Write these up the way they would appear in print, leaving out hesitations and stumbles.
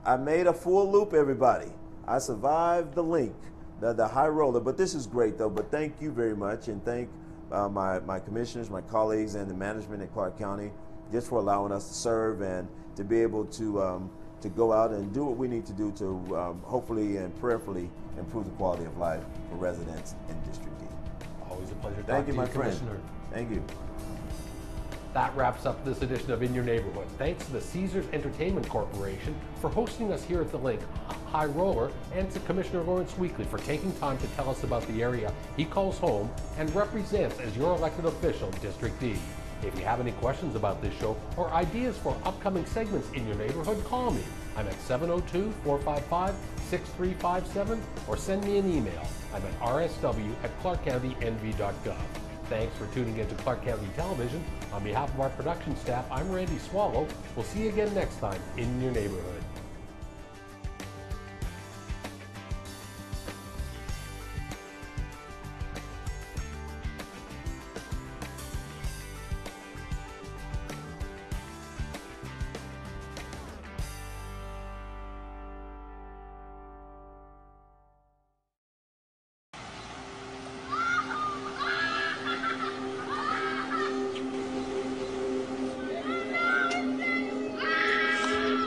I made a full loop, everybody. I survived the link, the high roller. But this is great, though. But thank you very much, and thank my commissioners, my colleagues, and the management in Clark County just for allowing us to serve and to be able to go out and do what we need to do to hopefully and prayerfully improve the quality of life for residents in District D. Always a pleasure. Thank you, my friend. Commissioner. Thank you. That wraps up this edition of In Your Neighborhood. Thanks to the Caesars Entertainment Corporation for hosting us here at the Link High Roller, and to Commissioner Lawrence Weekly for taking time to tell us about the area he calls home and represents as your elected official in District D. If you have any questions about this show or ideas for upcoming segments in your neighborhood, call me. I'm at 702-455-6357 or send me an email. I'm at rsw@clarkcountynv.gov. Thanks for tuning in to Clark County Television. On behalf of our production staff, I'm Randy Swallow. We'll see you again next time in your neighborhood.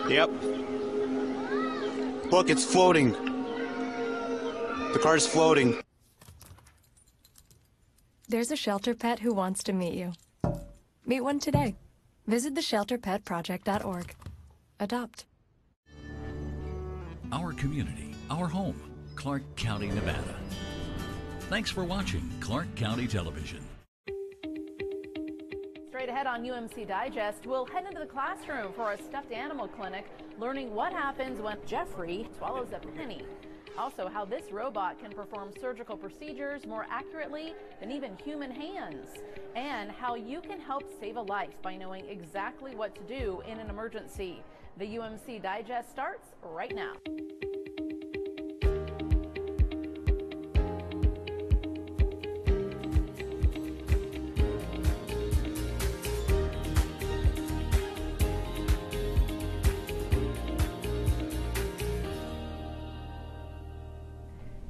Yep. Look, it's floating. The car's floating. There's a shelter pet who wants to meet you. Meet one today. Visit theshelterpetproject.org. Adopt. Our community, our home, Clark County, Nevada. Thanks for watching Clark County Television. Straight ahead on UMC Digest, we'll head into the classroom for a stuffed animal clinic, learning what happens when Jeffrey swallows a penny. Also, how this robot can perform surgical procedures more accurately than even human hands. And how you can help save a life by knowing exactly what to do in an emergency. The UMC Digest starts right now.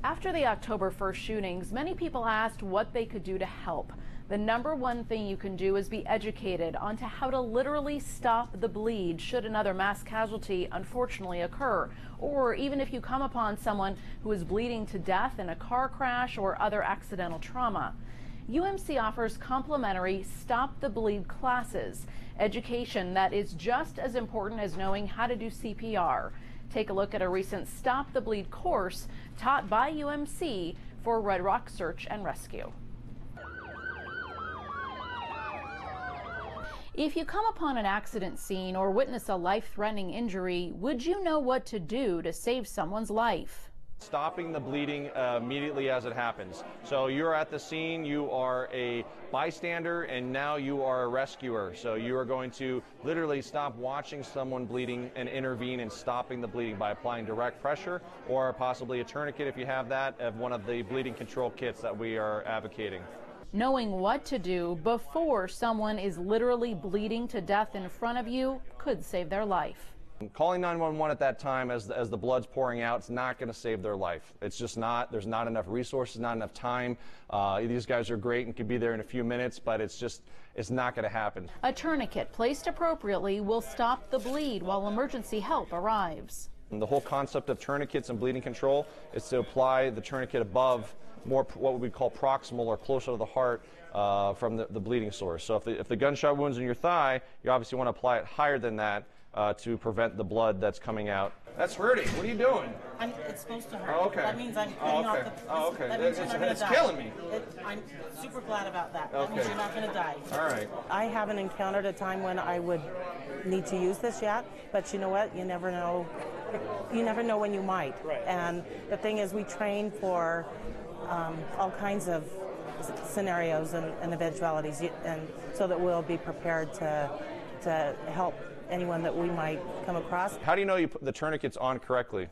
After the October 1st shootings, many people asked what they could do to help. The number one thing you can do is be educated onto how to literally stop the bleed should another mass casualty unfortunately occur, or even if you come upon someone who is bleeding to death in a car crash or other accidental trauma. UMC offers complimentary Stop the Bleed classes, education that is just as important as knowing how to do CPR. Take a look at a recent Stop the Bleed course taught by UMC for Red Rock Search and Rescue. If you come upon an accident scene or witness a life-threatening injury, would you know what to do to save someone's life? Stopping the bleeding immediately as it happens. So you're at the scene, you are a bystander, and now you are a rescuer. So you are going to literally stop watching someone bleeding and intervene in stopping the bleeding by applying direct pressure or possibly a tourniquet if you have that, of one of the bleeding control kits that we are advocating. Knowing what to do before someone is literally bleeding to death in front of you could save their life. Calling 911 at that time as the blood's pouring out, it's not going to save their life. It's just not. There's not enough resources, not enough time. These guys are great and could be there in a few minutes, but it's not going to happen. A tourniquet placed appropriately will stop the bleed while emergency help arrives. And the whole concept of tourniquets and bleeding control is to apply the tourniquet above, more what we call proximal or closer to the heart from the bleeding source. So if the gunshot wound's in your thigh, you obviously want to apply it higher than that to prevent the blood that's coming out. That's hurting. What are you doing? It's supposed to hurt. Oh, okay. That means I'm cutting off the... Oh, okay. That means you're not going to die. It's killing me. I'm super glad about that. Okay. That means you're not going to die. All right. I haven't encountered a time when I would need to use this yet, but you know what? You never know. You never know when you might. Right. And the thing is, we train for all kinds of scenarios and eventualities, and so that we'll be prepared to help anyone that we might come across. How do you know you put the tourniquets on correctly?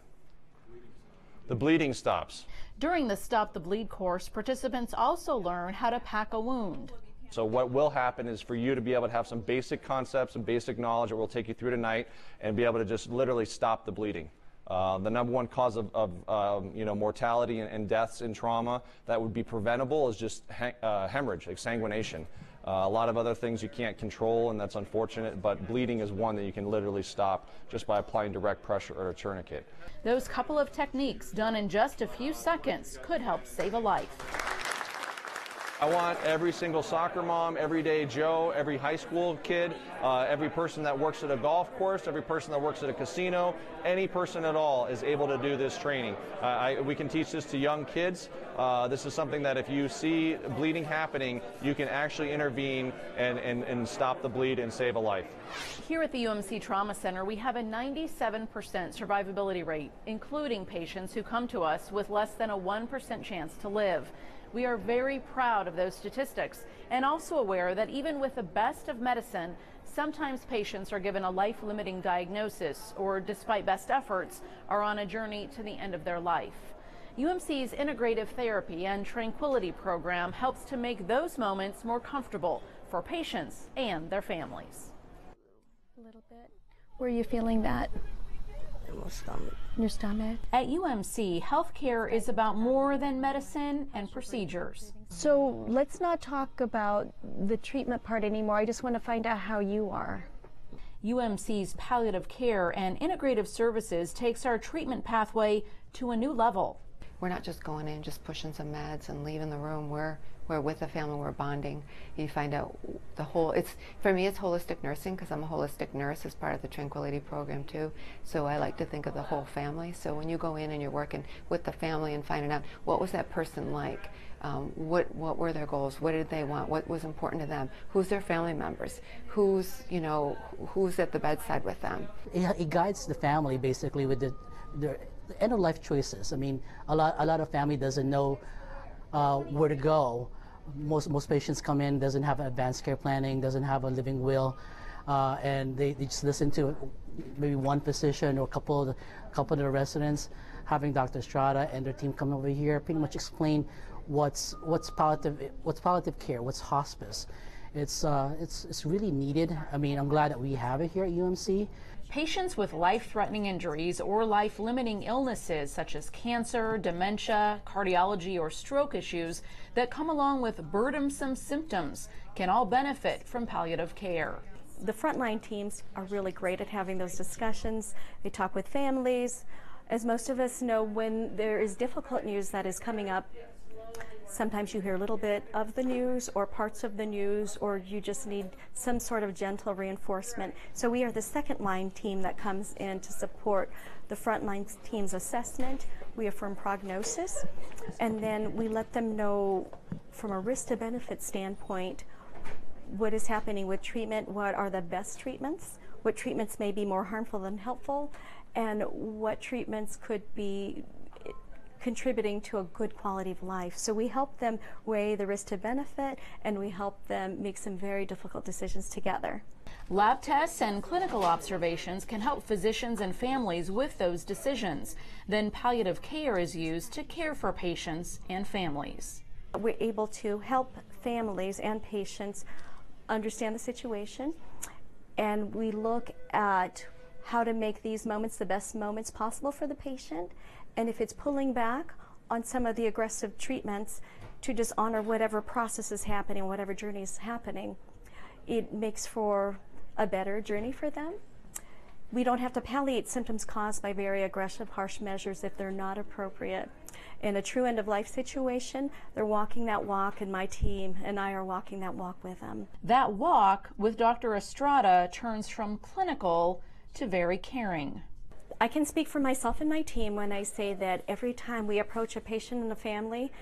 The bleeding stops. During the Stop the Bleed course, participants also learn how to pack a wound. So what will happen is for you to be able to have some basic concepts and basic knowledge that we'll take you through tonight and be able to just literally stop the bleeding. The number one cause of mortality and deaths in trauma that would be preventable is just hemorrhage, exsanguination. A lot of other things you can't control, and that's unfortunate, but bleeding is one that you can literally stop just by applying direct pressure or a tourniquet. Those couple of techniques done in just a few seconds could help save a life. I want every single soccer mom, everyday Joe, every high school kid, every person that works at a golf course, every person that works at a casino, any person at all is able to do this training. We can teach this to young kids. This is something that if you see bleeding happening, you can actually intervene and stop the bleed and save a life. Here at the UMC Trauma Center, we have a 97% survivability rate, including patients who come to us with less than a 1% chance to live. We are very proud of those statistics and also aware that even with the best of medicine, sometimes patients are given a life-limiting diagnosis or, despite best efforts, are on a journey to the end of their life. UMC's Integrative Therapy and Tranquility Program helps to make those moments more comfortable for patients and their families. A little bit. Were you feeling that? In my stomach. In your stomach? At UMC, healthcare is about more than medicine and procedures. So let's not talk about the treatment part anymore. I just want to find out how you are. UMC's palliative care and integrative services takes our treatment pathway to a new level. We're not just going in, just pushing some meds and leaving the room. We're with the family, we're bonding. You find out the whole, for me it's holistic nursing because I'm a holistic nurse as part of the Tranquility Program too. So I like to think of the whole family. So when you go in and you're working with the family and finding out what was that person like, what were their goals, what did they want, what was important to them, who's their family members, who's at the bedside with them. It guides the family basically with the end of life choices. I mean, a lot of family doesn't know where to go. Most patients come in, doesn't have advanced care planning, doesn't have a living will, and they just listen to maybe one physician or a couple of the residents. Having Dr. Estrada and their team come over here pretty much explain what's palliative care, what's hospice. It's really needed. I mean, I'm glad that we have it here at UMC. Patients with life-threatening injuries or life-limiting illnesses such as cancer, dementia, cardiology, or stroke issues that come along with burdensome symptoms can all benefit from palliative care. The frontline teams are really great at having those discussions. They talk with families. As most of us know, when there is difficult news that is coming up, sometimes you hear a little bit of the news or parts of the news, or you just need some sort of gentle reinforcement. So we are the second line team that comes in to support the frontline team's assessment. We affirm prognosis, and then we let them know from a risk to benefit standpoint what is happening with treatment, what are the best treatments, what treatments may be more harmful than helpful, and what treatments could be contributing to a good quality of life. So we help them weigh the risk to benefit, and we help them make some very difficult decisions together. Lab tests and clinical observations can help physicians and families with those decisions. Then palliative care is used to care for patients and families. We're able to help families and patients understand the situation, and we look at how to make these moments the best moments possible for the patient. And if it's pulling back on some of the aggressive treatments to just honor whatever process is happening, whatever journey is happening, it makes for a better journey for them. We don't have to palliate symptoms caused by very aggressive, harsh measures if they're not appropriate. In a true end-of-life situation, they're walking that walk, and my team and I are walking that walk with them. That walk with Dr. Estrada turns from clinical to very caring. I can speak for myself and my team when I say that every time we approach a patient and a family,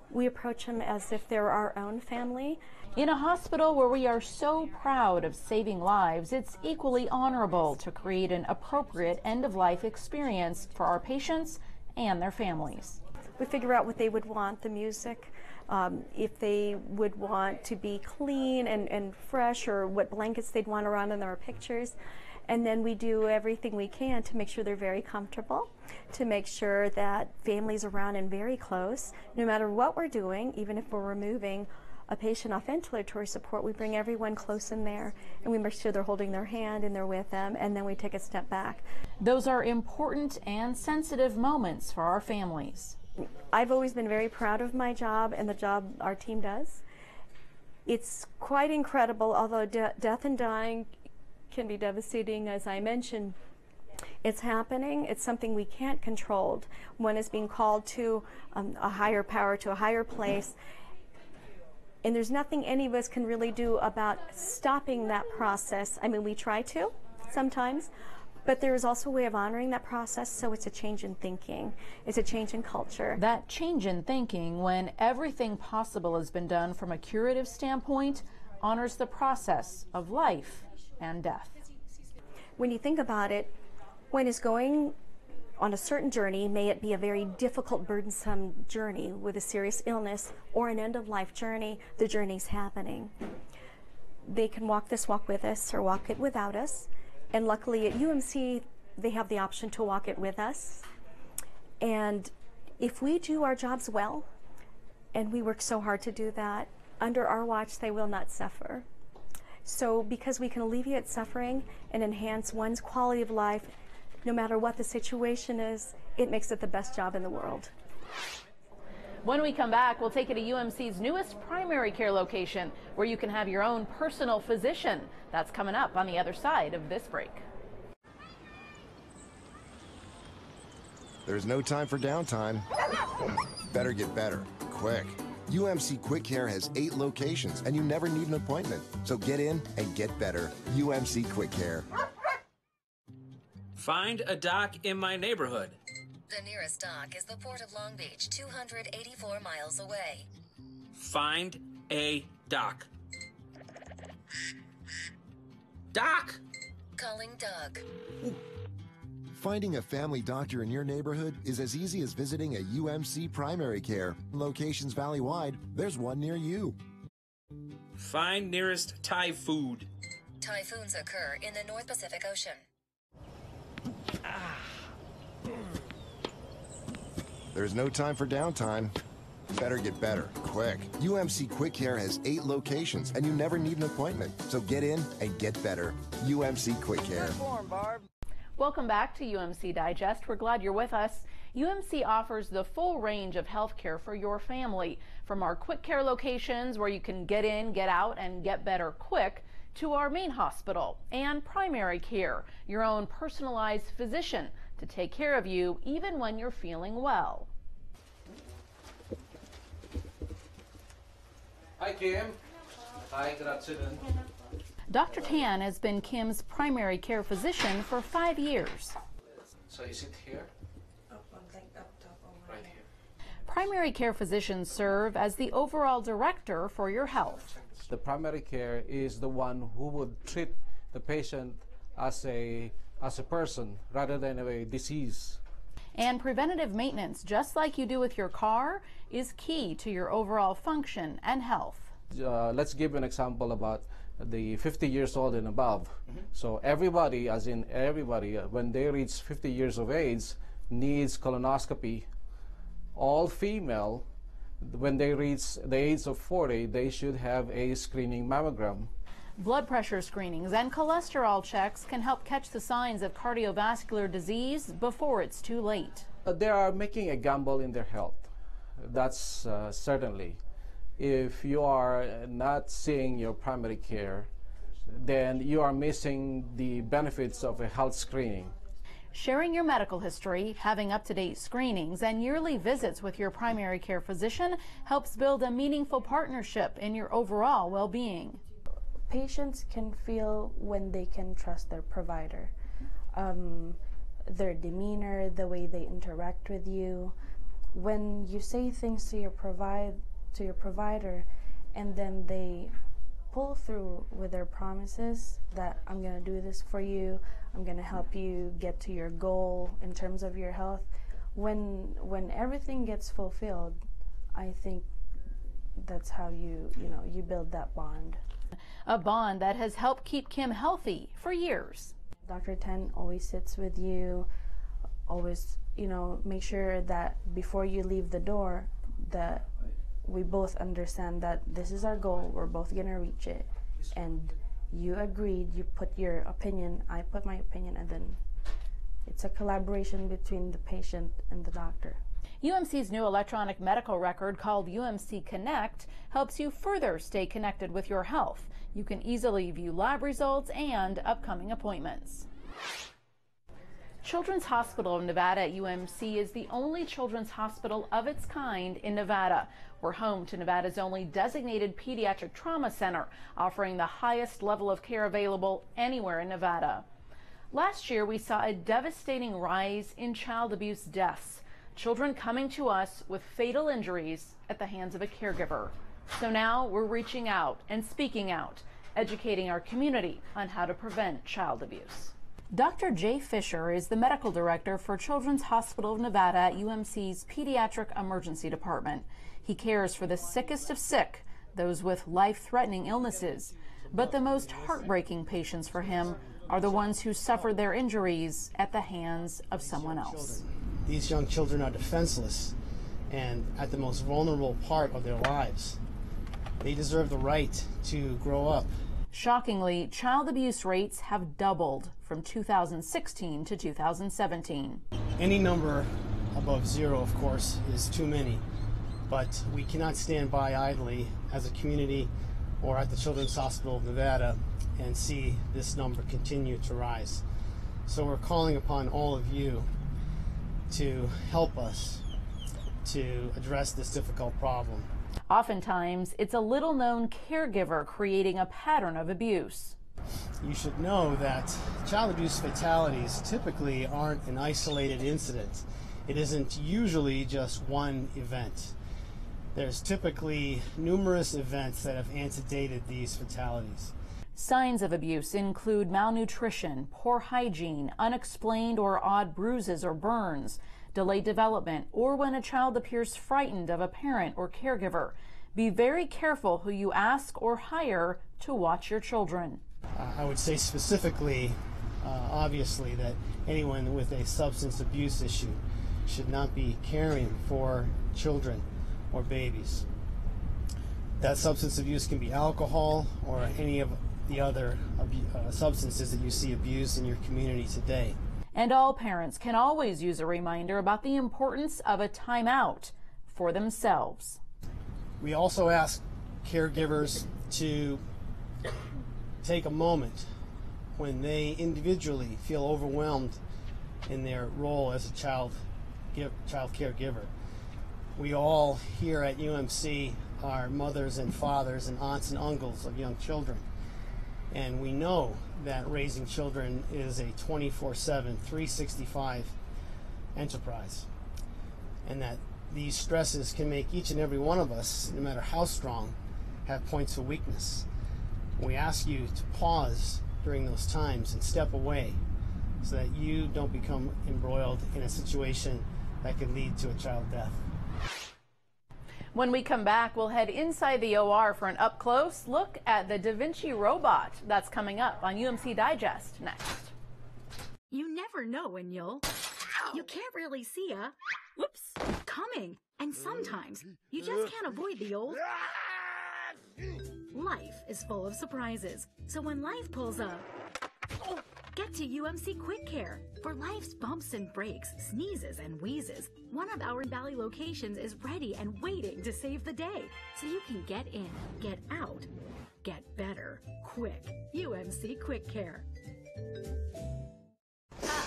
we approach them as if they're our own family. In a hospital where we are so proud of saving lives, it's equally honorable to create an appropriate end-of-life experience for our patients and their families. We figure out what they would want, the music, if they would want to be clean and fresh, or what blankets they'd want around in their pictures. And then we do everything we can to make sure they're very comfortable, to make sure that family's around and very close. No matter what we're doing, even if we're removing a patient off ventilatory support, we bring everyone close in there and we make sure they're holding their hand and they're with them, and then we take a step back. Those are important and sensitive moments for our families. I've always been very proud of my job and the job our team does. It's quite incredible, although death and dying can be devastating, as I mentioned. It's happening. It's something we can't control. One is being called to a higher power, to a higher place. And there's nothing any of us can really do about stopping that process. I mean, we try to sometimes, but there is also a way of honoring that process, so it's a change in thinking. It's a change in culture. That change in thinking, when everything possible has been done from a curative standpoint, honors the process of life and death. When you think about it, one is going on a certain journey, may it be a very difficult, burdensome journey with a serious illness or an end-of-life journey, the journey's happening. They can walk this walk with us or walk it without us. And luckily at UMC, they have the option to walk it with us. And if we do our jobs well, and we work so hard to do that, under our watch, they will not suffer. So because we can alleviate suffering and enhance one's quality of life, no matter what the situation is, it makes it the best job in the world. When we come back, we'll take you to UMC's newest primary care location, where you can have your own personal physician. That's coming up on the other side of this break. There's no time for downtime. Better get better, quick. UMC Quick Care has 8 locations, and you never need an appointment. So get in and get better. UMC Quick Care. Find a dock in my neighborhood. The nearest dock is the Port of Long Beach, 284 miles away. Find a dock. Doc! Calling Doug. Finding a family doctor in your neighborhood is as easy as visiting a UMC Primary Care. Locations valley-wide, there's one near you. Find nearest Thai food. Typhoons occur in the North Pacific Ocean. There's no time for downtime. Better get better, quick. UMC Quick Care has 8 locations, and you never need an appointment. So get in and get better. UMC Quick Care. Welcome back to UMC Digest. We're glad you're with us. UMC offers the full range of health care for your family, from our quick care locations where you can get in, get out, and get better quick, to our main hospital and primary care, your own personalized physician to take care of you even when you're feeling well. Hi, Kim. Hi, good afternoon. Dr. Tan has been Kim's primary care physician for 5 years. So you sit here? Right here. Primary care physicians serve as the overall director for your health. The primary care is the one who would treat the patient as a person rather than a disease. And preventative maintenance, just like you do with your car, is key to your overall function and health. Let's give an example about the 50 years old and above. So everybody, as in everybody, when they reach 50 years of age, needs colonoscopy. All female, when they reach the age of 40, they should have a screening mammogram. Blood pressure screenings and cholesterol checks can help catch the signs of cardiovascular disease before it's too late. They are making a gamble in their health. That's certainly. If you are not seeing your primary care, then you are missing the benefits of a health screening. Sharing your medical history, having up-to-date screenings, and yearly visits with your primary care physician helps build a meaningful partnership in your overall well-being. Patients can feel when they can trust their provider. Their demeanor, the way they interact with you. When you say things to your provider and then they pull through with their promises that I'm going to do this for you, I'm going to help you get to your goal in terms of your health. When everything gets fulfilled, I think that's how you build that bond. A bond that has helped keep Kim healthy for years. Dr. Tan always sits with you, always, make sure that before you leave the door, that we both understand that this is our goal, we're both gonna reach it, and you agreed, you put your opinion, I put my opinion, and then it's a collaboration between the patient and the doctor. UMC's new electronic medical record called UMC Connect helps you further stay connected with your health. You can easily view lab results and upcoming appointments. Children's Hospital of Nevada at UMC is the only children's hospital of its kind in Nevada. We're home to Nevada's only designated pediatric trauma center, offering the highest level of care available anywhere in Nevada. Last year, we saw a devastating rise in child abuse deaths, children coming to us with fatal injuries at the hands of a caregiver. So now we're reaching out and speaking out, educating our community on how to prevent child abuse. Dr. Jay Fisher is the medical director for Children's Hospital of Nevada at UMC's Pediatric Emergency Department. He cares for the sickest of sick, those with life-threatening illnesses. But the most heartbreaking patients for him are the ones who suffered their injuries at the hands of someone else. These young children are defenseless and at the most vulnerable part of their lives. They deserve the right to grow up. Shockingly, child abuse rates have doubled from 2016 to 2017. Any number above zero, of course, is too many, but we cannot stand by idly as a community or at the Children's Hospital of Nevada and see this number continue to rise. So we're calling upon all of you to help us to address this difficult problem. Oftentimes, it's a little-known caregiver creating a pattern of abuse. You should know that child abuse fatalities typically aren't an isolated incident. It isn't usually just one event. There's typically numerous events that have antedated these fatalities. Signs of abuse include malnutrition, poor hygiene, unexplained or odd bruises or burns, delayed development, or when a child appears frightened of a parent or caregiver. Be very careful who you ask or hire to watch your children. I would say specifically, obviously, that anyone with a substance abuse issue should not be caring for children or babies. That substance abuse can be alcohol or any of the other substances that you see abused in your community today. And all parents can always use a reminder about the importance of a timeout for themselves. We also ask caregivers to take a moment when they individually feel overwhelmed in their role as a child caregiver. We all here at UMC are mothers and fathers and aunts and uncles of young children. And we know that raising children is a 24/7, 365 enterprise. And that these stresses can make each and every one of us, no matter how strong, have points of weakness. We ask you to pause during those times and step away so that you don't become embroiled in a situation that could lead to a child death. When we come back, we'll head inside the OR for an up-close look at the Da Vinci robot. That's coming up on UMC Digest next. You never know when you can't really see whoops, coming. And sometimes you just can't avoid the old life is full of surprises. So when life pulls up, get to UMC Quick Care. For life's bumps and breaks, sneezes and wheezes, one of our Valley locations is ready and waiting to save the day. So you can get in, get out, get better, quick. UMC Quick Care.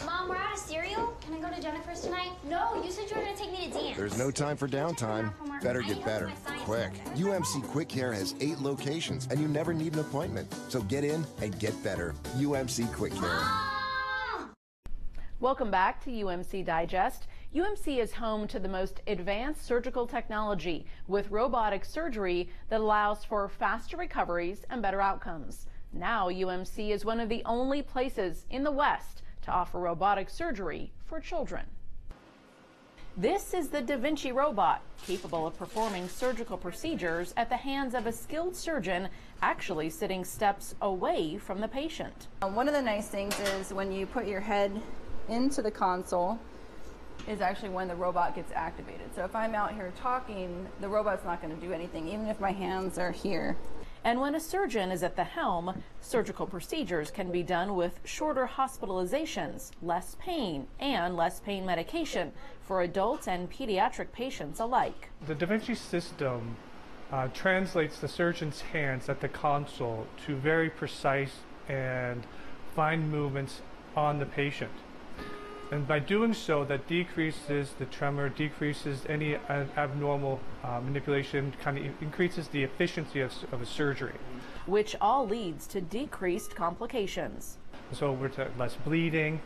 Mom, we're out of cereal. Can I go to Jennifer's tonight? No, you said you were going to take me to dance. There's no time for downtime. Better get better, quick. UMC Quick Care has 8 locations, and you never need an appointment. So get in and get better. UMC Quick Care. Welcome back to UMC Digest. UMC is home to the most advanced surgical technology with robotic surgery that allows for faster recoveries and better outcomes. Now UMC is one of the only places in the West to offer robotic surgery for children. This is the Da Vinci robot, capable of performing surgical procedures at the hands of a skilled surgeon actually sitting steps away from the patient. One of the nice things is when you put your head into the console, is actually when the robot gets activated. So if I'm out here talking, the robot's not going to do anything, even if my hands are here. And when a surgeon is at the helm, surgical procedures can be done with shorter hospitalizations, less pain, and less pain medication for adults and pediatric patients alike. The Da Vinci system translates the surgeon's hands at the console to very precise and fine movements on the patient. And by doing so, that decreases the tremor, decreases any abnormal manipulation, kind of increases the efficiency of a surgery. Which all leads to decreased complications. So we're less bleeding,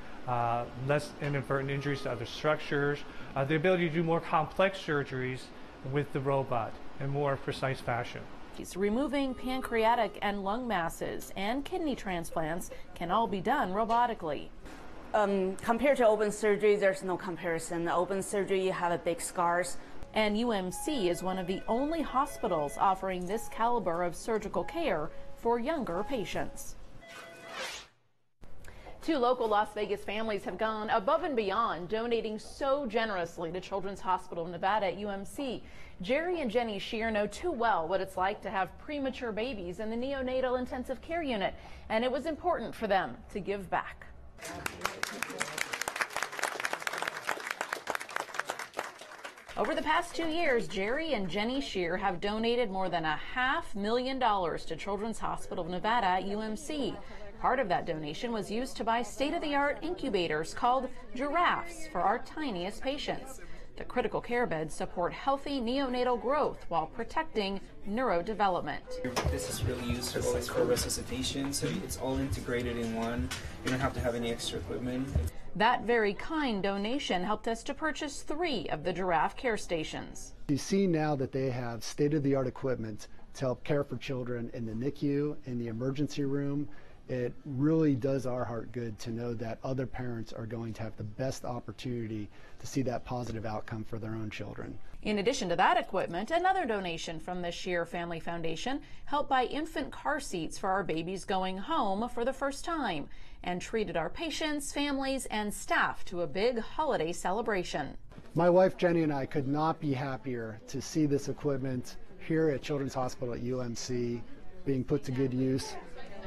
less inadvertent injuries to other structures, the ability to do more complex surgeries with the robot in more precise fashion. Removing pancreatic and lung masses and kidney transplants can all be done robotically. Compared to open surgery, there's no comparison. Open surgery, you have big scars. And UMC is one of the only hospitals offering this caliber of surgical care for younger patients. 2 local Las Vegas families have gone above and beyond, donating so generously to Children's Hospital of Nevada at UMC. Jerry and Jenny Shear know too well what it's like to have premature babies in the neonatal intensive care unit, and it was important for them to give back. Over the past 2 years, Jerry and Jenny Shear have donated more than $500,000 to Children's Hospital of Nevada at UMC. Part of that donation was used to buy state-of-the-art incubators called Giraffes for our tiniest patients. The critical care beds support healthy neonatal growth while protecting neurodevelopment. This is really used for resuscitation, so it's all integrated in one. You don't have to have any extra equipment. That very kind donation helped us to purchase 3 of the Giraffe care stations. You see now that they have state-of-the-art equipment to help care for children in the NICU, in the emergency room. It really does our heart good to know that other parents are going to have the best opportunity to see that positive outcome for their own children. In addition to that equipment, another donation from the Shear Family Foundation helped buy infant car seats for our babies going home for the first time and treated our patients, families, and staff to a big holiday celebration. My wife Jenny and I could not be happier to see this equipment here at Children's Hospital at UMC being put to good use.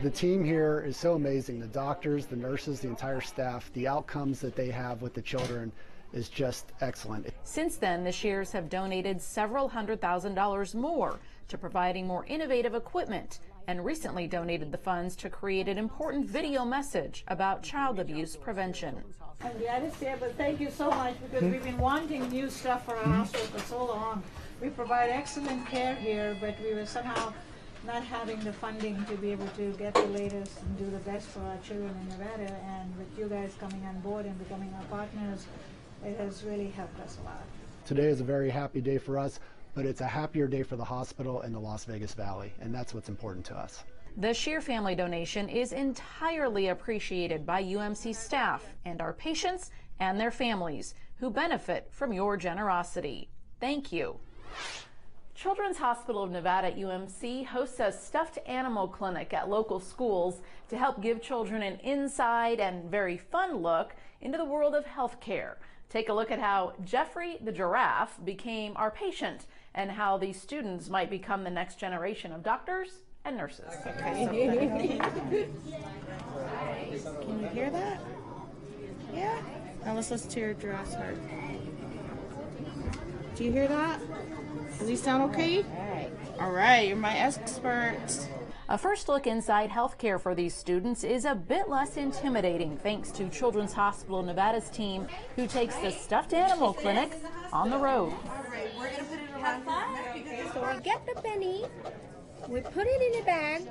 The team here is so amazing. The doctors, the nurses, the entire staff, the outcomes that they have with the children is just excellent. Since then, the Shears have donated several $100,000 more to providing more innovative equipment and recently donated the funds to create an important video message about child abuse prevention. I'm glad it's here, but thank you so much because we've been wanting new stuff for our hospital for so long. We provide excellent care here, but we were somehow not having the funding to be able to get the latest and do the best for our children in Nevada. And with you guys coming on board and becoming our partners, it has really helped us a lot. Today is a very happy day for us, but it's a happier day for the hospital and the Las Vegas Valley, and that's what's important to us. The Shear family donation is entirely appreciated by UMC staff and our patients and their families who benefit from your generosity. Thank you. Children's Hospital of Nevada at UMC hosts a stuffed animal clinic at local schools to help give children an inside and very fun look into the world of healthcare. Take a look at how Jeffrey the giraffe became our patient and how these students might become the next generation of doctors and nurses. Can you hear that? Yeah? Now let's listen to your giraffe's heart. Do you hear that? Does he sound okay? All right, you're my expert. A first look inside healthcare for these students is a bit less intimidating thanks to Children's Hospital Nevada's team who takes the stuffed animal clinic on the road. So we get the penny, we put it in a bag,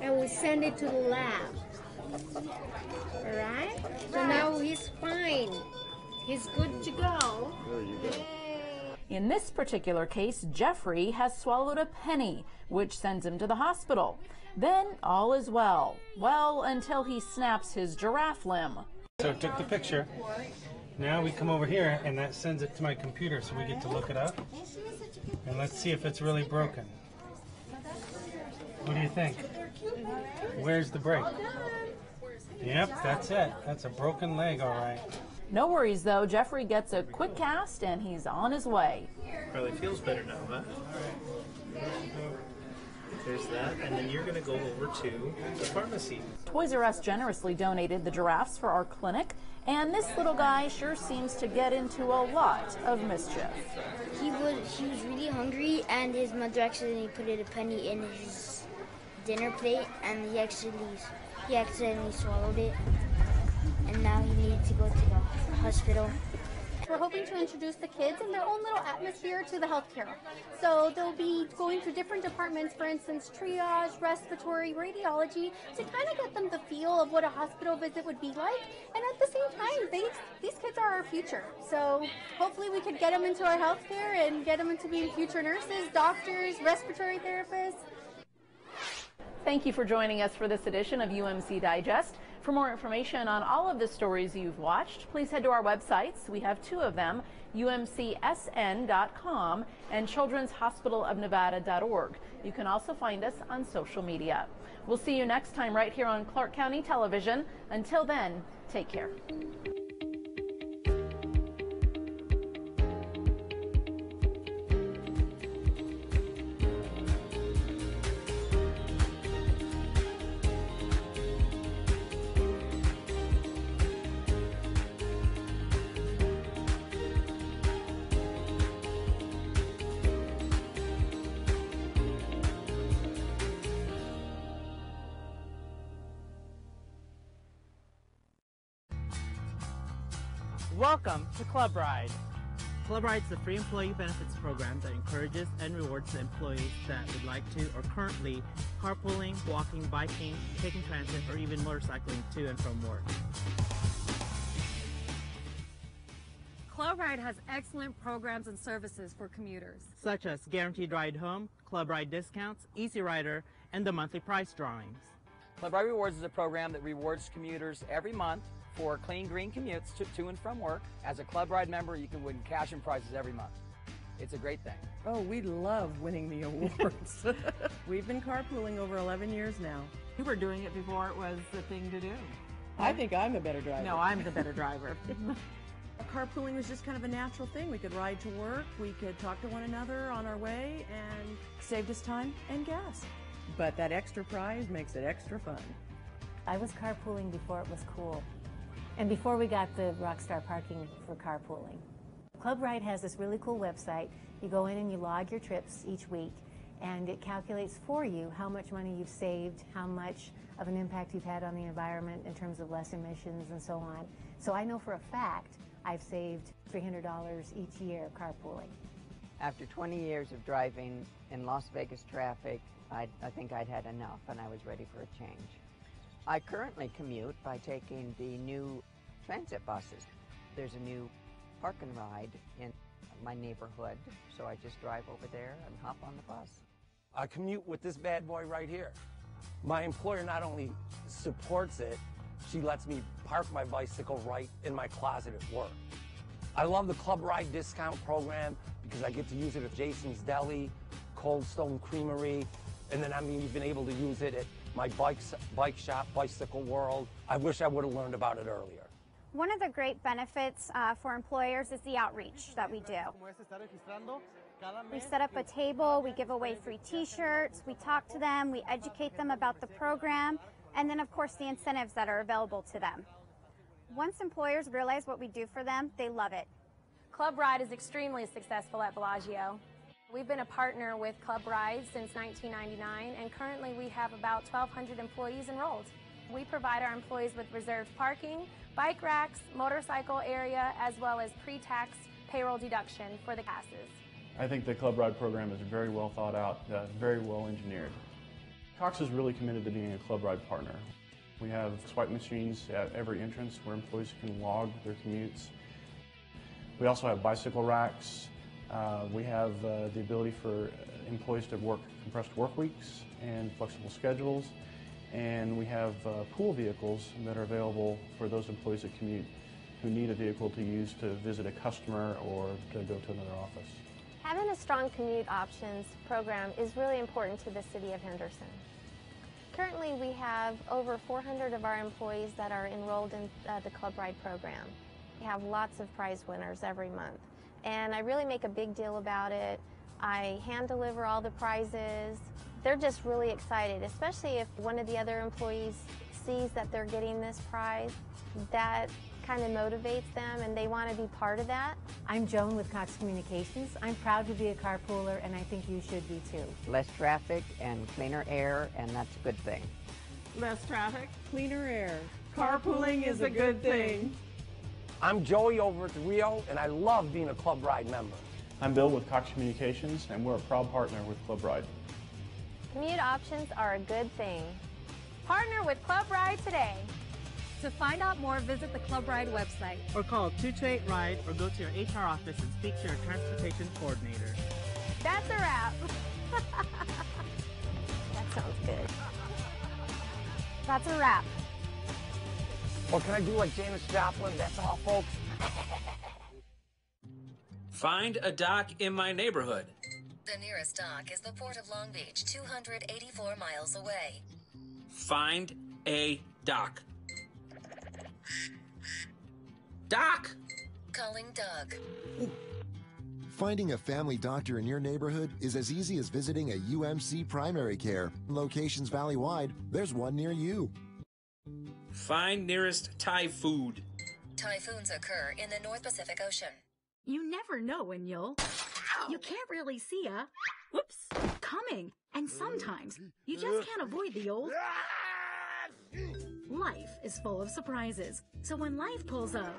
and we send it to the lab. All right? So now he's fine. He's good to go. In this particular case, Jeffrey has swallowed a penny, which sends him to the hospital. Then all is well. Well, until he snaps his giraffe limb. So I took the picture. Now we come over here and that sends it to my computer so we get to look it up. And let's see if it's really broken. What do you think? Where's the break? Yep, that's it. That's a broken leg, all right. No worries though, Jeffrey gets a quick cast and he's on his way. Probably feels better now, huh? There's that, and then you're going to go over to the pharmacy. Toys R Us generously donated the giraffes for our clinic, and this little guy sure seems to get into a lot of mischief. He was really hungry, and his mother accidentally put a penny in his dinner plate, and he accidentally swallowed it, and now he needed to go to the hospital. We're hoping to introduce the kids in their own little atmosphere to the healthcare. So they'll be going through different departments, for instance, triage, respiratory, radiology, to kind of get them the feel of what a hospital visit would be like. And at the same time, these kids are our future. So hopefully we could get them into our healthcare and get them into being future nurses, doctors, respiratory therapists. Thank you for joining us for this edition of UMC Digest. For more information on all of the stories you've watched, please head to our websites. We have two of them, umcsn.com and childrenshospitalofnevada.org. You can also find us on social media. We'll see you next time right here on Clark County Television. Until then, take care. Welcome to Club Ride. Club Ride is a free employee benefits program that encourages and rewards the employees that would like to or currently carpooling, walking, biking, taking transit, or even motorcycling to and from work. Club Ride has excellent programs and services for commuters, such as Guaranteed Ride Home, Club Ride discounts, Easy Rider, and the monthly price drawings. Club Ride Rewards is a program that rewards commuters every month for clean, green commutes to and from work. As a Club Ride member, you can win cash and prizes every month. It's a great thing. Oh, we love winning the awards. We've been carpooling over 11 years now. We were doing it before it was the thing to do. I think I'm a better driver. No, I'm the better driver. Carpooling was just kind of a natural thing. We could ride to work, we could talk to one another on our way, and saved us time and gas. But that extra prize makes it extra fun. I was carpooling before it was cool. And before we got the Rockstar parking for carpooling. Club Ride has this really cool website. You go in and you log your trips each week, and it calculates for you how much money you've saved, how much of an impact you've had on the environment in terms of less emissions and so on. So I know for a fact I've saved $300 each year carpooling. After 20 years of driving in Las Vegas traffic, I think I'd had enough and I was ready for a change. I currently commute by taking the new transit buses. There's a new park and ride in my neighborhood, so I just drive over there and hop on the bus. I commute with this bad boy right here. My employer not only supports it, she lets me park my bicycle right in my closet at work. I love the Club Ride discount program because I get to use it at Jason's Deli, Cold Stone Creamery, and then I'm even able to use it at my bike shop, Bicycle World. I wish I would have learned about it earlier. One of the great benefits for employers is the outreach that we do. We set up a table, we give away free t-shirts, we talk to them, we educate them about the program, and then of course the incentives that are available to them. Once employers realize what we do for them, they love it. Club Ride is extremely successful at Bellagio. We've been a partner with Club Ride since 1999, and currently we have about 1,200 employees enrolled. We provide our employees with reserved parking, bike racks, motorcycle area, as well as pre-tax payroll deduction for the passes. I think the Club Ride program is very well thought out, very well engineered. Cox is really committed to being a Club Ride partner. We have swipe machines at every entrance where employees can log their commutes. We also have bicycle racks. We have the ability for employees to work compressed work weeks and flexible schedules. And we have pool vehicles that are available for those employees that commute who need a vehicle to use to visit a customer or to go to another office. Having a strong commute options program is really important to the city of Henderson. Currently, we have over 400 of our employees that are enrolled in the Club Ride program. We have lots of prize winners every month, and I really make a big deal about it. I hand deliver all the prizes. They're just really excited, especially if one of the other employees sees that they're getting this prize. That kind of motivates them, and they want to be part of that. I'm Joan with Cox Communications. I'm proud to be a carpooler, and I think you should be too. Less traffic and cleaner air, and that's a good thing. Less traffic, cleaner air. Carpooling is a good thing. I'm Joey over at Rio, and I love being a Club Ride member. I'm Bill with Cox Communications, and we're a proud partner with Club Ride. Commute options are a good thing. Partner with Club Ride today. To find out more, visit the Club Ride website. Or call 228-RIDE or go to your HR office and speak to your transportation coordinator. That's a wrap. That sounds good. That's a wrap. Or can I do like Janis Joplin? That's all, folks. Find a dock in my neighborhood. The nearest dock is the Port of Long Beach, 284 miles away. Find a dock. Doc! Calling Doug. Finding a family doctor in your neighborhood is as easy as visiting a UMC primary care. Locations valley-wide, there's one near you. Find nearest Thai food. Typhoons occur in the North Pacific Ocean. You never know when you can't really see coming. And sometimes you just can't avoid the old. Life is full of surprises. So when life pulls up,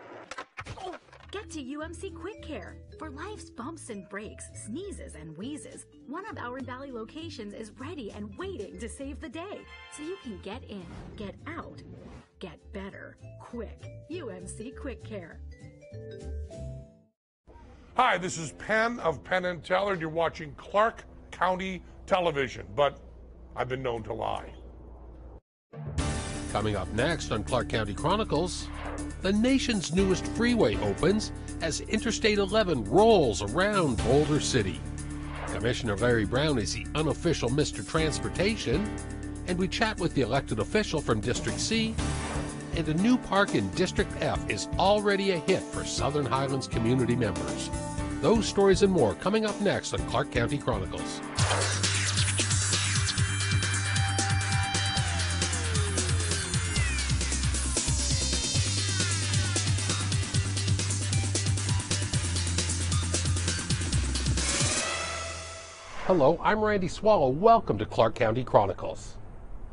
get to UMC Quick Care. For life's bumps and breaks, sneezes and wheezes, one of our Valley locations is ready and waiting to save the day. So you can get in, get out, get better, quick. UMC Quick Care. Hi, this is Penn of Penn and Teller, and you're watching Clark County Television, but I've been known to lie. Coming up next on Clark County Chronicles, the nation's newest freeway opens as Interstate 11 rolls around Boulder City. Commissioner Larry Brown is the unofficial Mr. Transportation, and we chat with the elected official from District C, and a new park in District F is already a hit for Southern Highlands community members. Those stories and more coming up next on Clark County Chronicles. Hello, I'm Randy Swallow. Welcome to Clark County Chronicles.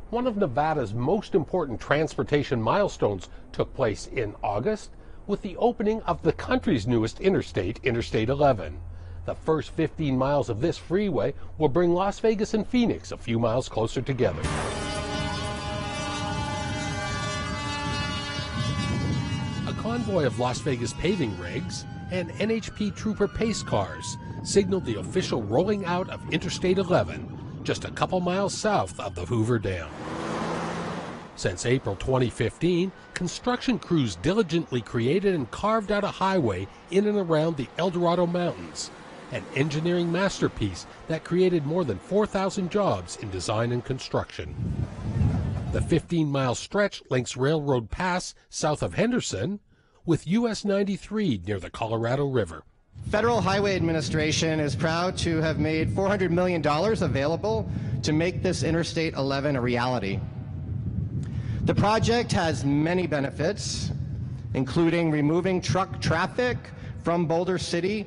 One of Nevada's most important transportation milestones took place in August with the opening of the country's newest interstate, Interstate 11. The first 15 miles of this freeway will bring Las Vegas and Phoenix a few miles closer together. A convoy of Las Vegas paving rigs and NHP Trooper pace cars signaled the official rolling out of Interstate 11 just a couple miles south of the Hoover Dam. Since April 2015, construction crews diligently created and carved out a highway in and around the El Dorado Mountains, an engineering masterpiece that created more than 4,000 jobs in design and construction. The 15-mile stretch links Railroad Pass south of Henderson with US 93 near the Colorado River. Federal Highway Administration is proud to have made $400 million available to make this Interstate 11 a reality. The project has many benefits, including removing truck traffic from Boulder City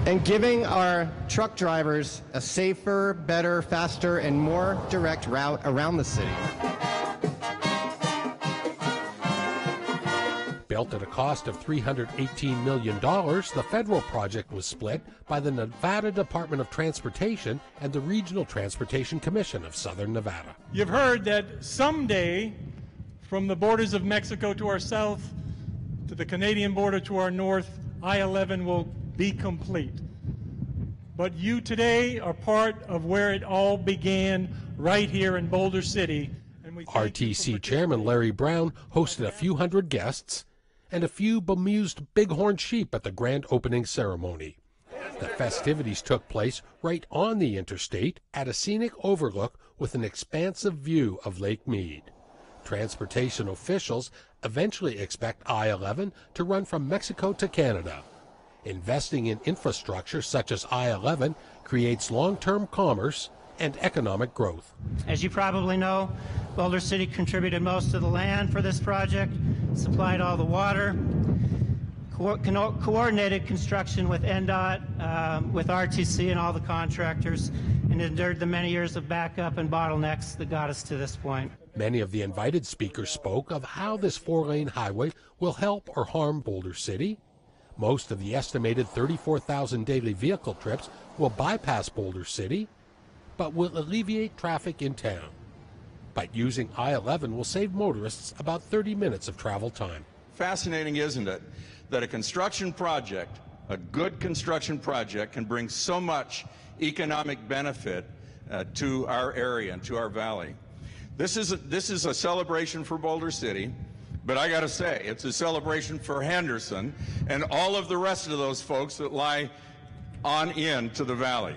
and giving our truck drivers a safer, better, faster, and more direct route around the city. Built at a cost of $318 million, the federal project was split by the Nevada Department of Transportation and the Regional Transportation Commission of Southern Nevada. You've heard that someday, from the borders of Mexico to our south, to the Canadian border to our north, I-11 will be complete. But you today are part of where it all began, right here in Boulder City. And RTC Chairman Larry Brown hosted a few hundred guests and a few bemused bighorn sheep at the grand opening ceremony. The festivities took place right on the interstate at a scenic overlook with an expansive view of Lake Mead. Transportation officials eventually expect I-11 to run from Mexico to Canada. Investing in infrastructure such as I-11 creates long-term commerce and economic growth. As you probably know, Boulder City contributed most of the land for this project, supplied all the water, coordinated construction with NDOT, with RTC and all the contractors, and endured the many years of backup and bottlenecks that got us to this point. Many of the invited speakers spoke of how this 4-lane highway will help or harm Boulder City. Most of the estimated 34,000 daily vehicle trips will bypass Boulder City, but will alleviate traffic in town. But using I-11 will save motorists about 30 minutes of travel time. Fascinating, isn't it, that a construction project, a good construction project, can bring so much economic benefit to our area and to our valley. This is a celebration for Boulder City, but I got to say, it's a celebration for Henderson and all of the rest of those folks that lie on into the valley.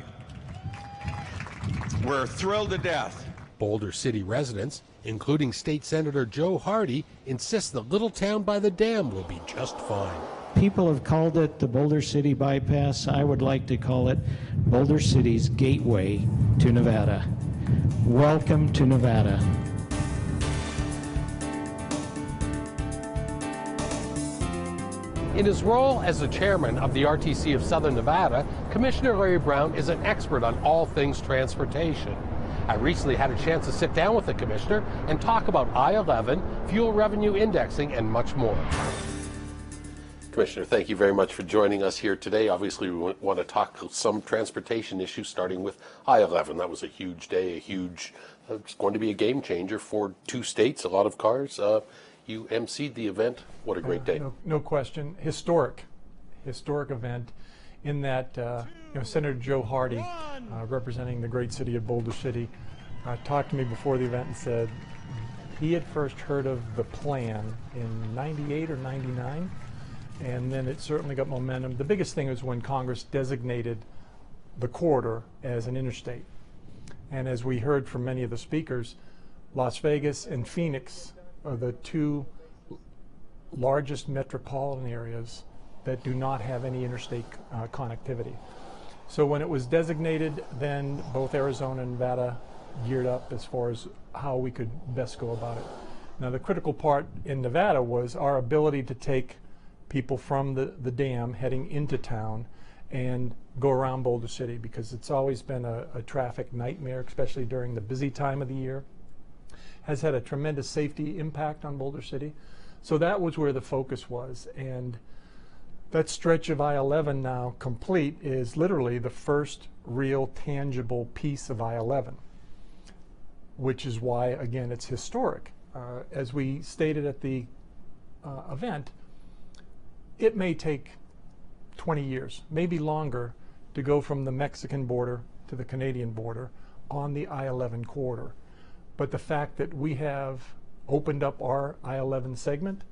We're thrilled to death. Boulder City residents, including State Senator Joe Hardy, insist the little town by the dam will be just fine. People have called it the Boulder City Bypass. I would like to call it Boulder City's gateway to Nevada. Welcome to Nevada. In his role as the chairman of the RTC of Southern Nevada, Commissioner Larry Brown is an expert on all things transportation. I recently had a chance to sit down with the commissioner and talk about I-11, fuel revenue indexing, and much more. Commissioner, thank you very much for joining us here today. Obviously, we want to talk some transportation issues, starting with I-11. That was a huge day, it's going to be a game changer for two states, a lot of cars. You emceed the event. What a great day. No question. Historic event in that Senator Joe Hardy, representing the great city of Boulder City, talked to me before the event and said he had first heard of the plan in 98 or 99, and then it certainly got momentum. The biggest thing was when Congress designated the corridor as an interstate. And as we heard from many of the speakers, Las Vegas and Phoenix are the two largest metropolitan areas that do not have any interstate connectivity. So when it was designated, then both Arizona and Nevada geared up as far as how we could best go about it. Now the critical part in Nevada was our ability to take people from the dam heading into town and go around Boulder City, because it's always been a traffic nightmare, especially during the busy time of the year. Has had a tremendous safety impact on Boulder City. So that was where the focus was. And that stretch of I-11 now complete is literally the first real tangible piece of I-11, which is why, again, it's historic. As we stated at the event, it may take 20 years, maybe longer, to go from the Mexican border to the Canadian border on the I-11 corridor. But the fact that we have opened up our I-11 segment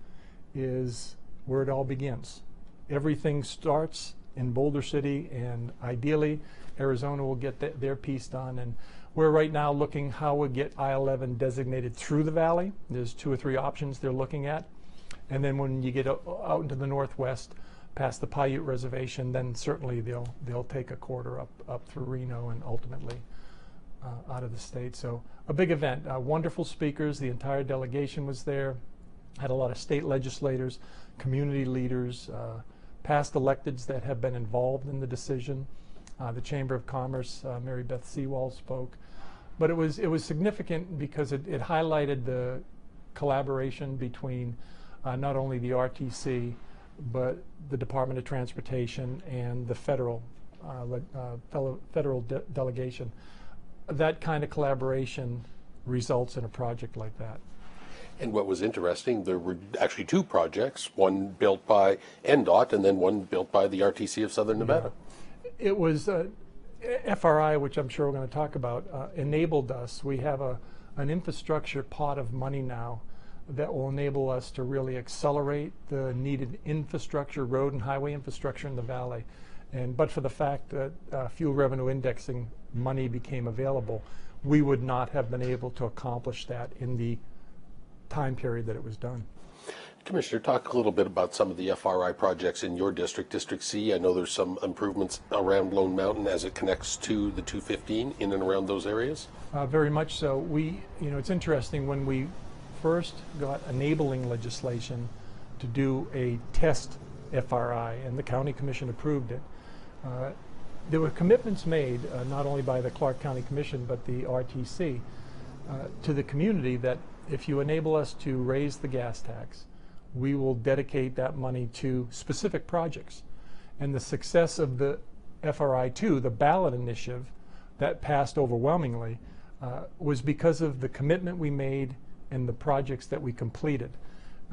is where it all begins. Everything starts in Boulder City, and ideally Arizona will get their piece done. And we're right now looking how we get I-11 designated through the valley. There's 2 or 3 options they're looking at. And then when you get out into the northwest, past the Paiute Reservation, then certainly they'll take a corridor up through Reno and ultimately out of the state. So a big event, wonderful speakers. The entire delegation was there. Had a lot of state legislators, community leaders, past electeds that have been involved in the decision. The Chamber of Commerce, Mary Beth Sewall spoke. But it was significant because it highlighted the collaboration between not only the RTC, but the Department of Transportation and the federal delegation. That kind of collaboration results in a project like that. And what was interesting, there were actually 2 projects, one built by NDOT and then one built by the RTC of Southern Nevada. Yeah. It was FRI, which I'm sure we're going to talk about, enabled us. We have an infrastructure pot of money now that will enable us to really accelerate the needed infrastructure, road and highway infrastructure in the valley. But for the fact that fuel revenue indexing money became available, we would not have been able to accomplish that in the time period that it was done. Commissioner, talk a little bit about some of the FRI projects in your district, District C. I know there's some improvements around Lone Mountain as it connects to the 215 in and around those areas. Very much so. It's interesting, when we first got enabling legislation to do a test FRI, and the County Commission approved it, there were commitments made, not only by the Clark County Commission, but the RTC, to the community that if you enable us to raise the gas tax, we will dedicate that money to specific projects. And the success of the FRI2, the ballot initiative that passed overwhelmingly, was because of the commitment we made and the projects that we completed.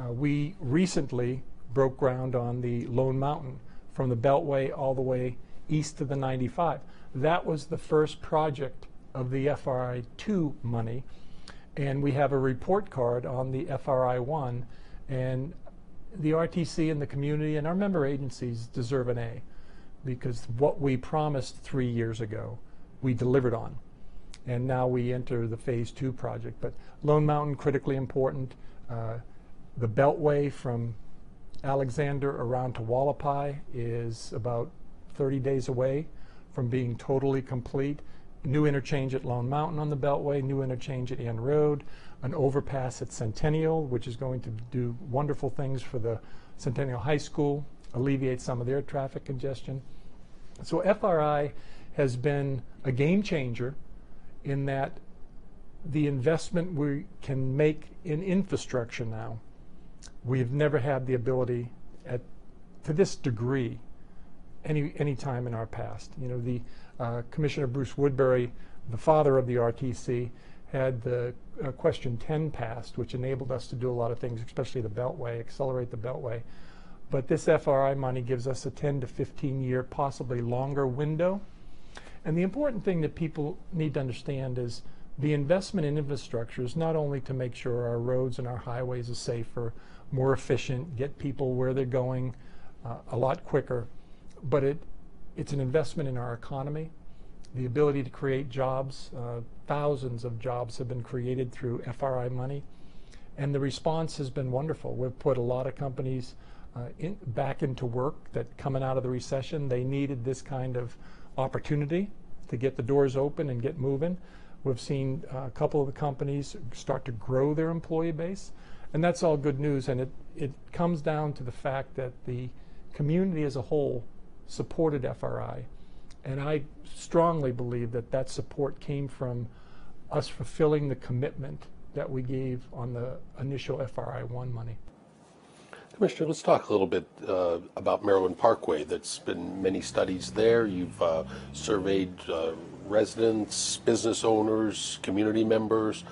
We recently broke ground on the Lone Mountain from the Beltway all the way east to the 95. That was the first project of the FRI2 money, and we have a report card on the FRI1, and the RTC and the community and our member agencies deserve an A, because what we promised 3 years ago, we delivered on. And now we enter the phase 2 project. But Lone Mountain, critically important. The Beltway from Alexander around to Wallapai is about 30 days away from being totally complete. New interchange at Lone Mountain on the Beltway, new interchange at Ann Road, an overpass at Centennial, which is going to do wonderful things for the Centennial High School, alleviate some of their traffic congestion. So FRI has been a game changer in that the investment we can make in infrastructure now, we've never had the ability to this degree any time in our past. Commissioner Bruce Woodbury, the father of the RTC, had the question 10 passed, which enabled us to do a lot of things, especially the Beltway, accelerate the Beltway. But this FRI money gives us a 10 to 15 year, possibly longer window. And the important thing that people need to understand is the investment in infrastructure is not only to make sure our roads and our highways are safer, more efficient, get people where they're going a lot quicker, but it's an investment in our economy, the ability to create jobs. Thousands of jobs have been created through FRI money, and the response has been wonderful. We've put a lot of companies back into work that coming out of the recession, they needed this kind of opportunity to get the doors open and get moving. We've seen a couple of the companies start to grow their employee base, and that's all good news. And it comes down to the fact that the community as a whole supported FRI, and I strongly believe that that support came from us fulfilling the commitment that we gave on the initial FRI1 money. Commissioner, let's talk a little bit about Maryland Parkway. There's been many studies there. You've surveyed residents, business owners, community members.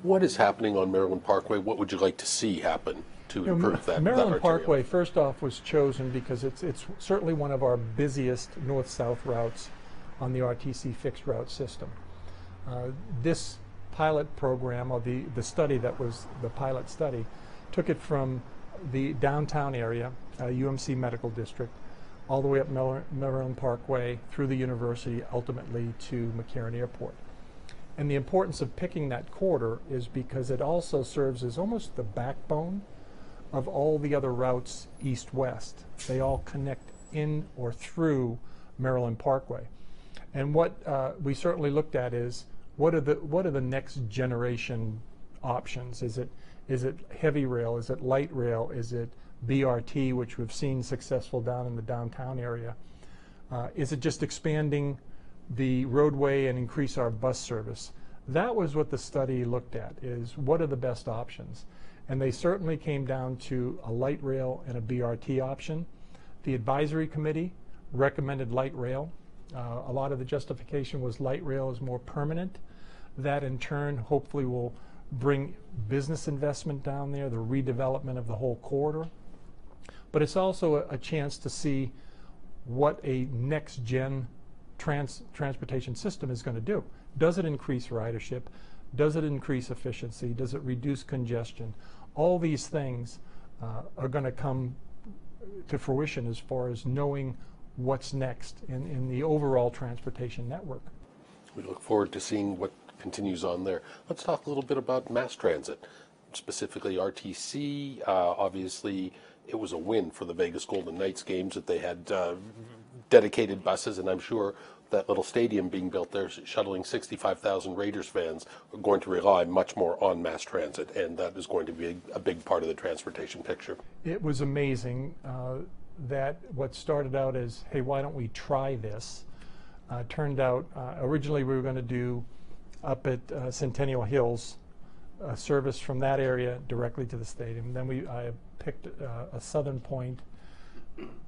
What is happening on Maryland Parkway? What would you like to see happen to improve that? Maryland Parkway, first off, was chosen because it's certainly one of our busiest north-south routes on the RTC fixed route system. This pilot program, or the study that was the pilot study, took it from the downtown area, UMC Medical District, all the way up Maryland Parkway through the university, ultimately to McCarran Airport. And the importance of picking that corridor is because it also serves as almost the backbone of all the other routes east-west. They all connect in or through Maryland Parkway. And what we certainly looked at is what are the next generation options? Is it heavy rail? Is it light rail? Is it BRT, which we've seen successful down in the downtown area? Is it just expanding the roadway and increase our bus service? That was what the study looked at, is what are the best options? And they certainly came down to a light rail and a BRT option. The advisory committee recommended light rail. A lot of the justification was light rail is more permanent. That in turn hopefully will bring business investment down there, the redevelopment of the whole corridor. But it's also a chance to see what a next-gen transportation system is going to do. Does it increase ridership? Does it increase efficiency? Does it reduce congestion? All these things are going to come to fruition as far as knowing what's next in the overall transportation network. We look forward to seeing what continues on there. Let's talk a little bit about mass transit. specifically RTC. Obviously, it was a win for the Vegas Golden Knights games that they had dedicated buses, and I'm sure that little stadium being built there, shuttling 65,000 Raiders fans, are going to rely much more on mass transit, and that is going to be a big part of the transportation picture. It was amazing that what started out as, hey, why don't we try this, turned out, originally we were going to do up at Centennial Hills, a service from that area directly to the stadium. Then I picked a southern point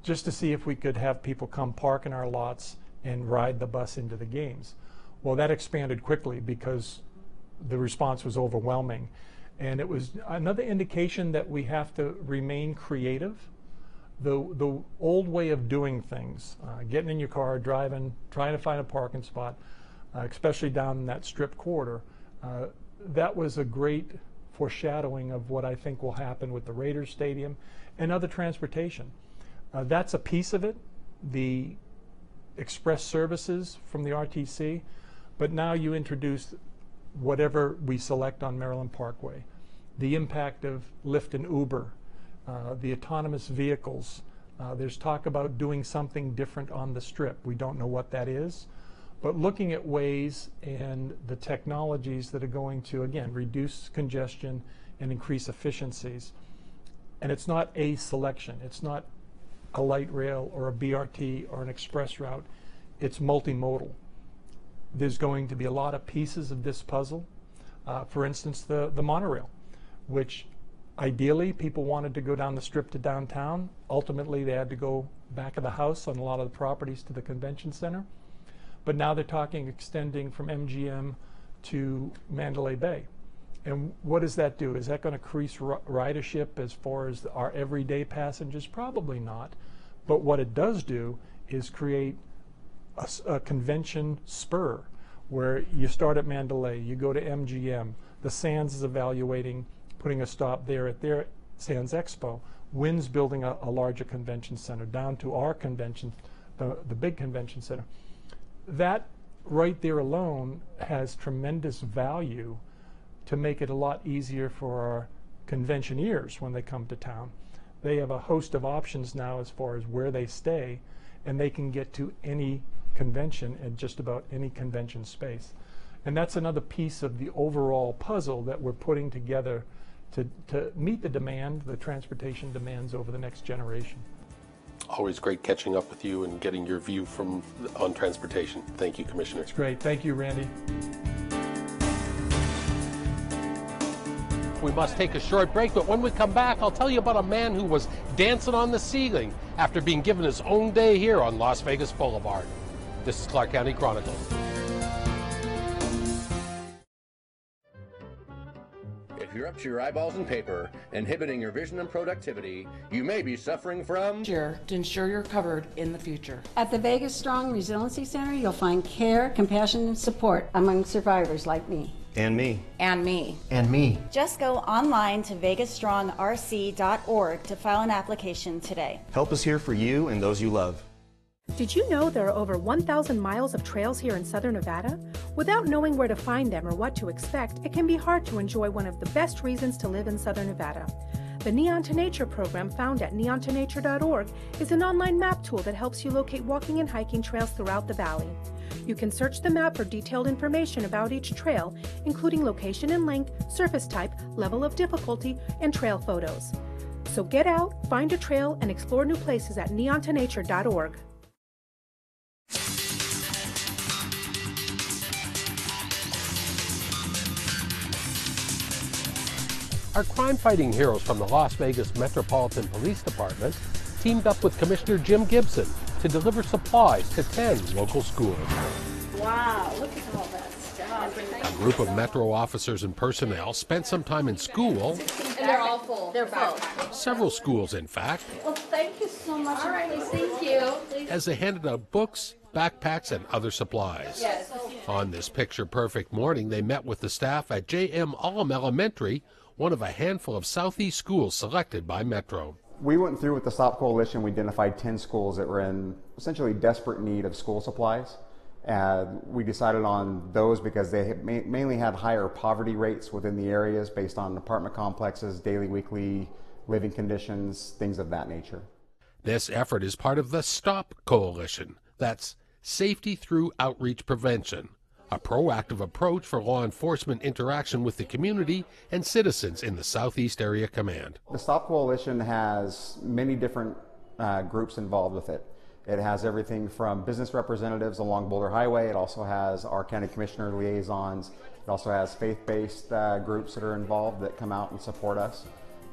just to see if we could have people come park in our lots and ride the bus into the games. Well, that expanded quickly because the response was overwhelming. And it was another indication that we have to remain creative. The old way of doing things, getting in your car, driving, trying to find a parking spot, especially down in that strip corridor, that was a great foreshadowing of what I think will happen with the Raiders Stadium and other transportation. That's a piece of it, the express services from the RTC, but now you introduce whatever we select on Maryland Parkway, the impact of Lyft and Uber, the autonomous vehicles. There's talk about doing something different on the strip. We don't know what that is, but looking at ways and the technologies that are going to, again, reduce congestion and increase efficiencies. And it's not a selection. It's not a light rail or a BRT or an express route. It's multimodal. There's going to be a lot of pieces of this puzzle. For instance, the monorail, which ideally people wanted to go down the strip to downtown. Ultimately, they had to go back of the house on a lot of the properties to the convention center. But now they're talking extending from MGM to Mandalay Bay. And what does that do? Is that going to increase ridership as far as our everyday passengers? Probably not. But what it does do is create a convention spur where you start at Mandalay, you go to MGM, the Sands is evaluating putting a stop there at their Sands Expo, Wynn's building a larger convention center down to our convention, the big convention center. That right there alone has tremendous value to make it a lot easier for our conventioneers when they come to town. They have a host of options now as far as where they stay, and they can get to any convention at just about any convention space. And that's another piece of the overall puzzle that we're putting together to meet the demand, the transportation demands over the next generation. Always great catching up with you and getting your view on transportation. Thank you, Commissioner. It's great. Thank you, Randy. We must take a short break, but when we come back, I'll tell you about a man who was dancing on the ceiling after being given his own day here on Las Vegas Boulevard. This is Clark County Chronicles. If you're up to your eyeballs in paper, inhibiting your vision and productivity, you may be suffering from... To ensure you're covered in the future. At the Vegas Strong Resiliency Center, you'll find care, compassion, and support among survivors like me. And me. And me. And me. Just go online to vegasstrongrc.org to file an application today. Help us here for you and those you love. Did you know there are over 1,000 miles of trails here in Southern Nevada? Without knowing where to find them or what to expect, it can be hard to enjoy one of the best reasons to live in Southern Nevada. The Neon to Nature program, found at neontonature.org, is an online map tool that helps you locate walking and hiking trails throughout the valley. You can search the map for detailed information about each trail, including location and length, surface type, level of difficulty, and trail photos. So get out, find a trail, and explore new places at neontonature.org. Our crime-fighting heroes from the Las Vegas Metropolitan Police Department teamed up with Commissioner Jim Gibson to deliver supplies to 10 local schools. Wow, look at all that stuff. A group of Metro officers and personnel spent some time in school. And they're all full. They're full. Several schools, in fact. Well, thank you so much. All right, thank you. As they handed out books, backpacks, and other supplies. Yes. On this picture-perfect morning, they met with the staff at J.M. Ullum Elementary, one of a handful of Southeast schools selected by Metro. We went through with the Stop Coalition. We identified 10 schools that were in essentially desperate need of school supplies. We decided on those because they mainly had higher poverty rates within the areas based on apartment complexes, daily, weekly living conditions, things of that nature. This effort is part of the STOP Coalition. That's Safety Through Outreach Prevention, a proactive approach for law enforcement interaction with the community and citizens in the Southeast Area Command. The STOP Coalition has many different groups involved with it. It has everything from business representatives along Boulder Highway. It also has our county commissioner liaisons. It also has faith-based groups that are involved that come out and support us.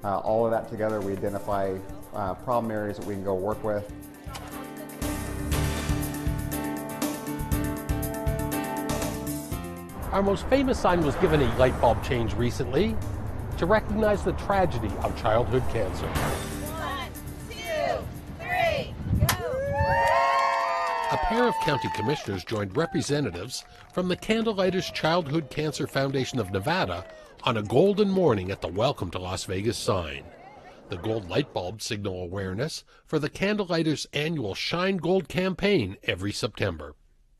All of that together, we identify problem areas that we can go work with. Our most famous sign was given a light bulb change recently to recognize the tragedy of childhood cancer. 1, 2, 3, go! A pair of county commissioners joined representatives from the Candlelighters Childhood Cancer Foundation of Nevada on a golden morning at the Welcome to Las Vegas sign. The gold light bulbs signal awareness for the Candlelighters' annual Shine Gold campaign every September.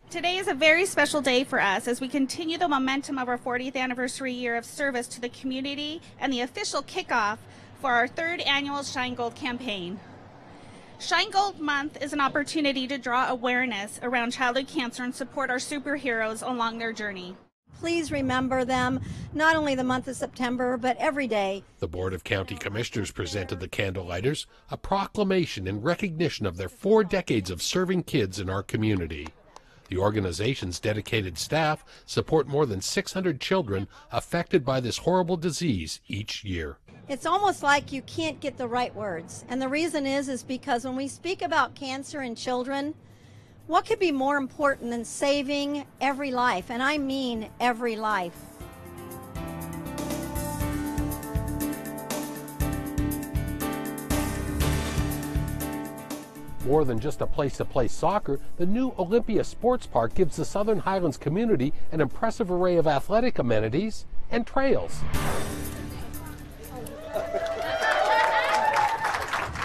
Today is a very special day for us as we continue the momentum of our 40th anniversary year of service to the community and the official kickoff for our 3rd annual Shine Gold campaign. Shine Gold Month is an opportunity to draw awareness around childhood cancer and support our superheroes along their journey. Please remember them, not only the month of September, but every day. The Board of County Commissioners presented the Candlelighters a proclamation in recognition of their 4 decades of serving kids in our community. The organization's dedicated staff support more than 600 children affected by this horrible disease each year. It's almost like you can't get the right words. And the reason is because when we speak about cancer in children, what could be more important than saving every life? And I mean every life. More than just a place to play soccer, the new Olympia Sports Park gives the Southern Highlands community an impressive array of athletic amenities and trails.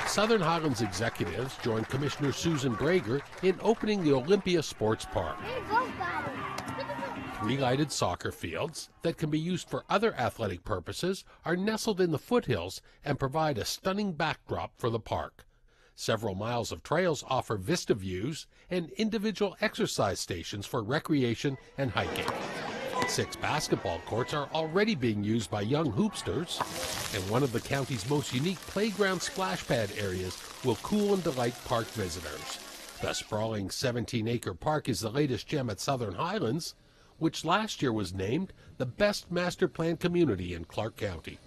Southern Highlands executives joined Commissioner Susan Brager in opening the Olympia Sports Park. 3 lighted soccer fields that can be used for other athletic purposes are nestled in the foothills and provide a stunning backdrop for the park. Several miles of trails offer vista views and individual exercise stations for recreation and hiking. 6 basketball courts are already being used by young hoopsters, and one of the county's most unique playground splash pad areas will cool and delight park visitors. The sprawling 17-acre park is the latest gem at Southern Highlands, which last year was named the best master plan community in Clark County.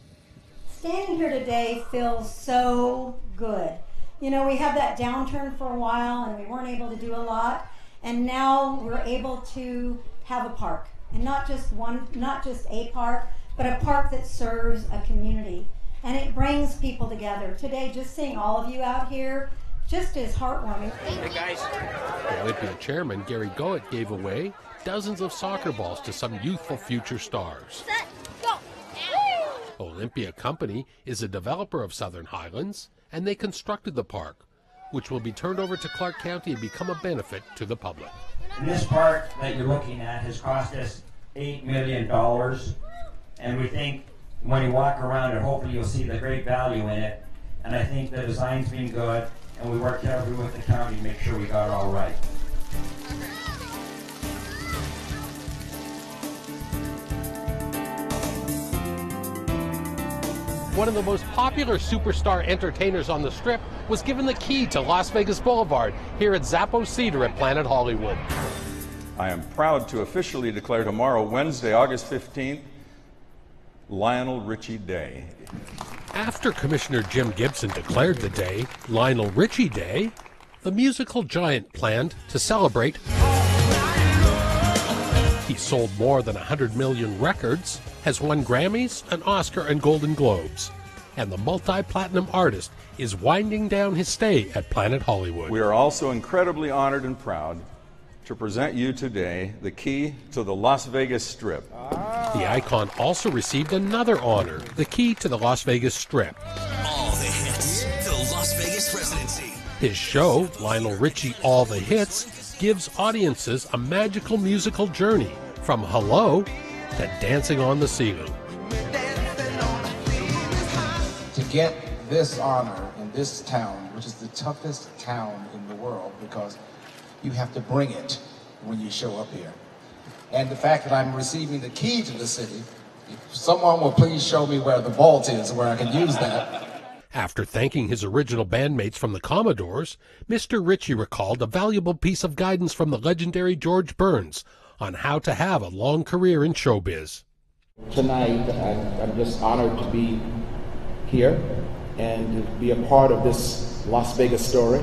Standing here today feels so good. You know, we had that downturn for a while and we weren't able to do a lot, and now we're able to have a park. And not just a park, but a park that serves a community. And it brings people together. Today, just seeing all of you out here just is heartwarming. Hey guys. Olympia Chairman Gary Goet gave away dozens of soccer balls to some youthful future stars. Set, go. Olympia Company is a developer of Southern Highlands, and they constructed the park, which will be turned over to Clark County and become a benefit to the public. And this park that you're looking at has cost us $8 million, and we think when you walk around it, hopefully you'll see the great value in it. And I think the design's been good, and we worked heavily with the county to make sure we got it all right. One of the most popular superstar entertainers on the Strip was given the key to Las Vegas Boulevard here at Zappos Cedar at Planet Hollywood. I am proud to officially declare tomorrow, Wednesday, August 15th, Lionel Richie Day. After Commissioner Jim Gibson declared the day Lionel Richie Day, the musical giant planned to celebrate. He sold more than 100 million records, has won Grammys, an Oscar, and Golden Globes. And the multi-platinum artist is winding down his stay at Planet Hollywood. We are also incredibly honored and proud to present you today the key to the Las Vegas Strip. The icon also received another honor, the key to the Las Vegas Strip. All the hits, the Las Vegas residency. His show, Lionel Richie All the Hits, gives audiences a magical musical journey from hello to dancing on the ceiling. To get this honor in this town, which is the toughest town in the world, because you have to bring it when you show up here. And the fact that I'm receiving the key to the city, if someone will please show me where the vault is, where I can use that. After thanking his original bandmates from the Commodores, Mr. Ritchie recalled a valuable piece of guidance from the legendary George Burns on how to have a long career in showbiz. Tonight, I'm just honored to be here and to be a part of this Las Vegas story.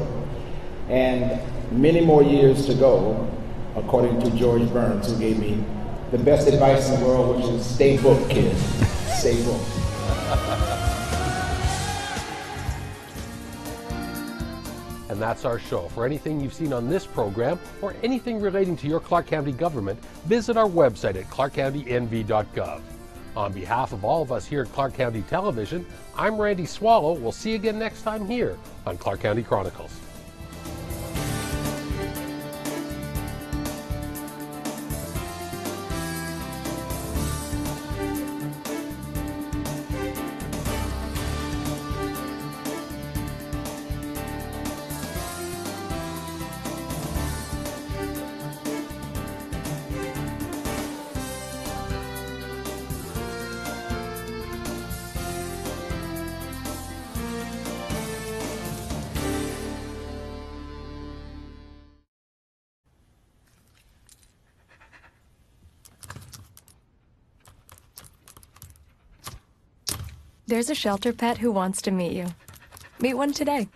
And many more years to go, according to George Burns, who gave me the best advice in the world, which is stay booked, kid. Stay booked. And that's our show. For anything you've seen on this program or anything relating to your Clark County government, visit our website at clarkcountynv.gov. On behalf of all of us here at Clark County Television, I'm Randy Swallow. We'll see you again next time here on Clark County Chronicles. There's a shelter pet who wants to meet you. Meet one today.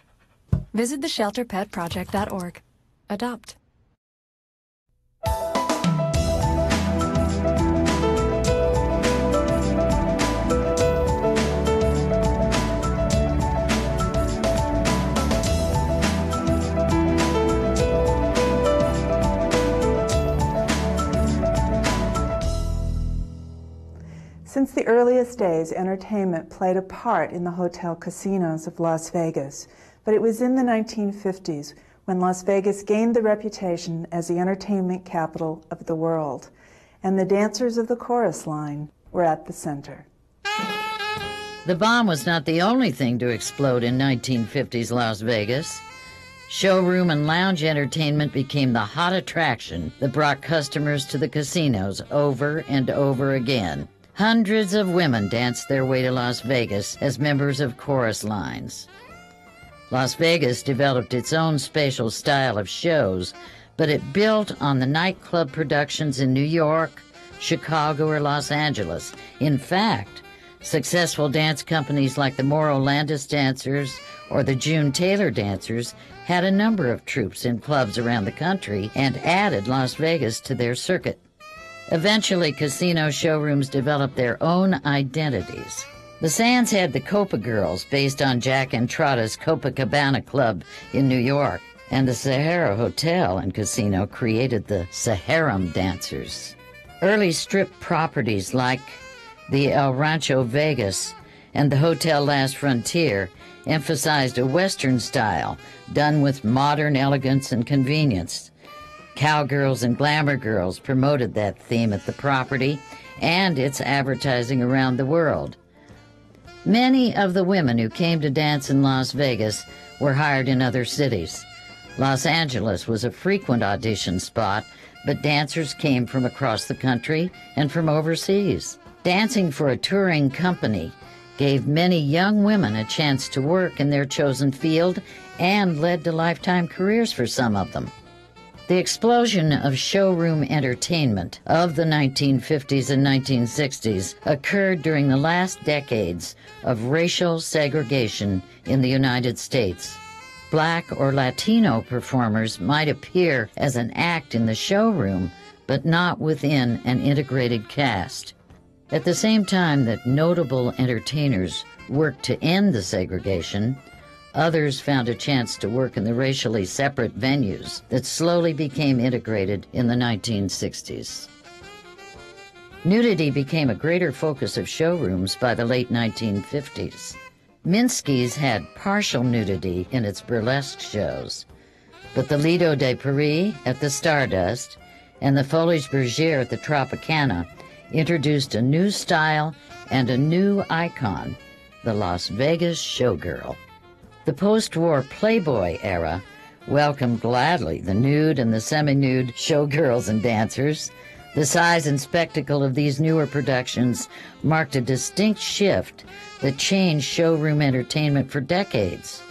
Visit theshelterpetproject.org. Adopt. Since the earliest days, entertainment played a part in the hotel casinos of Las Vegas, but it was in the 1950s when Las Vegas gained the reputation as the entertainment capital of the world, and the dancers of the chorus line were at the center. The bomb was not the only thing to explode in 1950s Las Vegas. Showroom and lounge entertainment became the hot attraction that brought customers to the casinos over and over again. Hundreds of women danced their way to Las Vegas as members of chorus lines. Las Vegas developed its own spatial style of shows, but it built on the nightclub productions in New York, Chicago, or Los Angeles. In fact, successful dance companies like the Morrow Landis Dancers or the June Taylor Dancers had a number of troupes in clubs around the country and added Las Vegas to their circuit. Eventually, casino showrooms developed their own identities. The Sands had the Copa Girls, based on Jack Entrada's Copacabana Club in New York, and the Sahara Hotel and Casino created the Saharam Dancers. Early strip properties like the El Rancho Vegas and the Hotel Last Frontier emphasized a Western style done with modern elegance and convenience. Cowgirls and glamour girls promoted that theme at the property and its advertising around the world. Many of the women who came to dance in Las Vegas were hired in other cities. Los Angeles was a frequent audition spot, but dancers came from across the country and from overseas. Dancing for a touring company gave many young women a chance to work in their chosen field and led to lifetime careers for some of them. The explosion of showroom entertainment of the 1950s and 1960s occurred during the last decades of racial segregation in the United States. Black or Latino performers might appear as an act in the showroom, but not within an integrated cast. At the same time that notable entertainers worked to end the segregation, others found a chance to work in the racially separate venues that slowly became integrated in the 1960s. Nudity became a greater focus of showrooms by the late 1950s. Minsky's had partial nudity in its burlesque shows. But the Lido de Paris at the Stardust and the Folies Bergère at the Tropicana introduced a new style and a new icon, the Las Vegas Showgirl. The post-war Playboy era welcomed gladly the nude and the semi-nude showgirls and dancers. The size and spectacle of these newer productions marked a distinct shift that changed showroom entertainment for decades.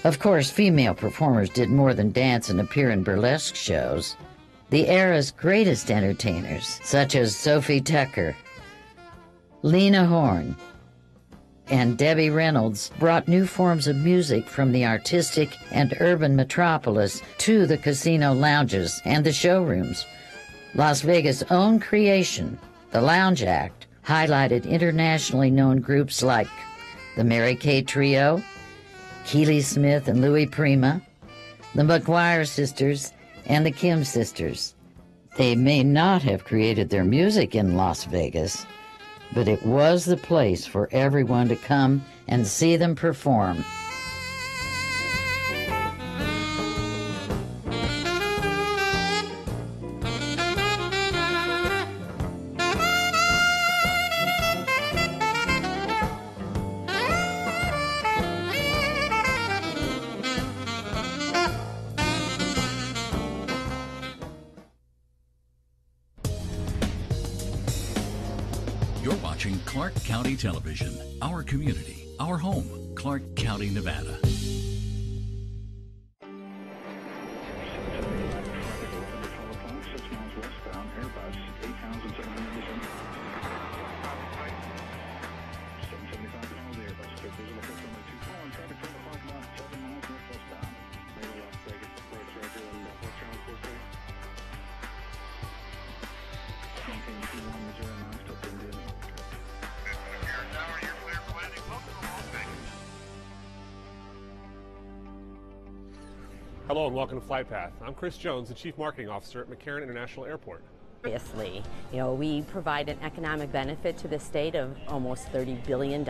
Of course, female performers did more than dance and appear in burlesque shows. The era's greatest entertainers, such as Sophie Tucker, Lena Horne, and Debbie Reynolds, brought new forms of music from the artistic and urban metropolis to the casino lounges and the showrooms. Las Vegas' own creation, the Lounge Act, highlighted internationally known groups like the Mary Kay Trio, Keely Smith and Louis Prima, the McGuire Sisters, and the Kim Sisters. They may not have created their music in Las Vegas, but it was the place for everyone to come and see them perform. You're watching Clark County Television, our community, our home, Clark County, Nevada. Hello and welcome to Flight Path. I'm Chris Jones, the Chief Marketing Officer at McCarran International Airport. Obviously, we provide an economic benefit to the state of almost $30 billion,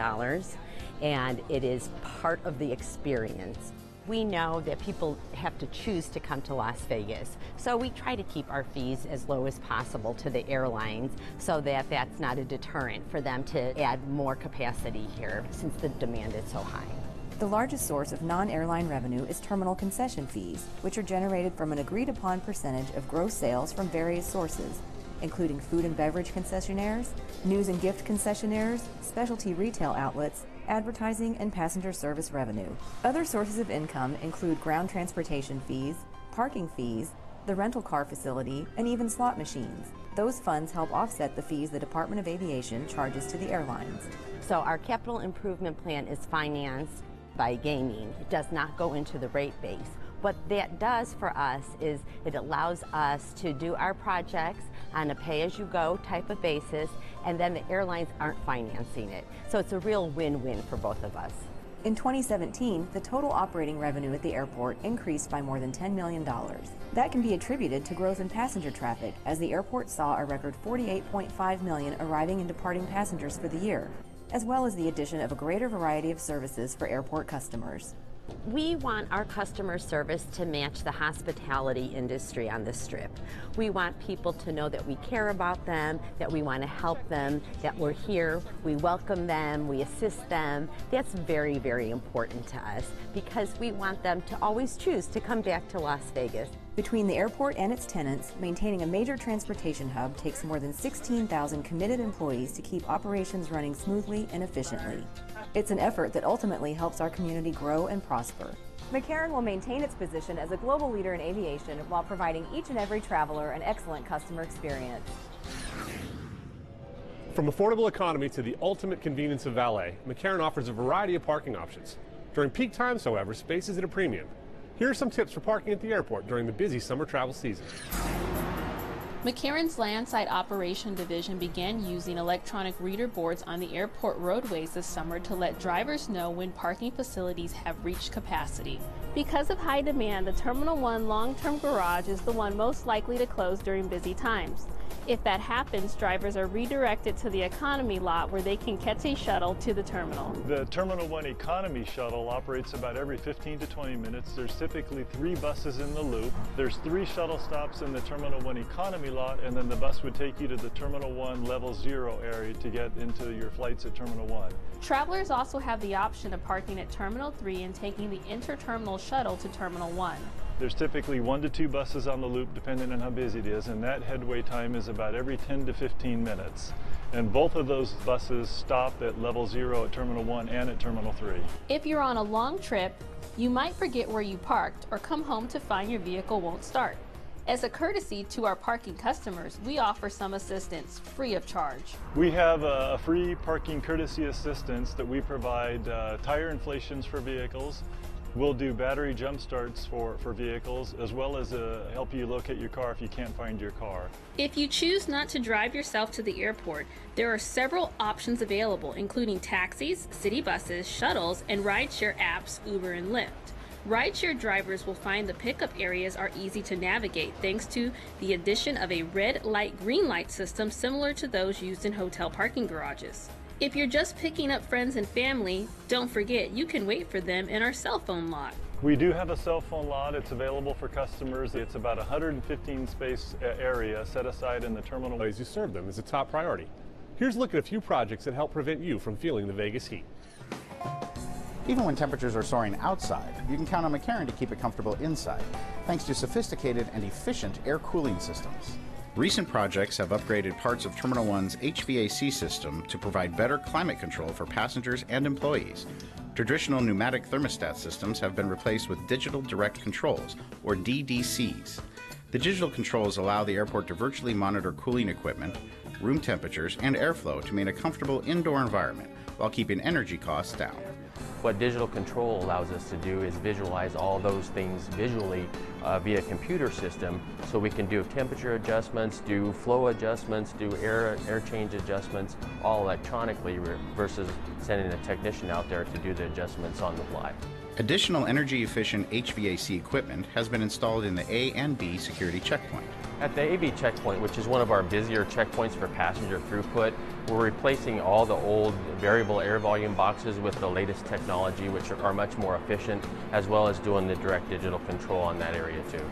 and it is part of the experience. We know that people have to choose to come to Las Vegas, so we try to keep our fees as low as possible to the airlines so that that's not a deterrent for them to add more capacity here since the demand is so high. The largest source of non-airline revenue is terminal concession fees, which are generated from an agreed-upon percentage of gross sales from various sources, including food and beverage concessionaires, news and gift concessionaires, specialty retail outlets, advertising, and passenger service revenue. Other sources of income include ground transportation fees, parking fees, the rental car facility, and even slot machines. Those funds help offset the fees the Department of Aviation charges to the airlines. So our capital improvement plan is financed by gaming. It does not go into the rate base. What that does for us is it allows us to do our projects on a pay-as-you-go type of basis, and then the airlines aren't financing it. So it's a real win-win for both of us. In 2017, the total operating revenue at the airport increased by more than $10 million. That can be attributed to growth in passenger traffic, as the airport saw a record 48.5 million arriving and departing passengers for the year, as well as the addition of a greater variety of services for airport customers. We want our customer service to match the hospitality industry on the Strip. We want people to know that we care about them, that we want to help them, that we're here, we welcome them, we assist them. That's very, very important to us because we want them to always choose to come back to Las Vegas. Between the airport and its tenants, maintaining a major transportation hub takes more than 16,000 committed employees to keep operations running smoothly and efficiently. It's an effort that ultimately helps our community grow and prosper. McCarran will maintain its position as a global leader in aviation while providing each and every traveler an excellent customer experience. From affordable economy to the ultimate convenience of valet, McCarran offers a variety of parking options. During peak times, however, space is at a premium. Here are some tips for parking at the airport during the busy summer travel season. McCarran's Landside Operation Division began using electronic reader boards on the airport roadways this summer to let drivers know when parking facilities have reached capacity. Because of high demand, the Terminal 1 long-term garage is the one most likely to close during busy times. If that happens, drivers are redirected to the economy lot where they can catch a shuttle to the terminal. The Terminal 1 Economy shuttle operates about every 15 to 20 minutes. There's typically 3 buses in the loop. There's 3 shuttle stops in the Terminal 1 Economy lot, and then the bus would take you to the Terminal 1 Level 0 area to get into your flights at Terminal 1. Travelers also have the option of parking at Terminal 3 and taking the interterminal shuttle to Terminal 1. There's typically 1 to 2 buses on the loop depending on how busy it is, and that headway time is about every 10 to 15 minutes. And both of those buses stop at Level 0 at Terminal 1 and at Terminal 3. If you're on a long trip, you might forget where you parked or come home to find your vehicle won't start. As a courtesy to our parking customers, we offer some assistance free of charge. We have a free parking courtesy assistance that we provide tire inflations for vehicles. We'll do battery jump starts for vehicles, as well as help you locate your car if you can't find your car. If you choose not to drive yourself to the airport, there are several options available, including taxis, city buses, shuttles, and rideshare apps Uber and Lyft. Rideshare drivers will find the pickup areas are easy to navigate thanks to the addition of a red light, green light system similar to those used in hotel parking garages. If you're just picking up friends and family, don't forget you can wait for them in our cell phone lot. We do have a cell phone lot. It's available for customers. It's about 115 space area set aside in the terminal. Ways you serve them is a top priority. Here's a look at a few projects that help prevent you from feeling the Vegas heat. Even when temperatures are soaring outside, you can count on McCarran to keep it comfortable inside, thanks to sophisticated and efficient air cooling systems. Recent projects have upgraded parts of Terminal 1's HVAC system to provide better climate control for passengers and employees. Traditional pneumatic thermostat systems have been replaced with digital direct controls, or DDCs. The digital controls allow the airport to virtually monitor cooling equipment, room temperatures, and airflow to maintain a comfortable indoor environment while keeping energy costs down. What digital control allows us to do is visualize all those things visually via computer system, so we can do temperature adjustments, do flow adjustments, do air change adjustments, all electronically versus sending a technician out there to do the adjustments on the fly. Additional energy-efficient HVAC equipment has been installed in the A and B security checkpoint. At the AV checkpoint, which is one of our busier checkpoints for passenger throughput, we're replacing all the old variable air volume boxes with the latest technology, which are much more efficient, as well as doing the direct digital control on that area too.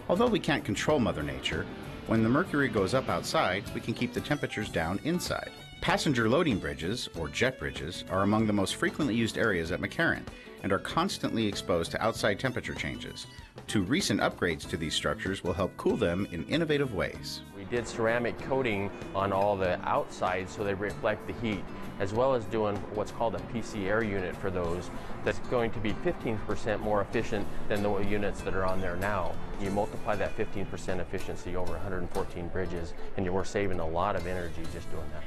Although we can't control Mother Nature, when the mercury goes up outside, we can keep the temperatures down inside. Passenger loading bridges, or jet bridges, are among the most frequently used areas at McCarran and are constantly exposed to outside temperature changes. 2 recent upgrades to these structures will help cool them in innovative ways. We did ceramic coating on all the outside so they reflect the heat, as well as doing what's called a PC air unit for those that's going to be 15% more efficient than the units that are on there now. You multiply that 15% efficiency over 114 bridges, and we're saving a lot of energy just doing that.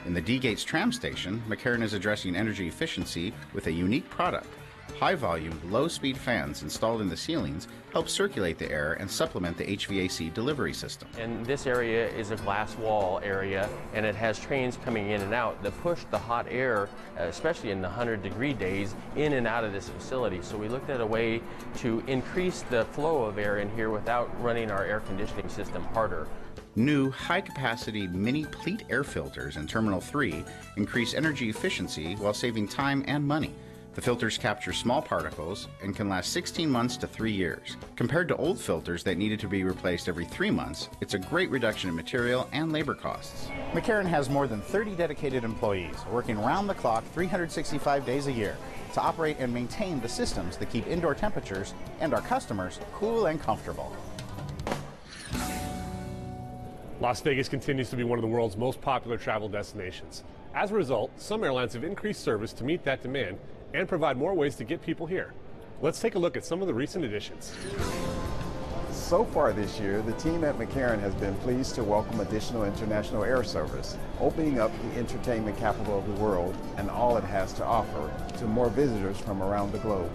In the D-Gates tram station, McCarran is addressing energy efficiency with a unique product. High-volume, low-speed fans installed in the ceilings help circulate the air and supplement the HVAC delivery system. And this area is a glass wall area, and it has trains coming in and out that push the hot air, especially in the 100-degree days, in and out of this facility. So we looked at a way to increase the flow of air in here without running our air conditioning system harder. New high-capacity mini pleat air filters in Terminal 3 increase energy efficiency while saving time and money. The filters capture small particles and can last 16 months to 3 years. Compared to old filters that needed to be replaced every 3 months, it's a great reduction in material and labor costs. McCarran has more than 30 dedicated employees working round the clock 365 days a year to operate and maintain the systems that keep indoor temperatures and our customers cool and comfortable. Las Vegas continues to be one of the world's most popular travel destinations. As a result, some airlines have increased service to meet that demand and provide more ways to get people here. Let's take a look at some of the recent additions. So far this year, the team at McCarran has been pleased to welcome additional international air service, opening up the entertainment capital of the world and all it has to offer to more visitors from around the globe.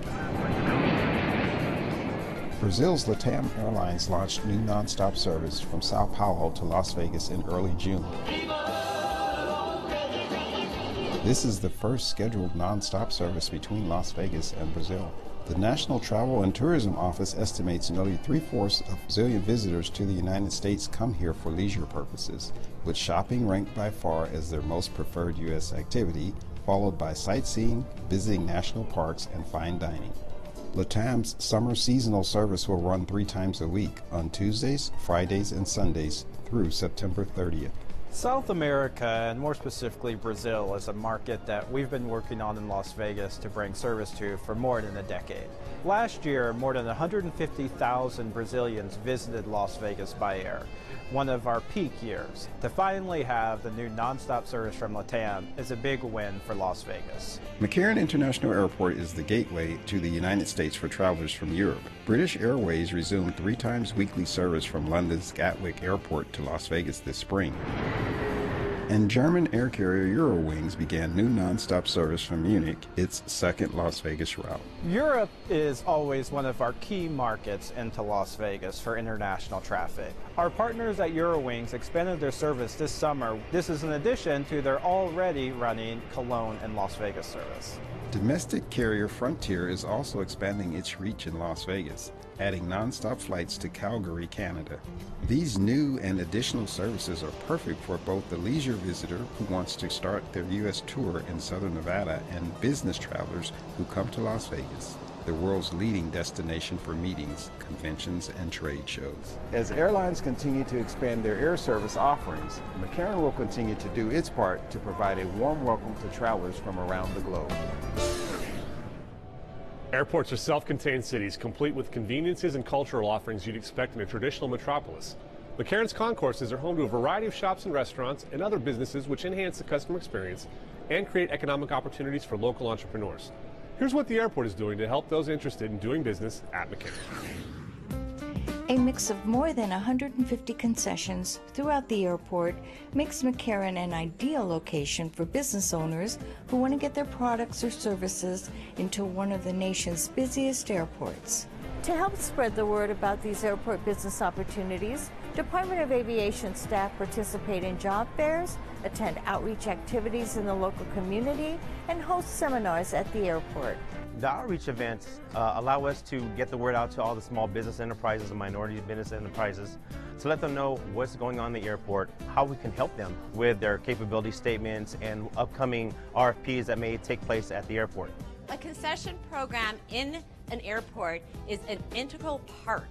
Brazil's LATAM Airlines launched new nonstop service from Sao Paulo to Las Vegas in early June. This is the first scheduled non-stop service between Las Vegas and Brazil. The National Travel and Tourism Office estimates nearly 3/4 of Brazilian visitors to the United States come here for leisure purposes, with shopping ranked by far as their most preferred U.S. activity, followed by sightseeing, visiting national parks, and fine dining. LATAM's summer seasonal service will run 3 times a week on Tuesdays, Fridays, and Sundays through September 30th. South America, and more specifically Brazil, is a market that we've been working on in Las Vegas to bring service to for more than a decade. Last year, more than 150,000 Brazilians visited Las Vegas by air, one of our peak years. To finally have the new nonstop service from LATAM is a big win for Las Vegas. McCarran International Airport is the gateway to the United States for travelers from Europe. British Airways resumed 3 times weekly service from London's Gatwick Airport to Las Vegas this spring. And German air carrier Eurowings began new nonstop service from Munich, its second Las Vegas route. Europe is always one of our key markets into Las Vegas for international traffic. Our partners at Eurowings expanded their service this summer. This is in addition to their already running Cologne and Las Vegas service. Domestic carrier Frontier is also expanding its reach in Las Vegas, adding nonstop flights to Calgary, Canada. These new and additional services are perfect for both the leisure visitor who wants to start their U.S. tour in Southern Nevada and business travelers who come to Las Vegas, the world's leading destination for meetings, conventions, and trade shows. As airlines continue to expand their air service offerings, McCarran will continue to do its part to provide a warm welcome to travelers from around the globe. Airports are self-contained cities, complete with conveniences and cultural offerings you'd expect in a traditional metropolis. McCarran's concourses are home to a variety of shops and restaurants and other businesses which enhance the customer experience and create economic opportunities for local entrepreneurs. Here's what the airport is doing to help those interested in doing business at McCarran. A mix of more than 150 concessions throughout the airport makes McCarran an ideal location for business owners who want to get their products or services into one of the nation's busiest airports. To help spread the word about these airport business opportunities, Department of Aviation staff participate in job fairs, attend outreach activities in the local community, and host seminars at the airport. The outreach events allow us to get the word out to all the small business enterprises and minority business enterprises to let them know what's going on in the airport, how we can help them with their capability statements and upcoming RFPs that may take place at the airport. A concession program in an airport is an integral part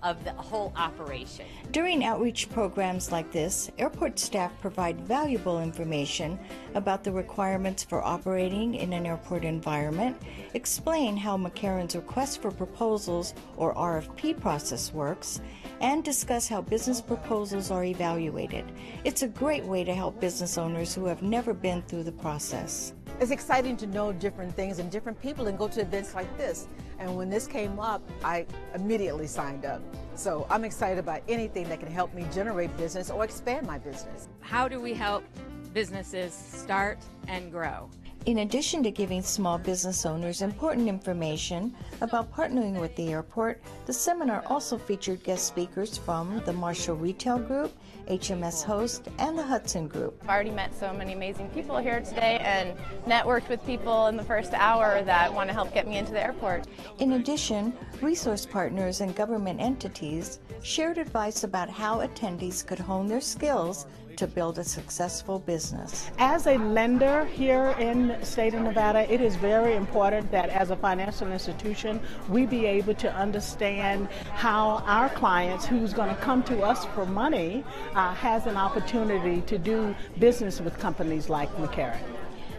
of the whole operation. During outreach programs like this, airport staff provide valuable information about the requirements for operating in an airport environment, explain how McCarran's request for proposals or RFP process works, and discuss how business proposals are evaluated. It's a great way to help business owners who have never been through the process. It's exciting to know different things and different people and go to events like this. And when this came up, I immediately signed up. So I'm excited about anything that can help me generate business or expand my business. How do we help businesses start and grow? In addition to giving small business owners important information about partnering with the airport, the seminar also featured guest speakers from the Marshall Retail Group, HMS Host, and the Hudson Group. I've already met so many amazing people here today and networked with people in the first hour that want to help get me into the airport. In addition, resource partners and government entities shared advice about how attendees could hone their skills to build a successful business. As a lender here in the state of Nevada, it is very important that as a financial institution, we be able to understand how our clients who's going to come to us for money has an opportunity to do business with companies like McCarran.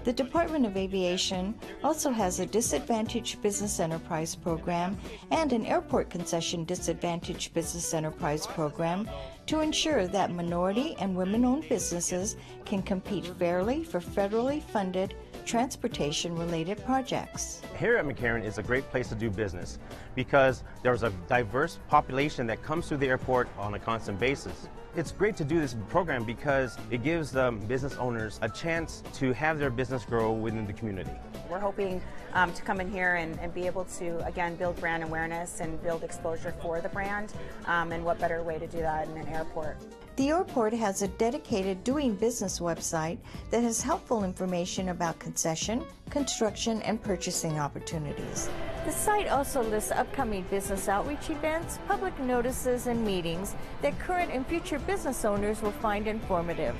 The Department of Aviation also has a Disadvantaged Business Enterprise Program and an Airport Concession Disadvantaged Business Enterprise Program to ensure that minority and women-owned businesses can compete fairly for federally funded transportation-related projects. Here at McCarran is a great place to do business because there's a diverse population that comes through the airport on a constant basis. It's great to do this program because it gives business owners a chance to have their business grow within the community. We're hoping to come in here and be able to, again, build brand awareness and build exposure for the brand, and what better way to do that in an airport. The airport has a dedicated Doing Business website that has helpful information about concession, construction, and purchasing opportunities. The site also lists upcoming business outreach events, public notices, and meetings that current and future business owners will find informative.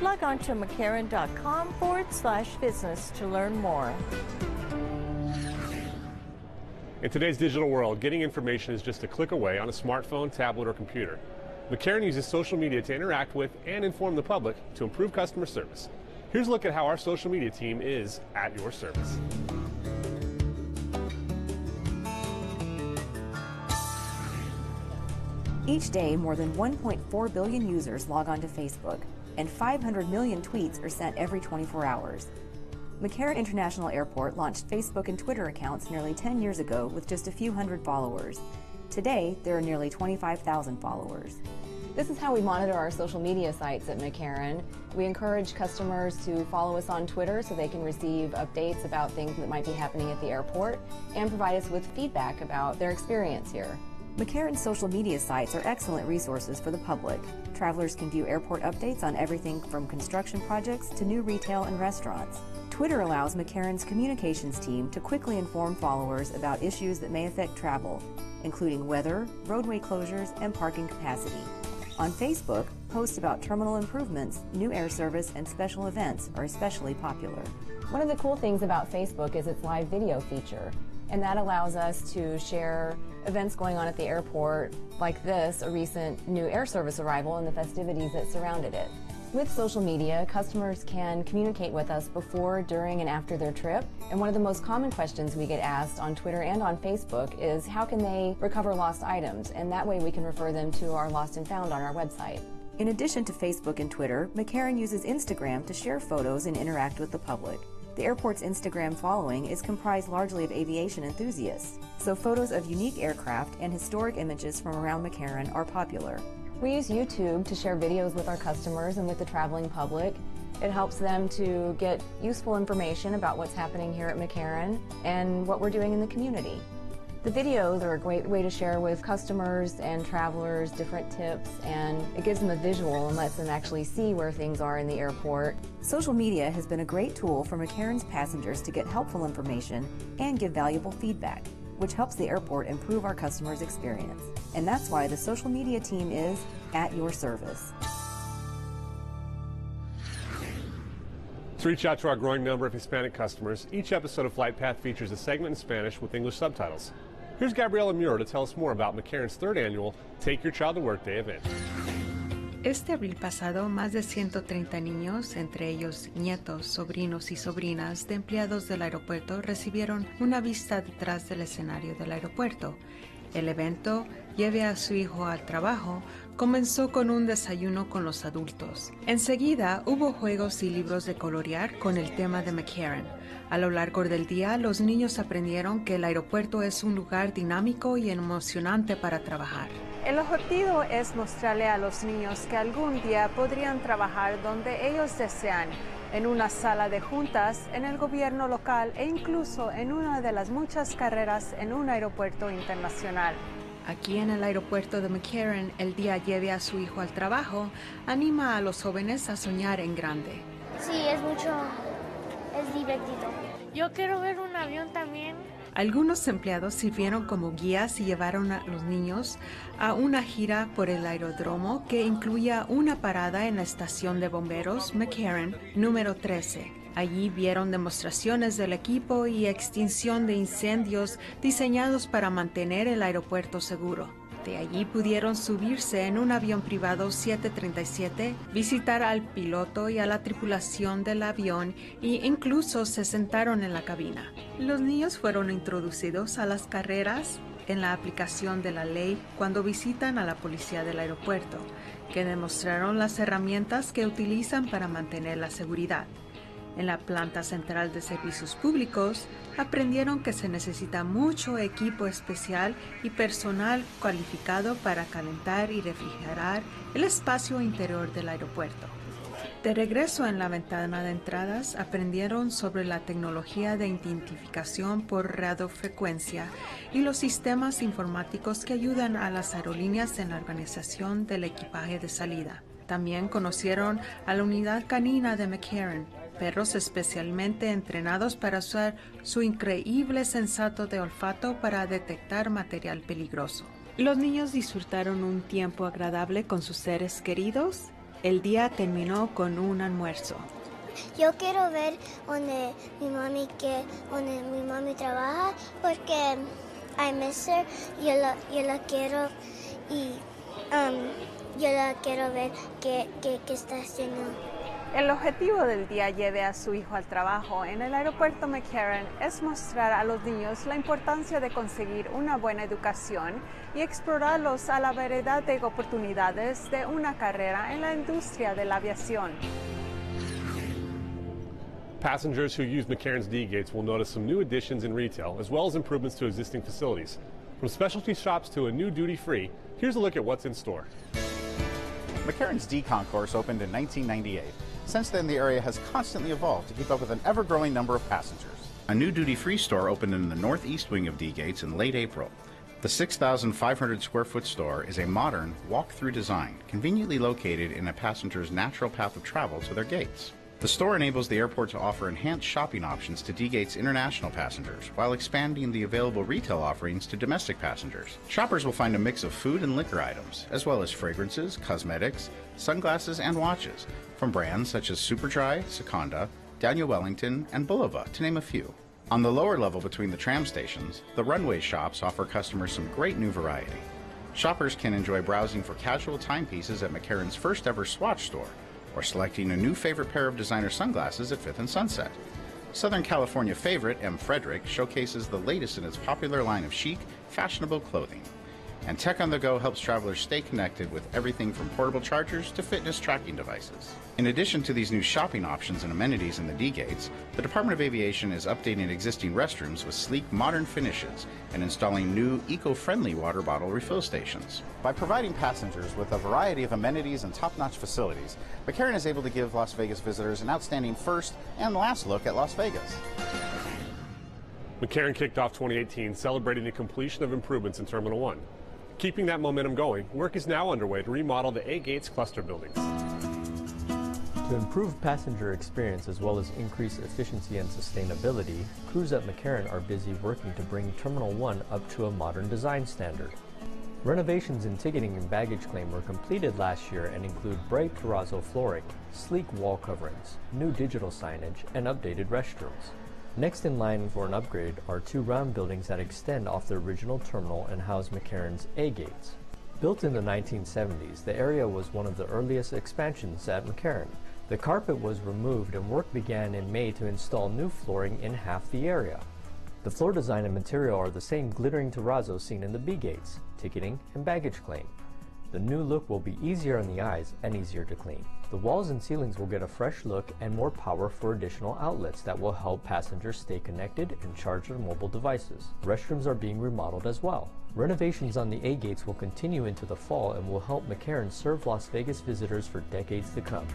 Log on to mccarran.com/business to learn more. In today's digital world, getting information is just a click away on a smartphone, tablet, or computer. McCarran uses social media to interact with and inform the public to improve customer service. Here's a look at how our social media team is at your service. Each day, more than 1.4 billion users log on to Facebook, and 500 million tweets are sent every 24 hours. McCarran International Airport launched Facebook and Twitter accounts nearly 10 years ago with just a few hundred followers. Today, there are nearly 25,000 followers. This is how we monitor our social media sites at McCarran. We encourage customers to follow us on Twitter so they can receive updates about things that might be happening at the airport and provide us with feedback about their experience here. McCarran's social media sites are excellent resources for the public. Travelers can view airport updates on everything from construction projects to new retail and restaurants. Twitter allows McCarran's communications team to quickly inform followers about issues that may affect travel, including weather, roadway closures, and parking capacity. On Facebook, posts about terminal improvements, new air service, and special events are especially popular. One of the cool things about Facebook is its live video feature, and that allows us to share events going on at the airport, like this, a recent new air service arrival and the festivities that surrounded it. With social media, customers can communicate with us before, during, and after their trip. And one of the most common questions we get asked on Twitter and on Facebook is how can they recover lost items? And that way we can refer them to our Lost and Found on our website. In addition to Facebook and Twitter, McCarran uses Instagram to share photos and interact with the public. The airport's Instagram following is comprised largely of aviation enthusiasts, so photos of unique aircraft and historic images from around McCarran are popular. We use YouTube to share videos with our customers and with the traveling public. It helps them to get useful information about what's happening here at McCarran and what we're doing in the community. The videos are a great way to share with customers and travelers different tips, and it gives them a visual and lets them actually see where things are in the airport. Social media has been a great tool for McCarran's passengers to get helpful information and give valuable feedback, which helps the airport improve our customers' experience. And that's why the social media team is at your service. To reach out to our growing number of Hispanic customers, each episode of Flight Path features a segment in Spanish with English subtitles. Here's Gabriela Muro to tell us more about McCarran's third annual Take Your Child to Work Day event. Este abril pasado, más de 130 niños, entre ellos nietos, sobrinos y sobrinas de empleados del aeropuerto, recibieron una vista detrás del escenario del aeropuerto. El evento, Lleve a su hijo al trabajo, comenzó con un desayuno con los adultos. Enseguida hubo juegos y libros de colorear con el tema de McCarran. A lo largo del día, los niños aprendieron que el aeropuerto es un lugar dinámico y emocionante para trabajar. El objetivo es mostrarle a los niños que algún día podrían trabajar donde ellos desean, en una sala de juntas, en el gobierno local e incluso en una de las muchas carreras en un aeropuerto internacional. Aquí en el aeropuerto de McCarran, el día Lleve a su hijo al trabajo anima a los jóvenes a soñar en grande. Sí, es divertido. Yo quiero ver un avión también. Algunos empleados sirvieron como guías y llevaron a los niños a una gira por el aeródromo que incluía una parada en la estación de bomberos McCarran número 13. Allí vieron demostraciones del equipo y extinción de incendios diseñados para mantener el aeropuerto seguro. De allí pudieron subirse en un avión privado 737, visitar al piloto y a la tripulación del avión e incluso se sentaron en la cabina. Los niños fueron introducidos a las carreras en la aplicación de la ley cuando visitan a la policía del aeropuerto, que demostraron las herramientas que utilizan para mantener la seguridad. En la planta central de servicios públicos, aprendieron que se necesita mucho equipo especial y personal cualificado para calentar y refrigerar el espacio interior del aeropuerto. De regreso en la ventana de entradas, aprendieron sobre la tecnología de identificación por radiofrecuencia y los sistemas informáticos que ayudan a las aerolíneas en la organización del equipaje de salida. También conocieron a la unidad canina de McCarran, perros especialmente entrenados para usar su increíble sensato de olfato para detectar material peligroso. Los niños disfrutaron un tiempo agradable con sus seres queridos. El día terminó con un almuerzo. Yo quiero ver donde mi mami trabaja porque I miss her. Yo la quiero y yo la quiero ver qué está haciendo. El objetivo del día Lleve a su hijo al trabajo en el aeropuerto McCarran es mostrar a los niños la importancia de conseguir una buena educación y explorarlos a la variedad de oportunidades de una carrera en la industria de la aviación. Passengers who use McCarran's D-Gates will notice some new additions in retail, as well as improvements to existing facilities. From specialty shops to a new duty-free, here's a look at what's in store. McCarran's D-Concourse opened in 1998. Since then, the area has constantly evolved to keep up with an ever-growing number of passengers. A new duty-free store opened in the northeast wing of D-Gates in late April. The 6,500 square foot store is a modern, walk-through design, conveniently located in a passenger's natural path of travel to their gates. The store enables the airport to offer enhanced shopping options to D-Gate's international passengers, while expanding the available retail offerings to domestic passengers. Shoppers will find a mix of food and liquor items, as well as fragrances, cosmetics, sunglasses, and watches, from brands such as Superdry, Seconda, Daniel Wellington, and Bulova, to name a few. On the lower level between the tram stations, the runway shops offer customers some great new variety. Shoppers can enjoy browsing for casual timepieces at McCarran's first ever Swatch store, or selecting a new favorite pair of designer sunglasses at 5th and Sunset. Southern California favorite M. Frederick showcases the latest in its popular line of chic, fashionable clothing. And Tech on the Go helps travelers stay connected with everything from portable chargers to fitness tracking devices. In addition to these new shopping options and amenities in the D-Gates, the Department of Aviation is updating existing restrooms with sleek, modern finishes and installing new, eco-friendly water bottle refill stations. By providing passengers with a variety of amenities and top-notch facilities, McCarran is able to give Las Vegas visitors an outstanding first and last look at Las Vegas. McCarran kicked off 2018 celebrating the completion of improvements in Terminal 1. Keeping that momentum going, work is now underway to remodel the A-Gates cluster buildings. To improve passenger experience as well as increase efficiency and sustainability, crews at McCarran are busy working to bring Terminal 1 up to a modern design standard. Renovations in ticketing and baggage claim were completed last year and include bright terrazzo flooring, sleek wall coverings, new digital signage, and updated restrooms. Next in line for an upgrade are two round buildings that extend off the original terminal and house McCarran's A-Gates. Built in the 1970s, the area was one of the earliest expansions at McCarran. The carpet was removed and work began in May to install new flooring in half the area. The floor design and material are the same glittering terrazzo seen in the B-Gates, ticketing, and baggage claim. The new look will be easier on the eyes and easier to clean. The walls and ceilings will get a fresh look and more power for additional outlets that will help passengers stay connected and charge their mobile devices. Restrooms are being remodeled as well. Renovations on the A-Gates will continue into the fall and will help McCarran serve Las Vegas visitors for decades to come.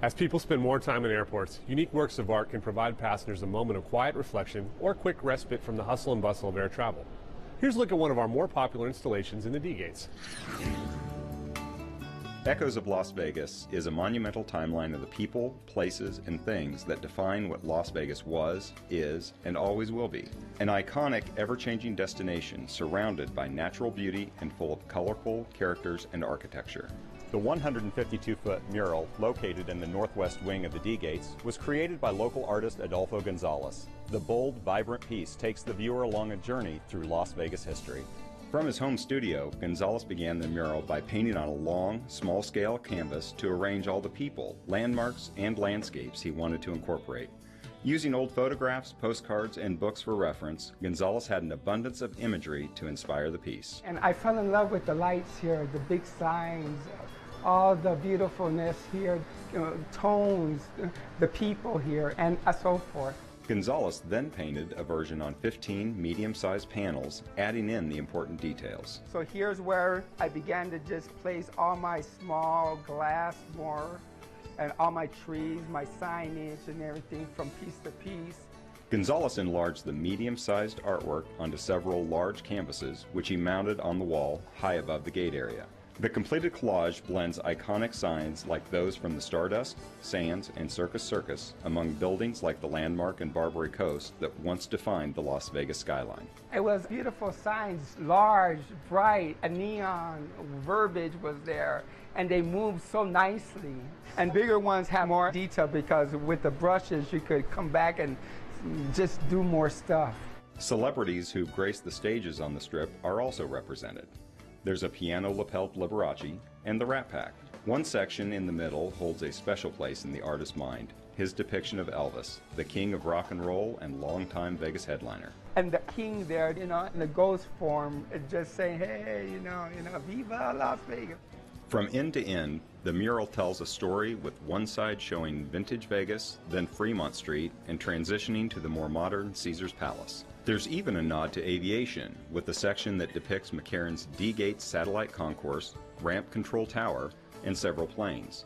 As people spend more time in airports, unique works of art can provide passengers a moment of quiet reflection or quick respite from the hustle and bustle of air travel. Here's a look at one of our more popular installations in the D-Gates. Echoes of Las Vegas is a monumental timeline of the people, places, and things that define what Las Vegas was, is, and always will be. An iconic, ever-changing destination surrounded by natural beauty and full of colorful characters and architecture. The 152-foot mural located in the northwest wing of the D-Gates was created by local artist Adolfo Gonzalez. The bold, vibrant piece takes the viewer along a journey through Las Vegas history. From his home studio, Gonzalez began the mural by painting on a long, small-scale canvas to arrange all the people, landmarks, and landscapes he wanted to incorporate. Using old photographs, postcards, and books for reference, Gonzalez had an abundance of imagery to inspire the piece. And I fell in love with the lights here, the big signs, all the beautifulness here, tones, the people here, and so forth. Gonzalez then painted a version on 15 medium-sized panels, adding in the important details. So here's where I began to just place all my small glass more and all my trees, my signage and everything from piece to piece. Gonzalez enlarged the medium-sized artwork onto several large canvases, which he mounted on the wall high above the gate area. The completed collage blends iconic signs like those from the Stardust, Sands, and Circus Circus among buildings like the Landmark and Barbary Coast that once defined the Las Vegas skyline. It was beautiful signs, large, bright, a neon verbiage was there, and they moved so nicely. And bigger ones have more detail because with the brushes you could come back and just do more stuff. Celebrities who grace the stages on the Strip are also represented. There's a piano-lapelled Liberace and the Rat Pack. One section in the middle holds a special place in the artist's mind, his depiction of Elvis, the king of rock and roll and longtime Vegas headliner. And the king there, in the ghost form, just saying, hey, Viva Las Vegas. From end to end, the mural tells a story with one side showing vintage Vegas, then Fremont Street, and transitioning to the more modern Caesars Palace. There's even a nod to aviation, with a section that depicts McCarran's D-Gate satellite concourse, ramp control tower, and several planes.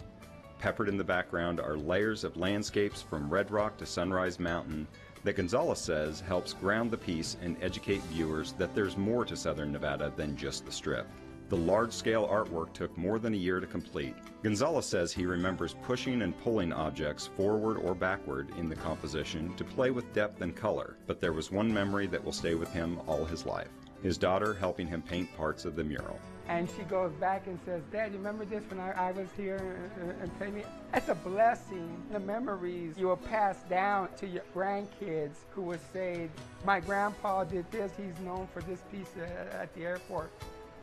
Peppered in the background are layers of landscapes from Red Rock to Sunrise Mountain that Gonzalez says helps ground the piece and educate viewers that there's more to Southern Nevada than just the Strip. The large-scale artwork took more than a year to complete. Gonzalez says he remembers pushing and pulling objects forward or backward in the composition to play with depth and color, but there was one memory that will stay with him all his life: his daughter helping him paint parts of the mural. And she goes back and says, Dad, you remember this when I was here and played me? That's a blessing. The memories you will pass down to your grandkids who will say, my grandpa did this, he's known for this piece at the airport.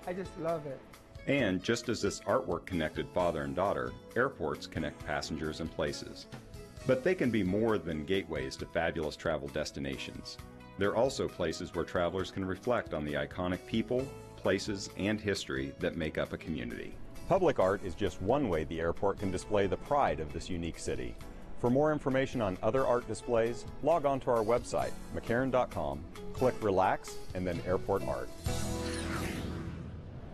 I just love it. And just as this artwork connected father and daughter, airports connect passengers and places. But they can be more than gateways to fabulous travel destinations. They're also places where travelers can reflect on the iconic people, places, and history that make up a community. Public art is just one way the airport can display the pride of this unique city. For more information on other art displays, log on to our website, McCarran.com, click Relax, and then Airport Art.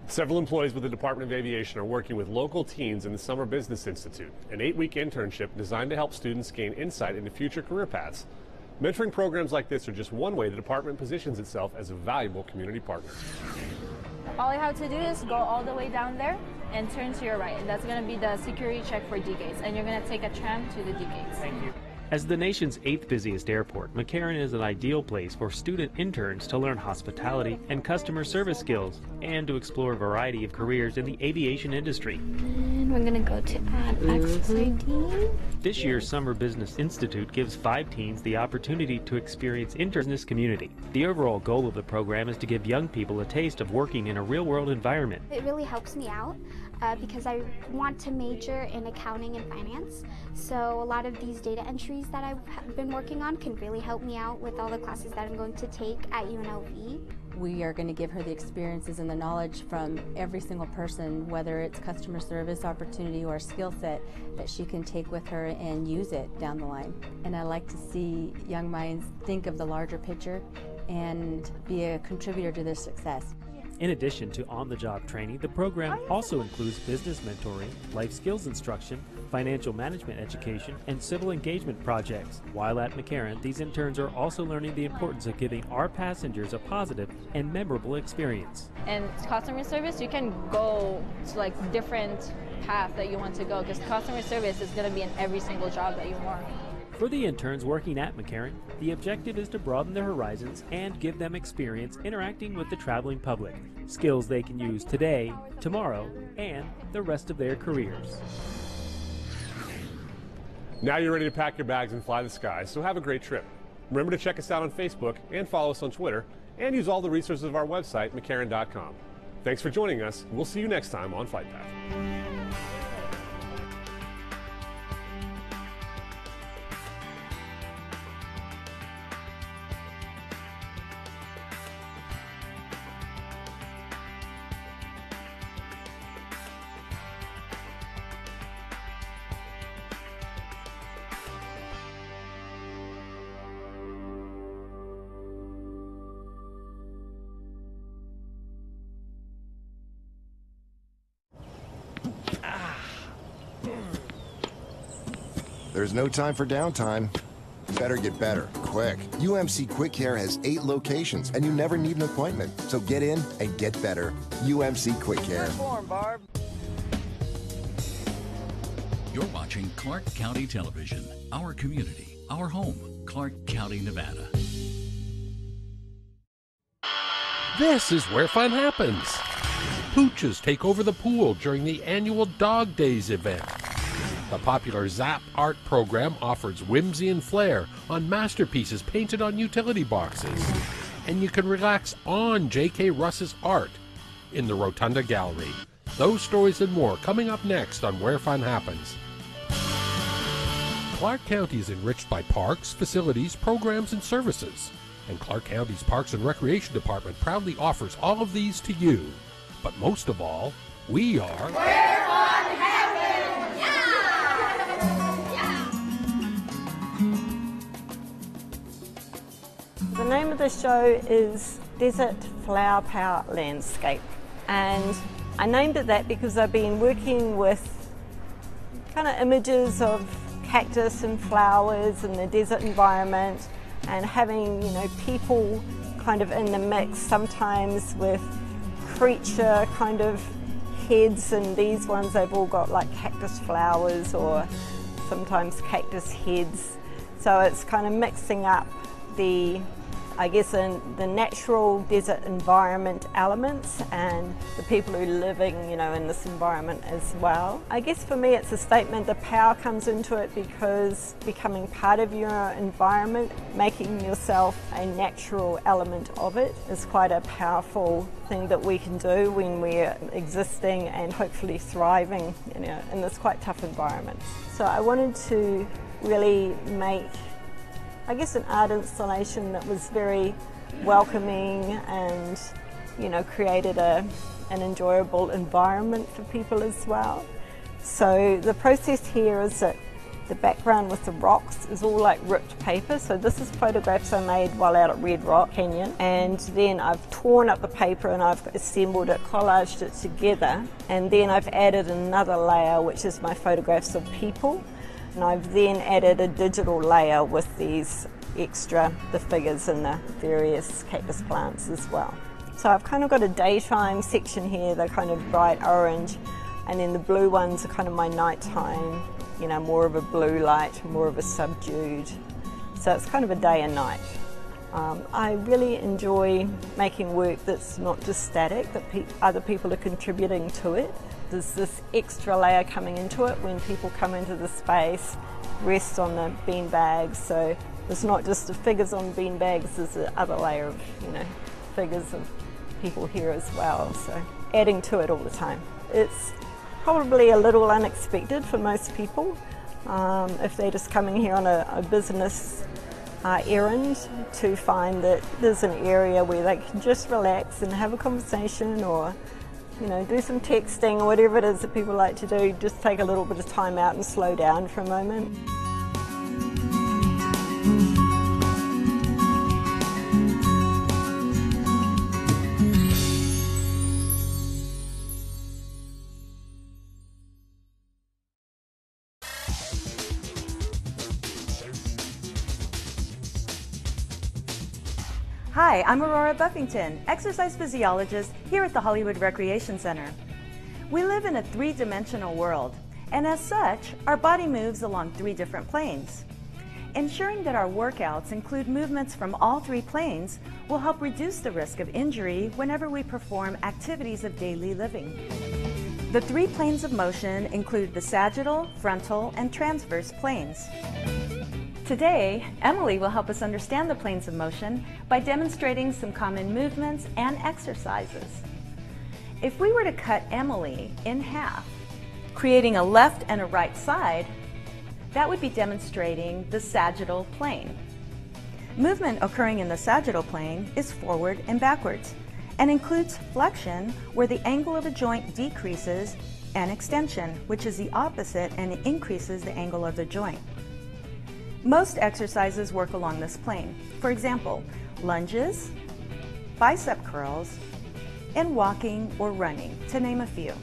Several employees with the Department of Aviation are working with local teens in the Summer Business Institute, an 8-week internship designed to help students gain insight into future career paths. Mentoring programs like this are just one way the department positions itself as a valuable community partner. All you have to do is go all the way down there and turn to your right. And that's going to be the security check for D-Gates. And you're going to take a tram to the D-Gates. Thank you. As the nation's 8th busiest airport, McCarran is an ideal place for student interns to learn hospitality and customer service skills and to explore a variety of careers in the aviation industry. And we're going to go to add access ID. This year's Summer Business Institute gives 5 teens the opportunity to experience business community. The overall goal of the program is to give young people a taste of working in a real-world environment. It really helps me out because I want to major in accounting and finance. So a lot of these data entries that I've been working on can really help me out with all the classes that I'm going to take at UNLV. We are going to give her the experiences and the knowledge from every single person, whether it's customer service opportunity or skill set, that she can take with her and use it down the line. And I like to see young minds think of the larger picture and be a contributor to their success. In addition to on-the-job training, the program also includes business mentoring, life skills instruction, financial management education, and civil engagement projects. While at McCarran, these interns are also learning the importance of giving our passengers a positive and memorable experience. And customer service, you can go to like different path that you want to go because customer service is going to be in every single job that you want. For the interns working at McCarran, the objective is to broaden their horizons and give them experience interacting with the traveling public, skills they can use today, tomorrow, and the rest of their careers. Now you're ready to pack your bags and fly the skies, so have a great trip. Remember to check us out on Facebook and follow us on Twitter, and use all the resources of our website, McCarran.com. Thanks for joining us. We'll see you next time on Flight Path. There's no time for downtime. Better get better, quick. UMC Quick Care has 8 locations, and you never need an appointment. So get in and get better. UMC Quick Care. You're watching Clark County Television. Our community, our home, Clark County, Nevada. This is where fun happens. Pooches take over the pool during the annual Dog Days event. The popular Zap Art program offers whimsy and flair on masterpieces painted on utility boxes. And you can relax on J.K. Russ's art in the Rotunda Gallery. Those stories and more coming up next on Where Fun Happens. Clark County is enriched by parks, facilities, programs, and services. And Clark County's Parks and Recreation Department proudly offers all of these to you. But most of all, we are... Where Fun Happens! The name of the show is Desert Flower Power Landscape, and I named it that because I've been working with kind of images of cactus and flowers in the desert environment, and having, you know, people kind of in the mix, sometimes with creature kind of heads, and these ones they've all got like cactus flowers or sometimes cactus heads. So it's kind of mixing up the, I guess, in the natural desert environment elements and the people who are living, you know, in this environment as well. I guess for me it's a statement. The power comes into it because becoming part of your environment, making yourself a natural element of it, is quite a powerful thing that we can do when we're existing and hopefully thriving, you know, in this quite tough environment. So I wanted to really make, I guess, an art installation that was very welcoming and, you know, created an enjoyable environment for people as well. So the process here is that the background with the rocks is all like ripped paper. So this is photographs I made while out at Red Rock Canyon, and then I've torn up the paper and I've assembled it, collaged it together, and then I've added another layer which is my photographs of people. And I've then added a digital layer with these extra, the figures and the various cactus plants as well. So I've kind of got a daytime section here, they're kind of bright orange, and then the blue ones are kind of my nighttime, you know, more of a blue light, more of a subdued. So it's kind of a day and night. I really enjoy making work that's not just static, that other people are contributing to it. There's this extra layer coming into it when people come into the space, rest on the bean bags. So it's not just the figures on bean bags, there's the other layer of, you know, figures of people here as well. So adding to it all the time. It's probably a little unexpected for most people if they're just coming here on a business errand, to find that there's an area where they can just relax and have a conversation, or, you know, do some texting or whatever it is that people like to do. Just take a little bit of time out and slow down for a moment. Hi, I'm Aurora Buffington, exercise physiologist here at the Hollywood Recreation Center. We live in a three-dimensional world, and as such, our body moves along 3 different planes. Ensuring that our workouts include movements from all 3 planes will help reduce the risk of injury whenever we perform activities of daily living. The 3 planes of motion include the sagittal, frontal, and transverse planes. Today, Emily will help us understand the planes of motion by demonstrating some common movements and exercises. If we were to cut Emily in half, creating a left and a right side, that would be demonstrating the sagittal plane. Movement occurring in the sagittal plane is forward and backwards, and includes flexion, where the angle of a joint decreases, and extension, which is the opposite and increases the angle of the joint. Most exercises work along this plane. For example, lunges, bicep curls, and walking or running, to name a few.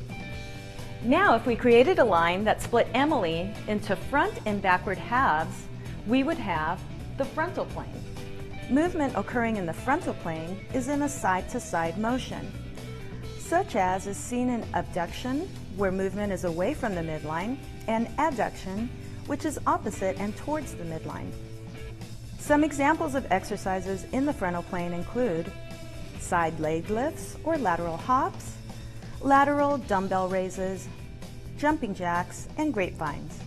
Now, if we created a line that split Emily into front and backward halves, we would have the frontal plane. Movement occurring in the frontal plane is in a side-to-side motion, such as is seen in abduction, where movement is away from the midline, and adduction, which is opposite and towards the midline. Some examples of exercises in the frontal plane include side leg lifts or lateral hops, lateral dumbbell raises, jumping jacks, and grapevines.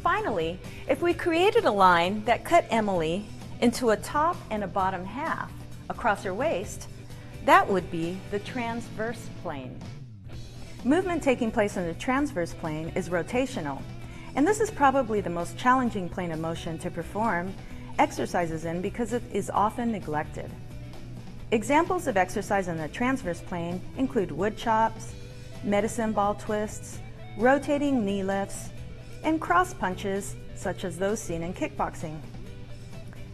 Finally, if we created a line that cut Emily into a top and a bottom half across her waist, that would be the transverse plane. Movement taking place in the transverse plane is rotational, and this is probably the most challenging plane of motion to perform exercises in because it is often neglected. Examples of exercise in the transverse plane include wood chops, medicine ball twists, rotating knee lifts, and cross punches such as those seen in kickboxing.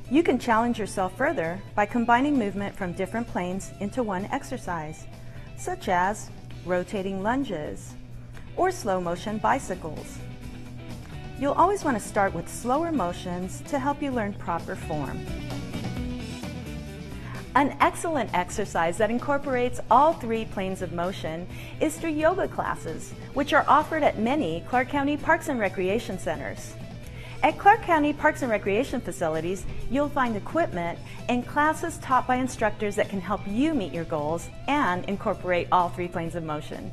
You can challenge yourself further by combining movement from different planes into one exercise, such as rotating lunges or slow motion bicycles. You'll always want to start with slower motions to help you learn proper form. An excellent exercise that incorporates all three planes of motion is through yoga classes, which are offered at many Clark County Parks and Recreation Centers. At Clark County Parks and Recreation facilities, you'll find equipment and classes taught by instructors that can help you meet your goals and incorporate all three planes of motion.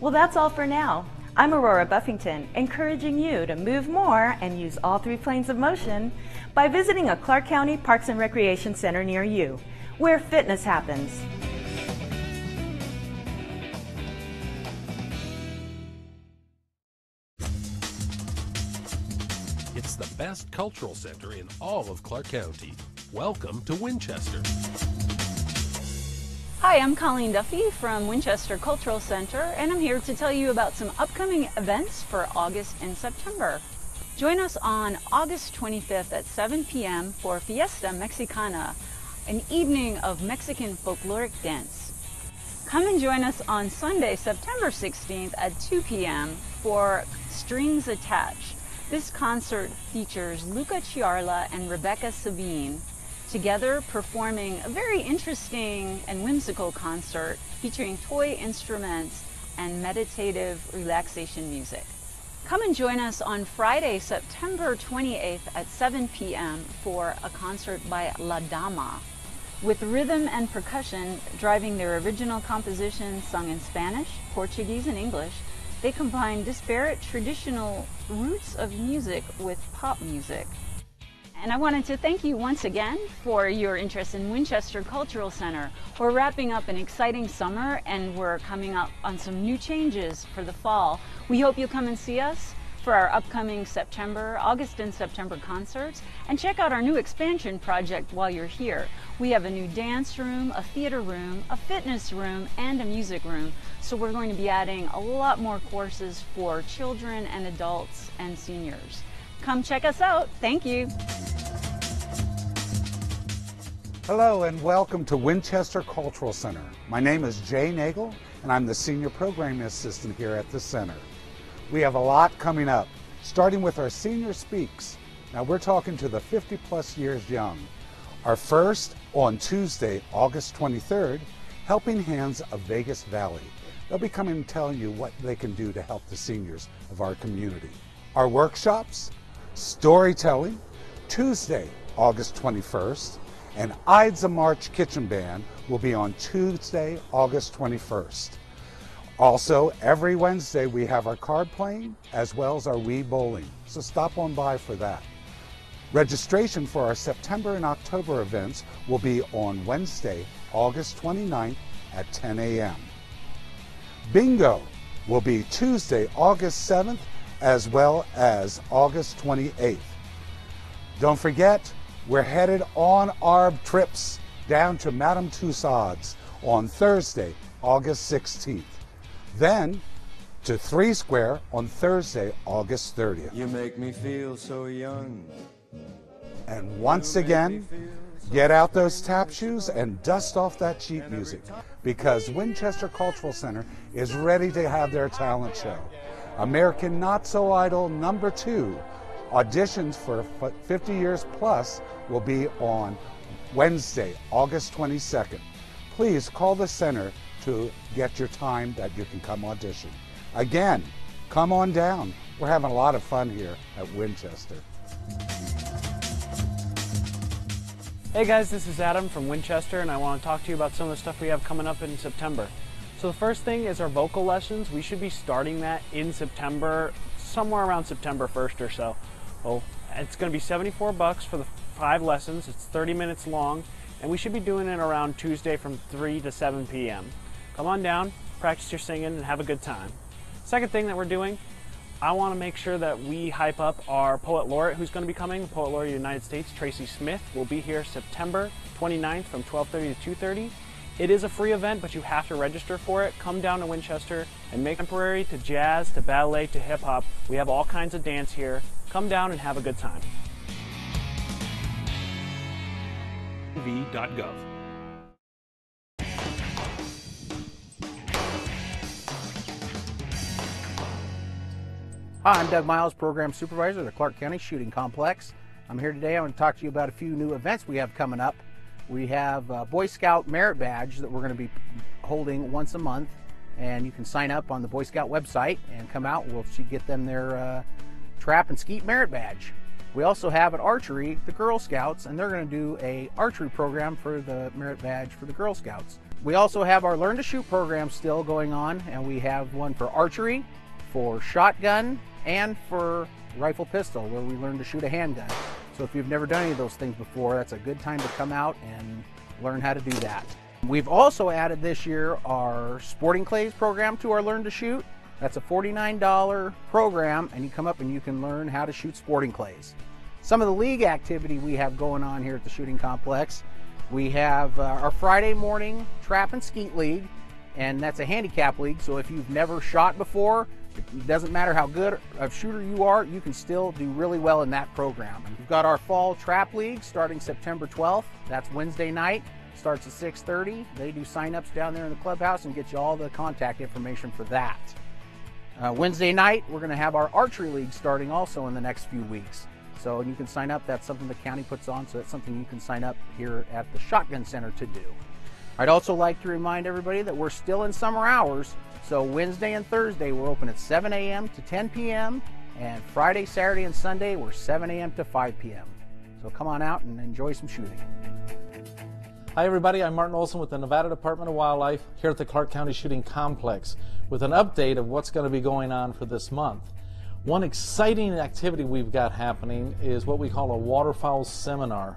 Well, that's all for now. I'm Aurora Buffington, encouraging you to move more and use all three planes of motion by visiting a Clark County Parks and Recreation Center near you, where fitness happens. It's the best cultural center in all of Clark County. Welcome to Winchester. Hi, I'm Colleen Duffy from Winchester Cultural Center, and I'm here to tell you about some upcoming events for August and September. Join us on August 25th at 7 p.m. for Fiesta Mexicana, an evening of Mexican folkloric dance. Come and join us on Sunday, September 16th at 2 p.m. for Strings Attached. This concert features Luca Ciarla and Rebecca Sabine, together performing a very interesting and whimsical concert featuring toy instruments and meditative relaxation music. Come and join us on Friday, September 28th at 7 p.m. for a concert by La Dama, with rhythm and percussion driving their original compositions sung in Spanish, Portuguese, and English. They combine disparate traditional roots of music with pop music. And I wanted to thank you once again for your interest in Winchester Cultural Center. We're wrapping up an exciting summer and we're coming up on some new changes for the fall. We hope you'll come and see us for our upcoming August and September concerts, and check out our new expansion project while you're here. We have a new dance room, a theater room, a fitness room, and a music room. So we're going to be adding a lot more courses for children and adults and seniors. Come check us out. Thank you. Hello and welcome to Winchester Cultural Center. My name is Jay Nagel and I'm the Senior Program Assistant here at the center. We have a lot coming up, starting with our Senior Speaks. Now we're talking to the 50+ years young. Our first on Tuesday, August 23rd, Helping Hands of Vegas Valley. They'll be coming and telling you what they can do to help the seniors of our community. Our workshops, storytelling, Tuesday, August 21st, and Ides of March Kitchen Band will be on Tuesday, August 21st. Also, every Wednesday we have our card playing as well as our Wii bowling, so stop on by for that. Registration for our September and October events will be on Wednesday, August 29th at 10 a.m. Bingo will be Tuesday, August 7th as well as August 28th. Don't forget, we're headed on our trips down to Madame Tussauds on Thursday, August 16th. Then to 3 Square on Thursday, August 30th. You make me feel so young. And once again, get out those tap shoes and dust off that sheet music, because Winchester Cultural Center is ready to have their talent show. American Not So Idol #2 Auditions for 50 Years Plus will be on Wednesday, August 22nd. Please call the center to get your time that you can come audition. Again, come on down. We're having a lot of fun here at Winchester. Hey guys, this is Adam from Winchester, and I want to talk to you about some of the stuff we have coming up in September. So the first thing is our vocal lessons. We should be starting that in September, somewhere around September 1st or so. Well, it's going to be $74 for the 5 lessons. It's 30 minutes long, and we should be doing it around Tuesday from 3 to 7 p.m. Come on down, practice your singing, and have a good time. Second thing that we're doing, I want to make sure that we hype up our Poet Laureate who's going to be coming. Poet Laureate of the United States, Tracy Smith, will be here September 29th from 12:30 to 2:30. It is a free event, but you have to register for it. Come down to Winchester and make contemporary to jazz, to ballet, to hip hop. We have all kinds of dance here. Come down and have a good time. v.gov. Hi, I'm Doug Miles, Program Supervisor of the Clark County Shooting Complex. I'm here today. I want to talk to you about a few new events we have coming up. We have a Boy Scout Merit Badge that we're going to be holding once a month, and you can sign up on the Boy Scout website and come out. We'll get them their Trap and Skeet Merit Badge. We also have at Archery the Girl Scouts, and they're going to do a archery program for the Merit Badge for the Girl Scouts. We also have our Learn to Shoot program still going on, and we have one for archery, for shotgun, and for rifle pistol, where we learn to shoot a handgun. So if you've never done any of those things before, that's a good time to come out and learn how to do that. We've also added this year our Sporting Clays program to our Learn to Shoot. That's a $49 program, and you come up and you can learn how to shoot sporting clays. Some of the league activity we have going on here at the Shooting Complex, we have our Friday morning Trap and Skeet League, and that's a handicap league, so if you've never shot before, it doesn't matter how good a shooter you are, you can still do really well in that program. And we've got our Fall Trap League starting September 12th. That's Wednesday night. Starts at 6:30. They do sign-ups down there in the clubhouse and get you all the contact information for that. Wednesday night, we're going to have our Archery League starting also in the next few weeks. So you can sign up. That's something the county puts on, so that's something you can sign up here at the Shotgun Center to do. I'd also like to remind everybody that we're still in summer hours. So Wednesday and Thursday, we're open at 7 a.m. to 10 p.m. And Friday, Saturday, and Sunday, we're 7 a.m. to 5 p.m. So come on out and enjoy some shooting. Hi everybody, I'm Martin Olson with the Nevada Department of Wildlife here at the Clark County Shooting Complex with an update of what's going to be going on for this month. One exciting activity we've got happening is what we call a waterfowl seminar.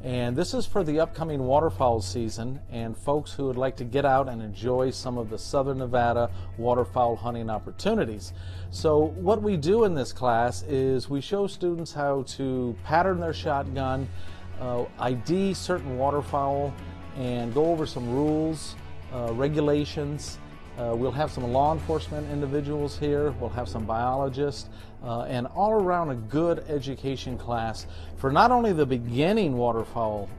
And this is for the upcoming waterfowl season and folks who would like to get out and enjoy some of the Southern Nevada waterfowl hunting opportunities. So what we do in this class is we show students how to pattern their shotgun, ID certain waterfowl, and go over some rules, regulations. We'll have some law enforcement individuals here, we'll have some biologists, and all around a good education class for not only the beginning waterfowl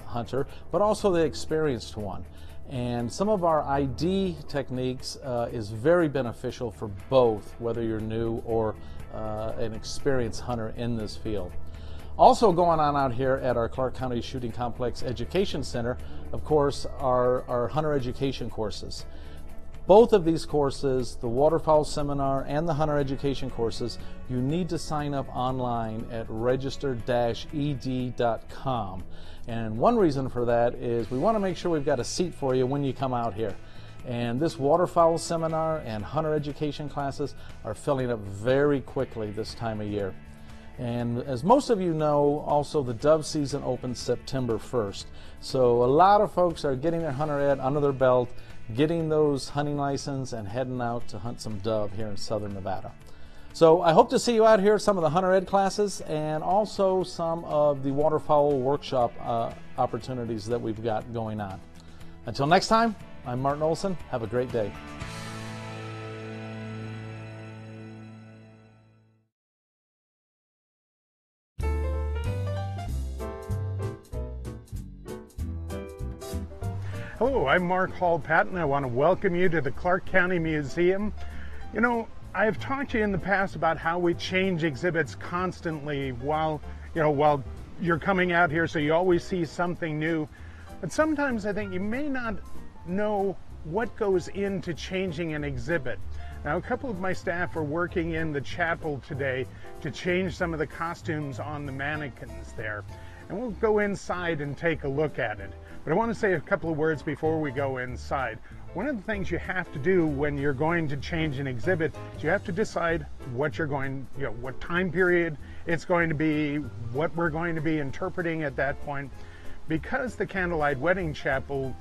hunter, but also the experienced one. And some of our ID techniques is very beneficial for both, whether you're new or an experienced hunter in this field. Also going on out here at our Clark County Shooting Complex Education Center, of course, are hunter education courses. Both of these courses, the waterfowl seminar and the hunter education courses, you need to sign up online at register-ed.com. And one reason for that is we want to make sure we've got a seat for you when you come out here. And this waterfowl seminar and hunter education classes are filling up very quickly this time of year. And as most of you know, also the dove season opens September 1st. So a lot of folks are getting their hunter ed under their belt, getting those hunting license and heading out to hunt some dove here in Southern Nevada. So I hope to see you out here at some of the hunter ed classes and also some of the waterfowl workshop opportunities that we've got going on. Until next time, I'm Martin Olson. Have a great day. Hello, I'm Mark Hall-Patton. I want to welcome you to the Clark County Museum. You know, I've talked to you in the past about how we change exhibits constantly while you're coming out here, so you always see something new. But sometimes I think you may not know what goes into changing an exhibit. Now, a couple of my staff are working in the chapel today to change some of the costumes on the mannequins there. And we'll go inside and take a look at it. But I want to say a couple of words before we go inside. One of the things you have to do when you're going to change an exhibit is you have to decide what you're going, what time period it's going to be, what we're going to be interpreting at that point. Because the Candlelight Wedding Chapel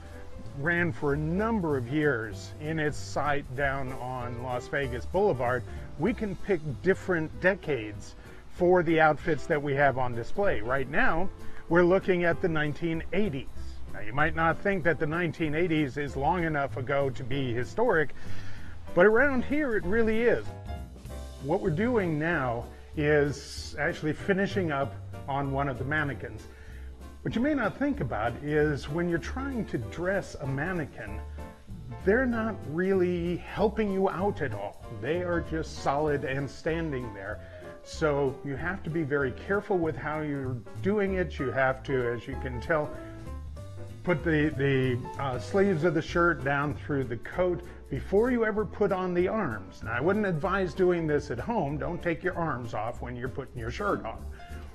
ran for a number of years in its site down on Las Vegas Boulevard, we can pick different decades for the outfits that we have on display. Right now, we're looking at the 1980s. Now, you might not think that the 1980s is long enough ago to be historic, but around here it really is. What we're doing now is actually finishing up on one of the mannequins. What you may not think about is when you're trying to dress a mannequin, they're not really helping you out at all. They are just solid and standing there. So you have to be very careful with how you're doing it. You have to, as you can tell, put the sleeves of the shirt down through the coat before you ever put on the arms. Now, I wouldn't advise doing this at home. Don't take your arms off when you're putting your shirt on.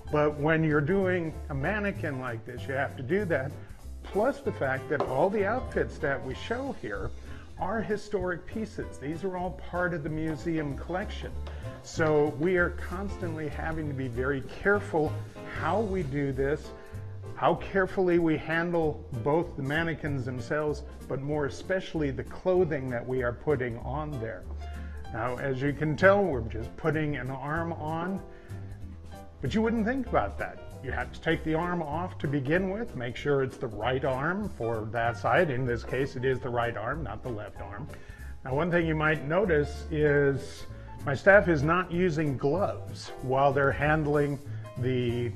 But when you're doing a mannequin like this, you have to do that. Plus the fact that all the outfits that we show here are historic pieces. These are all part of the museum collection. So we are constantly having to be very careful how we do this, how carefully we handle both the mannequins themselves, but more especially the clothing that we are putting on there. Now, as you can tell, we're just putting an arm on. But you wouldn't think about that. You have to take the arm off to begin with, make sure it's the right arm for that side. In this case, it is the right arm, not the left arm. Now, one thing you might notice is my staff is not using gloves while they're handling the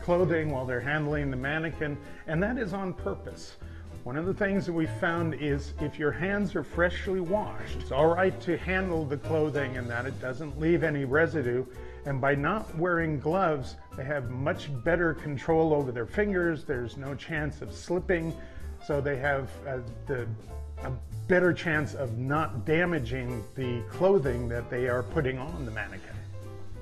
clothing, while they're handling the mannequin, and that is on purpose. One of the things that we found is if your hands are freshly washed, it's all right to handle the clothing and that it doesn't leave any residue. And by not wearing gloves, they have much better control over their fingers. There's no chance of slipping. So they have a better chance of not damaging the clothing that they are putting on the mannequin.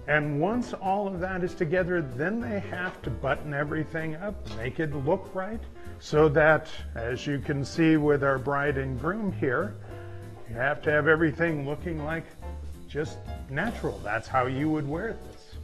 And once all of that is together, then they have to button everything up, make it look right, so that, as you can see with our bride and groom here, you have to have everything looking like just natural. That's how you would wear this.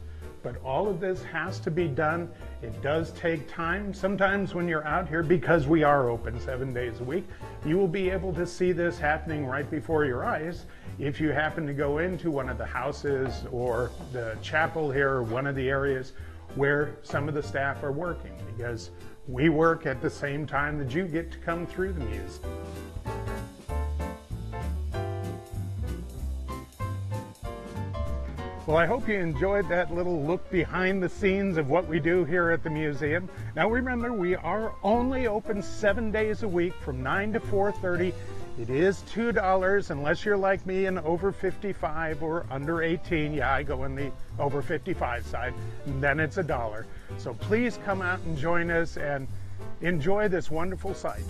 But all of this has to be done. It does take time. Sometimes when you're out here, because we are open 7 days a week, you will be able to see this happening right before your eyes if you happen to go into one of the houses or the chapel here or one of the areas where some of the staff are working, because we work at the same time that you get to come through the museum. Well, I hope you enjoyed that little look behind the scenes of what we do here at the museum. Now remember, we are only open 7 days a week from 9 to 4:30. It is $2 unless you're like me and over 55 or under 18. Yeah, I go in the over 55 side, and then it's $1. So please come out and join us and enjoy this wonderful site.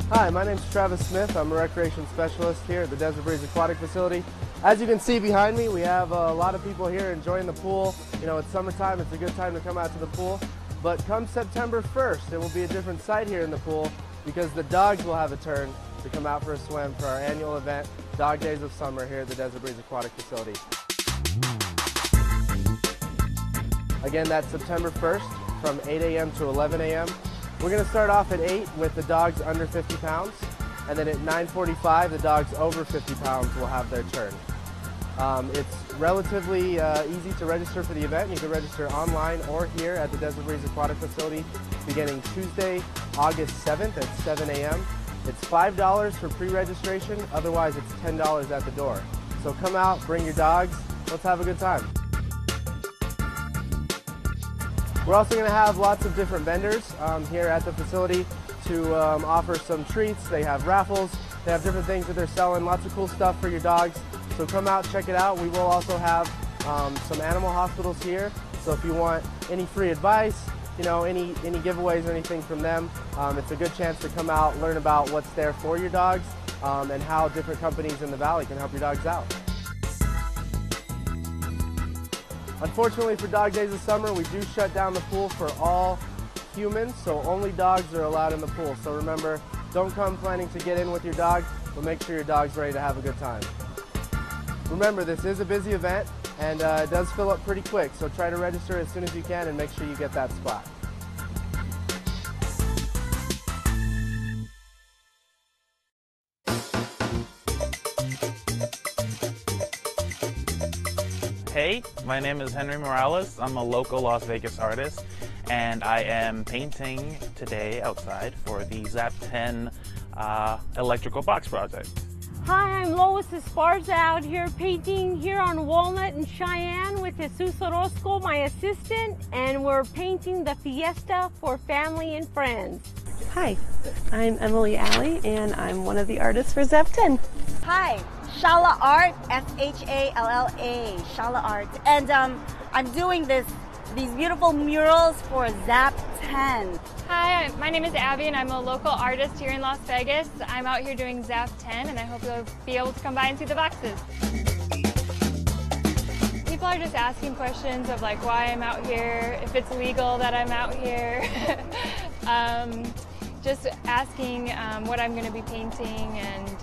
Hi, my name is Travis Smith. I'm a recreation specialist here at the Desert Breeze Aquatic Facility. As you can see behind me, we have a lot of people here enjoying the pool. You know, it's summertime, it's a good time to come out to the pool. But come September 1st, there will be a different sight here in the pool because the dogs will have a turn to come out for a swim for our annual event, Dog Days of Summer, here at the Desert Breeze Aquatic Facility. Again, that's September 1st from 8 a.m. to 11 a.m. We're going to start off at 8 with the dogs under 50 pounds, and then at 9:45 the dogs over 50 pounds will have their turn. It's relatively easy to register for the event. You can register online or here at the Desert Breeze Aquatic Facility beginning Tuesday, August 7th at 7 a.m. It's $5 for pre-registration, otherwise it's $10 at the door. So come out, bring your dogs, let's have a good time. We're also going to have lots of different vendors here at the facility to offer some treats. They have raffles, they have different things that they're selling, lots of cool stuff for your dogs. So come out, check it out. We will also have some animal hospitals here. So if you want any free advice, you know, any giveaways or anything from them, it's a good chance to come out, learn about what's there for your dogs and how different companies in the valley can help your dogs out. Unfortunately for Dog Days of Summer, we do shut down the pool for all humans, so only dogs are allowed in the pool. So remember, don't come planning to get in with your dog, but make sure your dog's ready to have a good time. Remember, this is a busy event, and it does fill up pretty quick, so try to register as soon as you can and make sure you get that spot. Hey, my name is Henry Morales. I'm a local Las Vegas artist, and I am painting today outside for the Zap 10 electrical box project. Hi, I'm Lois Esparza out here painting here on Walnut in Cheyenne with Jesus Orozco, my assistant, and we're painting the Fiesta for family and friends. Hi, I'm Emily Alley, and I'm one of the artists for Zap 10. Hi, Shala Art, S-H-A-L-L-A, Shala Art, and I'm doing these beautiful murals for Zap 10. Hi, my name is Abby and I'm a local artist here in Las Vegas. I'm out here doing Zap 10 and I hope you'll be able to come by and see the boxes. People are just asking questions of like why I'm out here, if it's legal that I'm out here. Just asking what I'm going to be painting, and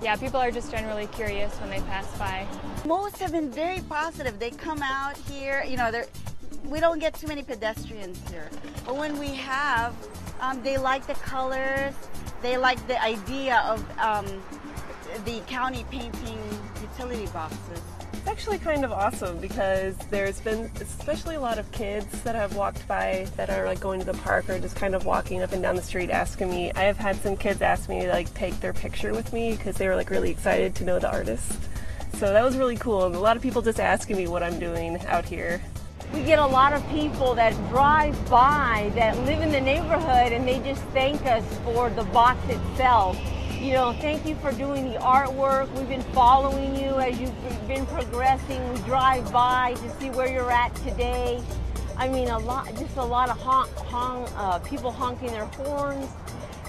yeah, people are just generally curious when they pass by. Most have been very positive. They come out here, you know, we don't get too many pedestrians here, but when we have, they like the colors, they like the idea of the county painting utility boxes. It's actually kind of awesome because there's been especially a lot of kids that have walked by that are like going to the park or just kind of walking up and down the street asking me. I have had some kids ask me to like take their picture with me because they were like really excited to know the artist. So that was really cool. And a lot of people just asking me what I'm doing out here. We get a lot of people that drive by that live in the neighborhood and they just thank us for the box itself. You know, thank you for doing the artwork. We've been following you as you've been progressing. We drive by to see where you're at today. I mean, just a lot of people honking their horns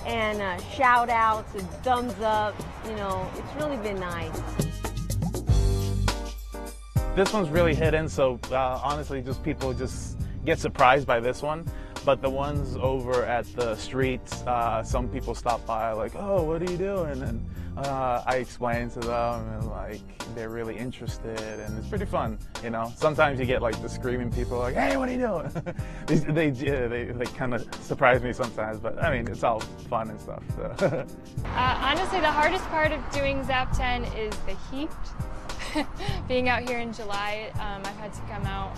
and shout outs and thumbs up. You know, it's really been nice. This one's really hidden, so honestly, just people just get surprised by this one. But the ones over at the streets, some people stop by like, oh, what are you doing? And I explain to them, and like they're really interested, and it's pretty fun, you know. Sometimes you get like the screaming people like, hey, what are you doing? they kind of surprise me sometimes, but I mean, it's all fun and stuff. So. Honestly, the hardest part of doing Zap 10 is the heat. Being out here in July, I've had to come out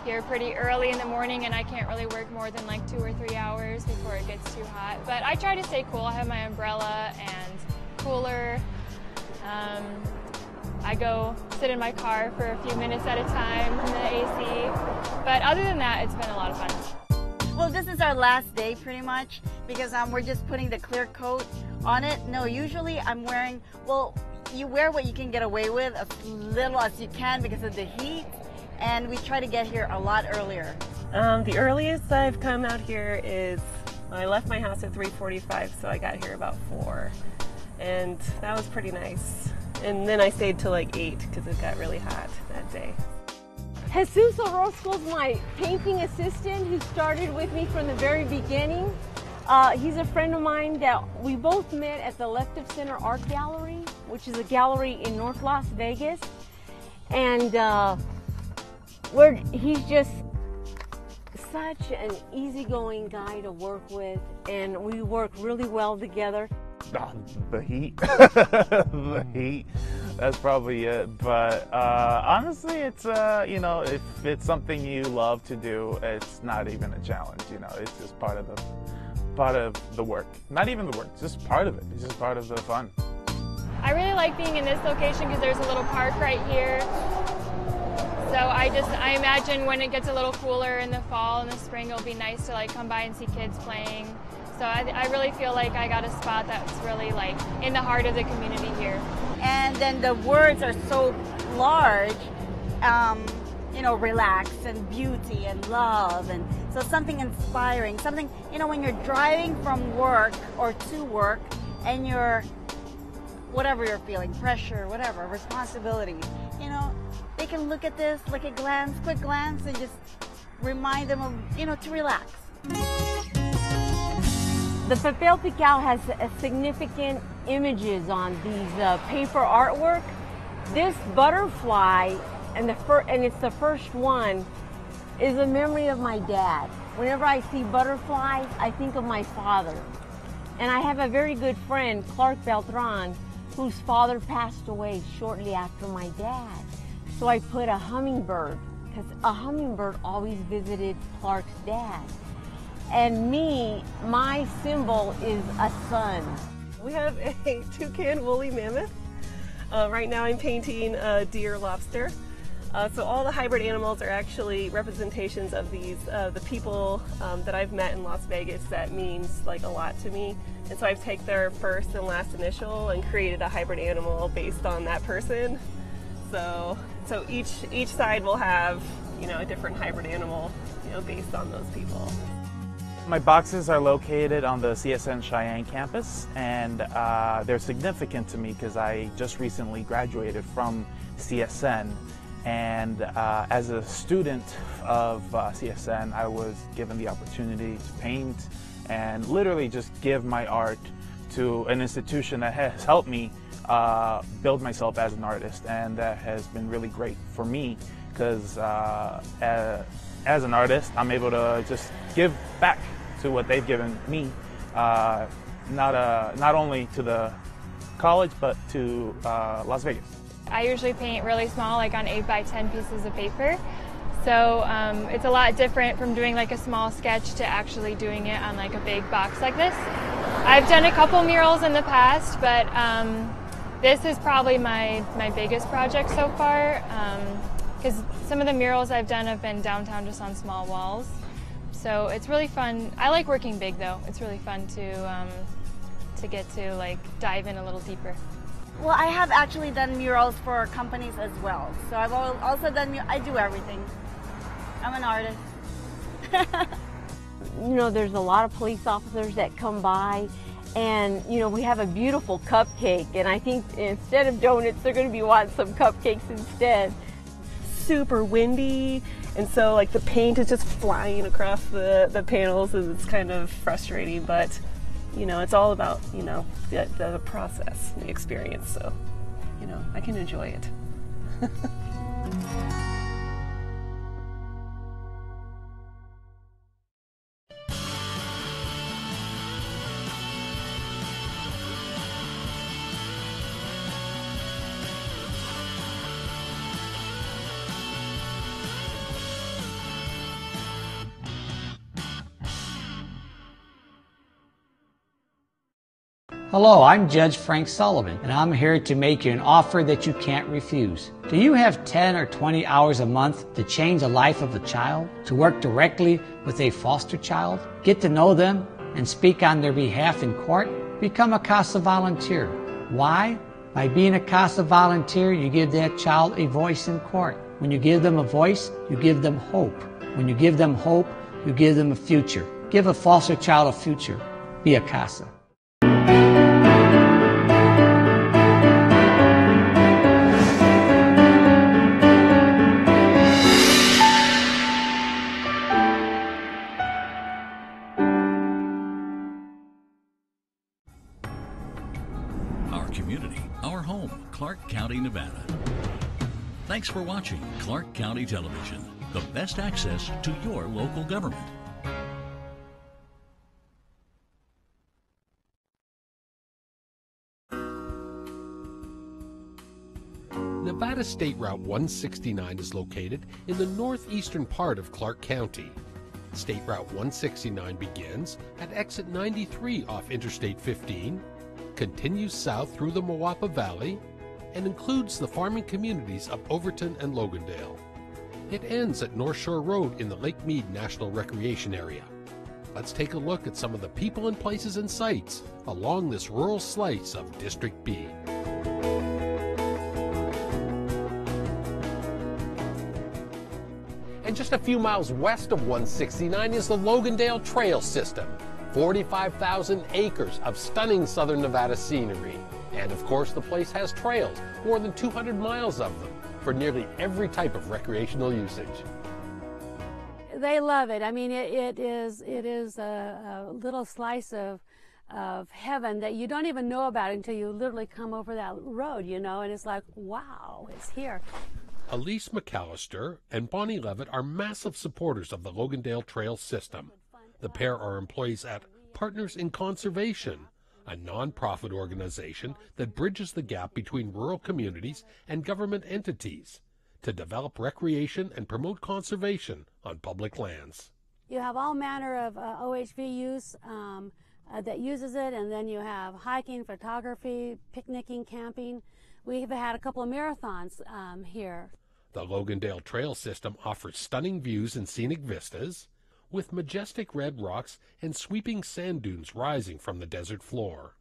here pretty early in the morning, and I can't really work more than like 2 or 3 hours before it gets too hot. But I try to stay cool. I have my umbrella and cooler. I go sit in my car for a few minutes at a time in the AC. But other than that, it's been a lot of fun. Well, this is our last day pretty much because we're just putting the clear coat on it. No, usually I'm wearing, well, you wear what you can get away with as little as you can because of the heat. And we try to get here a lot earlier. The earliest I've come out here is, I left my house at 3:45, so I got here about 4. And that was pretty nice. And then I stayed till like 8 because it got really hot that day. Jesus Orozco's my painting assistant who started with me from the very beginning. He's a friend of mine that we both met at the Left of Center Art Gallery, which is a gallery in North Las Vegas. And he's just such an easygoing guy to work with, and we work really well together. The heat. The heat. That's probably it. But honestly, it's, you know, if it's something you love to do, it's not even a challenge, you know. It's just part of the work. Not even the work, just part of it. It's just part of the fun. I really like being in this location because there's a little park right here. So I imagine when it gets a little cooler in the fall and the spring, it'll be nice to like come by and see kids playing. So I really feel like I got a spot that's really like in the heart of the community here. And then the words are so large, you know, relax and beauty and love, and so something inspiring, something, you know, when you're driving from work or to work and you're, whatever you're feeling, pressure, whatever, responsibility, you know, they can look at this, like a glance, quick glance, and just remind them of, you know, to relax. The Papel Picao has significant images on these paper artwork. This butterfly, and it's the first one, is a memory of my dad. Whenever I see butterflies, I think of my father. And I have a very good friend, Clark Beltran, whose father passed away shortly after my dad. So I put a hummingbird, because a hummingbird always visited Clark's dad. And me, my symbol is a sun. We have a toucan woolly mammoth. Right now I'm painting a deer lobster. So all the hybrid animals are actually representations of these, the people that I've met in Las Vegas that means like a lot to me. And so I've taken their first and last initial and created a hybrid animal based on that person. So each side will have, you know, a different hybrid animal, you know, based on those people. My boxes are located on the CSN Cheyenne campus, and they're significant to me because I just recently graduated from CSN. And as a student of CSN, I was given the opportunity to paint and literally just give my art to an institution that has helped me build myself as an artist, and that has been really great for me because as an artist, I'm able to just give back to what they've given me, not only to the college, but to Las Vegas. I usually paint really small, like on 8 by 10 pieces of paper. So it's a lot different from doing like a small sketch to actually doing it on like a big box like this. I've done a couple murals in the past, but this is probably my biggest project so far, because some of the murals I've done have been downtown just on small walls. So it's really fun. I like working big though. It's really fun to get to like dive in a little deeper. Well, I have actually done murals for companies as well. So I've also done, I do everything. I'm an artist. You know, there's a lot of police officers that come by, and you know, we have a beautiful cupcake, and I think instead of donuts, they're going to be wanting some cupcakes instead. Super windy, and so like the paint is just flying across the panels, and it's kind of frustrating, but you know, it's all about, you know, the process, the experience, so you know, I can enjoy it. Hello, I'm Judge Frank Sullivan, and I'm here to make you an offer that you can't refuse. Do you have 10 or 20 hours a month to change the life of a child? To work directly with a foster child? Get to know them and speak on their behalf in court? Become a CASA volunteer. Why? By being a CASA volunteer, you give that child a voice in court. When you give them a voice, you give them hope. When you give them hope, you give them a future. Give a foster child a future. Be a CASA. Clark County, Nevada. Thanks for watching Clark County Television, the best access to your local government. Nevada State Route 169 is located in the northeastern part of Clark County. State Route 169 begins at exit 93 off Interstate 15 continues south through the Mowapa Valley and includes the farming communities of Overton and Logandale. It ends at North Shore Road in the Lake Mead National Recreation Area. Let's take a look at some of the people and places and sights along this rural slice of District B. And just a few miles west of 169 is the Logandale Trail System. 45,000 acres of stunning southern Nevada scenery. And of course, the place has trails, more than 200 miles of them, for nearly every type of recreational usage. They love it. I mean, it is a little slice of heaven that you don't even know about until you literally come over that road, you know, and it's like, wow, it's here. Elise McAllister and Bonnie Levitt are massive supporters of the Logandale Trail System. The pair are employees at Partners in Conservation, a non-profit organization that bridges the gap between rural communities and government entities to develop recreation and promote conservation on public lands. You have all manner of OHV use that uses it, and then you have hiking, photography, picnicking, camping. We've had a couple of marathons here. The Logandale Trail System offers stunning views and scenic vistas, with majestic red rocks and sweeping sand dunes rising from the desert floor.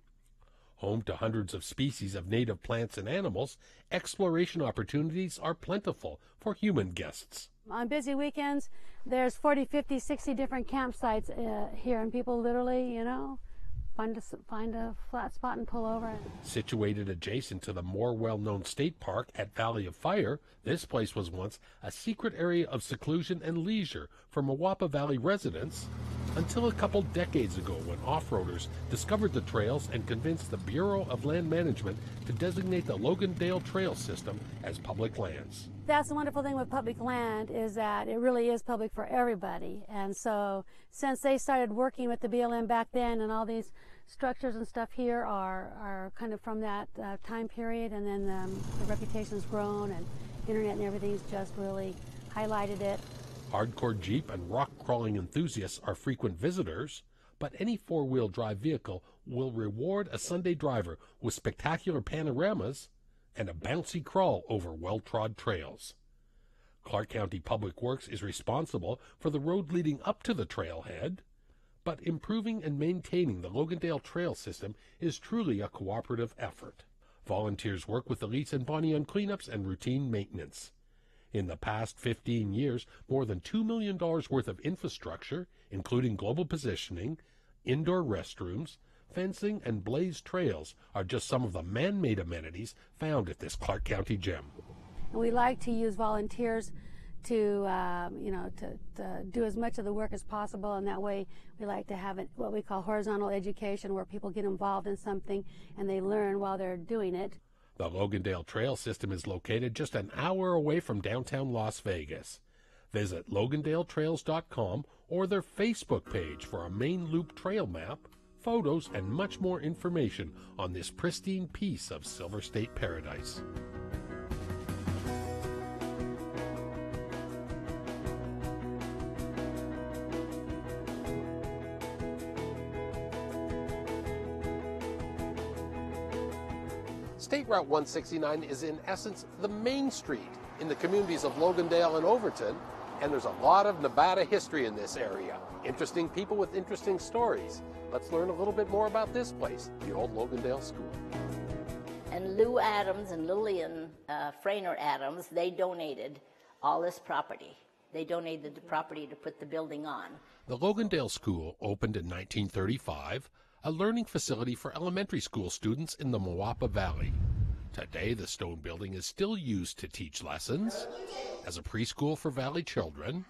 Home to hundreds of species of native plants and animals, exploration opportunities are plentiful for human guests. On busy weekends, there's 40, 50, 60 different campsites here, and people literally, you know, find a flat spot and pull over. Situated adjacent to the more well-known state park at Valley of Fire, this place was once a secret area of seclusion and leisure for Mowapa Valley residents until a couple decades ago when off-roaders discovered the trails and convinced the Bureau of Land Management to designate the Logandale Trail System as public lands. That's the wonderful thing with public land, is that it really is public for everybody. And so since they started working with the BLM back then, and all these structures and stuff here are kind of from that time period, and then the reputation's grown, and internet and everything's just really highlighted it. Hardcore Jeep and rock crawling enthusiasts are frequent visitors, but any four-wheel drive vehicle will reward a Sunday driver with spectacular panoramas and a bouncy crawl over well-trod trails. Clark County Public Works is responsible for the road leading up to the trailhead, but improving and maintaining the Logandale Trail System is truly a cooperative effort. Volunteers work with Elise and Bonnie on cleanups and routine maintenance. In the past 15 years, more than $2 million worth of infrastructure, including global positioning, indoor restrooms, fencing, and blazed trails, are just some of the man-made amenities found at this Clark County gem. And we like to use volunteers to, to do as much of the work as possible, and that way we like to have what we call horizontal education, where people get involved in something and they learn while they're doing it. The Logandale Trail System is located just an hour away from downtown Las Vegas. Visit LogandaleTrails.com or their Facebook page for a main loop trail map, photos, and much more information on this pristine piece of Silver State paradise. State Route 169 is in essence the main street in the communities of Logandale and Overton, and there's a lot of Nevada history in this area. Interesting people with interesting stories. Let's learn a little bit more about this place, the old Logandale School. And Lou Adams and Lillian Frainer Adams, they donated all this property. They donated the property to put the building on. The Logandale School opened in 1935, a learning facility for elementary school students in the Mowapa Valley. Today, the stone building is still used to teach lessons, as a preschool for Valley children.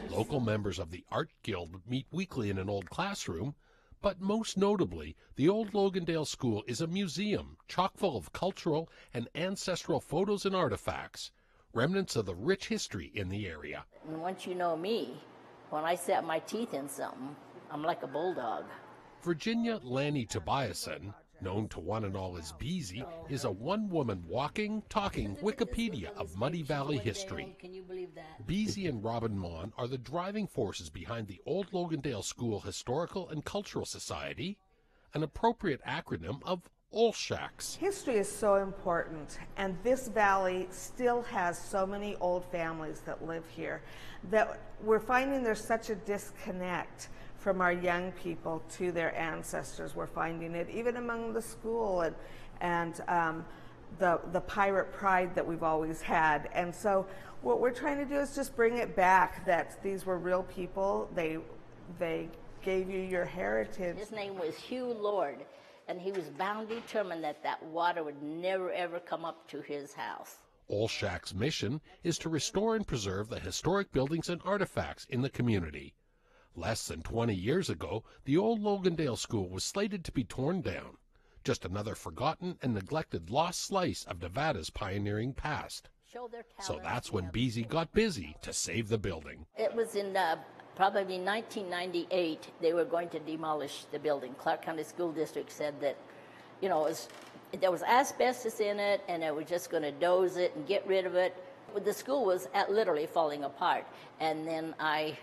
Local members of the Art Guild meet weekly in an old classroom, but most notably, the old Logandale School is a museum chock full of cultural and ancestral photos and artifacts, remnants of the rich history in the area. And once you know me, when I set my teeth in something, I'm like a bulldog. Virginia Lanny Tobiason, known to one and all as Beezy, is a one-woman walking, talking Wikipedia of Muddy Valley history. Can you believe that? Beezy and Robin Mon are the driving forces behind the Old Logandale School Historical and Cultural Society, an appropriate acronym of OLSHACs. History is so important, and this valley still has so many old families that live here that we're finding there's such a disconnect from our young people to their ancestors. We're finding it even among the school and the pirate pride that we've always had. And so what we're trying to do is just bring it back, that these were real people. They gave you your heritage. His name was Hugh Lord, and he was bound determined that that water would never ever come up to his house. OLSHAC's mission is to restore and preserve the historic buildings and artifacts in the community. Less than 20 years ago, the old Logandale School was slated to be torn down. Just another forgotten and neglected lost slice of Nevada's pioneering past. So that's when Beasy got busy to save the building. It was in probably 1998, they were going to demolish the building. Clark County School District said that, you know, there was asbestos in it, and they were just going to doze it and get rid of it. The school was literally falling apart. And then I've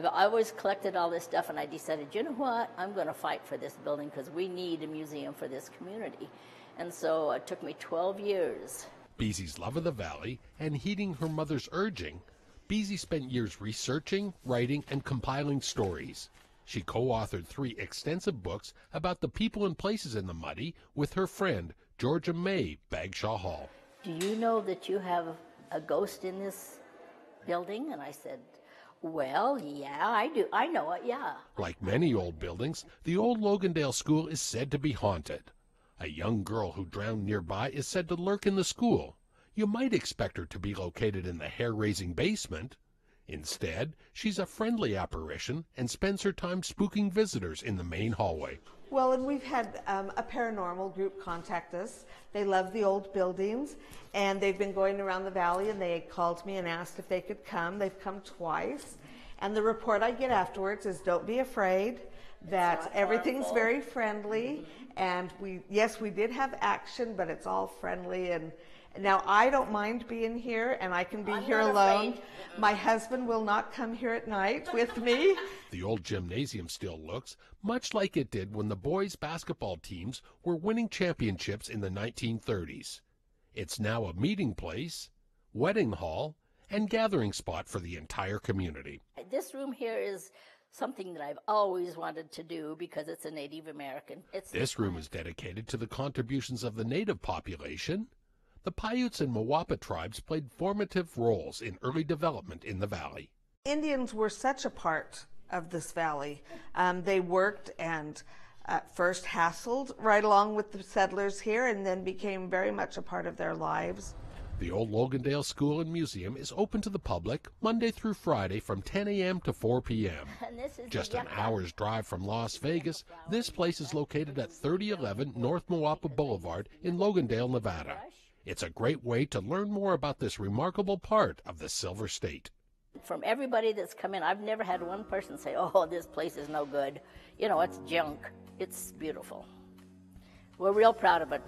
always collected all this stuff, and I decided, you know what, I'm going to fight for this building because we need a museum for this community. And so it took me 12 years. Beasy's love of the valley and heeding her mother's urging, Beasy spent years researching, writing, and compiling stories. She co-authored 3 extensive books about the people and places in the Muddy with her friend, Georgia May Bagshaw Hall. Do you know that you have a ghost in this building? And I said, well, yeah, I do. I know it, yeah. Like many old buildings, the old Logandale School is said to be haunted. A young girl who drowned nearby is said to lurk in the school. You might expect her to be located in the hair-raising basement. Instead, she's a friendly apparition and spends her time spooking visitors in the main hallway. Well, and we've had a paranormal group contact us. They love the old buildings, and they've been going around the valley, and they called me and asked if they could come. They've come twice, and the report I get afterwards is don't be afraid, that everything's very friendly, and we did have action, but it's all friendly. And now I don't mind being here, and I can be here alone. My husband will not come here at night with me. The old gymnasium still looks much like it did when the boys' basketball teams were winning championships in the 1930s. It's now a meeting place, wedding hall, and gathering spot for the entire community. This room here is something that I've always wanted to do because it's a Native American. This room is dedicated to the contributions of the Native population. The Paiutes and Mawapa tribes played formative roles in early development in the valley. Indians were such a part of this valley. They worked and first hassled right along with the settlers here, and then became very much a part of their lives. The old Logandale School and Museum is open to the public Monday through Friday from 10 a.m. to 4 p.m. Just an hour's drive from Las Vegas, this place is located at 3011 North Mawapa Boulevard in Logandale, Nevada. It's a great way to learn more about this remarkable part of the Silver State. From everybody that's come in, I've never had one person say, oh, this place is no good. You know, it's junk. It's beautiful. We're real proud of it.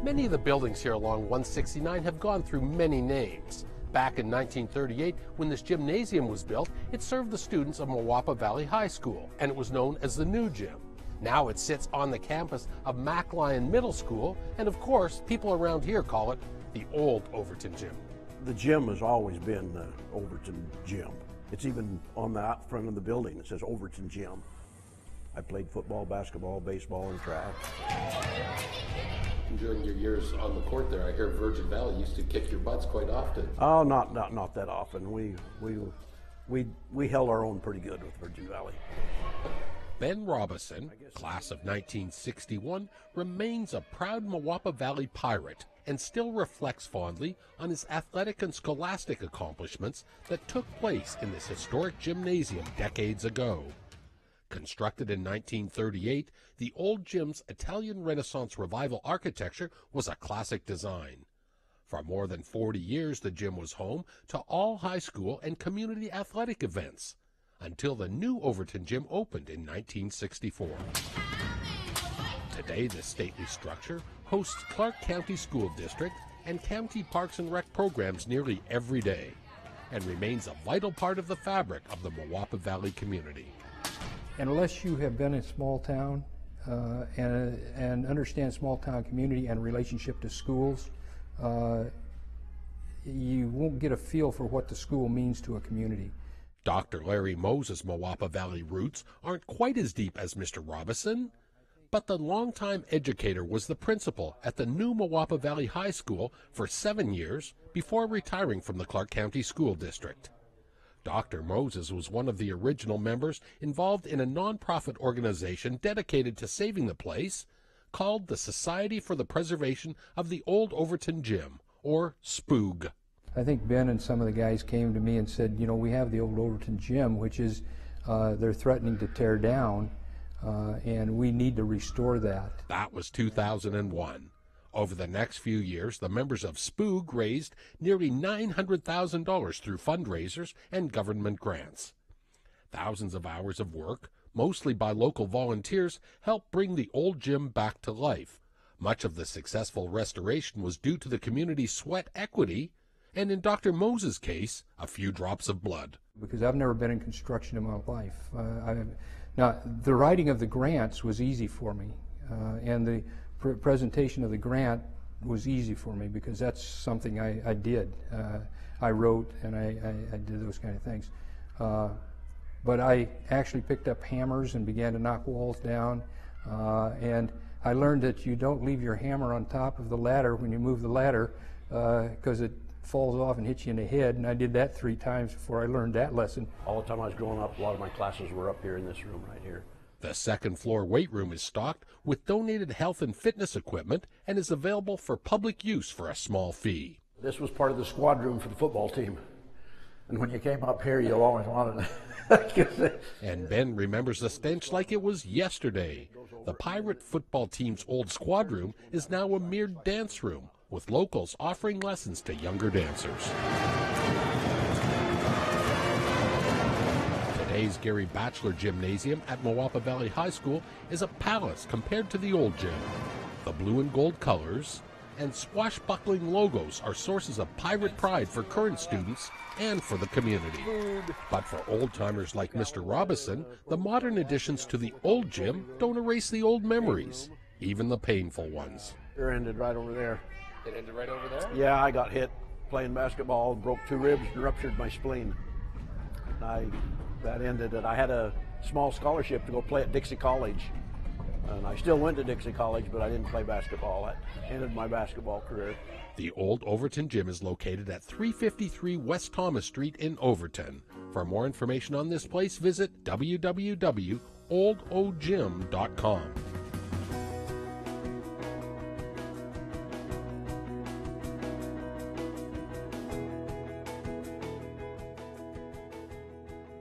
Many of the buildings here along 169 have gone through many names. Back in 1938, when this gymnasium was built, it served the students of Mawapa Valley High School, and it was known as the New Gym. Now it sits on the campus of MacLyon Middle School, and of course, people around here call it the old Overton Gym. The gym has always been the Overton Gym. It's even on the out front of the building. It says Overton Gym. I played football, basketball, baseball, and track. During your years on the court there, I hear Virgin Valley used to kick your butts quite often. Oh, not that often. We held our own pretty good with Virgin Valley. Ben Robison, class of 1961, remains a proud Mawapa Valley Pirate and still reflects fondly on his athletic and scholastic accomplishments that took place in this historic gymnasium decades ago. Constructed in 1938, the old gym's Italian Renaissance Revival architecture was a classic design. For more than 40 years, the gym was home to all high school and community athletic events, until the new Overton Gym opened in 1964. Today, the stately structure hosts Clark County School District and county parks and rec programs nearly every day, and remains a vital part of the fabric of the Mowapa Valley community. Unless you have been in a small town and understand small town community and relationship to schools, you won't get a feel for what the school means to a community. Dr. Larry Moses' Mowapa Valley roots aren't quite as deep as Mr. Robison, but the longtime educator was the principal at the new Mowapa Valley High School for 7 years before retiring from the Clark County School District. Dr. Moses was one of the original members involved in a nonprofit organization dedicated to saving the place called the Society for the Preservation of the Old Overton Gym, or SPOOG. I think Ben and some of the guys came to me and said, you know, we have the old Overton Gym, which is they're threatening to tear down, and we need to restore that. That was 2001. Over the next few years, the members of SPOOG raised nearly $900,000 through fundraisers and government grants. Thousands of hours of work, mostly by local volunteers, helped bring the old gym back to life. Much of the successful restoration was due to the community's sweat equity, and in Dr. Moses' case, a few drops of blood. Because I've never been in construction in my life. Now, the writing of the grants was easy for me, and the presentation of the grant was easy for me because that's something I did. I wrote and I did those kind of things. But I actually picked up hammers and began to knock walls down, and I learned that you don't leave your hammer on top of the ladder when you move the ladder because it falls off and hits you in the head, and I did that 3 times before I learned that lesson. All the time I was growing up, a lot of my classes were up here in this room right here. The second floor weight room is stocked with donated health and fitness equipment and is available for public use for a small fee. This was part of the squad room for the football team. And when you came up here, you always wanted to. And Ben remembers the stench like it was yesterday. The Pirate football team's old squad room is now a mere dance room, with locals offering lessons to younger dancers. Today's Gary Batchelor Gymnasium at Mowapa Valley High School is a palace compared to the old gym. The blue and gold colors and swashbuckling logos are sources of pirate pride for current students and for the community. But for old-timers like Mr. Robison, the modern additions to the old gym don't erase the old memories, even the painful ones. It ended right over there. It ended right over there? Yeah, I got hit playing basketball, broke 2 ribs and ruptured my spleen. That ended it. I had a small scholarship to go play at Dixie College. And I still went to Dixie College, but I didn't play basketball. That ended my basketball career. The old Overton Gym is located at 353 West Thomas Street in Overton. For more information on this place, visit www.oldogym.com.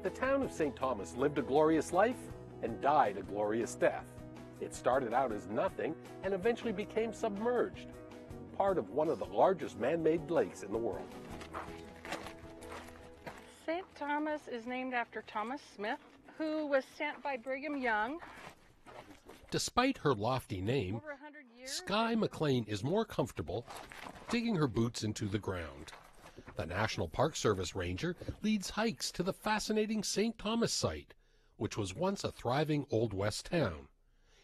The town of St. Thomas lived a glorious life and died a glorious death. It started out as nothing and eventually became submerged, part of one of the largest man-made lakes in the world. St. Thomas is named after Thomas Smith, who was sent by Brigham Young. Despite her lofty name, Skye McLean is more comfortable digging her boots into the ground. The National Park Service ranger leads hikes to the fascinating St. Thomas site, which was once a thriving Old West town.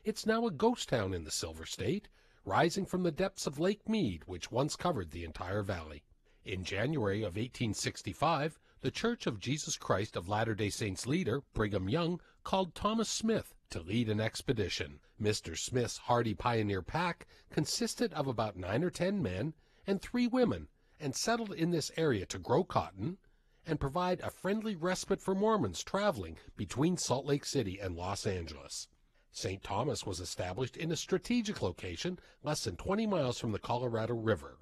It's now a ghost town in the Silver State, rising from the depths of Lake Mead, which once covered the entire valley. In January of 1865, the Church of Jesus Christ of Latter-day Saints leader, Brigham Young, called Thomas Smith to lead an expedition. Mr. Smith's hardy pioneer pack consisted of about 9 or 10 men and 3 women, and settled in this area to grow cotton and provide a friendly respite for Mormons traveling between Salt Lake City and Los Angeles. St. Thomas was established in a strategic location less than 20 miles from the Colorado River.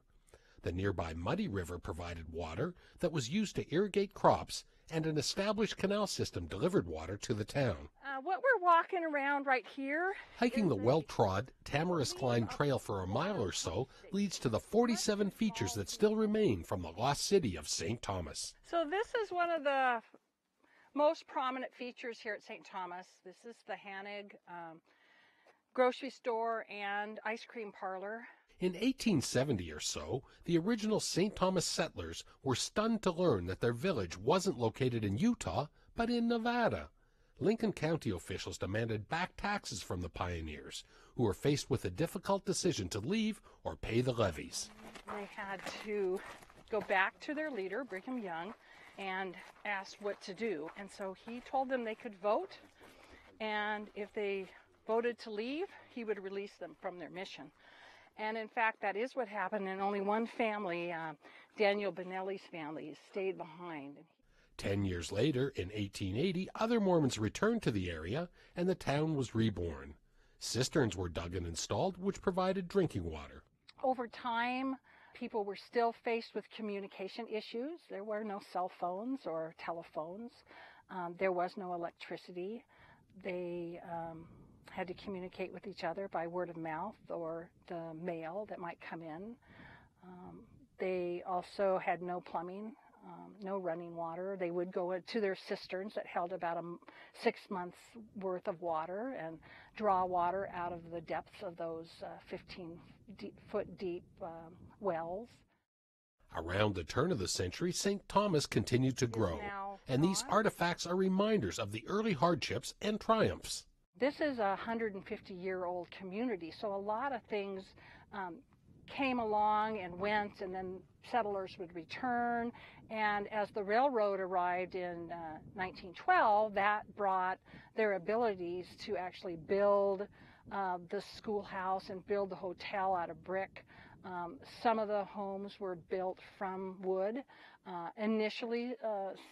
The nearby Muddy River provided water that was used to irrigate crops, and an established canal system delivered water to the town. What we're walking around right here. Hiking the well-trod Tamarisk Line Trail for a mile or so leads to the 47 features that still remain from the lost city of St. Thomas. So this is one of the most prominent features here at St. Thomas. This is the Hanig grocery store and ice cream parlor. In 1870 or so, the original St. Thomas settlers were stunned to learn that their village wasn't located in Utah, but in Nevada. Lincoln County officials demanded back taxes from the pioneers, who were faced with a difficult decision to leave or pay the levies. They had to go back to their leader, Brigham Young, and ask what to do. And so he told them they could vote, and if they voted to leave, he would release them from their mission. And in fact, that is what happened, and only one family, Daniel Benelli's family, stayed behind. 10 years later, in 1880, other Mormons returned to the area, and the town was reborn. Cisterns were dug and installed, which provided drinking water. Over time, people were still faced with communication issues. There were no cell phones or telephones. There was no electricity. They had to communicate with each other by word of mouth or the mail that might come in. They also had no plumbing, no running water. They would go to their cisterns that held about 6 months worth of water and draw water out of the depths of those 15-foot deep wells. Around the turn of the century, St. Thomas continued to grow, and these artifacts are reminders of the early hardships and triumphs. This is a 150-year-old community, so a lot of things came along and went, and then settlers would return. And as the railroad arrived in 1912, that brought their abilities to actually build the schoolhouse and build the hotel out of brick. Some of the homes were built from wood. Initially,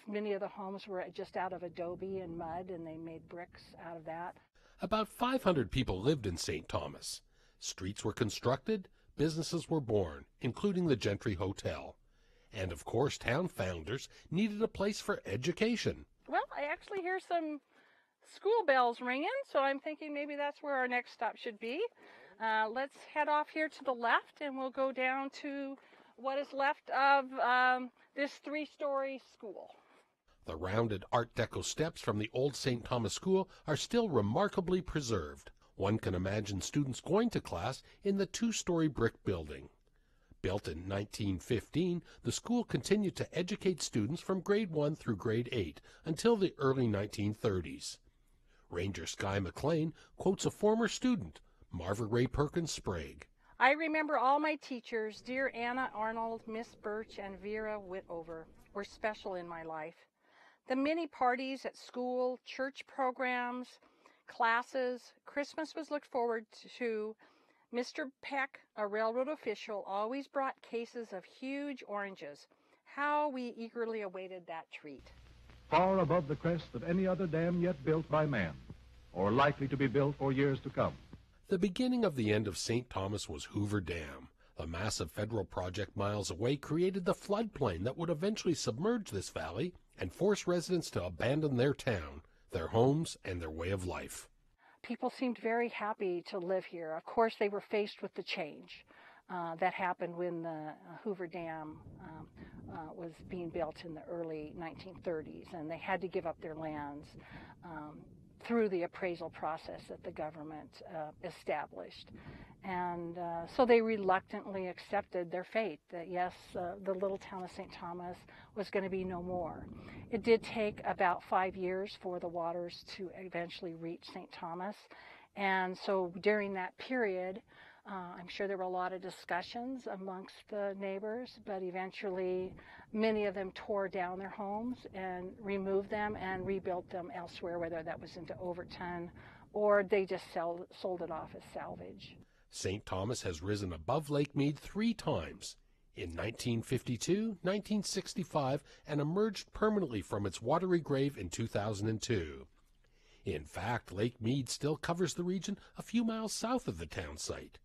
many of the homes were just out of adobe and mud, and they made bricks out of that. About 500 people lived in St. Thomas. Streets were constructed, businesses were born, including the Gentry Hotel. And of course, town founders needed a place for education. Well, I actually hear some school bells ringing, so I'm thinking maybe that's where our next stop should be. Let's head off here to the left, and we'll go down to what is left of this 3-story school. The rounded Art Deco steps from the old St. Thomas School are still remarkably preserved. One can imagine students going to class in the 2-story brick building. Built in 1915, the school continued to educate students from grade 1 through grade 8 until the early 1930s. Ranger Sky McLean quotes a former student, Marva Ray Perkins Sprague. I remember all my teachers, dear Anna Arnold, Miss Birch, and Vera Whitover, were special in my life. The many parties at school, church programs, classes, Christmas was looked forward to. Mr. Peck, a railroad official, always brought cases of huge oranges. How we eagerly awaited that treat. Far above the crest of any other dam yet built by man, or likely to be built for years to come. The beginning of the end of St. Thomas was Hoover Dam. The massive federal project miles away created the floodplain that would eventually submerge this valley and force residents to abandon their town, their homes, and their way of life. People seemed very happy to live here. Of course, they were faced with the change that happened when the Hoover Dam was being built in the early 1930s, and they had to give up their lands through the appraisal process that the government established. And so they reluctantly accepted their fate, that yes, the little town of St. Thomas was going to be no more. It did take about 5 years for the waters to eventually reach St. Thomas. And so during that period, I'm sure there were a lot of discussions amongst the neighbors, but eventually many of them tore down their homes and removed them and rebuilt them elsewhere, whether that was into Overton or they just sold it off as salvage. St. Thomas has risen above Lake Mead 3 times, in 1952, 1965, and emerged permanently from its watery grave in 2002. In fact, Lake Mead still covers the region a few miles south of the town site.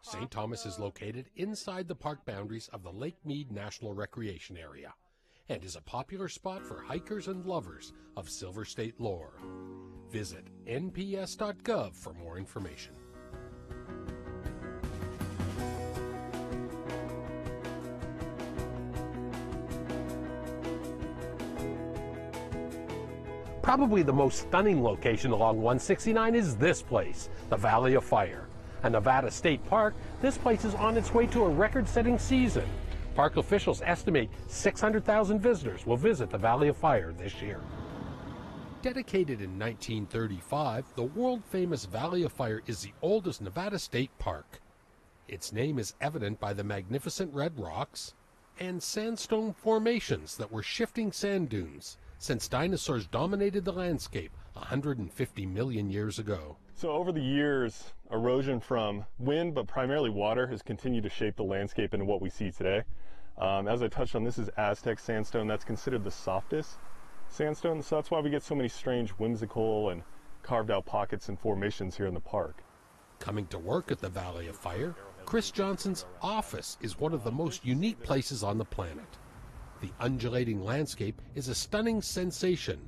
St. Thomas is located inside the park boundaries of the Lake Mead National Recreation Area and is a popular spot for hikers and lovers of Silver State lore. Visit nps.gov for more information. Probably the most stunning location along 169 is this place, the Valley of Fire, a Nevada state park this place is on its way to a record-setting season. Park officials estimate 600,000 visitors will visit the Valley of Fire this year. Dedicated in 1935, the world-famous Valley of Fire is the oldest Nevada state park. Its name is evident by the magnificent red rocks and sandstone formations that were shifting sand dunes since dinosaurs dominated the landscape 150 million years ago. So over the years, erosion from wind, but primarily water, has continued to shape the landscape into what we see today. As I touched on, this is Aztec sandstone. That's considered the softest sandstone, so that's why we get so many strange, whimsical, and carved out pockets and formations here in the park. Coming to work at the Valley of Fire, Chris Johnson's office is one of the most unique places on the planet. The undulating landscape is a stunning sensation.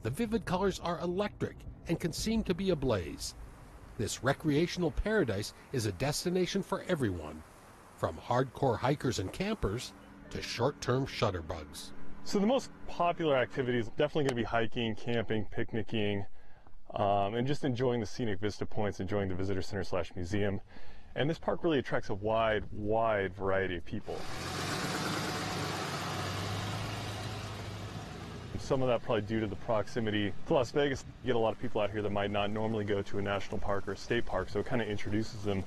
The vivid colors are electric and can seem to be ablaze. This recreational paradise is a destination for everyone, from hardcore hikers and campers to short-term shutterbugs. So the most popular activity is definitely going to be hiking, camping, picnicking, and just enjoying the scenic vista points, enjoying the visitor center / museum. And this park really attracts a wide variety of people. Some of that probably due to the proximity to Las Vegas. You get a lot of people out here that might not normally go to a national park or a state park, so it kind of introduces them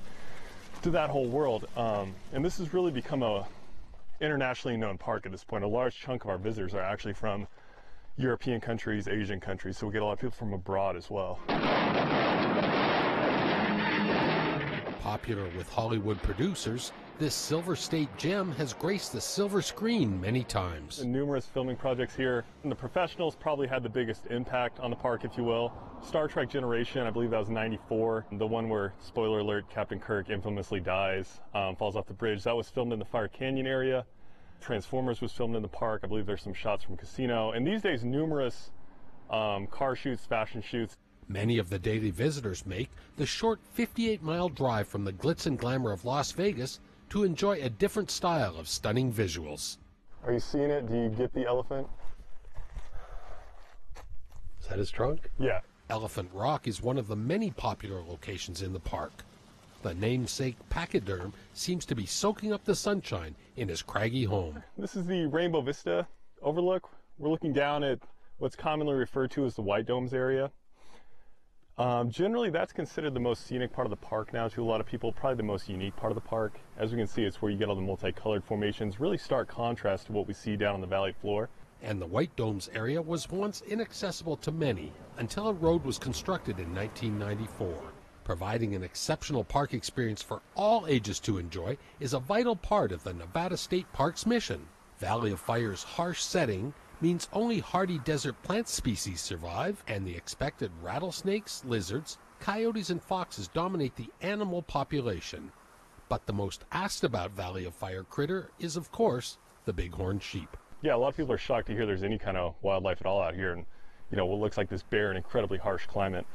to that whole world. And this has really become a internationally known park at this point. A large chunk of our visitors are actually from European countries, Asian countries, so we get a lot of people from abroad as well. Popular with Hollywood producers, this Silver State gem has graced the silver screen many times. Numerous filming projects here, and the professionals probably had the biggest impact on the park, if you will. Star Trek Generation, I believe that was '94, the one where, spoiler alert, Captain Kirk infamously dies, falls off the bridge. That was filmed in the Fire Canyon area. Transformers was filmed in the park. I believe there's some shots from Casino. And these days, numerous car shoots, fashion shoots. Many of the daily visitors make the short 58-mile drive from the glitz and glamour of Las Vegas to enjoy a different style of stunning visuals. Are you seeing it? Do you get the elephant? Is that his trunk? Yeah. Elephant Rock is one of the many popular locations in the park. The namesake pachyderm seems to be soaking up the sunshine in his craggy home. This is the Rainbow Vista overlook. We're looking down at what's commonly referred to as the White Domes area. Generally, that's considered the most scenic part of the park now to a lot of people, probably the most unique part of the park. As we can see, it's where you get all the multicolored formations, really stark contrast to what we see down on the valley floor. And the White Domes area was once inaccessible to many until a road was constructed in 1994. Providing an exceptional park experience for all ages to enjoy is a vital part of the Nevada State Park's mission. Valley of Fire's harsh setting means only hardy desert plant species survive, and the expected rattlesnakes, lizards, coyotes, and foxes dominate the animal population. But the most asked about Valley of Fire critter is, of course, the bighorn sheep. Yeah, a lot of people are shocked to hear there's any kind of wildlife at all out here, and what looks like this bare and incredibly harsh climate.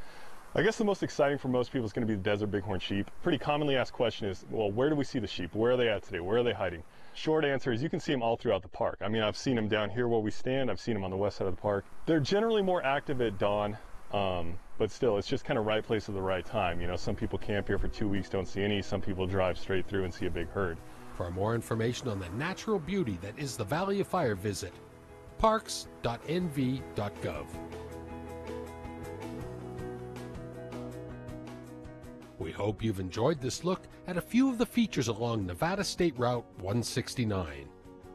I guess the most exciting for most people is going to be the desert bighorn sheep. Pretty commonly asked question is, well, where do we see the sheep? Where are they at today? Where are they hiding? Short answer is you can see them all throughout the park. I mean, I've seen them down here where we stand. I've seen them on the west side of the park. They're generally more active at dawn, but still, it's just kind of right place at the right time. Some people camp here for 2 weeks, don't see any. Some people drive straight through and see a big herd. For more information on the natural beauty that is the Valley of Fire, visit parks.nv.gov. We hope you've enjoyed this look at a few of the features along Nevada State Route 169.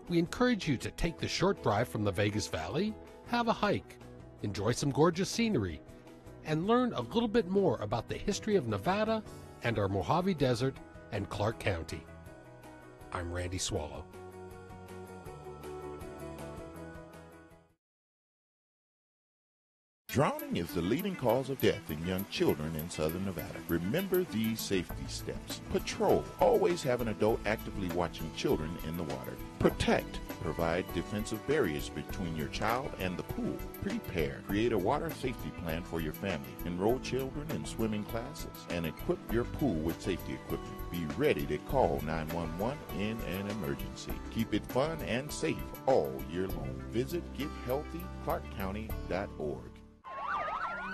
We encourage you to take the short drive from the Vegas Valley, have a hike, enjoy some gorgeous scenery, and learn a little bit more about the history of Nevada and our Mojave Desert and Clark County. I'm Randy Swallow. Drowning is the leading cause of death in young children in southern Nevada. Remember these safety steps. Patrol. Always have an adult actively watching children in the water. Protect. Provide defensive barriers between your child and the pool. Prepare. Create a water safety plan for your family. Enroll children in swimming classes and equip your pool with safety equipment. Be ready to call 911 in an emergency. Keep it fun and safe all year long. Visit GetHealthyClarkCounty.org.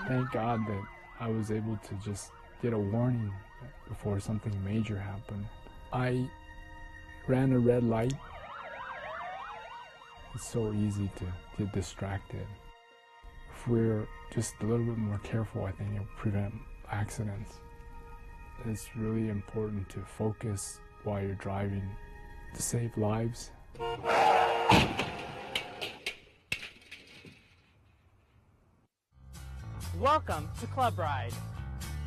Thank God that I was able to just get a warning before something major happened. I ran a red light. It's so easy to get distracted. If we're just a little bit more careful, I think it'll prevent accidents. It's really important to focus while you're driving to save lives. Welcome to Club Ride.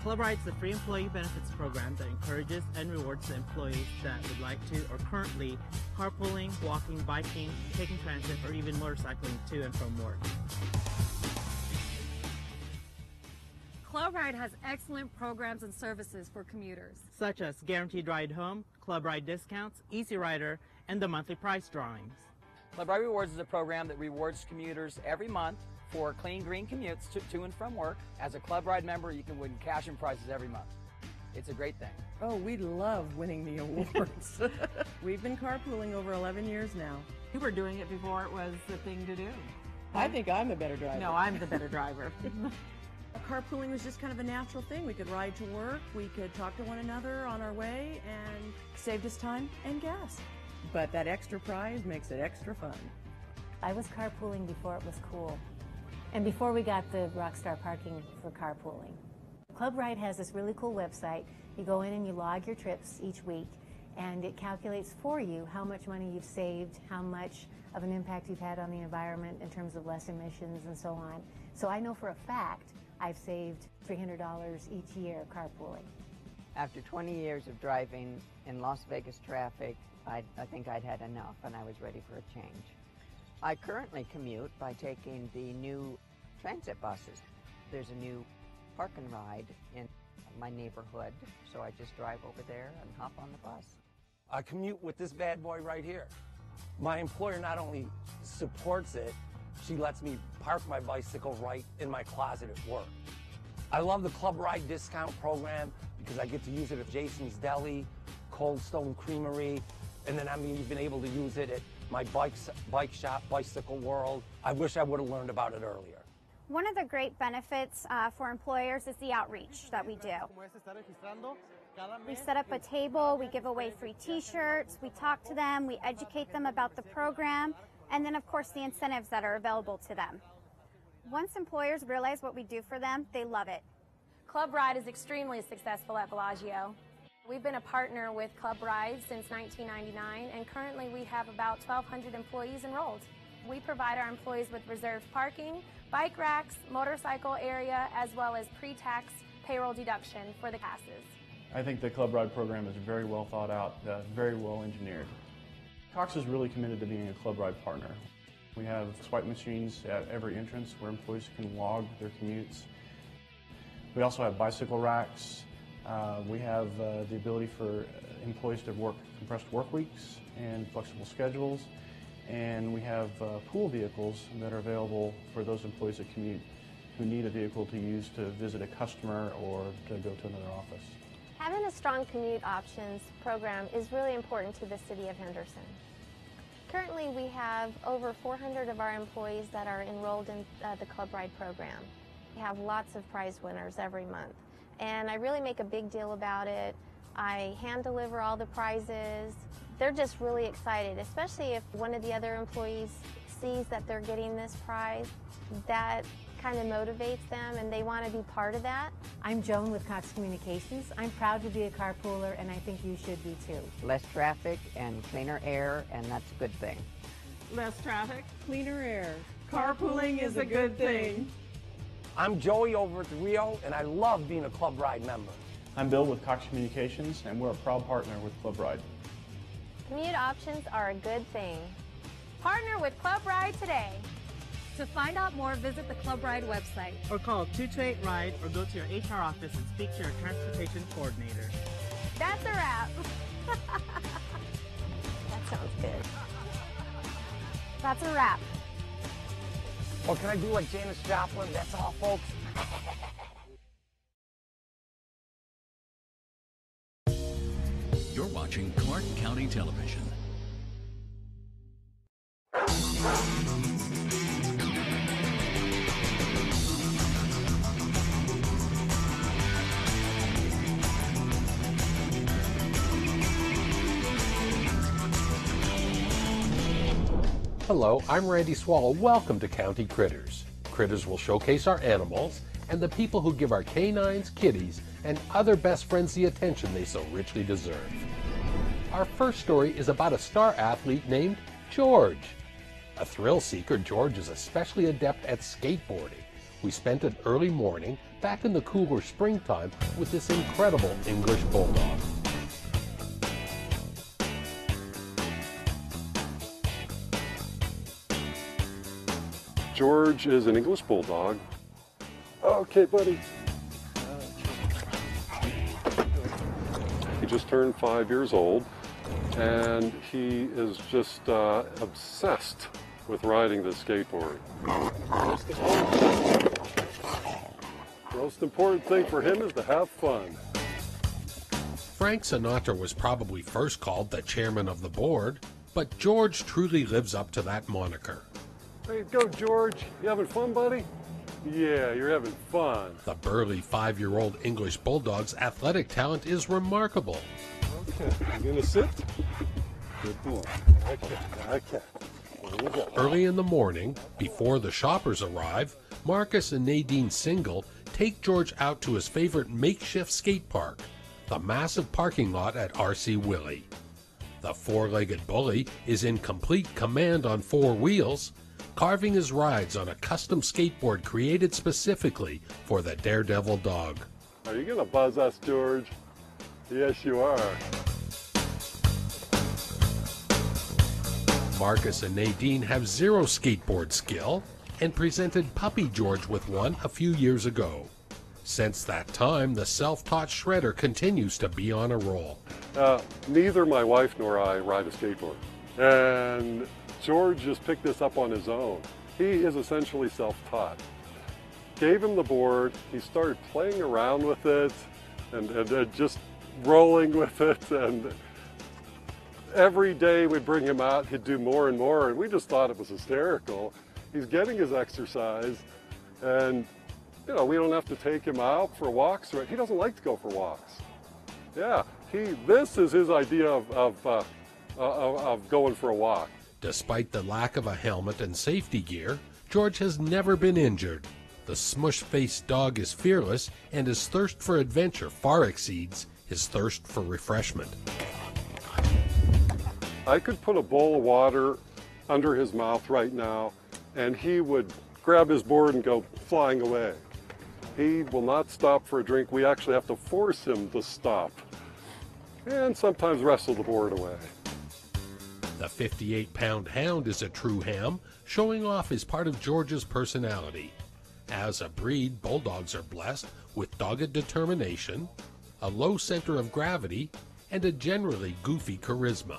Club Ride is a free employee benefits program that encourages and rewards the employees that would like to or currently carpooling, walking, biking, taking transit, or even motorcycling to and from work. Club Ride has excellent programs and services for commuters, Such as Guaranteed Ride Home, Club Ride Discounts, Easy Rider, and the monthly price drawings. Club Ride Rewards is a program that rewards commuters every month for clean green commutes to and from work. As a Club Ride member, you can win cash and prizes every month. It's a great thing. Oh, we love winning the awards. We've been carpooling over 11 years now. We were doing it before it was the thing to do. I think I'm a better driver. No, I'm the better driver. Carpooling was just kind of a natural thing. We could ride to work, we could talk to one another on our way, and saved us time and gas. But that extra prize makes it extra fun. I was carpooling before it was cool. And before we got the Rockstar parking for carpooling. Club Ride has this really cool website. You go in and you log your trips each week, and it calculates for you how much money you've saved, how much of an impact you've had on the environment in terms of less emissions and so on. So I know for a fact I've saved $300 each year carpooling. After 20 years of driving in Las Vegas traffic, I think I'd had enough and I was ready for a change. I currently commute by taking the new transit buses. There's a new park and ride in my neighborhood, so I just drive over there and hop on the bus. I commute with this bad boy right here. My employer not only supports it, she lets me park my bicycle right in my closet at work. I love the Club Ride discount program because I get to use it at Jason's Deli, Cold Stone Creamery, and then I'm even able to use it at my bike shop, Bicycle World. I wish I would have learned about it earlier. One of the great benefits for employers is the outreach that we do. We set up a table, we give away free t-shirts, we talk to them, we educate them about the program, and then of course the incentives that are available to them. Once employers realize what we do for them, they love it. Club Ride is extremely successful at Bellagio. We've been a partner with Club Ride since 1999, and currently we have about 1,200 employees enrolled. We provide our employees with reserved parking, bike racks, motorcycle area, as well as pre-tax payroll deduction for the passes. I think the Club Ride program is very well thought out, very well engineered. Cox is really committed to being a Club Ride partner. We have swipe machines at every entrance where employees can log their commutes. We also have bicycle racks. We have the ability for employees to work compressed work weeks and flexible schedules. And we have pool vehicles that are available for those employees that commute who need a vehicle to use to visit a customer or to go to another office. Having a strong commute options program is really important to the city of Henderson. Currently, we have over 400 of our employees that are enrolled in the Club Ride program. We have lots of prize winners every month, and I really make a big deal about it. I hand deliver all the prizes. They're just really excited, especially if one of the other employees sees that they're getting this prize. That kind of motivates them and they want to be part of that. I'm Joan with Cox Communications. I'm proud to be a carpooler, and I think you should be too. Less traffic and cleaner air, and that's a good thing. Less traffic, cleaner air. Carpooling is a good thing. I'm Joey over at the Rio, and I love being a Club Ride member. I'm Bill with Cox Communications, and we're a proud partner with Club Ride. Commute options are a good thing. Partner with Club Ride today. To find out more, visit the Club Ride website. Or call 228-RIDE or go to your HR office and speak to your transportation coordinator. That's a wrap. That sounds good. That's a wrap. Or can I do like Janis Joplin? That's all, folks. You're watching Clark County Television. Hello, I'm Randy Swallow. Welcome to County Critters. Critters will showcase our animals and the people who give our canines, kitties, and other best friends the attention they so richly deserve. Our first story is about a star athlete named George. A thrill seeker, George is especially adept at skateboarding. We spent an early morning back in the cooler springtime with this incredible English bulldog. George is an English bulldog. Okay, buddy. He just turned 5 years old, and he is just obsessed with riding the skateboard. Most important thing for him is to have fun. Frank Sinatra was probably first called the chairman of the board, but George truly lives up to that moniker. There you go, George. You having fun, buddy? Yeah, you're having fun. The burly 5-year-old English bulldog's athletic talent is remarkable. Okay, you gonna sit? Good boy. Okay. There you go. Early in the morning, before the shoppers arrive, Marcus and Nadine Single take George out to his favorite makeshift skate park, the massive parking lot at RC Willey. The four-legged bully is in complete command on 4 wheels, carving his rides on a custom skateboard created specifically for the Daredevil dog. Are you gonna buzz us, George? Yes, you are. Marcus and Nadine have 0 skateboard skill and presented Puppy George with one a few years ago. Since that time, the self-taught shredder continues to be on a roll. Neither my wife nor I ride a skateboard. And George just picked this up on his own. He is essentially self-taught. Gave him the board, he started playing around with it and just rolling with it, and every day we'd bring him out, he'd do more and more, and we just thought it was hysterical. He's getting his exercise, and we don't have to take him out for walks. He doesn't like to go for walks. Yeah, this is his idea of going for a walk. Despite the lack of a helmet and safety gear, George has never been injured. The smush-faced dog is fearless, and his thirst for adventure far exceeds his thirst for refreshment. I could put a bowl of water under his mouth right now, and he would grab his board and go flying away. He will not stop for a drink. We actually have to force him to stop, and sometimes wrestle the board away. The 58-pound hound is a true ham, showing off as part of George's personality. As a breed, bulldogs are blessed with dogged determination, a low center of gravity, and a generally goofy charisma.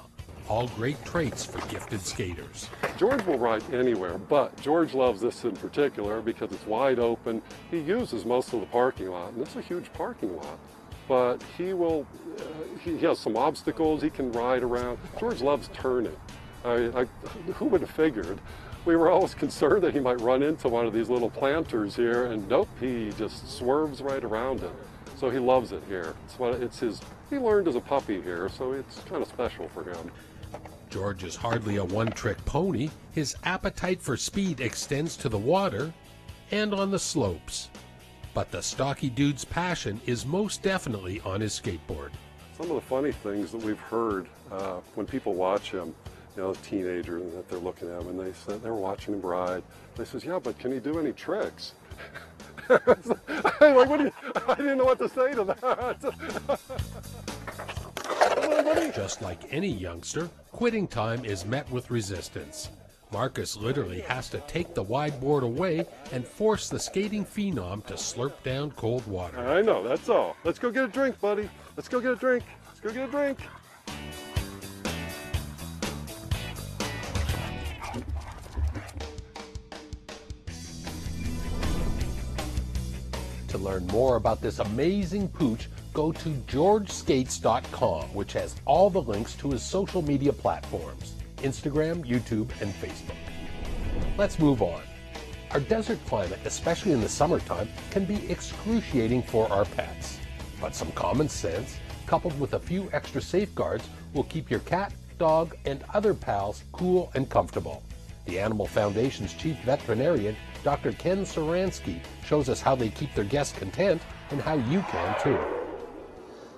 All great traits for gifted skaters. George will ride anywhere, but George loves this in particular because it's wide open. He uses most of the parking lot, and it's a huge parking lot. But he has some obstacles he can ride around. George loves turning. Who would have figured? We were always concerned that he might run into one of these little planters here, and nope, he just swerves right around it. So he loves it here. He learned as a puppy here, so it's kind of special for him. George is hardly a one-trick pony. His appetite for speed extends to the water and on the slopes. But the stocky dude's passion is most definitely on his skateboard. Some of the funny things that we've heard when people watch him, a teenager that they're looking at him, and they're watching him ride. They says, "Yeah, but can he do any tricks?" I didn't know what to say to that. Just like any youngster, quitting time is met with resistance. Marcus literally has to take the wide board away and force the skating phenom to slurp down cold water. I know, that's all. Let's go get a drink, buddy. Let's go get a drink. Let's go get a drink. To learn more about this amazing pooch, go to georgeskates.com, which has all the links to his social media platforms, Instagram, YouTube, and Facebook. Let's move on. Our desert climate, especially in the summertime, can be excruciating for our pets. But some common sense, coupled with a few extra safeguards, will keep your cat, dog, and other pals cool and comfortable. The Animal Foundation's chief veterinarian, Dr. Ken Saransky, shows us how they keep their guests content and how you can too.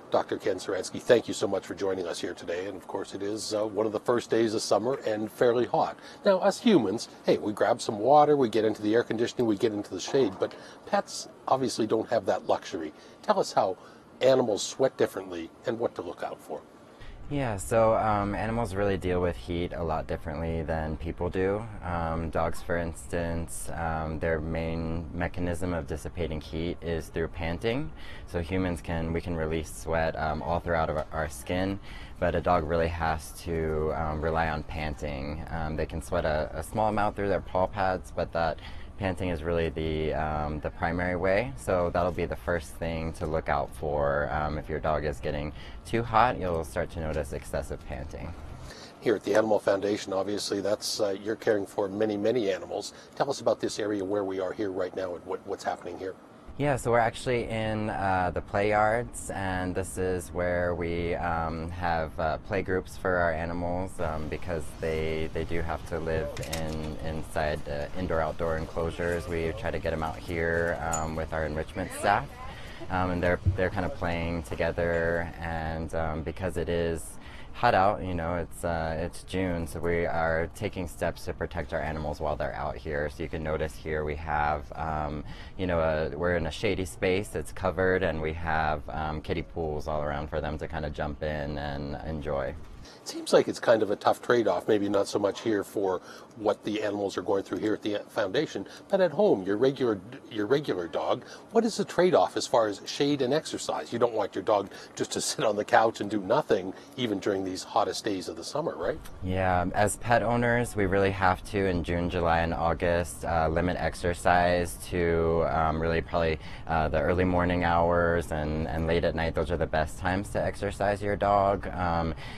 Dr. Ken Saransky, thank you so much for joining us here today. And of course, it is one of the first days of summer and fairly hot. Now, us humans, hey, we grab some water, we get into the air conditioning, we get into the shade, but pets obviously don't have that luxury. Tell us how animals sweat differently and what to look out for. Yeah, so animals really deal with heat a lot differently than people do. Dogs, for instance, their main mechanism of dissipating heat is through panting. So humans we can release sweat all throughout our skin, but a dog really has to rely on panting. They can sweat a small amount through their paw pads, but that panting is really the primary way, so that'll be the first thing to look out for. If your dog is getting too hot, you'll start to notice excessive panting. Here at the Animal Foundation, obviously, that's you're caring for many, many animals. Tell us about this area where we are here right now and what's happening here. Yeah, so we're actually in the play yards, and this is where we have play groups for our animals because they do have to live inside indoor-outdoor enclosures. We try to get them out here with our enrichment staff, and they're kind of playing together. And because it is hot out, you know, it's June, so we are taking steps to protect our animals while they're out here. So you can notice here we have, you know, we're in a shady space, it's covered, and we have kiddie pools all around for them to kind of jump in and enjoy. It seems like it's kind of a tough trade-off, maybe not so much here for what the animals are going through here at the foundation, but at home, your regular dog, what is the trade-off as far as shade and exercise? You don't want your dog just to sit on the couch and do nothing, even during these hottest days of the summer, right? Yeah, as pet owners, we really have to, in June, July, and August, limit exercise to really probably the early morning hours and late at night. Those are the best times to exercise your dog.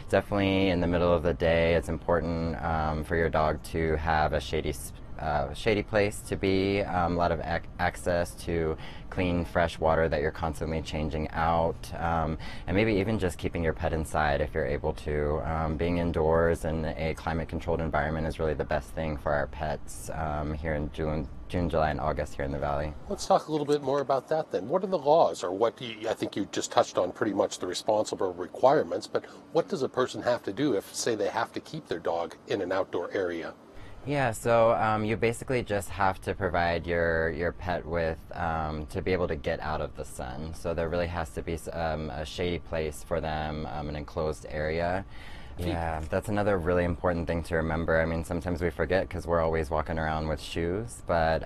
Definitely in the middle of the day, it's important for your dog to have a shady place to be, a lot of access to clean, fresh water that you're constantly changing out, and maybe even just keeping your pet inside if you're able to. Being indoors in a climate-controlled environment is really the best thing for our pets here in June, July, and August here in the Valley. Let's talk a little bit more about that then. What are the laws, or I think you just touched on pretty much the responsible requirements, but what does a person have to do if, say, they have to keep their dog in an outdoor area? Yeah, so you basically just have to provide your pet with, to be able to get out of the sun. So there really has to be a shady place for them, an enclosed area. Yeah, that's another really important thing to remember. I mean, sometimes we forget because we're always walking around with shoes, but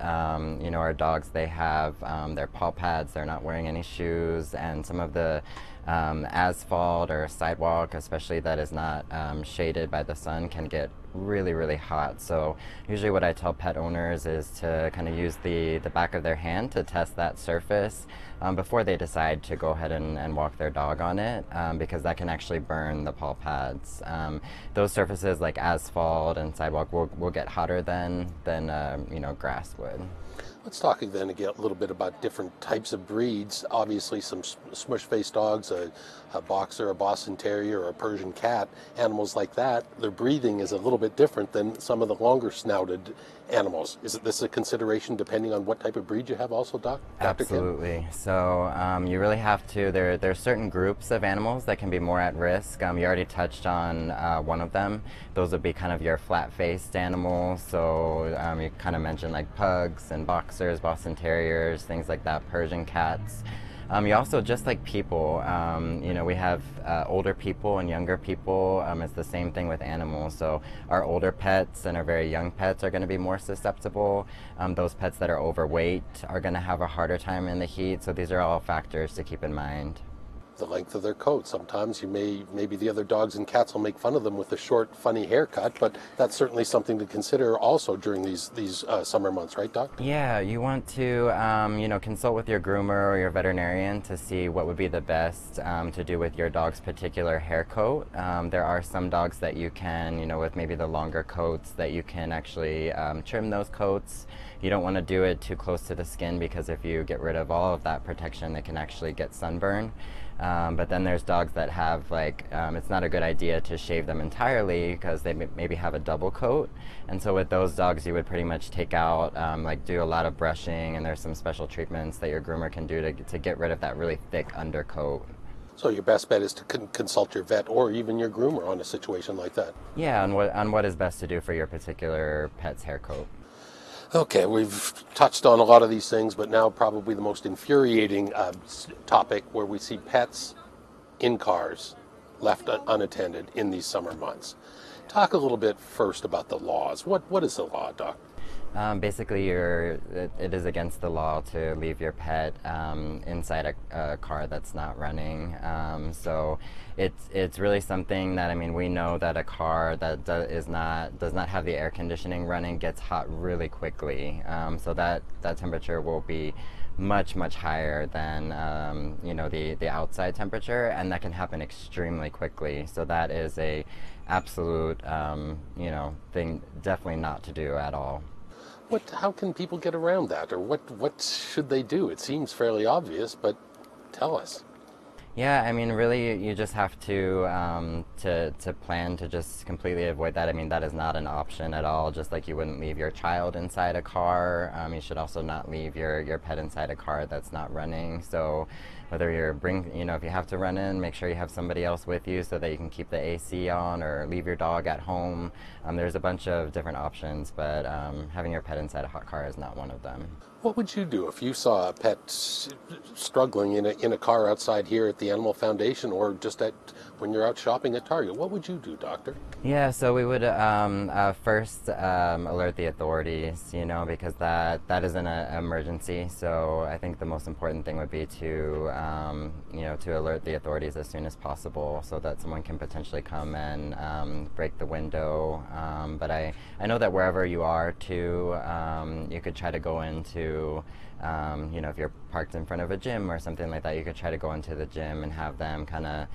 you know, our dogs, they have their paw pads, they're not wearing any shoes, and some of the asphalt or sidewalk, especially that is not shaded by the sun, can get really, really hot. So usually what I tell pet owners is to kind of use the back of their hand to test that surface before they decide to go ahead and walk their dog on it, because that can actually burn the paw pads. Those surfaces like asphalt and sidewalk will get hotter than you know, grass would. Let's talk then again a little bit about different types of breeds. Obviously some smush-faced dogs, a boxer, a Boston Terrier, or a Persian cat, animals like that, their breathing is a little bit different than some of the longer-snouted animals. Is this a consideration depending on what type of breed you have also, Dr. Absolutely. Ken? So you really have to, there are certain groups of animals that can be more at risk. You already touched on one of them. Those would be kind of your flat-faced animals. So you kind of mentioned like pugs and boxers, Boston Terriers, things like that, Persian cats. You also, just like people, you know, we have older people and younger people. It's the same thing with animals. So our older pets and our very young pets are going to be more susceptible. Those pets that are overweight are going to have a harder time in the heat. So these are all factors to keep in mind. The length of their coat. Sometimes maybe the other dogs and cats will make fun of them with a short, funny haircut, but that's certainly something to consider also during these summer months, right, Doc? Yeah, you want to you know, consult with your groomer or your veterinarian to see what would be the best to do with your dog's particular hair coat. There are some dogs that you can, you know, with maybe the longer coats, that you can actually trim those coats. You don't want to do it too close to the skin, because if you get rid of all of that protection, it can actually get sunburn. But then there's dogs that have it's not a good idea to shave them entirely because they maybe have a double coat. And so with those dogs, you would pretty much take out, do a lot of brushing, and there's some special treatments that your groomer can do to get rid of that really thick undercoat. So your best bet is to consult your vet or even your groomer on a situation like that. Yeah, on what is best to do for your particular pet's hair coat. Okay, we've touched on a lot of these things, but now probably the most infuriating topic where we see pets in cars left unattended in these summer months. Talk a little bit first about the laws. What is the law, Doc? Basically, it is against the law to leave your pet inside a car that's not running. So it's really something that, I mean, we know that a car that does not have the air conditioning running gets hot really quickly. So that temperature will be much higher than the outside temperature, and that can happen extremely quickly. So that is a absolute thing definitely not to do at all. How can people get around that, or what should they do? It seems fairly obvious, but tell us. Yeah, I mean, really, you just have to plan to just completely avoid that. I mean, that is not an option at all. Just like you wouldn't leave your child inside a car, you should also not leave your pet inside a car that's not running. So whether if you have to run in, make sure you have somebody else with you so that you can keep the AC on, or leave your dog at home. There's a bunch of different options, but having your pet inside a hot car is not one of them. What would you do if you saw a pet struggling in a car outside here at the Animal Foundation, or just when you're out shopping at Target? What would you do, Doctor? Yeah, so we would first alert the authorities, because that is an emergency. So I think the most important thing would be to alert the authorities as soon as possible, so that someone can potentially come and break the window. But I know that wherever you are too, you could try to go into, if you're parked in front of a gym or something like that, you could try to go into the gym and have them kind of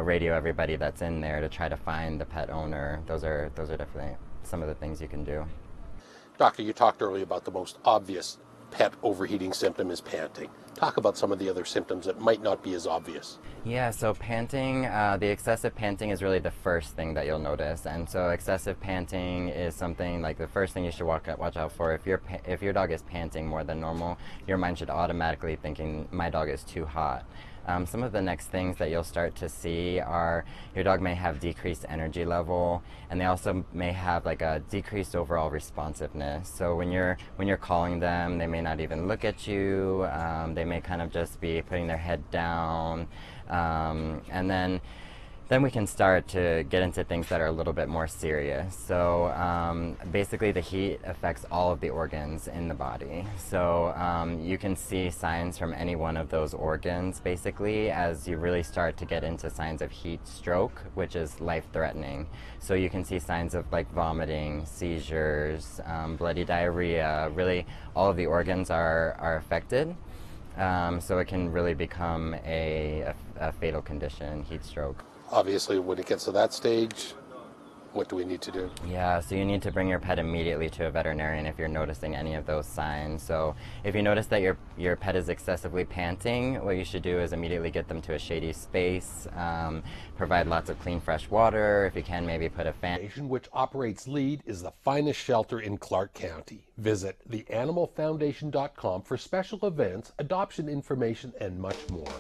radio everybody that's in there to try to find the pet owner. Those are definitely some of the things you can do. Doctor, you talked earlier about the most obvious pet overheating symptom is panting. Talk about some of the other symptoms that might not be as obvious. Yeah, so panting, the excessive panting is really the first thing that you'll notice. And so excessive panting is something like the first thing you should watch out for. If your dog is panting more than normal, your mind should automatically thinking, my dog is too hot. Some of the next things that you'll start to see are your dog may have decreased energy level, and they also may have like a decreased overall responsiveness. So when you're calling them, they may not even look at you. They may kind of just be putting their head down, and then we can start to get into things that are a little bit more serious. So basically the heat affects all of the organs in the body. So you can see signs from any one of those organs basically as you really start to get into signs of heat stroke, which is life-threatening. So you can see signs of like vomiting, seizures, bloody diarrhea. Really all of the organs are affected. So it can really become a fatal condition, heat stroke. Obviously, when it gets to that stage, what do we need to do? Yeah, so you need to bring your pet immediately to a veterinarian if you're noticing any of those signs. So if you notice that your pet is excessively panting, what you should do is immediately get them to a shady space, provide lots of clean, fresh water. If you can, maybe put a fan. Which operates LEAD is the finest shelter in Clark County. Visit theanimalfoundation.com for special events, adoption information, and much more.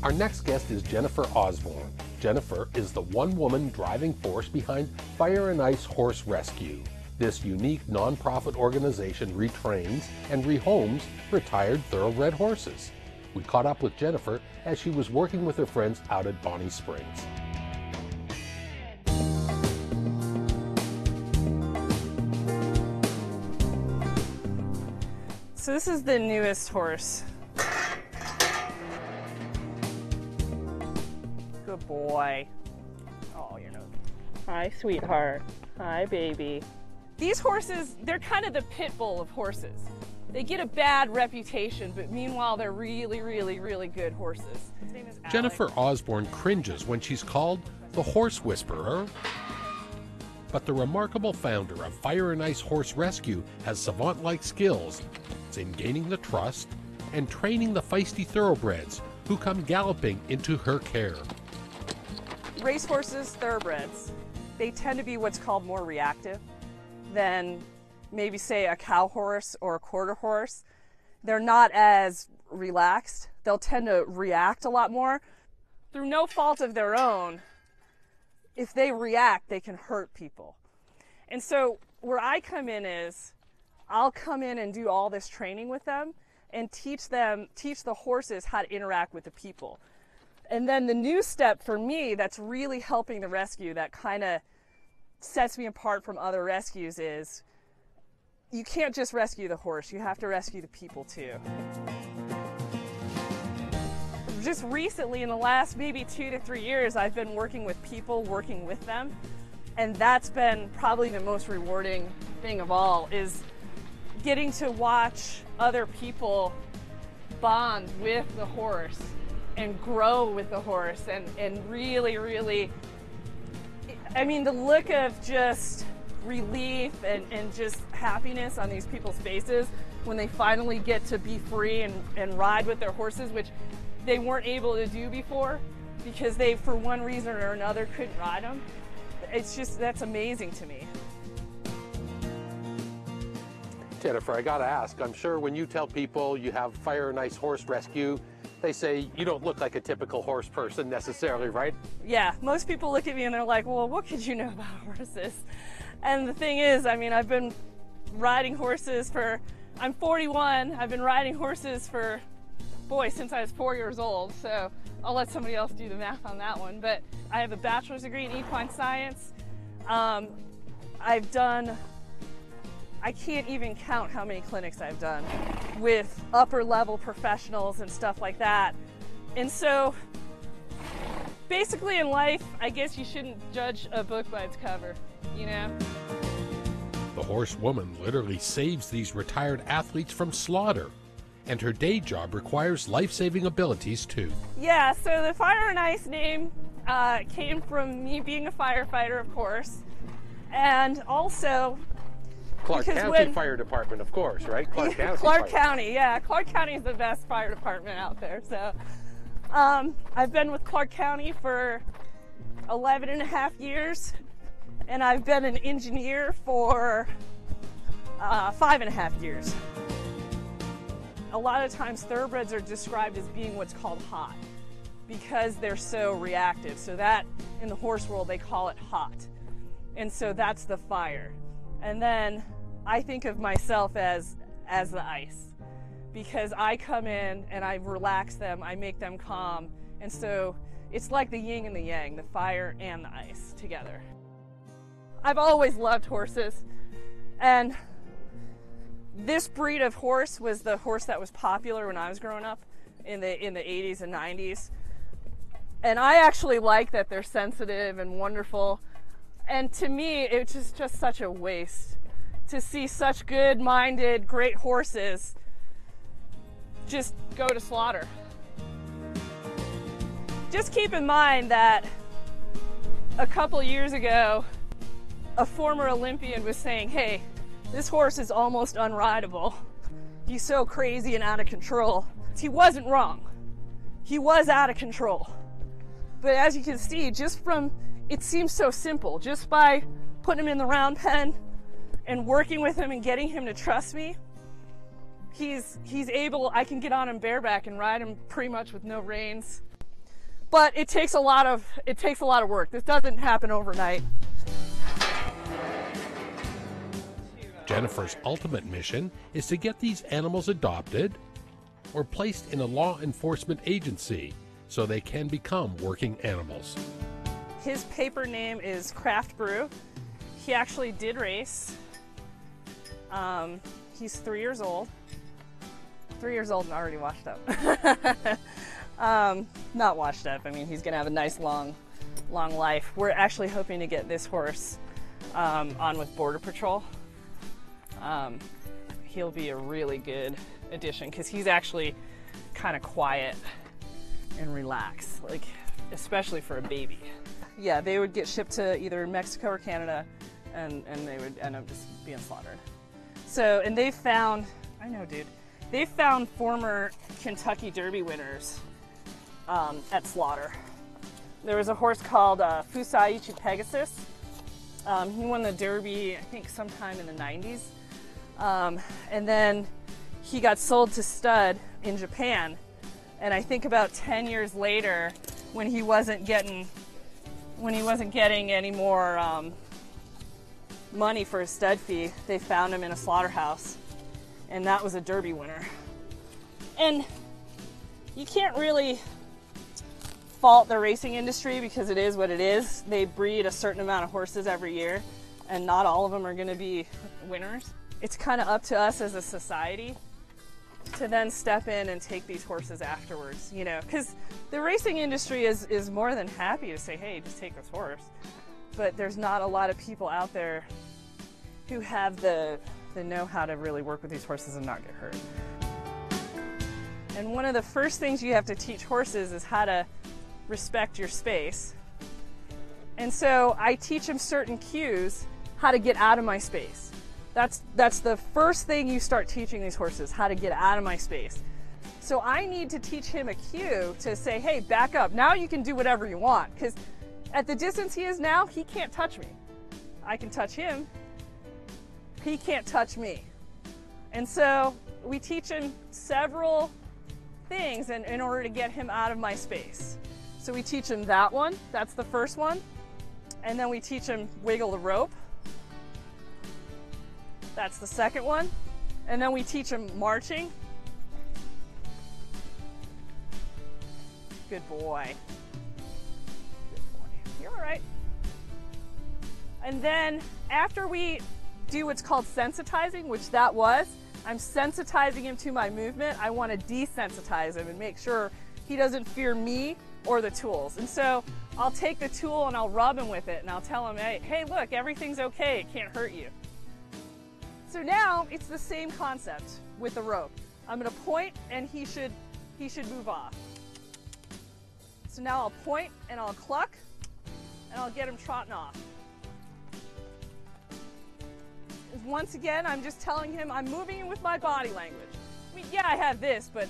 Our next guest is Jennifer Osborne. Jennifer is the one-woman driving force behind Fire and Ice Horse Rescue. This unique nonprofit organization retrains and rehomes retired thoroughbred horses. We caught up with Jennifer as she was working with her friends out at Bonnie Springs. So this is the newest horse. Good boy. Oh, your nose. Hi, sweetheart. Hi, baby. These horses, they're kind of the pit bull of horses. They get a bad reputation, but meanwhile, they're really, really, really good horses. His name is Alex. Jennifer Osborne cringes when she's called the Horse Whisperer. But the remarkable founder of Fire and Ice Horse Rescue has savant-like skills in gaining the trust and training the feisty thoroughbreds who come galloping into her care. Racehorses, thoroughbreds, they tend to be what's called more reactive than maybe say a cow horse or a quarter horse. They're not as relaxed. They'll tend to react a lot more. Through no fault of their own, if they react, they can hurt people. And so where I come in is, I'll come in and do all this training with them and teach the horses how to interact with the people. And then the new step for me that's really helping the rescue, that kind of sets me apart from other rescues, is you can't just rescue the horse, you have to rescue the people too. Just recently, in the last maybe 2 to 3 years, I've been working with people, working with them. And that's been probably the most rewarding thing of all, is getting to watch other people bond with the horse and grow with the horse and really, I mean, the look of just relief and just happiness on these people's faces when they finally get to be free and ride with their horses, which they weren't able to do before because they, for one reason or another, couldn't ride them. It's just, that's amazing to me. Jennifer, I gotta ask, I'm sure when you tell people you have Fire and Ice Horse Rescue, they say you don't look like a typical horse person necessarily, right? Yeah, most people look at me and they're like, well, what could you know about horses? And the thing is, I mean, I've been riding horses I'm 41, I've been riding horses for, boy, since I was 4 years old, so I'll let somebody else do the math on that one. But I have a bachelor's degree in equine science. I've done, I can't even count how many clinics I've done with upper level professionals and stuff like that. And so basically in life, I guess you shouldn't judge a book by its cover, you know? The horsewoman literally saves these retired athletes from slaughter, and her day job requires life-saving abilities too. Yeah, so the Fire and Ice name came from me being a firefighter, of course, and also Clark County Fire Department, of course, right? Clark County. Clark County, yeah. Clark County is the best fire department out there. So I've been with Clark County for 11.5 years, and I've been an engineer for 5.5 years. A lot of times thoroughbreds are described as being what's called hot because they're so reactive. So that, in the horse world, they call it hot. And so that's the fire. And then I think of myself as the ice, because I come in and I relax them, I make them calm. And so it's like the yin and the yang, the fire and the ice together. I've always loved horses, and this breed of horse was the horse that was popular when I was growing up in the 80s and 90s. And I actually like that they're sensitive and wonderful. And to me, it's just such a waste to see such good-minded, great horses just go to slaughter. Just keep in mind that a couple years ago, a former Olympian was saying, hey, this horse is almost unrideable. He's so crazy and out of control. He wasn't wrong. He was out of control. But as you can see, just from, it seems so simple, just by putting him in the round pen and working with him and getting him to trust me, he's able, I can get on him bareback and ride him pretty much with no reins. But it takes a lot of work. This doesn't happen overnight. Jennifer's ultimate mission is to get these animals adopted or placed in a law enforcement agency so they can become working animals. His paper name is Craft Brew. He actually did race. He's 3 years old. 3 years old and already washed up. Not washed up, I mean, he's gonna have a nice long life. We're actually hoping to get this horse on with Border Patrol. He'll be a really good addition because he's actually kind of quiet and relaxed, like especially for a baby. Yeah, they would get shipped to either Mexico or Canada, and they would end up just being slaughtered. So, and they found, I know, dude, they found former Kentucky Derby winners at slaughter. There was a horse called Fusaichi Pegasus. He won the Derby, I think, sometime in the 90s. And then he got sold to stud in Japan. And I think about 10 years later, when he wasn't getting any more money for his stud fee, they found him in a slaughterhouse. And that was a Derby winner. And you can't really fault the racing industry because it is what it is. They breed a certain amount of horses every year, and not all of them are going to be winners. It's kind of up to us as a society to then step in and take these horses afterwards, you know, because the racing industry is more than happy to say, hey, just take this horse. But there's not a lot of people out there who have the know-how to really work with these horses and not get hurt. And one of the first things you have to teach horses is how to respect your space. And so I teach them certain cues, how to get out of my space. That's the first thing you start teaching these horses, how to get out of my space. So I need to teach him a cue to say, hey, back up. Now you can do whatever you want, because at the distance he is now, he can't touch me. I can touch him. He can't touch me. And so we teach him several things in order to get him out of my space. So we teach him that one, that's the first one. And then we teach him wiggle the rope. That's the second one. And then we teach him marching. Good boy. Good boy. You're all right. And then after we do what's called sensitizing, which that was, I'm sensitizing him to my movement. I want to desensitize him and make sure he doesn't fear me or the tools. And so I'll take the tool and I'll rub him with it and I'll tell him, hey, look, everything's okay. It can't hurt you. So now it's the same concept with the rope. I'm going to point and he should move off. So now I'll point and I'll cluck and I'll get him trotting off. Once again, I'm just telling him I'm moving him with my body language. I mean, yeah, I have this, but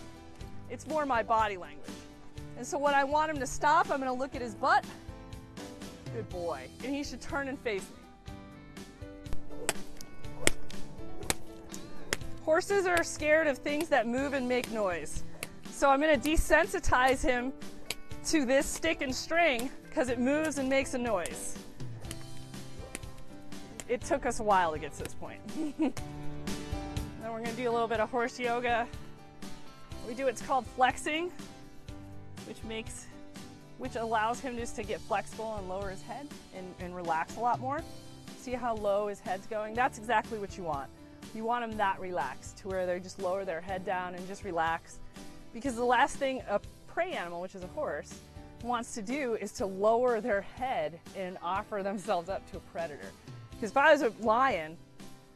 it's more my body language. And so when I want him to stop, I'm going to look at his butt. Good boy. And he should turn and face me. Horses are scared of things that move and make noise. So I'm going to desensitize him to this stick and string because it moves and makes a noise. It took us a while to get to this point. Then we're going to do a little bit of horse yoga. We do what's called flexing, which allows him just to get flexible and lower his head and relax a lot more. See how low his head's going? That's exactly what you want. You want them that relaxed to where they just lower their head down and just relax. Because the last thing a prey animal, which is a horse, wants to do is to lower their head and offer themselves up to a predator. Because if I was a lion,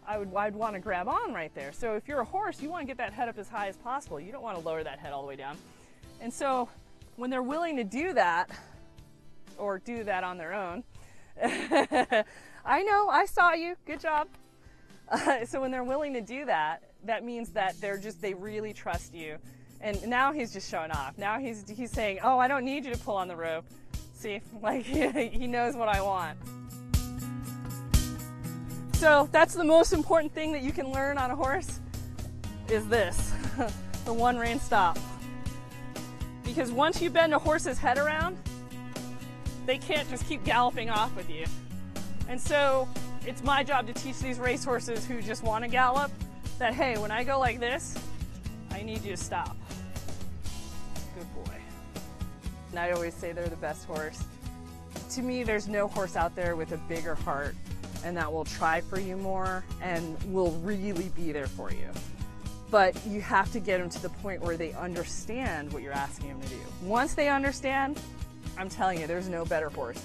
I'd want to grab on right there. So if you're a horse, you want to get that head up as high as possible. You don't want to lower that head all the way down. And so when they're willing to do that, or do that on their own, I know, I saw you, good job. So when they're willing to do that, that means that they really trust you. And now he's just showing off. Now he's saying, oh, I don't need you to pull on the rope. See, like he knows what I want. So that's the most important thing that you can learn on a horse is this, the one rein stop. Because once you bend a horse's head around, they can't just keep galloping off with you. And so it's my job to teach these racehorses who just want to gallop that, hey, when I go like this, I need you to stop. Good boy. And I always say they're the best horse. To me, there's no horse out there with a bigger heart and that will try for you more and will really be there for you. But you have to get them to the point where they understand what you're asking them to do. Once they understand, I'm telling you, there's no better horse.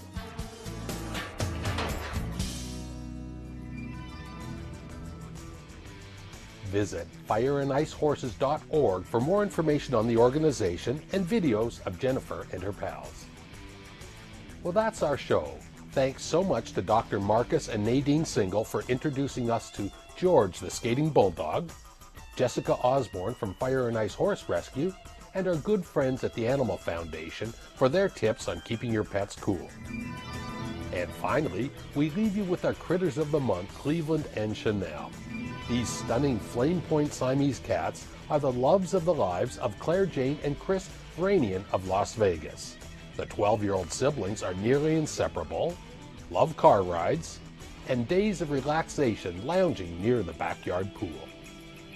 Visit fireandicehorses.org for more information on the organization and videos of Jennifer and her pals. Well, that's our show. Thanks so much to Dr. Marcus and Nadine Single for introducing us to George the Skating Bulldog. Jessica Osborne from Fire and Ice Horse Rescue, and our good friends at the Animal Foundation for their tips on keeping your pets cool. And finally, we leave you with our Critters of the Month, Cleveland and Chanel. These stunning Flame Point Siamese cats are the loves of the lives of Claire Jane and Chris Vranian of Las Vegas. The 12-year-old siblings are nearly inseparable, love car rides, and days of relaxation lounging near the backyard pool.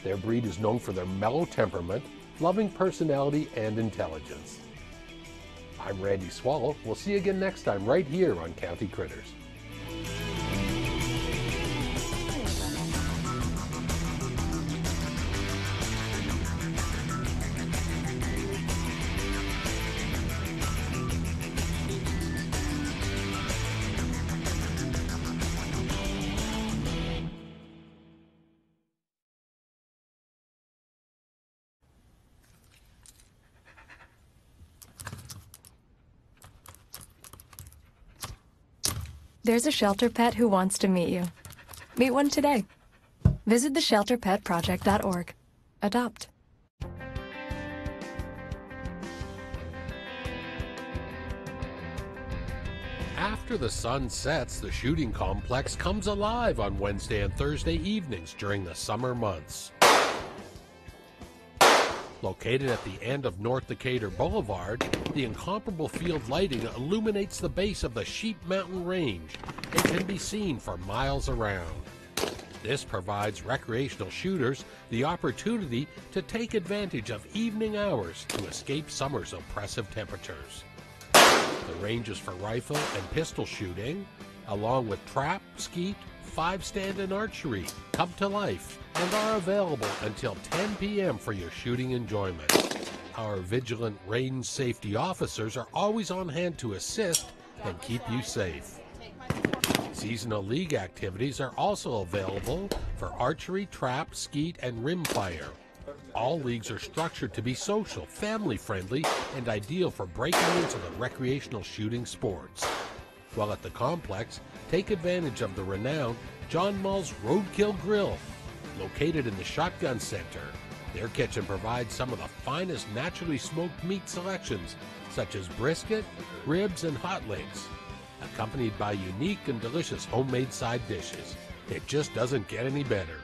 Their breed is known for their mellow temperament, loving personality, and intelligence. I'm Randy Swallow. We'll see you again next time right here on County Critters. There's a shelter pet who wants to meet you. Meet one today. Visit theshelterpetproject.org. Adopt. After the sun sets, the shooting complex comes alive on Wednesday and Thursday evenings during the summer months. Located at the end of North Decatur Boulevard, the incomparable field lighting illuminates the base of the Sheep Mountain Range and can be seen for miles around. This provides recreational shooters the opportunity to take advantage of evening hours to escape summer's oppressive temperatures. The ranges for rifle and pistol shooting, along with trap, skeet, 5-stand, and archery, come to life and are available until 10 p.m. for your shooting enjoyment. Our vigilant range safety officers are always on hand to assist and keep you safe. Seasonal league activities are also available for archery, trap, skeet, and rimfire. All leagues are structured to be social, family-friendly, and ideal for breaking into the recreational shooting sports. While at the complex, take advantage of the renowned John Mull's Roadkill Grill. Located in the Shotgun Center, their kitchen provides some of the finest naturally smoked meat selections, such as brisket, ribs, and hot links, accompanied by unique and delicious homemade side dishes. It just doesn't get any better.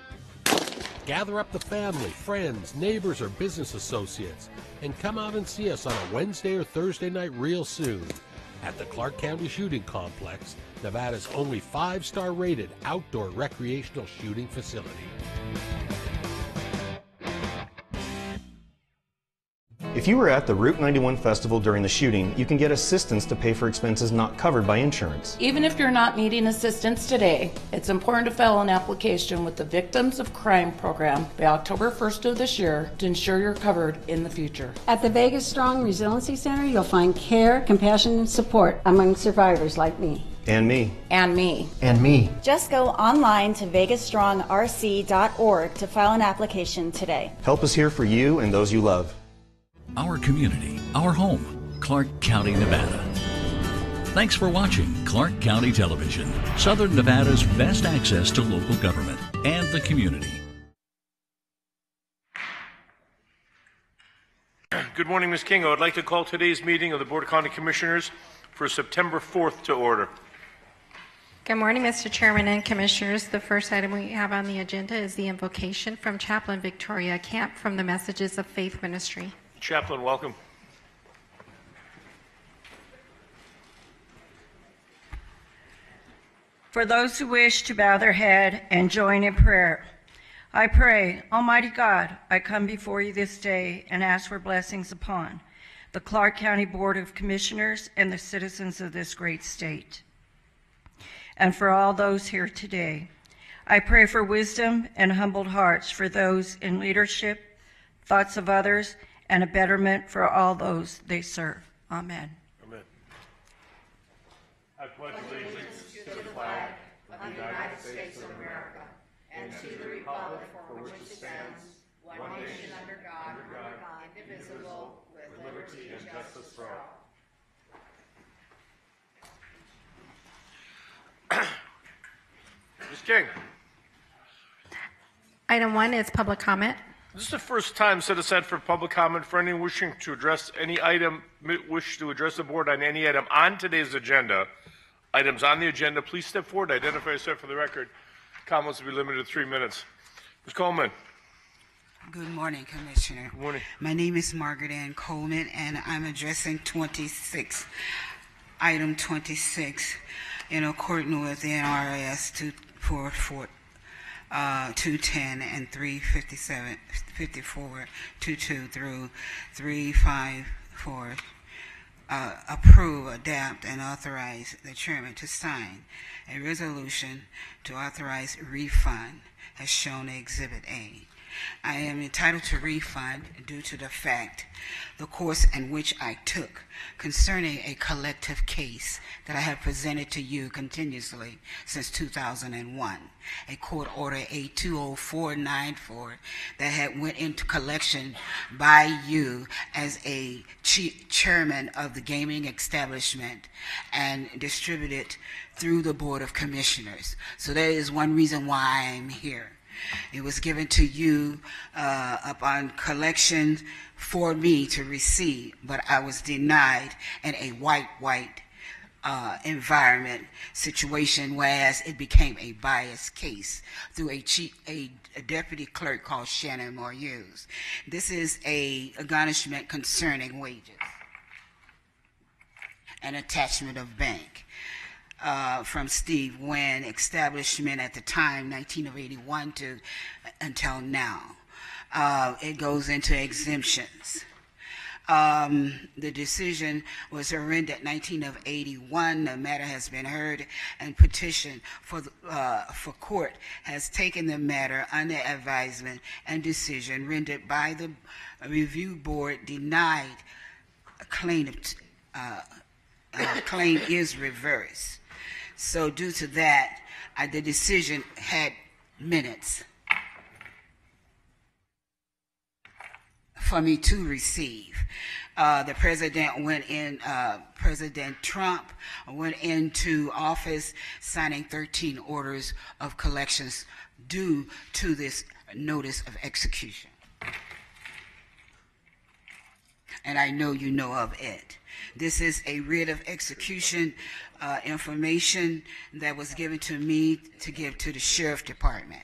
Gather up the family, friends, neighbors, or business associates, and come out and see us on a Wednesday or Thursday night real soon at the Clark County Shooting Complex, Nevada's only 5-star rated outdoor recreational shooting facility. If you were at the Route 91 Festival during the shooting, you can get assistance to pay for expenses not covered by insurance. Even if you're not needing assistance today, it's important to file an application with the Victims of Crime program by October 1st of this year to ensure you're covered in the future. At the Vegas Strong Resiliency Center, you'll find care, compassion, and support among survivors like me. And me. And me. And me. Just go online to vegasstrongrc.org to file an application today. Help is here for you and those you love. Our community, our home, Clark County, Nevada. Thanks for watching Clark County Television, Southern Nevada's best access to local government and the community. Good morning, Ms. King. I would like to call today's meeting of the Board of County Commissioners for September 4th to order. Good morning, Mr. Chairman and Commissioners. The first item we have on the agenda is the invocation from Chaplain Victoria Camp from the Messages of Faith Ministry. Chaplain, welcome. For those who wish to bow their head and join in prayer, I pray, Almighty God, I come before you this day and ask for blessings upon the Clark County Board of Commissioners and the citizens of this great state. And for all those here today, I pray for wisdom and humbled hearts for those in leadership, thoughts of others, and a betterment for all those they serve. Amen. Amen. I pledge allegiance to the flag of the United States of America and to the republic for which it stands, one nation under God, indivisible, with liberty and justice for all. Ms. King. Item 1 is public comment. This is the first time set aside for public comment for anyone wishing to address any item, wish to address the board on any item on today's agenda. Items on the agenda, please step forward, identify yourself for the record. Comments will be limited to 3 minutes. Ms. Coleman. Good morning, Commissioner. Good morning. My name is Margaret Ann Coleman, and I'm addressing item 26, in accordance with the NRS 210 and 354.22 through 354. Approve, adapt, and authorize the chairman to sign a resolution to authorize refund as shown in Exhibit A. I am entitled to refund due to the fact the course in which I took concerning a collective case that I have presented to you continuously since 2001, a court order A20494 that had went into collection by you as a chairman of the gaming establishment and distributed through the Board of Commissioners. So that is one reason why I am here. It was given to you upon collection for me to receive, but I was denied in a white environment situation, whereas it became a biased case through a deputy clerk called Shannon Moore Hughes. This is a garnishment concerning wages, an attachment of bank. From Steve Wynn establishment at the time, 1981 to until now. It goes into exemptions. The decision was rendered 1981. The matter has been heard and petition for court has taken the matter under advisement and decision rendered by the review board denied. Claim is reversed. So due to that, the decision had minutes for me to receive. The president went in, President Trump went into office signing 13 orders of collections due to this notice of execution. And I know you know of it. This is a writ of execution information that was given to me to give to the Sheriff Department.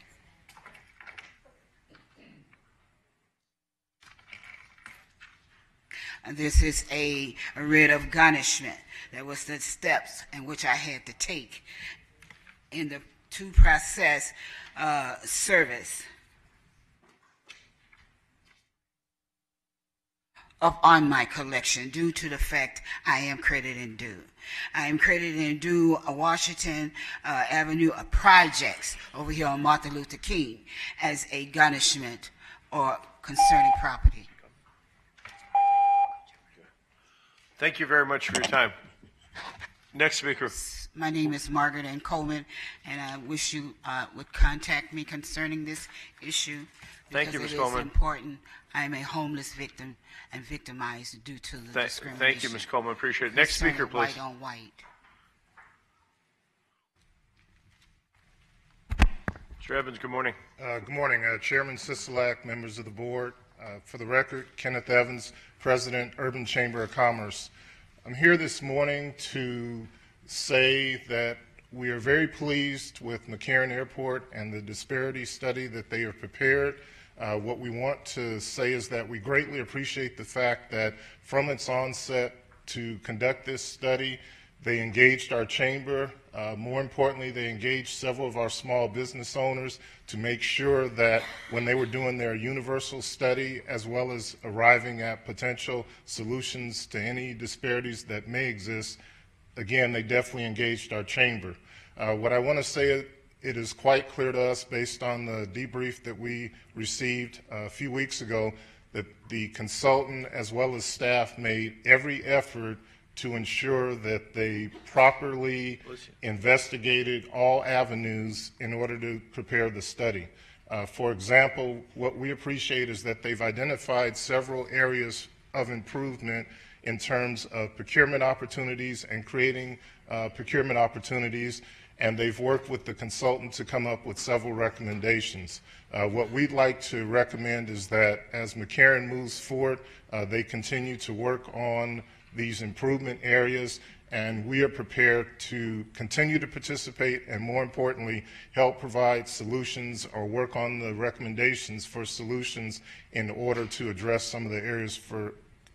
And this is a writ of garnishment. That was the steps in which I had to take in the to process service on my collection due to the fact I am credited due. I am credited due Washington Avenue projects over here on Martin Luther King as a garnishment or concerning property. Thank you very much for your time. Next speaker. My name is Margaret Ann Coleman, and I wish you would contact me concerning this issue. Thank you, Ms. Because it is Coleman. important. I am a homeless victim and victimized due to the discrimination. Thank you, Ms. Coleman. Appreciate it. Next speaker, please. White on white. Mr. Evans, good morning. Good morning, Chairman Sisolak, members of the board. For the record, Kenneth Evans, President, Urban Chamber of Commerce. I'm here this morning to say that we are very pleased with McCarran Airport and the disparity study that they have prepared. What we want to say is that we greatly appreciate the fact that from its onset to conduct this study, they engaged our chamber. More importantly, they engaged several of our small business owners to make sure that when they were doing their universal study, as well as arriving at potential solutions to any disparities that may exist, again, they definitely engaged our chamber. What I want to say, it is quite clear to us based on the debrief that we received a few weeks ago that the consultant as well as staff made every effort to ensure that they properly investigated all avenues in order to prepare the study. For example, what we appreciate is that they've identified several areas of improvement in terms of procurement opportunities and creating procurement opportunities, and they've worked with the consultant to come up with several recommendations. What we'd like to recommend is that as McCarran moves forward, they continue to work on these improvement areas, and we are prepared to continue to participate and, more importantly, help provide solutions or work on the recommendations for solutions in order to address some of the areas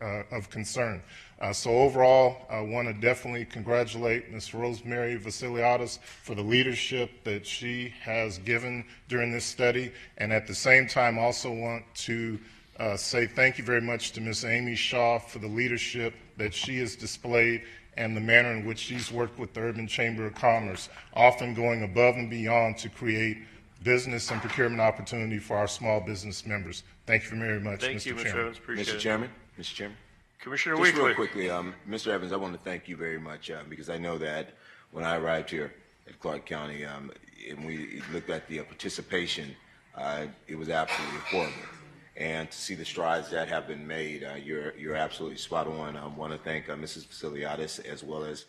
of concern. So overall, I want to definitely congratulate Ms. Rosemary Vasiliadis for the leadership that she has given during this study, and at the same time also want to say thank you very much to Ms. Amy Shaw for the leadership that she has displayed and the manner in which she's worked with the Urban Chamber of Commerce, often going above and beyond to create business and procurement opportunity for our small business members. Thank you very much, Thank you, Mr. Mr. Chairman. Evans. Appreciate it. Mr. Chairman. Commissioner Just Weekly. real quickly, Mr. Evans, I want to thank you very much because I know that when I arrived here at Clark County and we looked at the participation, it was absolutely horrible. And to see the strides that have been made, you're absolutely spot on. I want to thank Mrs. Vasiliadis as well as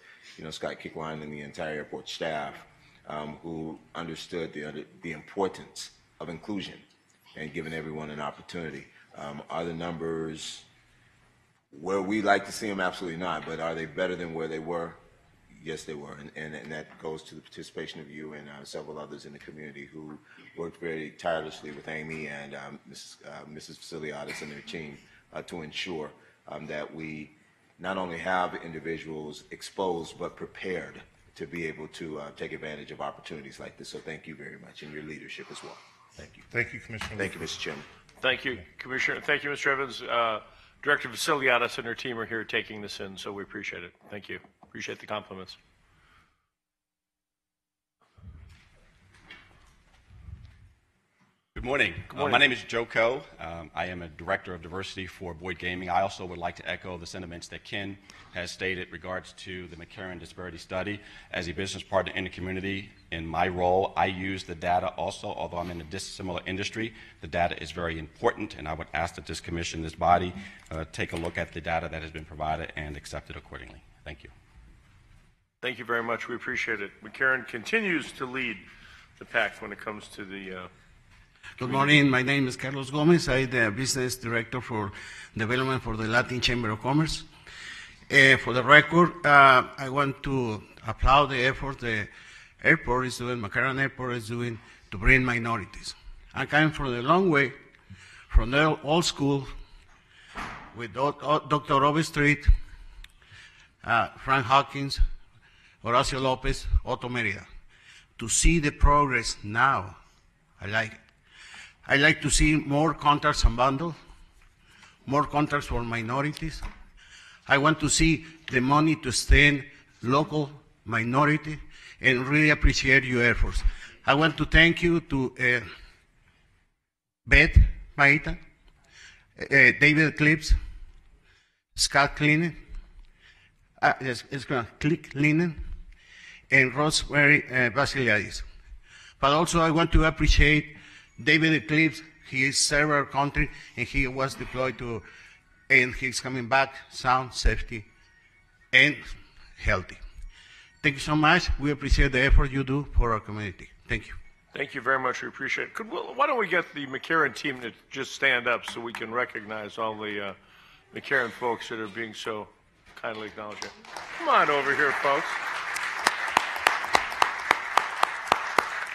Scott Kickline and the entire airport staff who understood the importance of inclusion and giving everyone an opportunity. Are the numbers where we like to see them? Absolutely not. But are they better than where they were? Yes, they were. And that goes to the participation of you and several others in the community who worked very tirelessly with Amy and Mrs. Vasiliadis and their team to ensure that we not only have individuals exposed but prepared to be able to take advantage of opportunities like this. So thank you very much, and your leadership as well. Thank you. Thank you, Commissioner. Thank you, Mr. Chairman. Thank you, Commissioner. Thank you, Mr. Evans. Director Vasiliadis and her team are here taking this in, so we appreciate it. Thank you. Appreciate the compliments. Good morning. Good morning. My name is Joe Coe. I am a Director of Diversity for Boyd Gaming. I also would like to echo the sentiments that Ken has stated regards to the McCarran Disparity Study. As a business partner in the community, in my role, I use the data also, although I'm in a dissimilar industry. The data is very important, and I would ask that this commission, this body, take a look at the data that has been provided and accept it accordingly. Thank you. Thank you very much. We appreciate it. McCarran continues to lead the pack when it comes to the Good morning. My name is Carlos Gomez. I'm the Business Director for Development for the Latin Chamber of Commerce. For the record, I want to applaud the effort the airport is doing, McCarran Airport is doing to bring minorities. I came from a long way, from the old school, with Dr. Overstreet, Frank Hawkins, Horacio Lopez, Otto Merida. To see the progress now, I like it. I like to see more contracts unbundled, more contracts for minorities. I want to see the money to extend local minority and really appreciate your efforts. I want to thank you to Beth Maita, David Clips, Scott Cleanen, Click Linen, and Rosemary Vasiliadis. But also I want to appreciate David Eclipse. He is served our country and he was deployed to, and he's coming back sound, safety, and healthy. Thank you so much. We appreciate the effort you do for our community. Thank you. Thank you very much. We appreciate it. Why don't we get the McCarran team to just stand up so we can recognize all the McCarran folks that are being so kindly acknowledged. Come on over here, folks.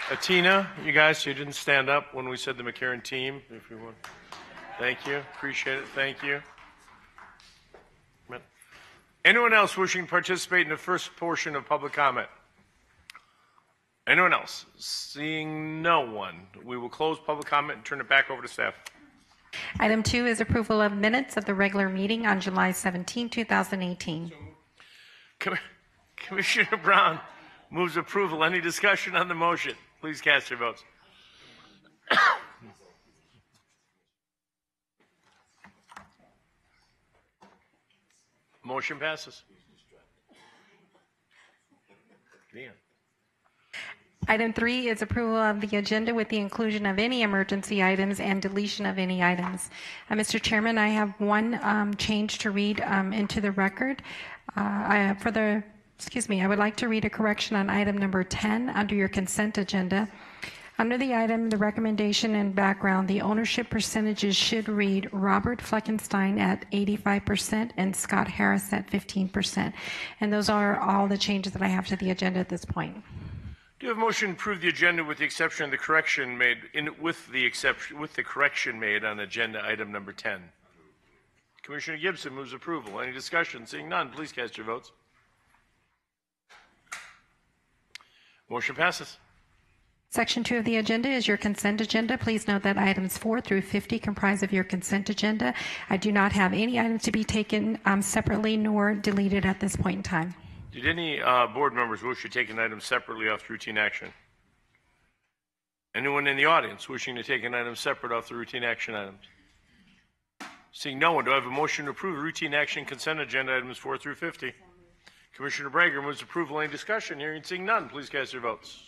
Atina, you guys, you didn't stand up when we said the McCarran team. If you want, thank you. Appreciate it. Thank you. Anyone else wishing to participate in the first portion of public comment? Anyone else? Seeing no one, we will close public comment and turn it back over to staff. Item 2 is approval of minutes of the regular meeting on July 17, 2018. Commissioner Brown moves approval. Any discussion on the motion? Please cast your votes. Motion passes. Item 3 is approval of the agenda with the inclusion of any emergency items and deletion of any items. Mr. Chairman, I have one change to read into the record. For the I would like to read a correction on item number 10 under your consent agenda. Under the item, the recommendation and background, the ownership percentages should read Robert Fleckenstein at 85% and Scott Harris at 15%. And those are all the changes that I have to the agenda at this point. Do you have a motion to approve the agenda with the exception of the correction made with the correction made on agenda item number 10? Commissioner Gibson moves approval. Any discussion? Seeing none, please cast your votes. Motion passes. Section 2 of the agenda is your consent agenda. Please note that items 4 through 50 comprise of your consent agenda. I do not have any items to be taken separately nor deleted at this point in time. Did any board members wish to take an item separately off routine action? Anyone in the audience wishing to take an item separate off the routine action items? Seeing no one, do I have a motion to approve routine action consent agenda items 4 through 50? Commissioner Brager moves approval. Any discussion? Hearing and seeing none, please cast your votes.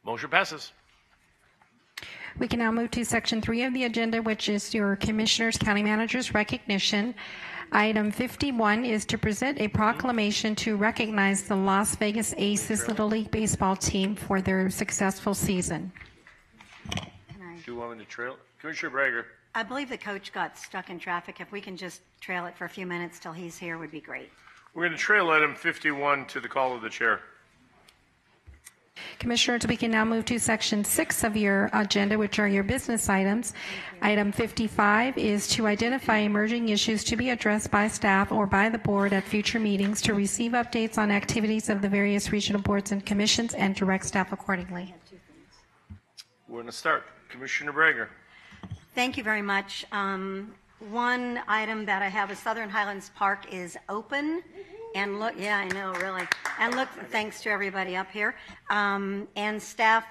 Motion passes. We can now move to section 3 of the agenda, which is your commissioners, county managers recognition. Item 51 is to present a proclamation to recognize the Las Vegas Aces Little League baseball team for their successful season. Do you want me to trail? Commissioner Brager. I believe the coach got stuck in traffic. If we can just trail it for a few minutes till he's here would be great. We're going to trail item 51 to the call of the chair. Commissioners, we can now move to section 6 of your agenda, which are your business items. Item 55 is to identify emerging issues to be addressed by staff or by the board at future meetings, to receive updates on activities of the various regional boards and commissions, and direct staff accordingly. We're going to start. Commissioner Brager. Thank you very much. One item that I have is Southern Highlands Park is open. And look, yeah, I know, really. And look, thanks to everybody up here. And staff,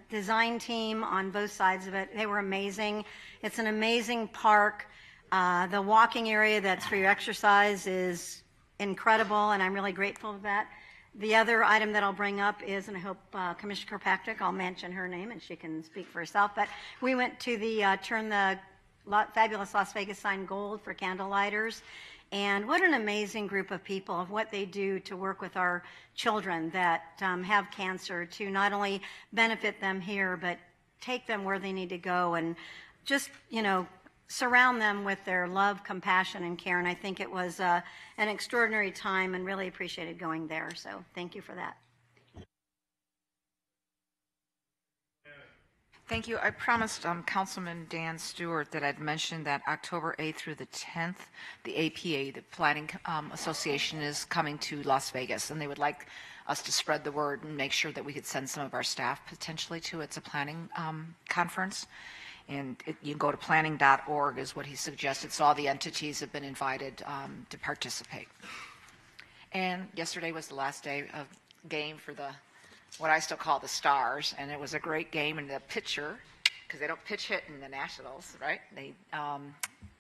design team on both sides of it. They were amazing. It's an amazing park. The walking area that's for your exercise is incredible, and I'm really grateful for that. The other item that I'll bring up is, and I hope Commissioner Kirkpatrick, I'll mention her name and she can speak for herself, but we went to the Turn the Fabulous Las Vegas sign gold for candlelighters. And what an amazing group of people of what they do to work with our children that have cancer, to not only benefit them here, but take them where they need to go and just, surround them with their love, compassion, and care. And I think it was an extraordinary time and really appreciated going there. So thank you for that. Thank you. I promised Councilman Dan Stewart that I'd mention that October 8th through the 10th, the APA, the Planning Association, is coming to Las Vegas, and they would like us to spread the word and make sure that we could send some of our staff potentially to it. It's a planning conference, and you can go to planning.org is what he suggested. So all the entities have been invited to participate. And yesterday was the last day of game for what I still call the Stars, and it was a great game. And the pitcher, because they don't pitch hit in the Nationals, right? They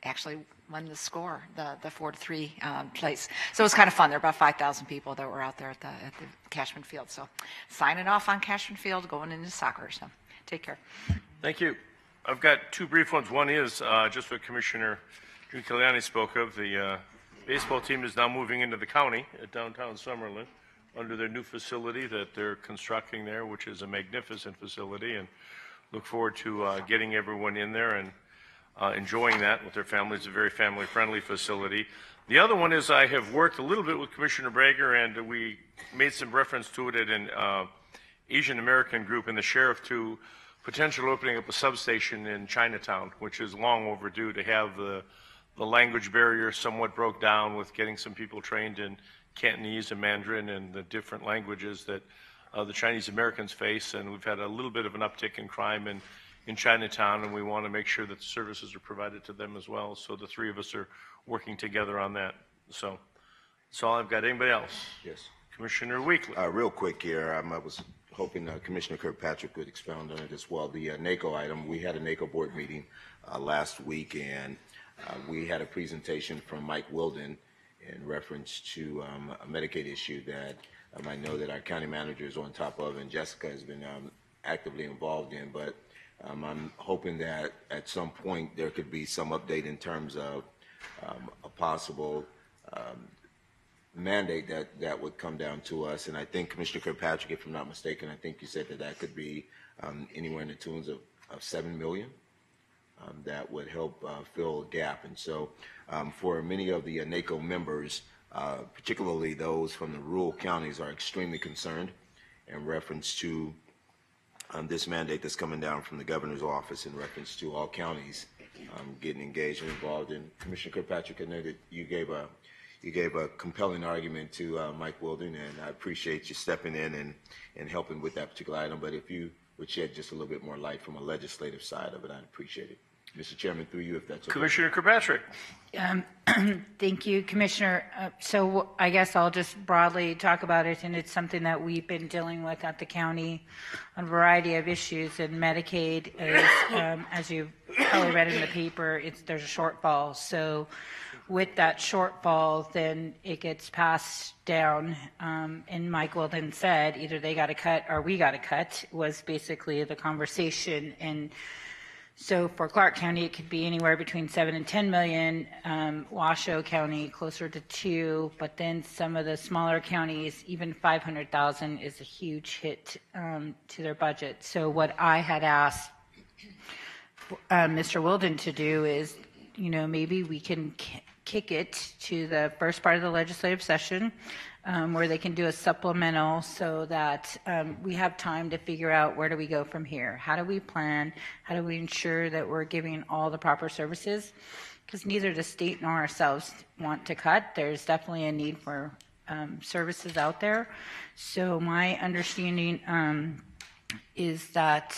actually won the score, the 4-3 place. So it was kind of fun. There were about 5,000 people that were out there at the Cashman Field. So signing off on Cashman Field, going into soccer. So take care. Thank you. I've got two brief ones. One is just what Commissioner Giuliani spoke of. The baseball team is now moving into the county at downtown Summerlin, under their new facility that they're constructing there, which is a magnificent facility, and look forward to getting everyone in there and enjoying that with their families. It's a very family-friendly facility. The other one is I have worked a little bit with Commissioner Brager, and we made some reference to it at an Asian American group and the sheriff to potential opening up a substation in Chinatown, which is long overdue to have the language barrier somewhat broke down with getting some people trained in Cantonese and Mandarin and the different languages that the Chinese Americans face. And we've had a little bit of an uptick in crime in Chinatown, and we want to make sure that the services are provided to them as well. So the three of us are working together on that. So that's all I've got. Anybody else? Yes. Commissioner Weekly. Real quick here, I was hoping Commissioner Kirkpatrick could expound on it as well. The NACO item, we had a NACO board meeting last week, and we had a presentation from Mike Wilden in reference to a Medicaid issue that I know that our county manager is on top of, and Jessica has been actively involved in. But I'm hoping that at some point there could be some update in terms of a possible mandate that would come down to us. And I think Commissioner Kirkpatrick, if I'm not mistaken, I think you said that could be anywhere in the tunes of $7 million. That would help fill a gap. And so for many of the NACO members, particularly those from the rural counties, are extremely concerned in reference to this mandate that's coming down from the governor's office in reference to all counties getting engaged and involved. And Commissioner Kirkpatrick, I know that you gave a compelling argument to Mike Wilden, and I appreciate you stepping in and helping with that particular item. But if you would shed just a little bit more light from a legislative side of it, I'd appreciate it. Mr. Chairman, through you, if that's okay. Commissioner Kirkpatrick. Thank you, Commissioner. So I guess I'll just broadly talk about it, and it's something that we've been dealing with at the county on a variety of issues. And Medicaid is, as you've probably read in the paper, there's a shortfall. So with that shortfall, then it gets passed down. And Mike Wilden said either they got to cut or we got to cut was basically the conversation. And so for Clark County, it could be anywhere between 7 and 10 million. Washoe County closer to 2, but then some of the smaller counties, even 500,000 is a huge hit to their budget. So what I had asked Mr. Wilden to do is, maybe we can kick it to the first part of the legislative session where they can do a supplemental so that we have time to figure out where do we go from here. How do we plan? How do we ensure that we're giving all the proper services? Because neither the state nor ourselves want to cut. There's definitely a need for services out there. So my understanding is that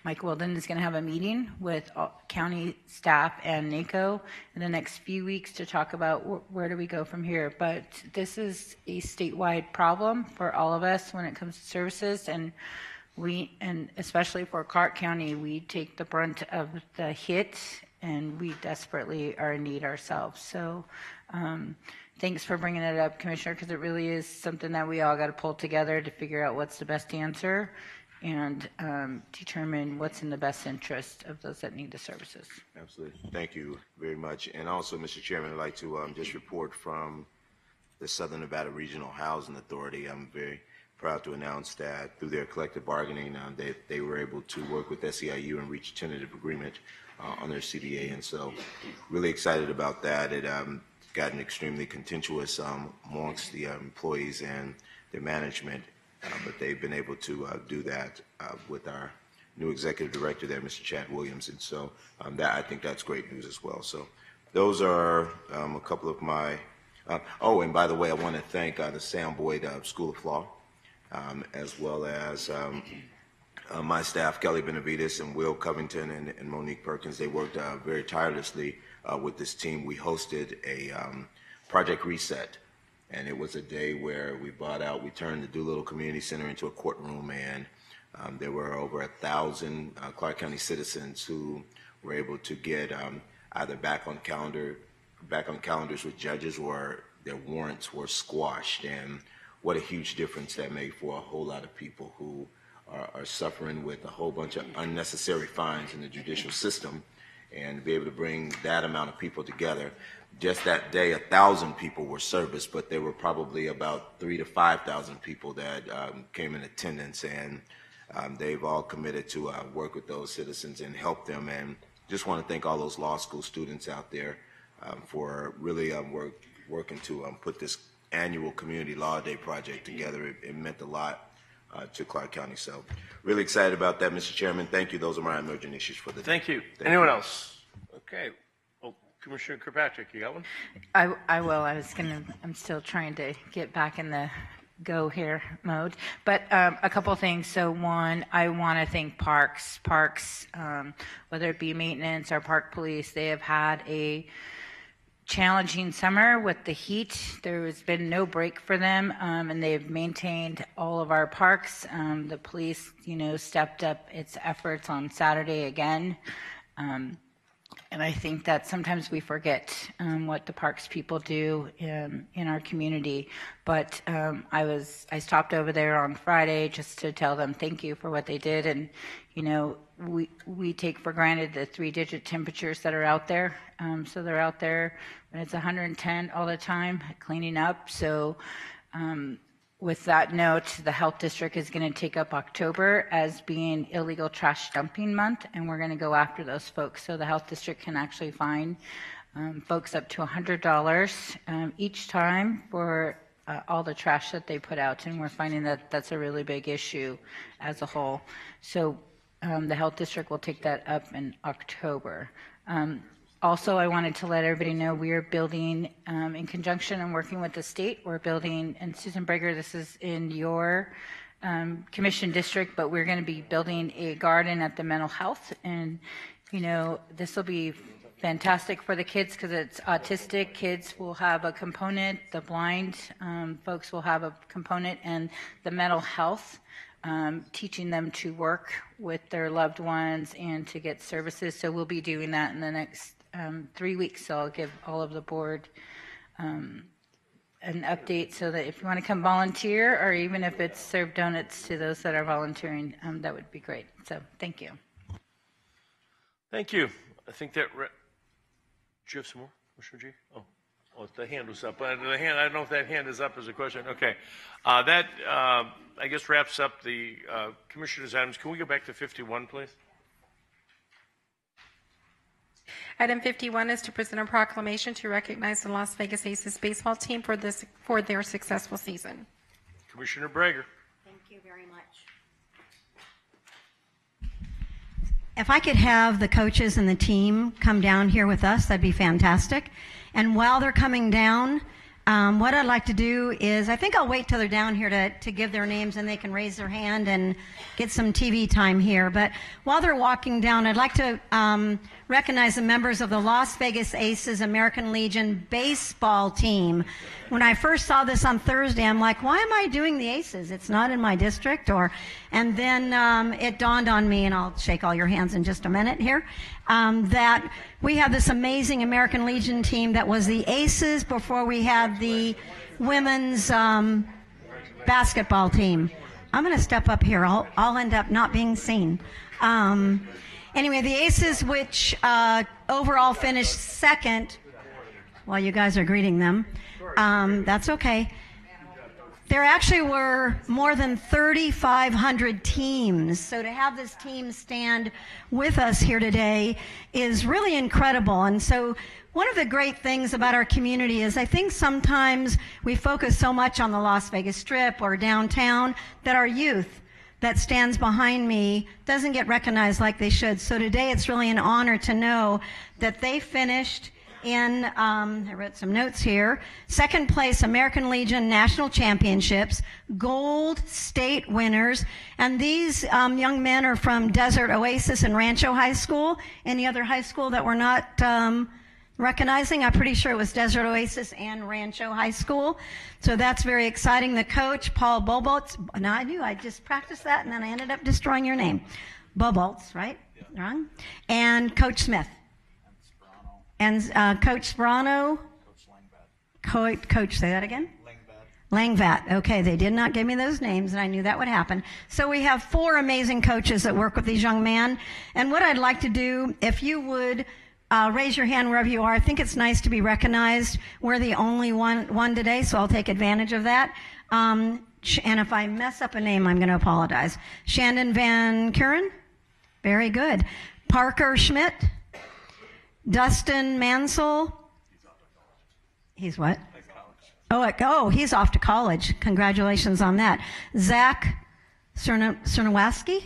Mike Wilden is going to have a meeting with county staff and NACO in the next few weeks to talk about where do we go from here. But this is a statewide problem for all of us when it comes to services, and especially for Clark County, we take the brunt of the hit, and we desperately are in need ourselves. So thanks for bringing it up, Commissioner, because it really is something that we all got to pull together to figure out what's the best answer and determine what's in the best interest of those that need the services. Absolutely. Thank you very much. And also, Mr. Chairman, I'd like to just report from the Southern Nevada Regional Housing Authority. I'm very proud to announce that through their collective bargaining, they were able to work with SEIU and reach a tentative agreement on their CBA. And so really excited about that. It gotten extremely contentious amongst the employees and their management, but they've been able to do that with our new executive director there, Mr. Chad Williams, and so I think that's great news as well. So those are a couple of my, and by the way, I want to thank the Sam Boyd School of Law, as well as my staff, Kelly Benavides and Will Covington and Monique Perkins. They worked very tirelessly with this team. We hosted a Project Reset, and it was a day where we turned the Doolittle Community Center into a courtroom, and there were over 1,000 Clark County citizens who were able to get either back on calendars with judges, or their warrants were squashed. And what a huge difference that made for a whole lot of people who are suffering with a whole bunch of unnecessary fines in the judicial system, and be able to bring that amount of people together. Just that day, 1,000 people were serviced, but there were probably about 3,000 to 5,000 people that came in attendance, and they've all committed to work with those citizens and help them. And just want to thank all those law school students out there for really working to put this annual Community Law Day project together. It meant a lot to Clark County. So really excited about that, Mr. Chairman. Thank you. Those are my emerging issues for the day. Thank you. Anyone else? Okay. Well, Commissioner Kirkpatrick, you got one? I will. I'm still trying to get back in the go here mode. But a couple of things. So one, I want to thank Parks, whether it be maintenance or park police. They have had a challenging summer with the heat. There has been no break for them, and they've maintained all of our parks. The police, stepped up its efforts on Saturday again. And I think that sometimes we forget what the parks people do in our community. But I stopped over there on Friday just to tell them thank you for what they did. And, you know, we take for granted the 3-digit temperatures that are out there. So they're out there when it's 110 all the time cleaning up. So with that note, the health district is going to take up October as being illegal trash dumping month, and we're going to go after those folks. So the health district can actually fine folks up to $100 each time for all the trash that they put out, and we're finding that that's a really big issue as a whole. So the health district will take that up in October. Also, I wanted to let everybody know we are building, in conjunction and working with the state, we're building, and Susan Breger, this is in your commission district, but we're going to be building a garden at the mental health. And, you know, this will be fantastic for the kids because it's autistic. Kids will have a component, the blind folks will have a component, and the mental health. Teaching them to work with their loved ones and to get services. So we'll be doing that in the next 3 weeks. So I'll give all of the board an update so that if you want to come volunteer, or even if it's serve donuts to those that are volunteering, that would be great. So thank you. Thank you. I think that, do you have some more, Commissioner G? Oh, the hand was up. The hand, I don't know if that hand is up as a question. Okay. That, I guess, wraps up the Commissioner's items. Can we go back to 51, please? Item 51 is to present a proclamation to recognize the Las Vegas Aces baseball team for their successful season. Commissioner Breger. Thank you very much. If I could have the coaches and the team come down here with us, that'd be fantastic. And while they're coming down, what I'd like to do is, I think I'll wait till they're down here to give their names and they can raise their hand and get some TV time here. But while they're walking down, I'd like to recognize the members of the Las Vegas Aces American Legion baseball team. When I first saw this on Thursday, I'm like, why am I doing the Aces? It's not in my district. And then it dawned on me, and I'll shake all your hands in just a minute here, that we have this amazing American Legion team that was the Aces before we had the women's basketball team. I'm going to step up here. I'll end up not being seen. Anyway, the Aces, which overall finished second, while you guys are greeting them, that's okay. There actually were more than 3,500 teams. So to have this team stand with us here today is really incredible. And so one of the great things about our community is I think sometimes we focus so much on the Las Vegas Strip or downtown that our youth that stands behind me doesn't get recognized like they should. So today it's really an honor to know that they finished in, I wrote some notes here, second place American Legion National Championships, gold state winners, and these young men are from Desert Oasis and Rancho High School. Any other high school that we're not recognizing? I'm pretty sure it was Desert Oasis and Rancho High School. So that's very exciting. The coach, Paul Bobolts, no, I knew, I just practiced that and then I ended up destroying your name. Bobolts, right? Yeah. Wrong? And Coach Smith. And Coach Sperano. Coach, say that again? Langvat. Okay, they did not give me those names, and I knew that would happen. So we have 4 amazing coaches that work with these young men. And what I'd like to do, if you would raise your hand wherever you are, I think it's nice to be recognized. We're the only one today, so I'll take advantage of that. And if I mess up a name, I'm going to apologize. Shandon Van Kuren. Very good. Parker Schmidt. Dustin Mansell. He's what? Oh, he's off to college. Congratulations on that. Zach Cernowski?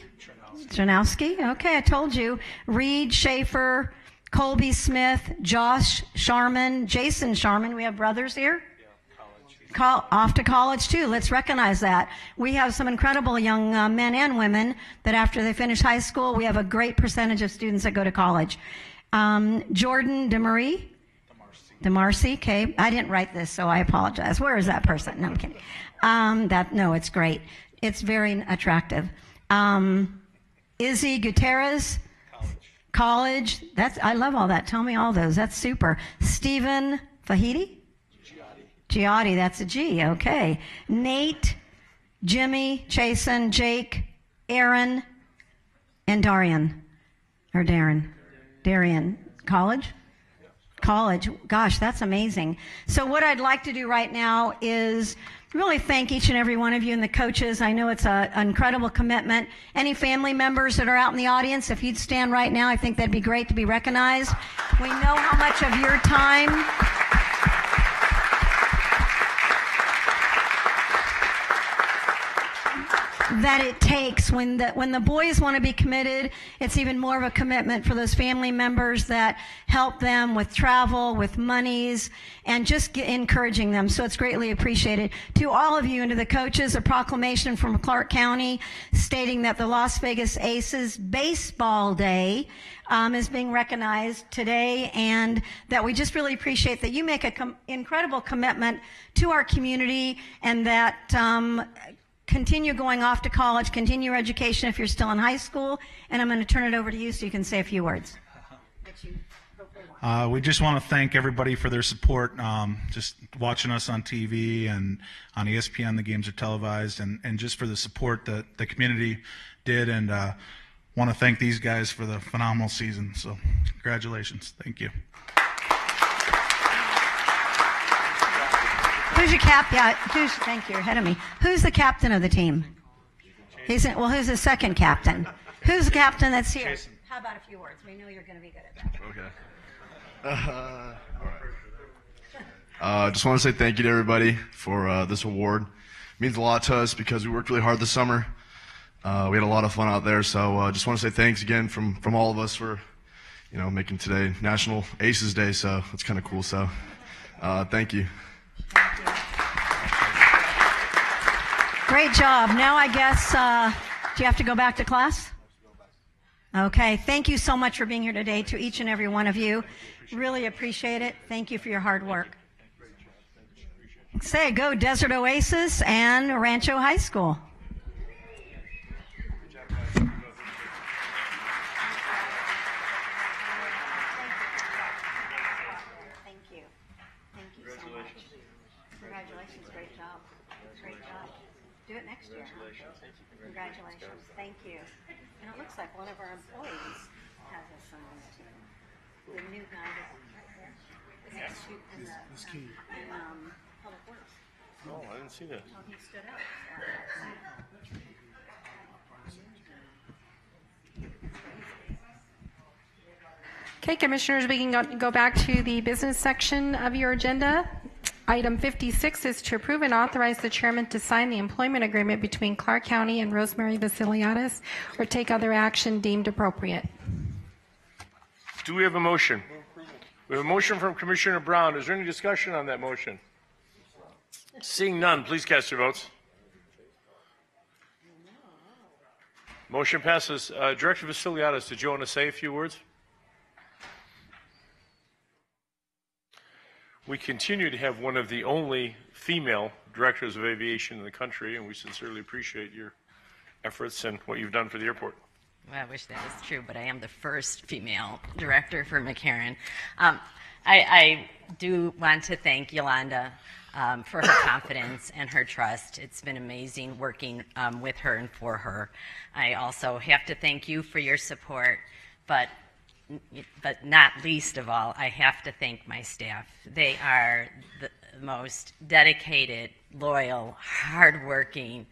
Okay, I told you. Reed Schaefer, Colby Smith, Josh Sharman, Jason Sharman. We have brothers here? Off to college too. Let's recognize that. We have some incredible young men and women that after they finish high school, we have a great percentage of students that go to college. Jordan DeMarcy, okay. I didn't write this, so I apologize. Where is that person? No, I'm kidding. No, it's great. It's very attractive. Izzy Gutierrez, College, I love all that. Tell me all those. That's super. Stephen Fahidi? Giotti, that's a G, okay. Nate, Jimmy, Jason, Jake, Aaron, and Darian. College? College. Gosh, that's amazing. So what I'd like to do right now is really thank each and every one of you and the coaches. I know it's an incredible commitment. Any family members that are out in the audience, if you'd stand right now, I think that'd be great to be recognized. We know how much of your time that it takes when the boys want to be committed. It's even more of a commitment for those family members that help them with travel, with monies, and just encouraging them. So it's greatly appreciated. To all of you and to the coaches, a proclamation from Clark County stating that the Las Vegas Aces Baseball Day is being recognized today, and that we just really appreciate that you make an incredible commitment to our community, and that continue going off to college, continue your education if you're still in high school. And I'm going to turn it over to you so you can say a few words. We just want to thank everybody for their support, just watching us on TV and on ESPN. The games are televised, and just for the support that the community did, and want to thank these guys for the phenomenal season. So congratulations. Thank you. Who's your thank you, you're ahead of me. Who's the captain of the team? Who's the second captain? Who's the captain that's here? Jason. How about a few words? We know you're going to be good at that. Okay. All right. Just want to say thank you to everybody for this award. It means a lot to us because we worked really hard this summer. We had a lot of fun out there, so just want to say thanks again from all of us for, making today National Aces Day. So it's kind of cool. So thank you. Great job. Now I guess, do you have to go back to class? Okay. Thank you so much for being here today, to each and every one of you. Really appreciate it. Thank you for your hard work. Say go Desert Oasis and Rancho High School. Do it next year. Congratulations. Thank you. And it looks like one of our employees has a son on the team. The new guy in Public Works. Oh, I didn't see that. Oh, he stood up. Okay, Commissioners, we can go back to the business section of your agenda. Item 56 is to approve and authorize the chairman to sign the employment agreement between Clark County and Rosemary Vasiliadis, or take other action deemed appropriate. Do we have a motion? We have a motion from Commissioner Brown. Is there any discussion on that motion? Seeing none, please cast your votes. Motion passes. Director Vasiliadis, did you want to say a few words? We continue to have one of the only female directors of aviation in the country, and we sincerely appreciate your efforts and what you've done for the airport. Well, I wish that was true, but I am the first female director for McCarran. I do want to thank Yolanda for her confidence and her trust. It's been amazing working with her and for her. I also have to thank you for your support, but not least of all, I have to thank my staff. They are the most dedicated, loyal, hardworking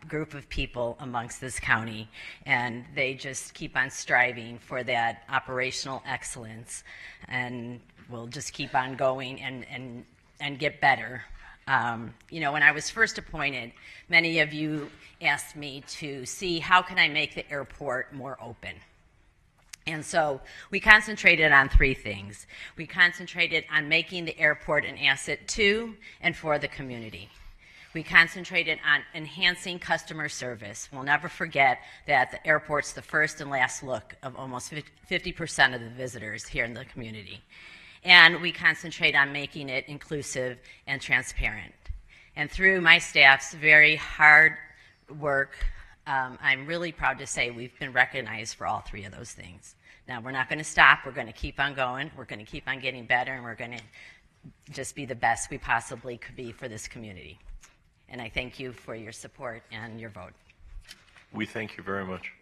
group of people amongst this county, and they just keep on striving for that operational excellence, and we'll just keep on going and get better. When I was first appointed, many of you asked me to see how can I make the airport more open. And so we concentrated on three things. We concentrated on making the airport an asset to and for the community. We concentrated on enhancing customer service. We'll never forget that the airport's the first and last look of almost 50% of the visitors here in the community. And we concentrate on making it inclusive and transparent. And through my staff's very hard work, I'm really proud to say we've been recognized for all three of those things. Now, we're not going to stop. We're going to keep on going. We're going to keep on getting better, and we're going to just be the best we possibly could be for this community. And I thank you for your support and your vote. We thank you very much.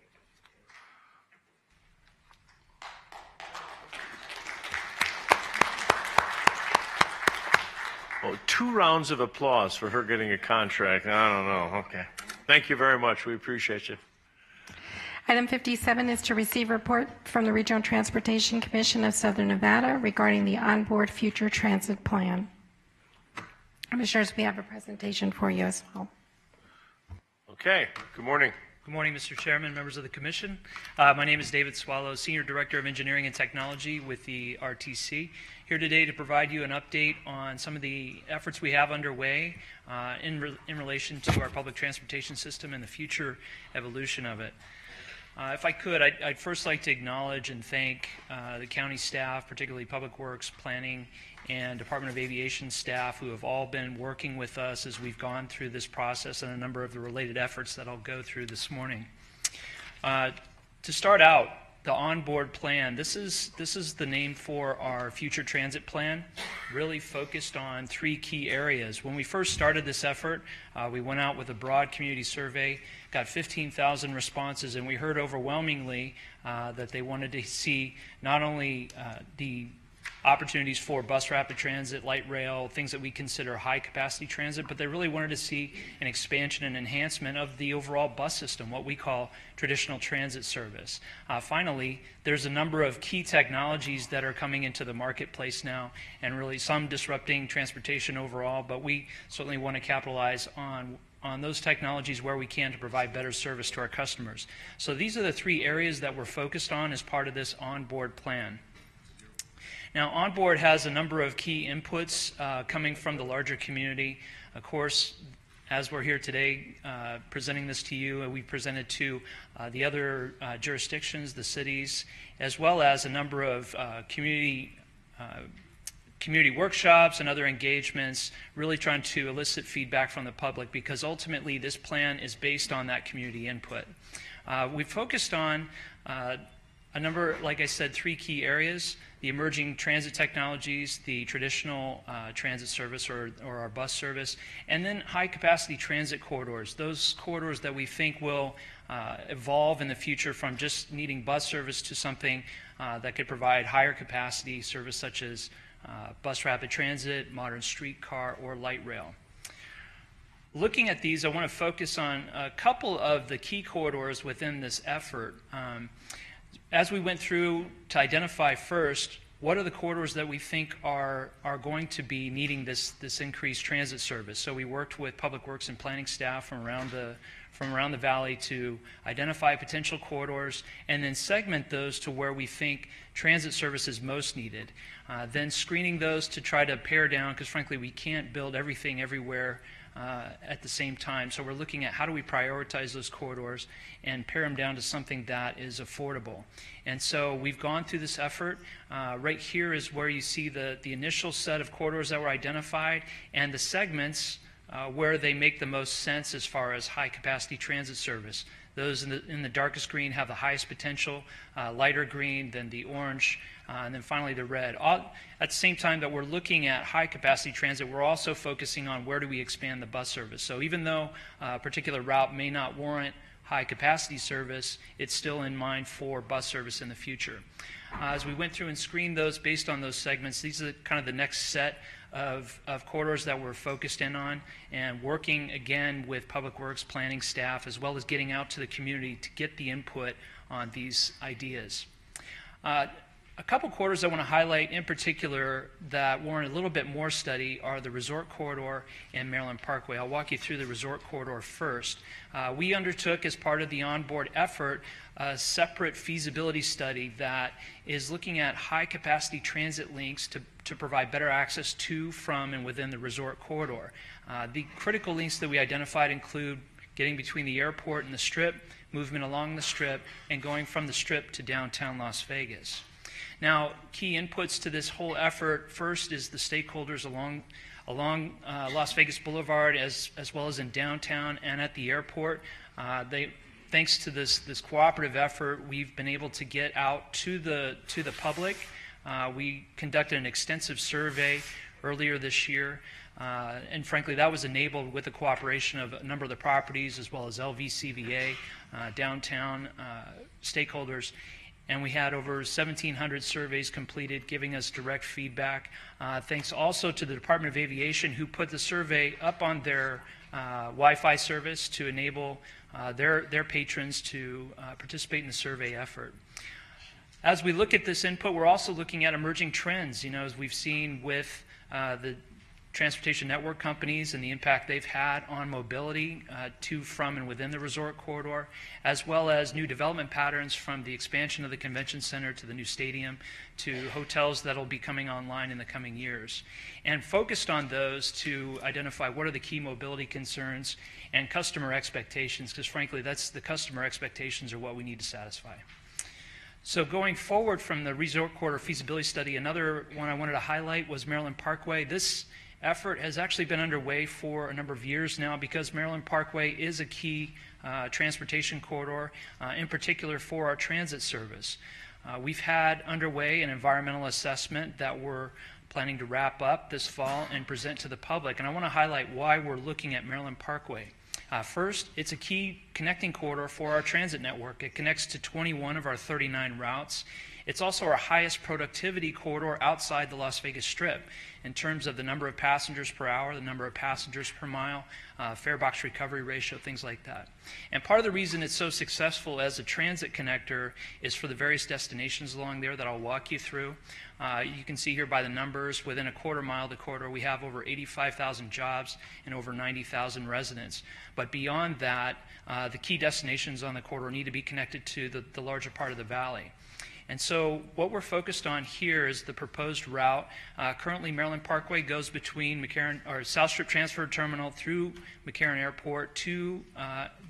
Well, 2 rounds of applause for her getting a contract. I don't know. Okay. Thank you very much. We appreciate you. Item 57 is to receive a report from the Regional Transportation Commission of Southern Nevada regarding the onboard future transit plan. Commissioners, we have a presentation for you as well. Okay. Good morning. Good morning, Mr. Chairman, members of the Commission. My name is David Swallow, Senior Director of Engineering and Technology with the RTC. Here today to provide you an update on some of the efforts we have underway in relation to our public transportation system and the future evolution of it. If I could, I'd first like to acknowledge and thank the county staff, particularly Public Works, Planning, and Department of Aviation staff who have all been working with us as we've gone through this process and a number of the related efforts that I'll go through this morning. To start out, the onboard plan, this is the name for our future transit plan, really focused on 3 key areas. When we first started this effort, we went out with a broad community survey, got 15,000 responses, and we heard overwhelmingly that they wanted to see not only the opportunities for bus rapid transit, light rail, things that we consider high capacity transit, but they really wanted to see an expansion and enhancement of the overall bus system, what we call traditional transit service. Finally, there's a number of key technologies that are coming into the marketplace now, and really some disrupting transportation overall, but we certainly want to capitalize on those technologies where we can to provide better service to our customers. So these are the 3 areas that we're focused on as part of this onboard plan. Now, onboard has a number of key inputs coming from the larger community. Of course, as we're here today presenting this to you, we presented to the other jurisdictions, the cities, as well as a number of community workshops and other engagements, really trying to elicit feedback from the public, because ultimately this plan is based on that community input. We focused on a number, like I said, 3 key areas: the emerging transit technologies, the traditional transit service or our bus service, and then high capacity transit corridors, those corridors that we think will evolve in the future from just needing bus service to something that could provide higher capacity service, such as bus rapid transit, modern streetcar, or light rail. Looking at these, I want to focus on a couple of the key corridors within this effort. As we went through to identify first, what are the corridors that we think are going to be needing this increased transit service? So we worked with Public Works and Planning staff from around the valley to identify potential corridors and then segment those to where we think transit service is most needed. Then screening those to try to pare down, because frankly we can't build everything everywhere at the same time. So we're looking at how do we prioritize those corridors and pare them down to something that is affordable. And so we've gone through this effort. Right here is where you see the initial set of corridors that were identified and the segments where they make the most sense as far as high capacity transit service. Those in the darkest green have the highest potential, lighter green, then the orange, and then finally the red. At the same time that we're looking at high capacity transit, we're also focusing on where do we expand the bus service. So even though a particular route may not warrant high capacity service, it's still in mind for bus service in the future. As we went through and screened those based on those segments, these are kind of the next set of corridors that we're focused in on, and working again with Public Works Planning staff as well as getting out to the community to get the input on these ideas. A couple corridors I want to highlight in particular that warrant a little bit more study are the Resort Corridor and Maryland Parkway. I'll walk you through the Resort Corridor first. We undertook, as part of the onboard effort, a separate feasibility study that is looking at high capacity transit links to provide better access to, from, and within the Resort Corridor. The critical links that we identified include getting between the airport and the Strip, movement along the Strip, and going from the Strip to downtown Las Vegas. Now, key inputs to this whole effort, first is the stakeholders along Las Vegas Boulevard as well as in downtown and at the airport. thanks to this cooperative effort, we've been able to get out to the public. We conducted an extensive survey earlier this year, and frankly, that was enabled with the cooperation of a number of the properties as well as LVCVA, downtown stakeholders. And we had over 1,700 surveys completed, giving us direct feedback. Thanks also to the Department of Aviation, who put the survey up on their Wi-Fi service to enable their patrons to participate in the survey effort. As we look at this input, we're also looking at emerging trends, as we've seen with the transportation network companies and the impact they've had on mobility to, from, and within the resort corridor, as well as new development patterns from the expansion of the convention center to the new stadium to hotels that'll be coming online in the coming years. And focused on those to identify what are the key mobility concerns and customer expectations, because frankly, that's the customer expectations are what we need to satisfy. So going forward from the resort corridor feasibility study, another one I wanted to highlight was Maryland Parkway. This effort has actually been underway for a number of years now because Maryland Parkway is a key transportation corridor, in particular for our transit service. We've had underway an environmental assessment that we're planning to wrap up this fall and present to the public. And I want to highlight why we're looking at Maryland Parkway. First, it's a key connecting corridor for our transit network. It connects to 21 of our 39 routes. It's also our highest productivity corridor outside the Las Vegas Strip in terms of the number of passengers per hour, the number of passengers per mile, fare box recovery ratio, things like that. And part of the reason it's so successful as a transit connector is for the various destinations along there that I'll walk you through. You can see here by the numbers, within a quarter mile of the corridor, we have over 85,000 jobs and over 90,000 residents. But beyond that, the key destinations on the corridor need to be connected to the larger part of the valley. And so what we're focused on here is the proposed route. Currently, Maryland Parkway goes between McCarran, or South Strip Transfer Terminal through McCarran Airport to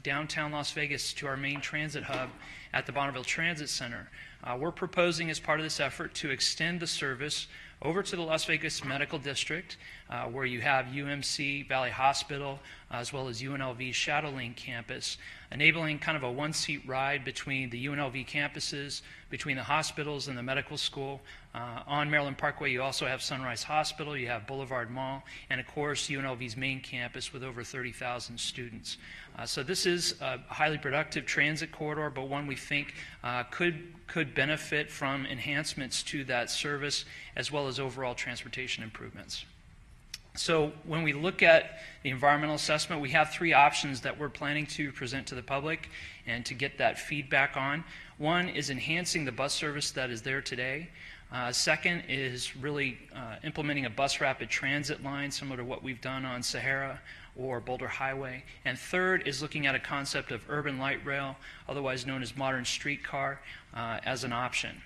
downtown Las Vegas to our main transit hub at the Bonneville Transit Center. We're proposing as part of this effort to extend the service over to the Las Vegas Medical District, where you have UMC Valley Hospital, as well as UNLV Shadowlane campus, enabling kind of a one-seat ride between the UNLV campuses, between the hospitals and the medical school. On Maryland Parkway, you also have Sunrise Hospital, you have Boulevard Mall, and of course, UNLV's main campus with over 30,000 students. So this is a highly productive transit corridor, but one we think could benefit from enhancements to that service, as well as overall transportation improvements. So when we look at the environmental assessment, we have three options that we're planning to present to the public and to get that feedback on. One is enhancing the bus service that is there today. Second is really implementing a bus rapid transit line similar to what we've done on Sahara or Boulder Highway. And third is looking at a concept of urban light rail, otherwise known as modern streetcar, as an option.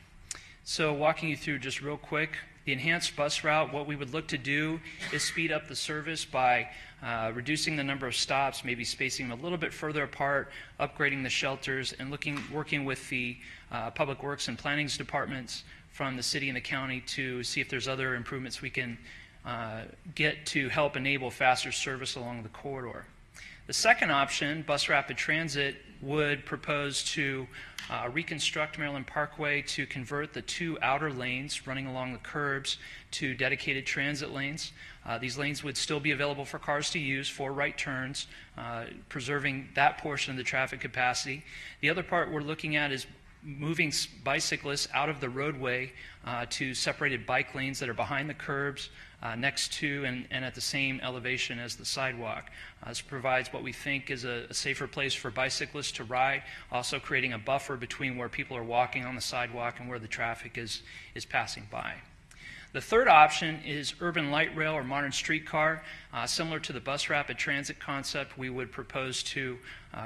So walking you through just real quick, the enhanced bus route, what we would look to do is speed up the service by reducing the number of stops, maybe spacing them a little bit further apart, upgrading the shelters, and working with the Public Works and Planning's departments from the city and the county to see if there's other improvements we can get to help enable faster service along the corridor. The second option, Bus Rapid Transit, would propose to reconstruct Maryland Parkway to convert the two outer lanes running along the curbs to dedicated transit lanes. These lanes would still be available for cars to use for right turns, preserving that portion of the traffic capacity. The other part we're looking at is moving bicyclists out of the roadway to separated bike lanes that are behind the curbs, next to and at the same elevation as the sidewalk. This provides what we think is a safer place for bicyclists to ride, also creating a buffer between where people are walking on the sidewalk and where the traffic is passing by. The third option is urban light rail or modern streetcar. Similar to the bus rapid transit concept, we would propose to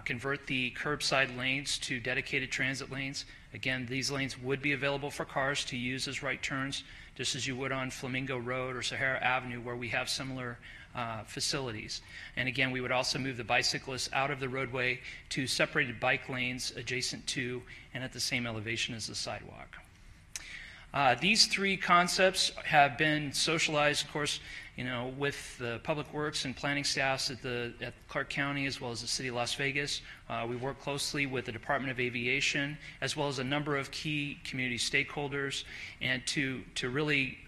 convert the curbside lanes to dedicated transit lanes. Again, these lanes would be available for cars to use as right turns, just as you would on Flamingo Road or Sahara Avenue, where we have similar facilities. And again, we would also move the bicyclists out of the roadway to separated bike lanes adjacent to and at the same elevation as the sidewalk. These three concepts have been socialized, of course, with the public works and planning staffs at Clark County as well as the City of Las Vegas. We work closely with the Department of Aviation as well as a number of key community stakeholders, and to really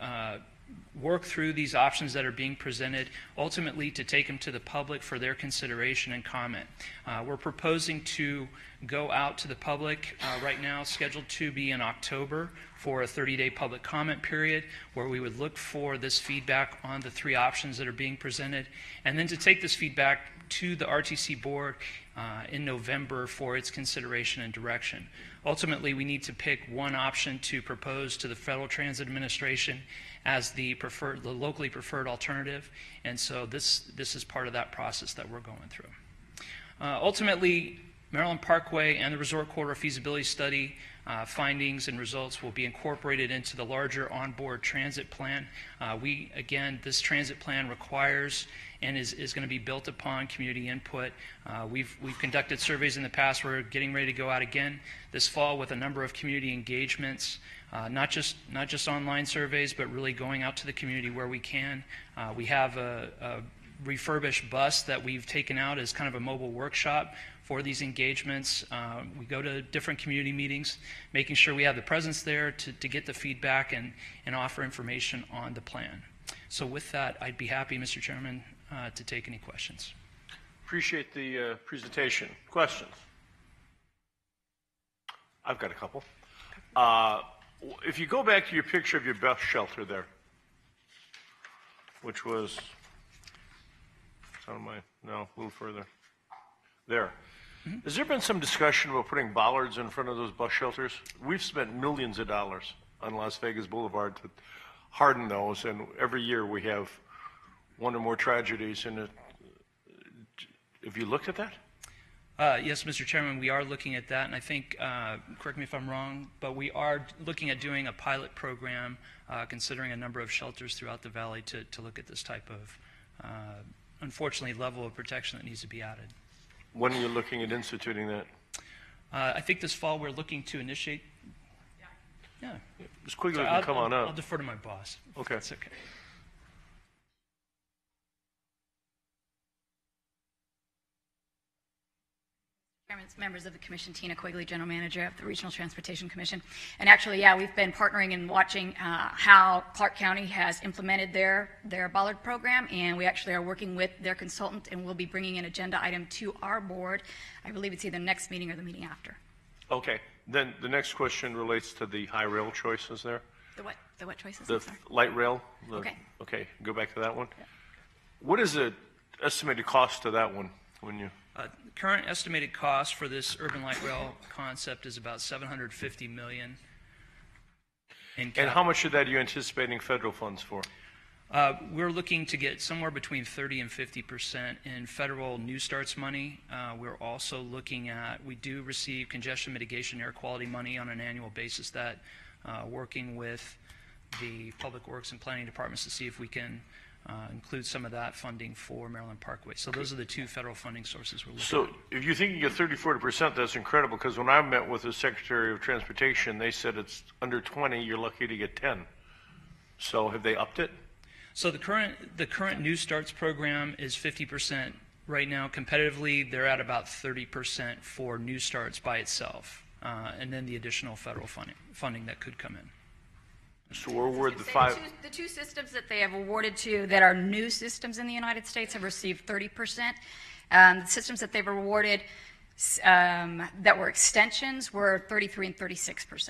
work through these options that are being presented, ultimately to take them to the public for their consideration and comment. We're proposing to go out to the public right now, scheduled to be in October, for a 30-day public comment period where we would look for this feedback on the three options that are being presented, and then to take this feedback to the RTC board in November for its consideration and direction. Ultimately, we need to pick one option to propose to the Federal Transit Administration as the locally preferred alternative, and so this is part of that process that we're going through. Ultimately, Maryland Parkway and the Resort Corridor feasibility study findings and results will be incorporated into the larger onboard transit plan. This transit plan requires and is going to be built upon community input. We've conducted surveys in the past. We're getting ready to go out again this fall with a number of community engagements, not just online surveys, but really going out to the community where we can. We have a refurbished bus that we've taken out as kind of a mobile workshop for these engagements. We go to different community meetings, making sure we have the presence there to get the feedback and offer information on the plan. So with that, I'd be happy, Mr. Chairman, to take any questions. Appreciate the presentation. Questions? I've got a couple. If you go back to your picture of your bus shelter there, which was, a little further, there. Mm-hmm. Has there been some discussion about putting bollards in front of those bus shelters? We've spent millions of dollars on Las Vegas Boulevard to harden those, and every year we have one or more tragedies in it. Have you looked at that? Yes, Mr. Chairman, we are looking at that, and I think, correct me if I'm wrong, but we are looking at doing a pilot program, considering a number of shelters throughout the valley to look at this type of, unfortunately, level of protection that needs to be added. When are you looking at instituting that? I think this fall we're looking to initiate. Yeah. Ms. Quigley can come on up. I'll defer to my boss. Okay. That's okay. Members of the Commission, Tina Quigley, General Manager of the Regional Transportation Commission. And actually, yeah, we've been partnering and watching how Clark County has implemented their bollard program, and we actually are working with their consultant, and we'll be bringing an agenda item to our board. I believe it's either next meeting or the meeting after. Okay. Then the next question relates to the high rail choices there. The what choices? The light rail? Okay. Okay, go back to that one. Yeah. What is the estimated cost to that one when you... Current estimated cost for this urban light rail concept is about $750 million. And how much of that are you anticipating federal funds for? We're looking to get somewhere between 30 and 50% in federal New Starts money. We're also looking at, we do receive congestion mitigation air quality money on an annual basis that working with the Public Works and Planning departments to see if we can include some of that funding for Maryland Parkway. So those are the two federal funding sources we're looking at. So if you think you get 30-40%, that's incredible, because when I met with the Secretary of Transportation, they said it's under 20, you're lucky to get 10. So have they upped it? So the current New Starts program is 50% right now. Competitively, they're at about 30% for New Starts by itself, and then the additional federal funding that could come in. So we're awarded the two systems that they have awarded to that are new systems in the United States have received 30%. The systems that they've awarded that were extensions were 33 and 36%.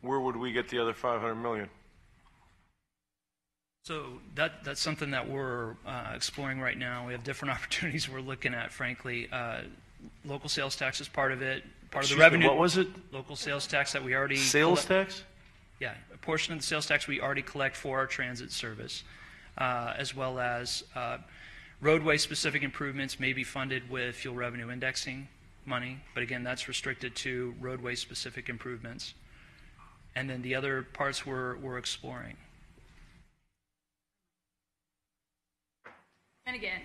Where would we get the other $500 million? So that's something that we're exploring right now. We have different opportunities we're looking at, frankly. Local sales tax is part of it. Part of the revenue. What was it? Local sales tax that we already... Sales tax? Yeah, a portion of the sales tax we already collect for our transit service, as well as roadway-specific improvements may be funded with fuel revenue indexing money, but again, that's restricted to roadway-specific improvements. And then the other parts we're exploring. And again,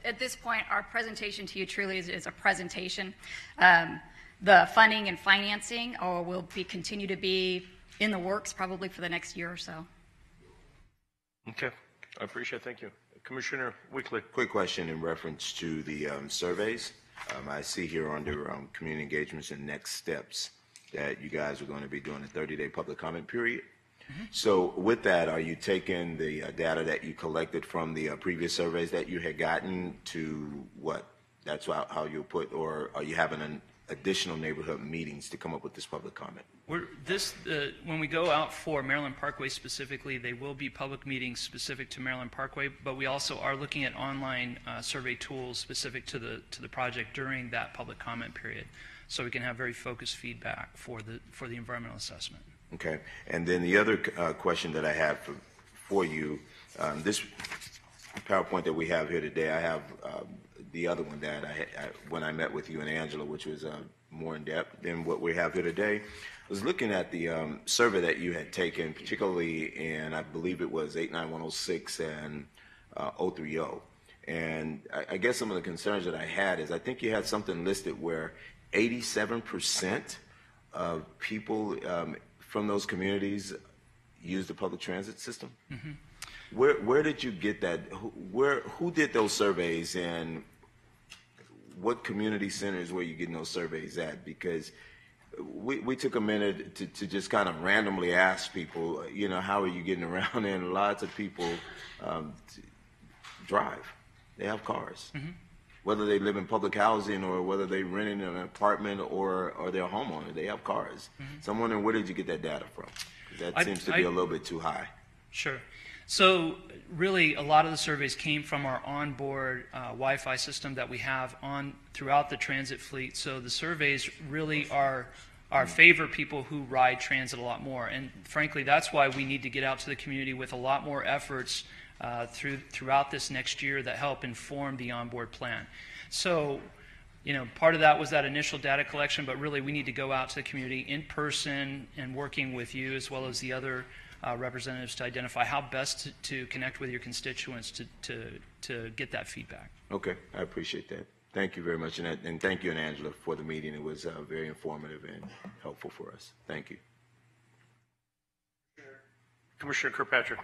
at this point, our presentation to you truly is a presentation. The funding and financing will continue to be in the works probably for the next year or so. Okay, I appreciate it. Thank you. Commissioner Weekly. Quick question in reference to the surveys. I see here under community engagements and next steps that you guys are going to be doing a 30-day public comment period. So with that, are you taking the data that you collected from the previous surveys that you had gotten to what? That's how you'll put, or are you having an additional neighborhood meetings to come up with this public comment? When we go out for Maryland Parkway specifically, they will be public meetings specific to Maryland Parkway, but we also are looking at online survey tools specific to the project during that public comment period, so we can have very focused feedback for the environmental assessment. Okay, and then the other question that I have for you, this PowerPoint that we have here today, I have the other one that when I met with you and Angela, which was more in depth than what we have here today. I was looking at the survey that you had taken, particularly in, I believe it was 89106 and 030. And I guess some of the concerns that I had is I think you had something listed where 87% of people from those communities use the public transit system. Where did you get that? Who did those surveys, and what community centers were you getting those surveys at? Because we took a minute to just kind of randomly ask people, you know, how are you getting around? And lots of people drive. They have cars. Whether they live in public housing or whether they rent in an apartment or they're a homeowner, they have cars. So I'm wondering, where did you get that data from? 'Cause that seems to be a little bit too high. Sure. So really, a lot of the surveys came from our onboard Wi-Fi system that we have on throughout the transit fleet. So the surveys really are favor people who ride transit a lot more. And frankly, that's why we need to get out to the community with a lot more efforts throughout this next year that help inform the onboard plan. So, you know, part of that was that initial data collection, but really we need to go out to the community in person and working with you as well as the other representatives to identify how best to connect with your constituents to get that feedback. Okay, I appreciate that. Thank you very much, and thank you and Angela for the meeting. It was very informative and helpful for us. Thank you. Commissioner Kirkpatrick.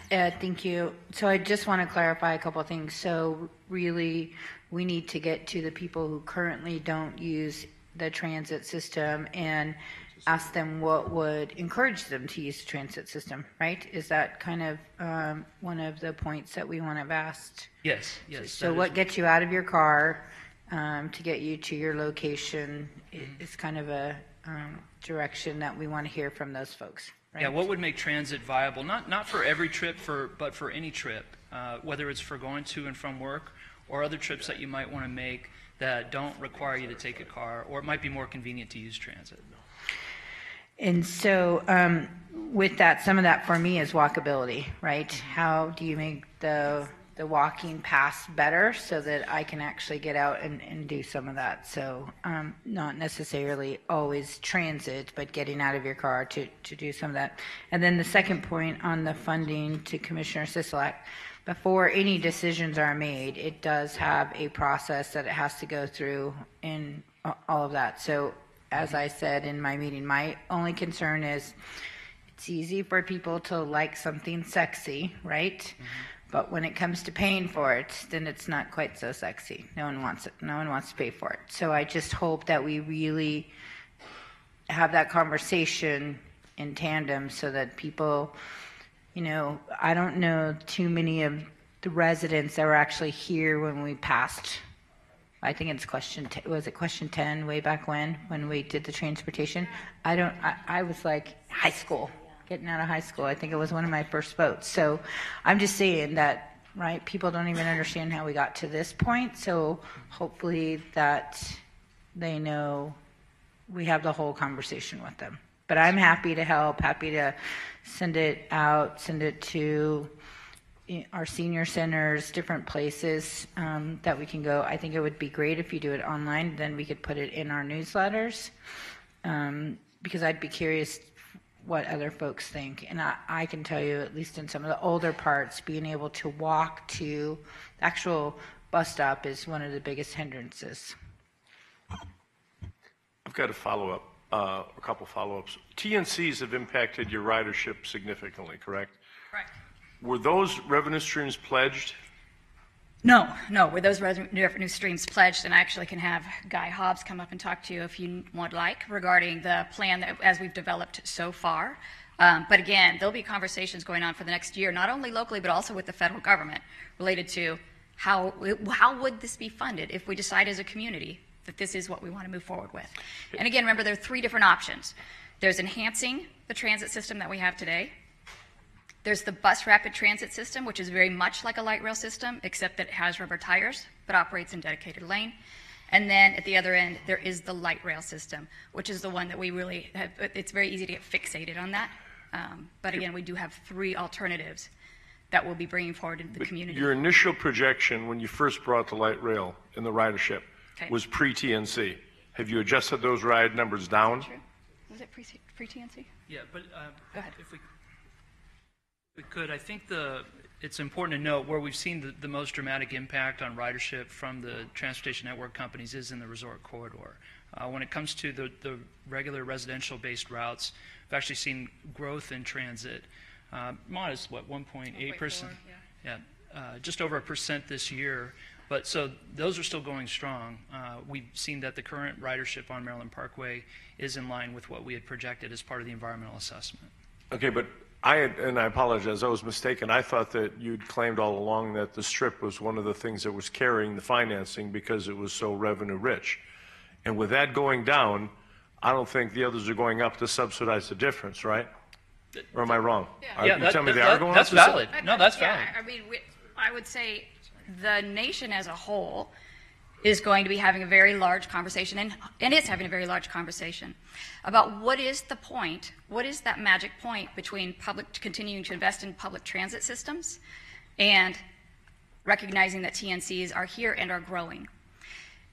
Thank you. So I just want to clarify a couple of things. So really, we need to get to the people who currently don't use the transit system and ask them what would encourage them to use the transit system, right? Is that kind of one of the points that we want to have asked? Yes, yes. So what gets you out of your car to get you to your location is kind of a direction that we want to hear from those folks. Right? Yeah, what would make transit viable? Not for every trip, but for any trip, whether it's for going to and from work or other trips that you might want to make that don't require you to take a car, or it might be more convenient to use transit. And so with that, some of that for me is walkability, right? How do you make the walking paths better so that I can actually get out and do some of that? So not necessarily always transit, but getting out of your car to do some of that. And then the second point on the funding, to Commissioner Sisolak, before any decisions are made, it does have a process that it has to go through in all of that. So as I said in my meeting, my only concern is it's easy for people to like something sexy, right? But when it comes to paying for it, then it's not quite so sexy. No one wants it. No one wants to pay for it. So I just hope that we really have that conversation in tandem so that people, you know, I don't know too many of the residents that were actually here when we passed. I think it's was it question 10 way back when we did the transportation? I was like high school, getting out of high school. I think it was one of my first votes. So I'm just saying that, right, people don't even understand how we got to this point. So hopefully that they know we have the whole conversation with them. But I'm happy to help, happy to send it out, send it to our senior centers, different places that we can go. I think it would be great if you do it online, then we could put it in our newsletters, because I'd be curious what other folks think. And I can tell you, at least in some of the older parts, being able to walk to the actual bus stop is one of the biggest hindrances. I've got a follow-up. a couple follow-ups. TNCs have impacted your ridership significantly, correct? Correct. Were those revenue streams pledged? No, were those revenue streams pledged? And I actually can have Guy Hobbs come up and talk to you if you would like regarding the plan that, as we've developed so far. But again, there'll be conversations going on for the next year, not only locally, but also with the federal government related to how would this be funded if we decide as a community that this is what we want to move forward with. And again, remember, there are three different options. There's enhancing the transit system that we have today. There's the bus rapid transit system, which is very much like a light rail system, except that it has rubber tires, but operates in dedicated lane. And then at the other end, there is the light rail system, which is the one that we really have, it's very easy to get fixated on that. But again, we do have three alternatives that we'll be bringing forward into the community. Your initial projection when you first brought the light rail in the ridership was pre-TNC. Have you adjusted those ride numbers down? True. Was it pre-TNC? Yeah, but Go ahead. if we could, I think it's important to note where we've seen the most dramatic impact on ridership from the transportation network companies is in the resort corridor. When it comes to the regular residential-based routes, we've actually seen growth in transit. Modest, 1.8%? Yeah, just over 1% this year. But so those are still going strong. We've seen that the current ridership on Maryland Parkway is in line with what we had projected as part of the environmental assessment. Okay, but I apologize, I was mistaken. I thought that you'd claimed all along that the Strip was one of the things that was carrying the financing because it was so revenue rich. And with that going down, I don't think the others are going up to subsidize the difference, right? Or am I wrong? Yeah, you tell me they are going that's up? valid. No, that's valid. Yeah, I mean, I would say the nation as a whole is going to be having a very large conversation, and is having a very large conversation about what is the point, what is that magic point between continuing to invest in public transit systems and recognizing that TNCs are here and are growing.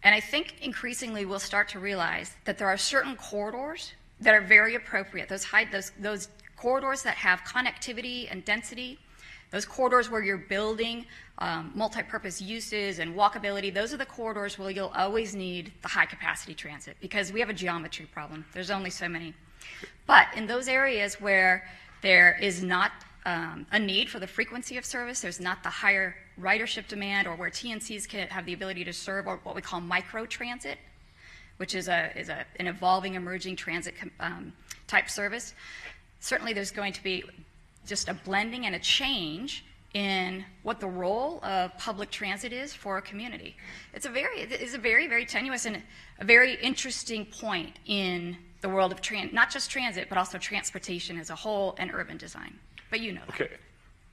And I think increasingly we'll start to realize that there are certain corridors that are very appropriate, those corridors that have connectivity and density, those corridors where you're building multi-purpose uses and walkability. Those are the corridors where you'll always need the high-capacity transit because we have a geometry problem. There's only so many. But in those areas where there is not a need for the frequency of service, there's not the higher ridership demand, or where TNCs can have the ability to serve or what we call micro-transit, which is an evolving, emerging transit type service, certainly there's going to be just a blending and a change in what the role of public transit is for a community. It's a very, very tenuous and a very interesting point in the world of not just transit, but also transportation as a whole and urban design. But you know that. Okay,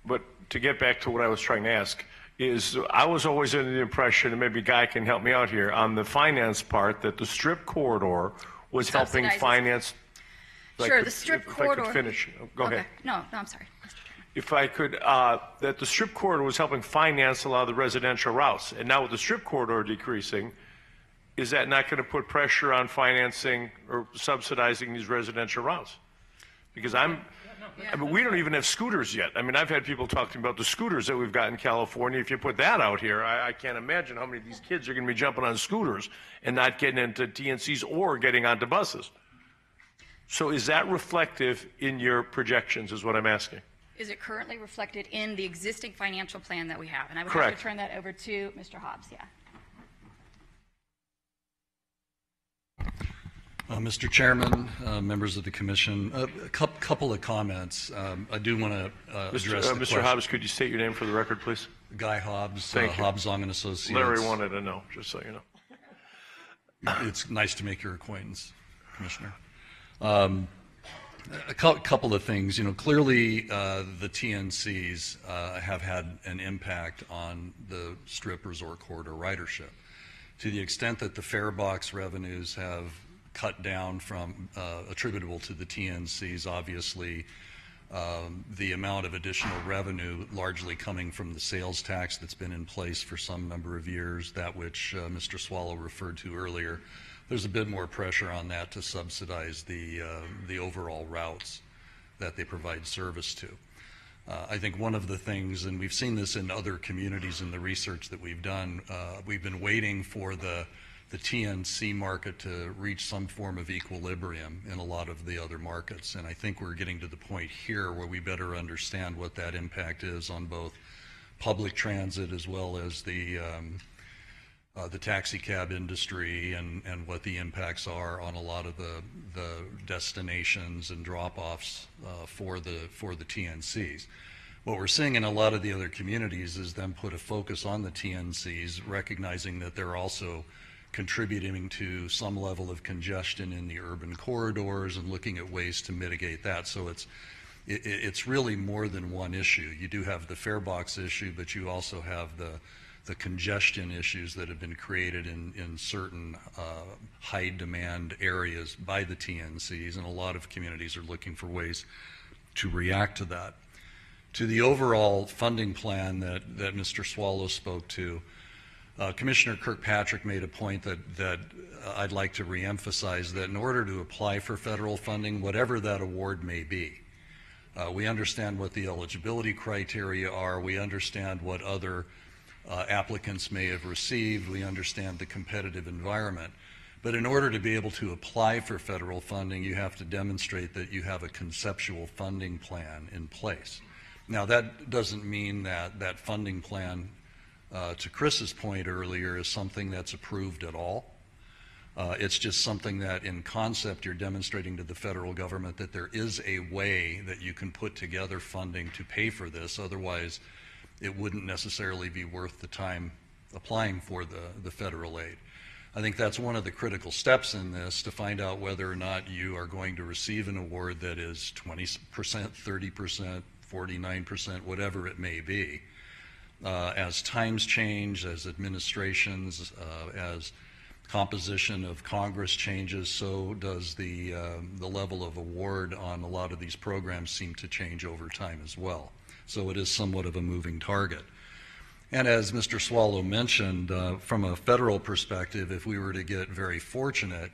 but to get back to what I was trying to ask, is I was always under the impression, and maybe Guy can help me out here, on the finance part, that the Strip corridor was helping finance. Sure, the Strip corridor. If I could finish. Go ahead. No, I'm sorry. If I could, that the Strip corridor was helping finance a lot of the residential routes. And now with the Strip corridor decreasing, is that not going to put pressure on financing or subsidizing these residential routes? Because I mean, we don't even have scooters yet. I mean, I've had people talking about the scooters that we've got in California. If you put that out here, I can't imagine how many of these kids are going to be jumping on scooters and not getting into TNCs or getting onto buses. So is that reflective in your projections, is what I'm asking? Is it currently reflected in the existing financial plan that we have? And I would Correct. have to turn that over to Mr. Hobbs, yeah. Mr. Chairman, members of the commission, a couple of comments. I do want to address the Mr. Hobbs, could you state your name for the record, please? Guy Hobbs, Thank you. Hobbs Long and Associates. Larry wanted to know, just so you know. It's nice to make your acquaintance, Commissioner. A couple of things. You know, clearly the TNCs have had an impact on the Strip Resort Corridor ridership. To the extent that the fare box revenues have cut down from attributable to the TNCs, obviously the amount of additional revenue largely coming from the sales tax that's been in place for some number of years, that which Mr. Swallow referred to earlier, there's a bit more pressure on that to subsidize the overall routes that they provide service to. I think one of the things, and we've seen this in other communities in the research that we've done, we've been waiting for the the TNC market to reach some form of equilibrium in a lot of the other markets. And I think we're getting to the point here where we better understand what that impact is on both public transit as well as the taxi cab industry, and what the impacts are on a lot of the destinations and drop-offs for the TNCs. What we're seeing in a lot of the other communities is them put a focus on the TNCs, recognizing that they're also contributing to some level of congestion in the urban corridors and looking at ways to mitigate that. So it's really more than one issue. You do have the fare box issue, but you also have the congestion issues that have been created in certain high demand areas by the TNCs, and a lot of communities are looking for ways to react to that. To the overall funding plan that Mr. Swallow spoke to, Commissioner Kirkpatrick made a point that I'd like to reemphasize, that in order to apply for federal funding, whatever that award may be, we understand what the eligibility criteria are, we understand what other applicants may have received, we understand the competitive environment. But in order to be able to apply for federal funding, you have to demonstrate that you have a conceptual funding plan in place. Now, that doesn't mean that that funding plan, to Chris's point earlier, is something that's approved at all. It's just something that in concept you're demonstrating to the federal government that there is a way that you can put together funding to pay for this. Otherwise, it wouldn't necessarily be worth the time applying for the federal aid. I think that's one of the critical steps in this, to find out whether or not you are going to receive an award that is 20%, 30%, 49%, whatever it may be. As times change, as administrations, as composition of Congress changes, so does the level of award on a lot of these programs seem to change over time as well. So it is somewhat of a moving target. And as Mr. Swallow mentioned, from a federal perspective, if we were to get very fortunate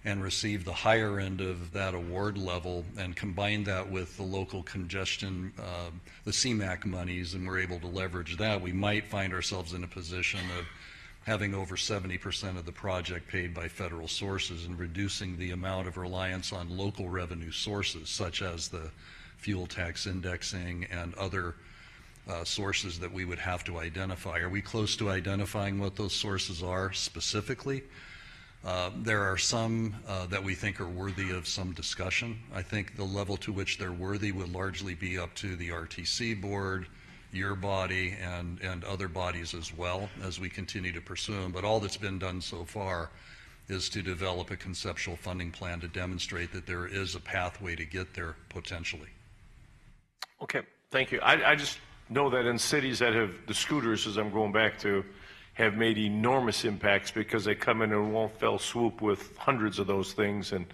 and receive the higher end of that award level and combine that with the local congestion, the CMAQ monies, and we're able to leverage that, we might find ourselves in a position of having over 70% of the project paid by federal sources and reducing the amount of reliance on local revenue sources, such as the fuel tax indexing and other sources that we would have to identify. Are we close to identifying what those sources are specifically? There are some that we think are worthy of some discussion. I think the level to which they're worthy would largely be up to the RTC board, your body, and other bodies as well, as we continue to pursue them. But all that's been done so far is to develop a conceptual funding plan to demonstrate that there is a pathway to get there potentially. Okay, thank you. I just know that in cities that have the scooters, as I'm going back to, have made enormous impacts because they come in one fell swoop with hundreds of those things and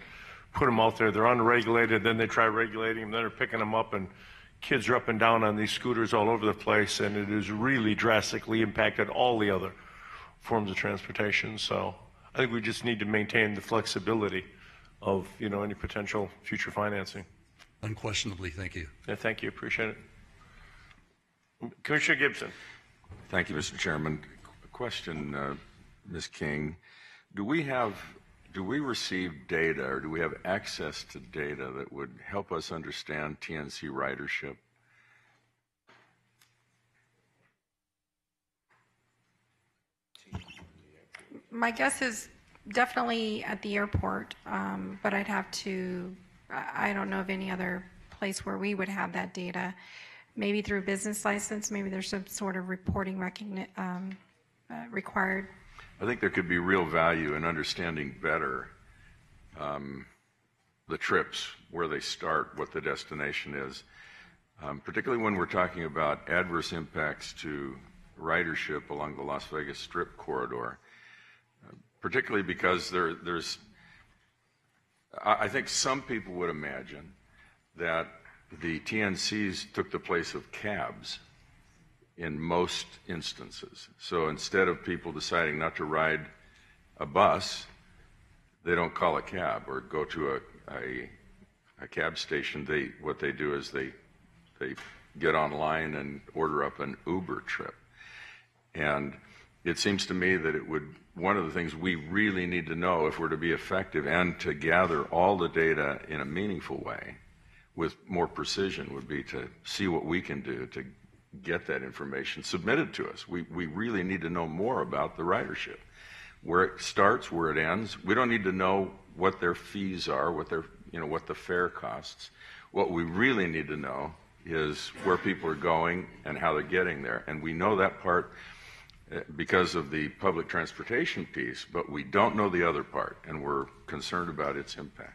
put them out there. They're unregulated, then they try regulating them, then they're picking them up, and kids are up and down on these scooters all over the place, and it has really drastically impacted all the other forms of transportation. So I think we just need to maintain the flexibility of, any potential future financing. Unquestionably, thank you. Yeah, thank you, appreciate it. Commissioner Gibson. Thank you, Mr. Chairman. A question, Ms. King. Do we receive data, or do we have access to data that would help us understand TNC ridership? My guess is definitely at the airport, but I'd have to, I don't know of any other place where we would have that data. Maybe through business license, maybe there's some sort of reporting required. I think there could be real value in understanding better the trips, where they start, what the destination is, particularly when we're talking about adverse impacts to ridership along the Las Vegas Strip corridor, particularly because I think some people would imagine that the TNCs took the place of cabs in most instances. So instead of people deciding not to ride a bus, they don't call a cab or go to a cab station. What they do is they get online and order up an Uber trip. And it seems to me that it would one of the things we really need to know if we're to be effective and to gather all the data in a meaningful way with more precision would be to see what we can do to get that information submitted to us. We really need to know more about the ridership, where it starts, where it ends. We don't need to know what their fees are, what the fare costs. What we really need to know is where people are going and how they're getting there. And we know that part because of the public transportation piece, but we don't know the other part, and we're concerned about its impact.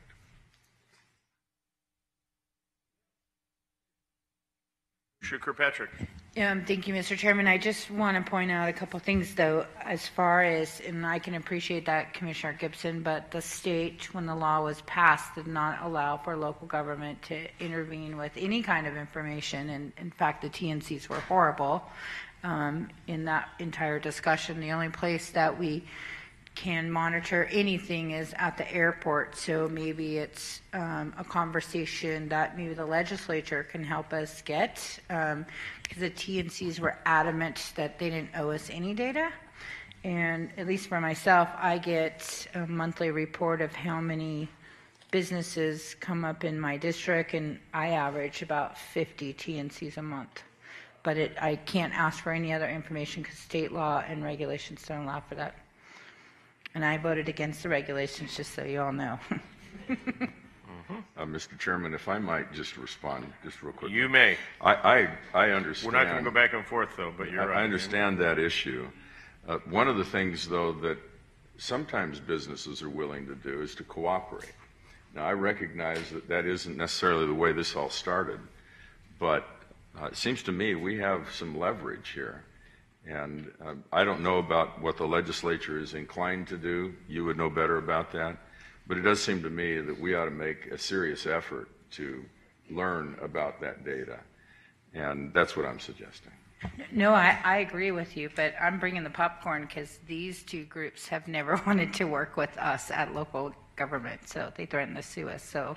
Kirkpatrick. Thank you, Mr. Chairman. I just want to point out a couple things, though, as far as, and I can appreciate that, Commissioner Gibson, but the state, when the law was passed, did not allow for local government to intervene with any kind of information. And in fact, the TNCs were horrible in that entire discussion. The only place that we can monitor anything is at the airport, so maybe it's a conversation that maybe the legislature can help us get, because the TNCs were adamant that they didn't owe us any data. And at least for myself, I get a monthly report of how many businesses come up in my district, and I average about 50 TNCs a month. But I can't ask for any other information because state law and regulations don't allow for that. And I voted against the regulations, just so you all know. Mr. Chairman, if I might just respond just real quick. You may. I understand. We're not going to go back and forth, though, but you're right. I understand that issue. One of the things, though, that sometimes businesses are willing to do is to cooperate. Now, I recognize that that isn't necessarily the way this all started, but it seems to me we have some leverage here. And I don't know about what the legislature is inclined to do. You would know better about that. But it does seem to me that we ought to make a serious effort to learn about that data. And that's what I'm suggesting. No, I agree with you, but I'm bringing the popcorn because these two groups have never wanted to work with us at local government, so they threaten to sue us. So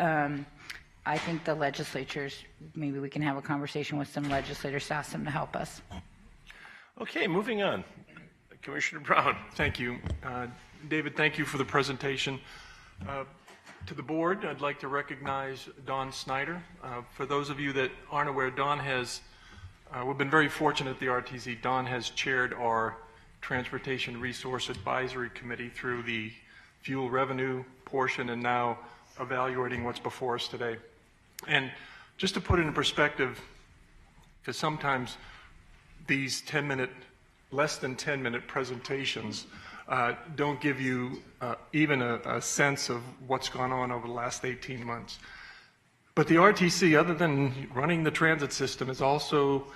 I think the legislatures, maybe we can have a conversation with some legislators to ask them to help us. Okay, moving on. Commissioner Brown. Thank you. David, thank you for the presentation. To the board, I'd like to recognize Don Snyder. For those of you that aren't aware, Don has, we've been very fortunate at the RTC. Don has chaired our Transportation Resource Advisory Committee through the fuel revenue portion and now evaluating what's before us today. And just to put it in perspective, because sometimes these 10-minute, less than 10-minute presentations don't give you even a sense of what's gone on over the last 18 months. But the RTC, other than running the transit system, is also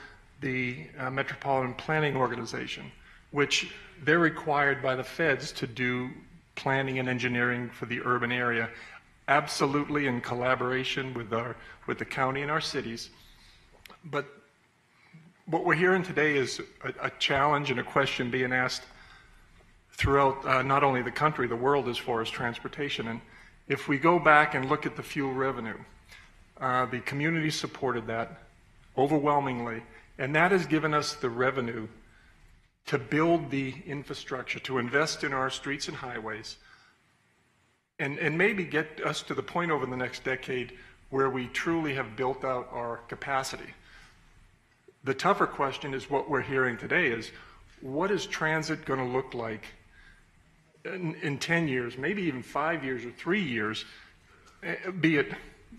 the Metropolitan Planning Organization, which they're required by the feds to do planning and engineering for the urban area, absolutely in collaboration with the county and our cities. But what we're hearing today is a challenge and a question being asked throughout not only the country, the world, as far as transportation. And if we go back and look at the fuel revenue, the community supported that overwhelmingly, and that has given us the revenue to build the infrastructure, to invest in our streets and highways, and maybe get us to the point over the next decade where we truly have built out our capacity. The tougher question is what we're hearing today is, what is transit going to look like in 10 years, maybe even 5 years or 3 years, be it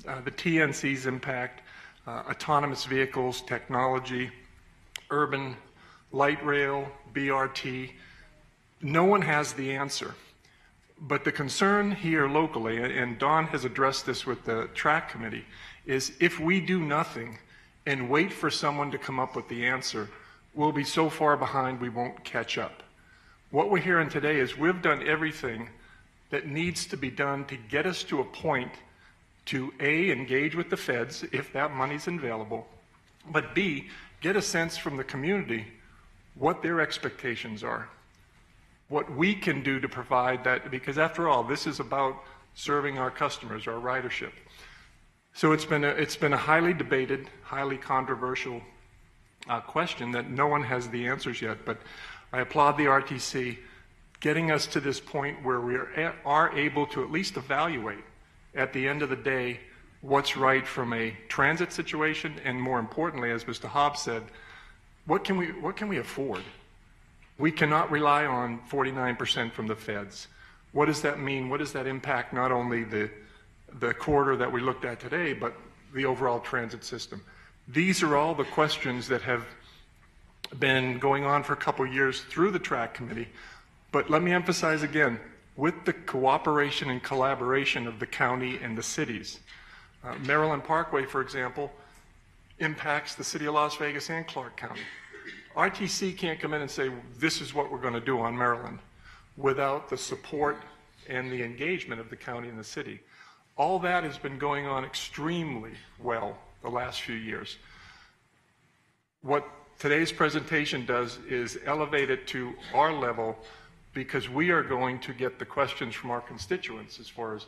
the TNC's impact, autonomous vehicles, technology, urban light rail, BRT. No one has the answer. But the concern here locally, and Don has addressed this with the TRAC committee, is if we do nothing and wait for someone to come up with the answer, we'll be so far behind we won't catch up. What we're hearing today is we've done everything that needs to be done to get us to a point to A, engage with the feds if that money's available, but B, get a sense from the community what their expectations are, what we can do to provide that, because after all, this is about serving our customers, our ridership. So it's been a highly debated, highly controversial question that no one has the answers yet, but I applaud the RTC. getting us to this point where we are able to at least evaluate at the end of the day what's right from a transit situation, and more importantly, as Mr. Hobbs said, what can we afford? We cannot rely on 49% from the feds. What does that mean? What does that impact not only the corridor that we looked at today, but the overall transit system? These are all the questions that have been going on for a couple of years through the TRAC committee. But let me emphasize again, with the cooperation and collaboration of the county and the cities. Maryland Parkway, for example, impacts the city of Las Vegas and Clark County. RTC can't come in and say, this is what we're going to do on Maryland, without the support and the engagement of the county and the city. All that has been going on extremely well the last few years. What today's presentation does is elevate it to our level, because we are going to get the questions from our constituents as far as,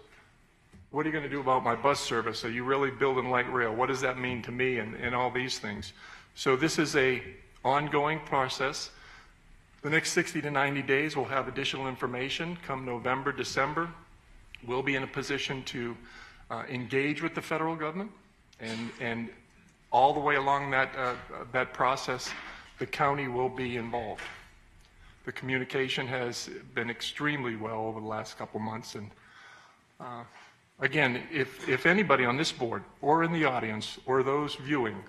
what are you going to do about my bus service? Are you really building light rail? What does that mean to me? And all these things. So this is a ongoing process. The next 60 to 90 days we'll have additional information. Come November, December, we'll be in a position to engage with the federal government, and all the way along that process, the county will be involved. The communication has been extremely well over the last couple months, and again, if anybody on this board or in the audience or those viewing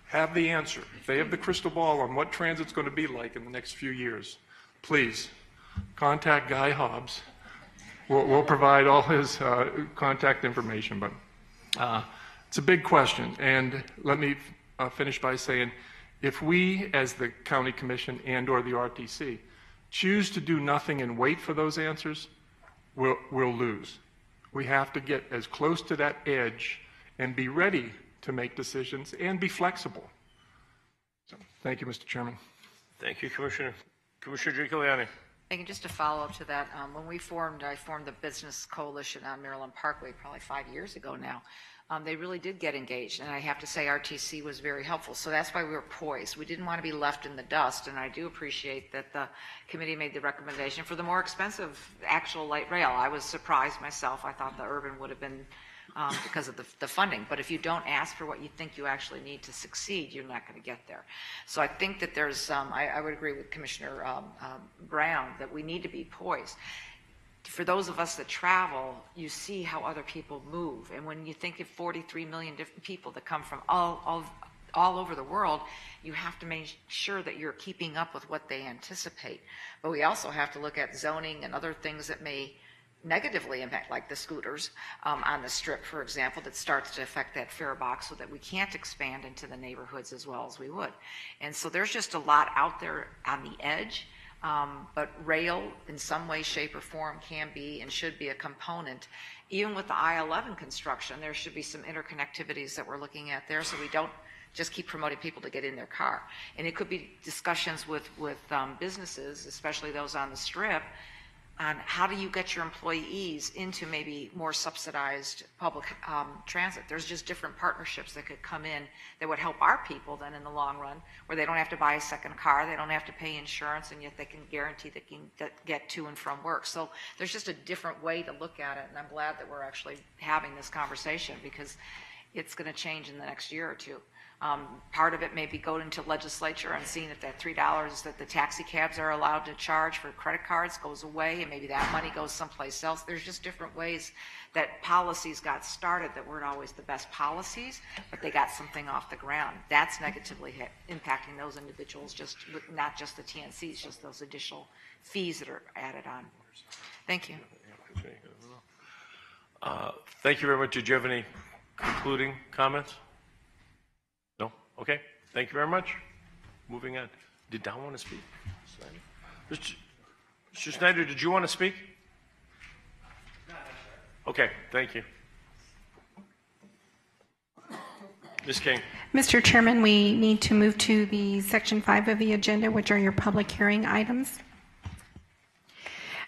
have the answer, if they have the crystal ball on what transit's going to be like in the next few years, please contact Guy Hobbs. We'll provide all his contact information, but it's a big question. And let me finish by saying, if we, as the County Commission and or the RTC, choose to do nothing and wait for those answers, we'll lose. We have to get as close to that edge and be ready to make decisions and be flexible. So, thank you, Mr. Chairman. Thank you, Commissioner. Commissioner Giuliani. And just to follow up to that, when I formed the Business Coalition on Maryland Parkway probably 5 years ago now. They really did get engaged, and I have to say RTC was very helpful. So that's why we were poised. We didn't want to be left in the dust, and I do appreciate that the committee made the recommendation for the more expensive actual light rail. I was surprised myself. I thought the urban would have been because of the funding. But if you don't ask for what you think you actually need to succeed, you're not going to get there. So I think that there's, I would agree with Commissioner Brown that we need to be poised. For those of us that travel, you see how other people move. And when you think of 43 million different people that come from all over the world, you have to make sure that you're keeping up with what they anticipate. But we also have to look at zoning and other things that may negatively impact, like the scooters on the Strip, for example, that starts to affect that fare box so that we can't expand into the neighborhoods as well as we would. And so there's just a lot out there on the edge. But rail, in some way, shape, or form, can be and should be a component. Even with the I-11 construction, there should be some interconnectivities that we're looking at there, so we don't just keep promoting people to get in their car. And it could be discussions with businesses, especially those on the Strip, on how do you get your employees into maybe more subsidized public transit. There's just different partnerships that could come in that would help our people then in the long run, where they don't have to buy a second car, they don't have to pay insurance, and yet they can guarantee they can get to and from work. So there's just a different way to look at it, and I'm glad that we're actually having this conversation, because it's going to change in the next year or two. Part of it may be going to legislature and seeing if that $3 that the taxi cabs are allowed to charge for credit cards goes away, and maybe that money goes someplace else. There's just different ways that policies got started that weren't always the best policies, but they got something off the ground. That's negatively impacting those individuals, not just the TNCs, just those additional fees that are added on. Thank you. Thank you very much. Did you have any concluding comments? No? Okay. Thank you very much. Moving on. Did Don want to speak? Mr. Snyder, did you want to speak? Okay. Thank you. Ms. King. Mr. Chairman, we need to move to the Section 5 of the agenda, which are your public hearing items.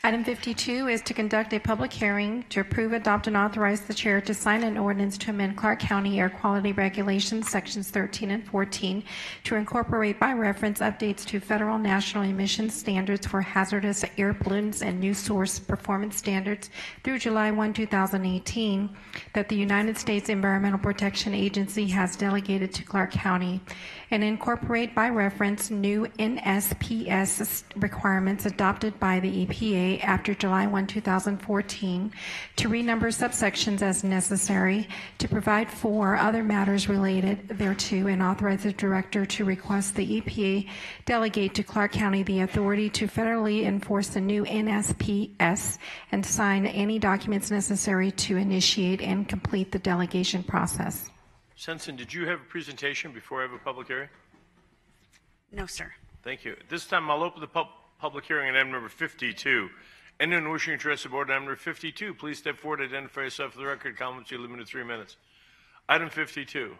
Item 52 is to conduct a public hearing to approve, adopt, and authorize the chair to sign an ordinance to amend Clark County Air Quality Regulations, Sections 13 and 14, to incorporate by reference updates to federal national emission standards for hazardous air pollutants and new source performance standards through July 1, 2018, that the United States Environmental Protection Agency has delegated to Clark County, and incorporate by reference new NSPS requirements adopted by the EPA after July 1, 2014, to renumber subsections as necessary, to provide for other matters related thereto, and authorize the director to request the EPA delegate to Clark County the authority to federally enforce the new NSPS and sign any documents necessary to initiate and complete the delegation process. Sensen, did you have a presentation before I have a public hearing? No, sir. Thank you. At this time, I'll open the public hearing on item number 52. Anyone wishing to address the board on item number 52, please step forward, identify yourself for the record. Comments, you're limited to 3 minutes. Item 52.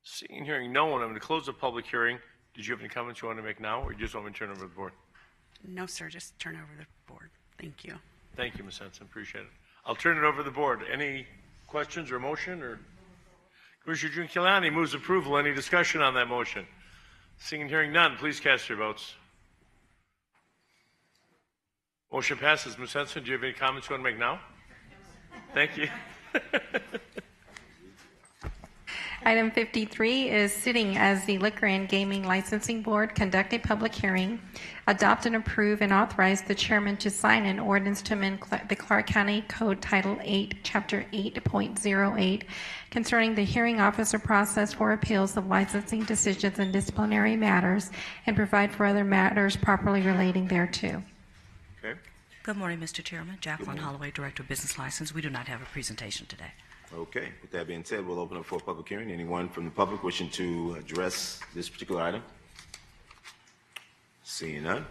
Seeing and hearing no one, I'm going to close the public hearing. Did you have any comments you want to make now, or you just want me to turn over to the board? No, sir. Just turn over the board. Thank you. Thank you, Ms. Sensen. Appreciate it. I'll turn it over to the board. Any questions or motion? Or Commissioner Giuliani moves approval. Any discussion on that motion? Seeing and hearing none, please cast your votes. Motion passes. Ms. Henson, do you have any comments you want to make now? Thank you. Item 53 is sitting as the Liquor and Gaming Licensing Board conduct a public hearing, adopt and approve and authorize the chairman to sign an ordinance to amend the Clark County Code Title 8, Chapter 8.08 concerning the hearing officer process for appeals of licensing decisions and disciplinary matters, and provide for other matters properly relating thereto. Okay. Good morning, Mr. Chairman. Jacqueline Holloway, Director of Business License. We do not have a presentation today. Okay, with that being said, we'll open up for a public hearing. Anyone from the public wishing to address this particular item? Seeing none.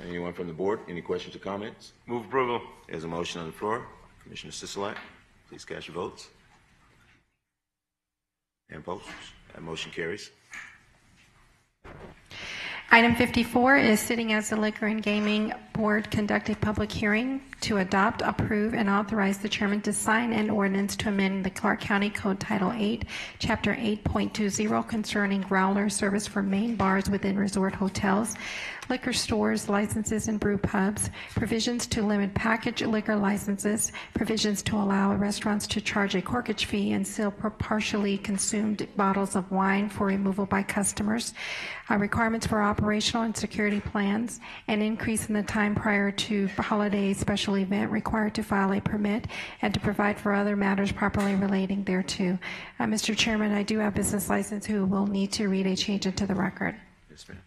Anyone from the board? Any questions or comments? Move approval. There's a motion on the floor. Commissioner Sisolak, please cast your votes. And posters. That motion carries. Item 54 is sitting as the Liquor and Gaming Board conduct a public hearing to adopt, approve, and authorize the chairman to sign an ordinance to amend the Clark County Code Title 8, Chapter 8.20 concerning growler service for main bars within resort hotels, liquor stores, licenses, and brew pubs, provisions to limit package liquor licenses, provisions to allow restaurants to charge a corkage fee and sell partially consumed bottles of wine for removal by customers, requirements for operational and security plans, an increase in the time prior to holiday special event required to file a permit, and to provide for other matters properly relating thereto. Mr. Chairman, I do have business license who will need to read a change into the record. Yes, ma'am.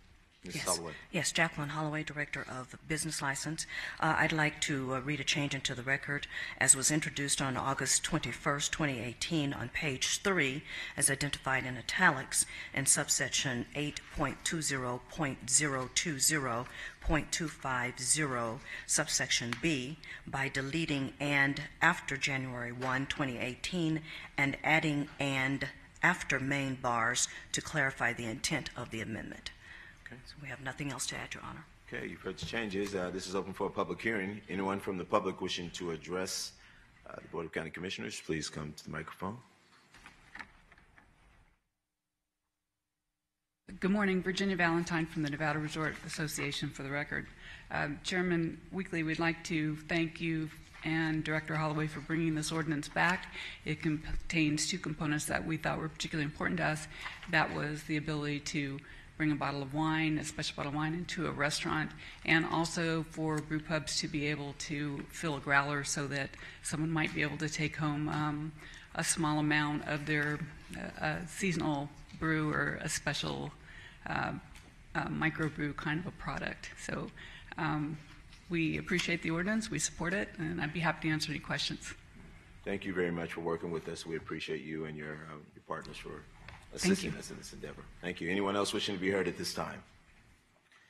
Yes, Jacqueline Holloway, Director of Business License. I'd like to read a change into the record as was introduced on August 21st, 2018 on page 3 as identified in italics in subsection 8.20.020.250 subsection B by deleting "and" after January 1, 2018 and adding "and" after main bars to clarify the intent of the amendment. So we have nothing else to add, Your Honor. Okay, you've heard the changes. This is open for a public hearing. Anyone from the public wishing to address the Board of County Commissioners, please come to the microphone. Good morning, Virginia Valentine from the Nevada Resort Association for the record. Chairman Weekly, we'd like to thank you and Director Holloway for bringing this ordinance back. It contains two components that we thought were particularly important to us. That was the ability to bring a bottle of wine, a special bottle of wine, into a restaurant, and also for brew pubs to be able to fill a growler so that someone might be able to take home a small amount of their seasonal brew or a special microbrew kind of a product. So we appreciate the ordinance, we support it, and I'd be happy to answer any questions. Thank you very much for working with us. We appreciate you and your partners for assisting us in this endeavor. Thank you. Anyone else wishing to be heard at this time?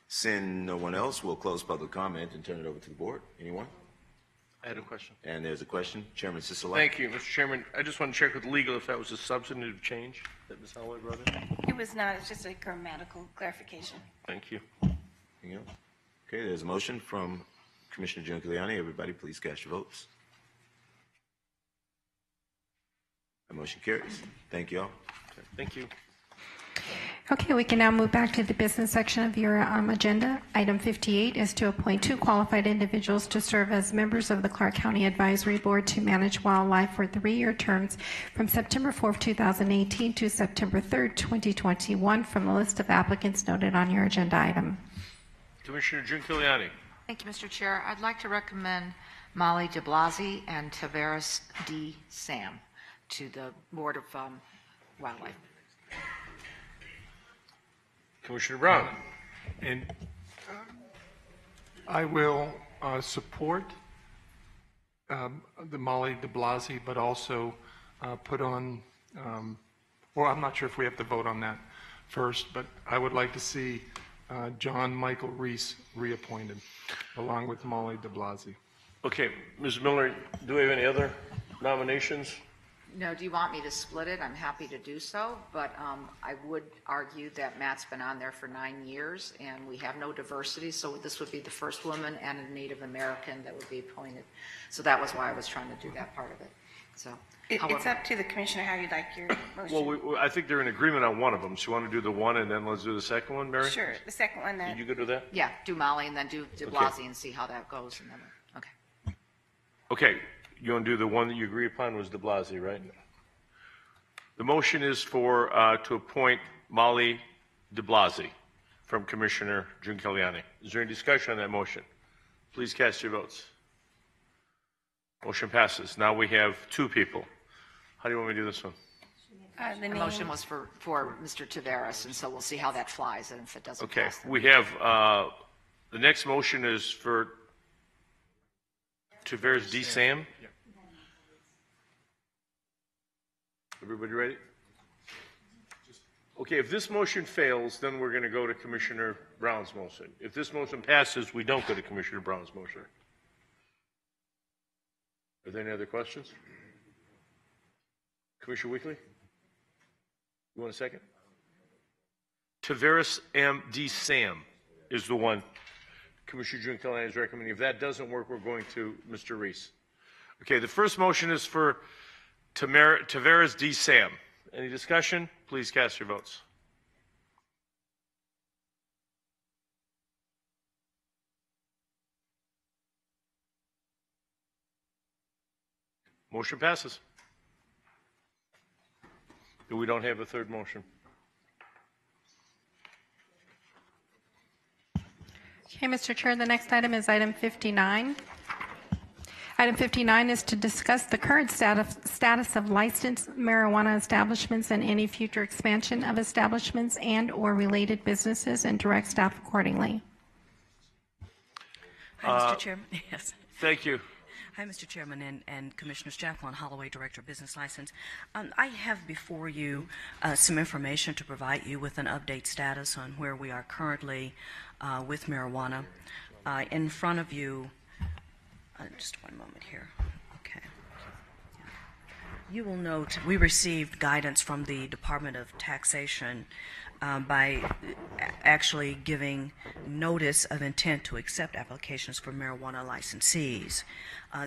Seeing no one else, we'll close public comment and turn it over to the board. Anyone? I had a question. And there's a question. Chairman Sisolak. Thank you, Mr. Chairman. I just want to check with legal if that was a substantive change that Ms. Holloway brought in. It was not. It's just a grammatical clarification. Thank you. Anything else? Okay, there's a motion from Commissioner Giuliani, everybody please cast your votes. The motion carries. Thank you all. Thank you. Okay, we can now move back to the business section of your agenda. Item 58 is to appoint 2 qualified individuals to serve as members of the Clark County Advisory Board to manage wildlife for 3-year terms from September 4th, 2018 to September 3rd, 2021 from the list of applicants noted on your agenda item. Commissioner Giuliani. Thank you, Mr. Chair. I'd like to recommend Molly de Blasi and Tavares D. Sam to the Board of Wildlife. Commissioner Brown. And I will support the Molly de Blasi, but also put on, well, I'm not sure if we have to vote on that first, but I would like to see John Michael Reese reappointed, along with Molly de Blasi. Okay, Ms. Miller, do we have any other nominations? No, do you want me to split it? I'm happy to do so, but I would argue that Matt's been on there for 9 years, and we have no diversity, so this would be the first woman and a Native American that would be appointed. So that was why I was trying to do that part of it. So, It's up to the commissioner how you'd like your motion. Well, I think they're in agreement on one of them. So you want to do the one, and then let's do the second one, Mary? Sure, the second one. Did you go do that? Yeah, do Molly and then do de Blasi and see how that goes. And then, okay. Okay, you want to do the one that you agree upon was de Blasi, right? The motion is for to appoint Molly de Blasi from Commissioner Giuliani. Is there any discussion on that motion? Please cast your votes. Motion passes. Now we have 2 people. How do you want me to do this one? The motion was for Mr. Tavares, and so we'll see how that flies, and if it doesn't Okay, pass. we have, the next motion is for Tavares D. Sam. Everybody ready? Okay, if this motion fails, then we're going to go to Commissioner Brown's motion. If this motion passes, we don't go to Commissioner Brown's motion. Are there any other questions? Commissioner Weekly? You want a second? Tavares M. D. Sam is the one Commissioner Giuliani is recommending. If that doesn't work, we're going to Mr. Reese. Okay, the first motion is for Tavares D. Sam. Any discussion? Please cast your votes. Motion passes. We don't have a third motion. Okay, Mr. Chair, the next item is item 59. Item 59 is to discuss the current status of licensed marijuana establishments and any future expansion of establishments and/or related businesses, and direct staff accordingly. Hi, Mr. Chairman. Yes. Thank you. Hi, Mr. Chairman and Commissioners. Jacqueline Holloway, Director of Business License. I have before you some information to provide you with an update status on where we are currently with marijuana. In front of you, just one moment here. Okay. You will note we received guidance from the Department of Taxation by actually giving notice of intent to accept applications for marijuana licensees.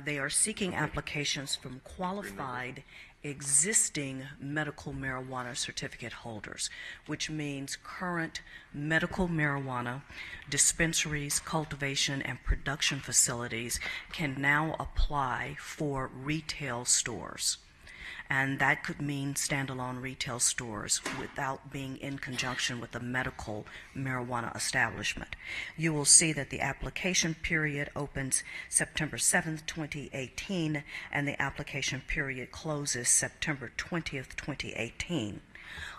They are seeking applications from qualified existing medical marijuana certificate holders, which means current medical marijuana dispensaries, cultivation, and production facilities can now apply for retail stores. And that could mean standalone retail stores without being in conjunction with a medical marijuana establishment. You will see that the application period opens September 7th, 2018, and the application period closes September 20th, 2018.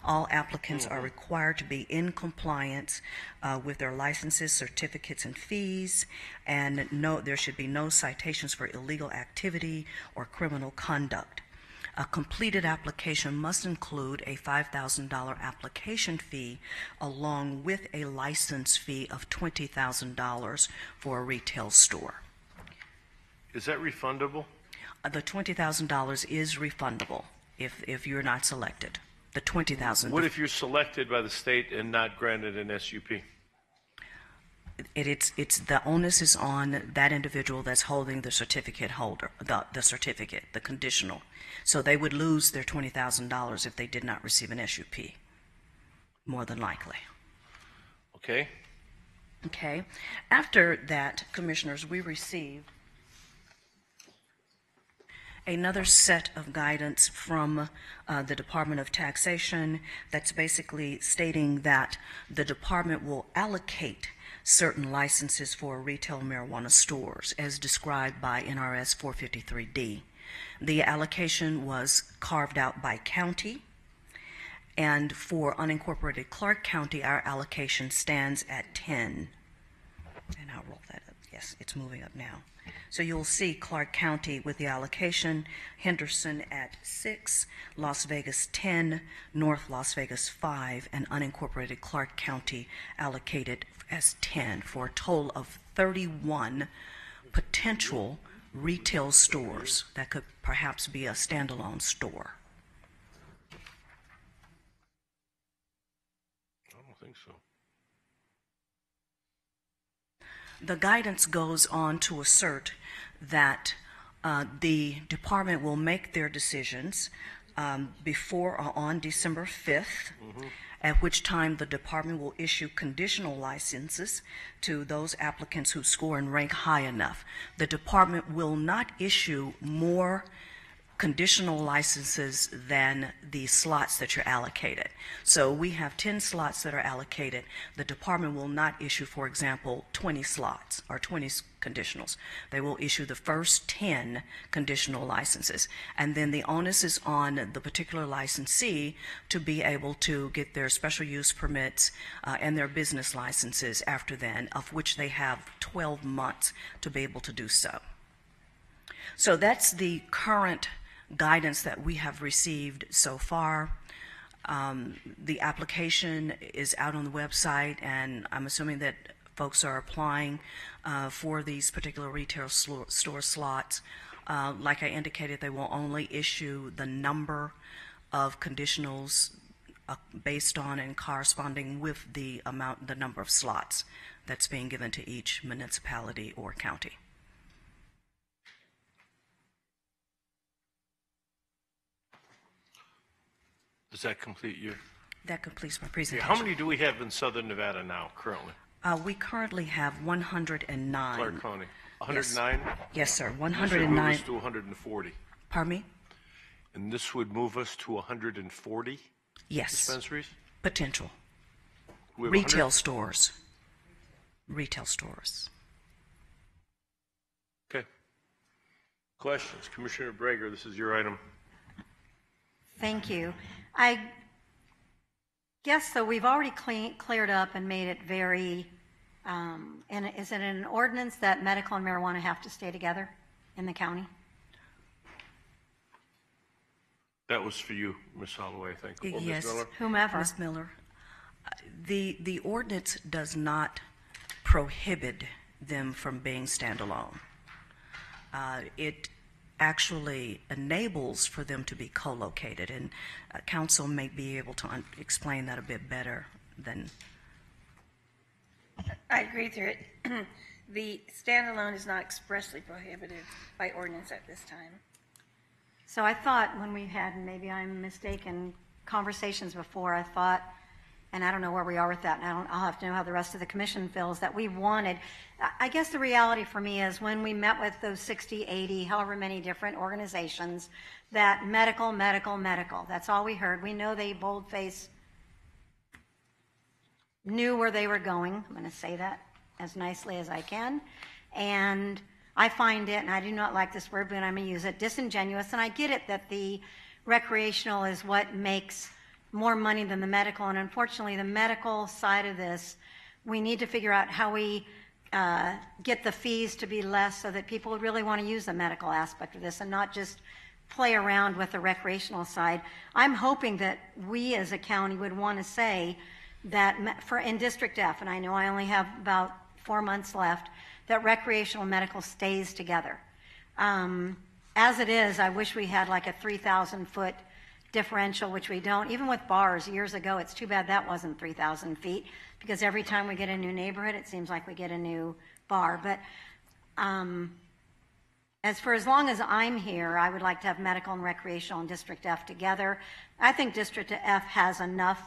All applicants are required to be in compliance with their licenses, certificates, and fees, and there should be no citations for illegal activity or criminal conduct. A completed application must include a $5,000 application fee along with a license fee of $20,000 for a retail store. Is that refundable? The $20,000 is refundable if you're not selected. The $20,000. What if you're selected by the state and not granted an SUP? it's the onus is on that individual that's holding the certificate holder, the certificate, the conditional. So they would lose their $20,000 if they did not receive an SUP, more than likely. Okay. Okay. After that, Commissioners, we received another set of guidance from the Department of Taxation that's basically stating that the department will allocate certain licenses for retail marijuana stores as described by NRS 453D. The allocation was carved out by county, and for unincorporated Clark County, our allocation stands at 10. And I'll roll that up. Yes, it's moving up now. So you'll see Clark County with the allocation, Henderson at 6, Las Vegas 10, North Las Vegas 5, and unincorporated Clark County allocated as 10 for a total of 31 potential retail stores that could perhaps be a standalone store. I don't think so. The guidance goes on to assert that the department will make their decisions before or on December 5th, at which time the department will issue conditional licenses to those applicants who score and rank high enough. The department will not issue more conditional licenses than the slots that you're allocated. So we have 10 slots that are allocated. The department will not issue, for example, 20 slots or 20 conditionals. They will issue the first 10 conditional licenses. And then the onus is on the particular licensee to be able to get their special use permits and their business licenses after then, of which they have 12 months to be able to do so. So that's the current guidance that we have received so far. The application is out on the website, and I'm assuming that folks are applying for these particular retail store slots. Like I indicated, they will only issue the number of conditionals based on and corresponding with the number of slots that's being given to each municipality or county. Does that complete your? That completes my Yeah, presentation. how many do we have in Southern Nevada now, currently? We currently have 109. Clark County. 109? Yes, sir. This would move 109. us to 140. Pardon me? And this would move us to 140 Yes. dispensaries? Potential. We have Retail 100? stores. Retail stores. Okay. Questions? Commissioner Brager, this is your item. Thank you. I guess so. We've already cleared up and made it very, and is it an ordinance that medical and marijuana have to stay together in the county? That was for you, Ms. Holloway, I think. Or Ms. Yes. Miller? Whomever. Ms. Miller. The ordinance does not prohibit them from being standalone. It actually enables for them to be co-located, and council may be able to explain that a bit better than. I agree with it. The standalone is not expressly prohibited by ordinance at this time. So I thought when we had, and maybe I'm mistaken, conversations before, I thought, and I don't know where we are with that, and I'll have to know how the rest of the commission feels, that we wanted, I guess the reality for me is when we met with those 60, 80, however many different organizations, that medical, that's all we heard. We know they boldface knew where they were going. I'm going to say that as nicely as I can. And I find it, and I do not like this word, but I'm going to use it, disingenuous. And I get it that the recreational is what makes more money than the medical. And unfortunately, the medical side of this, we need to figure out how we get the fees to be less so that people would really want to use the medical aspect of this and not just play around with the recreational side. I'm hoping that we as a county would want to say that in District F, and I know I only have about 4 months left, that recreational medical stays together. As it is, I wish we had like a 3,000-foot differential, which we don't. Even with bars, years ago, it's too bad that wasn't 3,000 feet, because every time we get a new neighborhood, it seems like we get a new bar. But as long as I'm here, I would like to have medical and recreational and District F together. I think District F has enough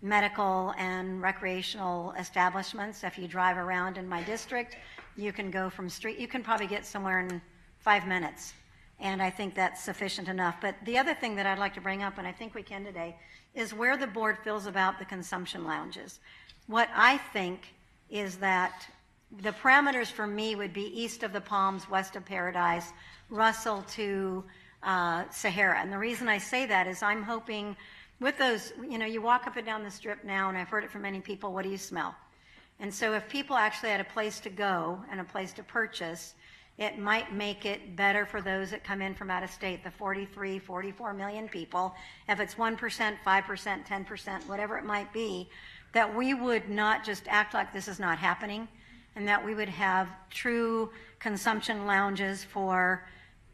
medical and recreational establishments. If you drive around in my district, you can go from street, you can probably get somewhere in 5 minutes. And I think that's sufficient enough. But the other thing that I'd like to bring up, and I think we can today, is where the board feels about the consumption lounges. What I think is that the parameters for me would be east of the Palms, west of Paradise, Russell to Sahara. And the reason I say that is I'm hoping with those, you walk up and down the strip now, and I've heard it from many people, what do you smell? And so if people actually had a place to go and a place to purchase, it might make it better for those that come in from out of state, the 43, 44 million people. If it's 1%, 5%, 10%, whatever it might be, that we would not just act like this is not happening, and that we would have true consumption lounges for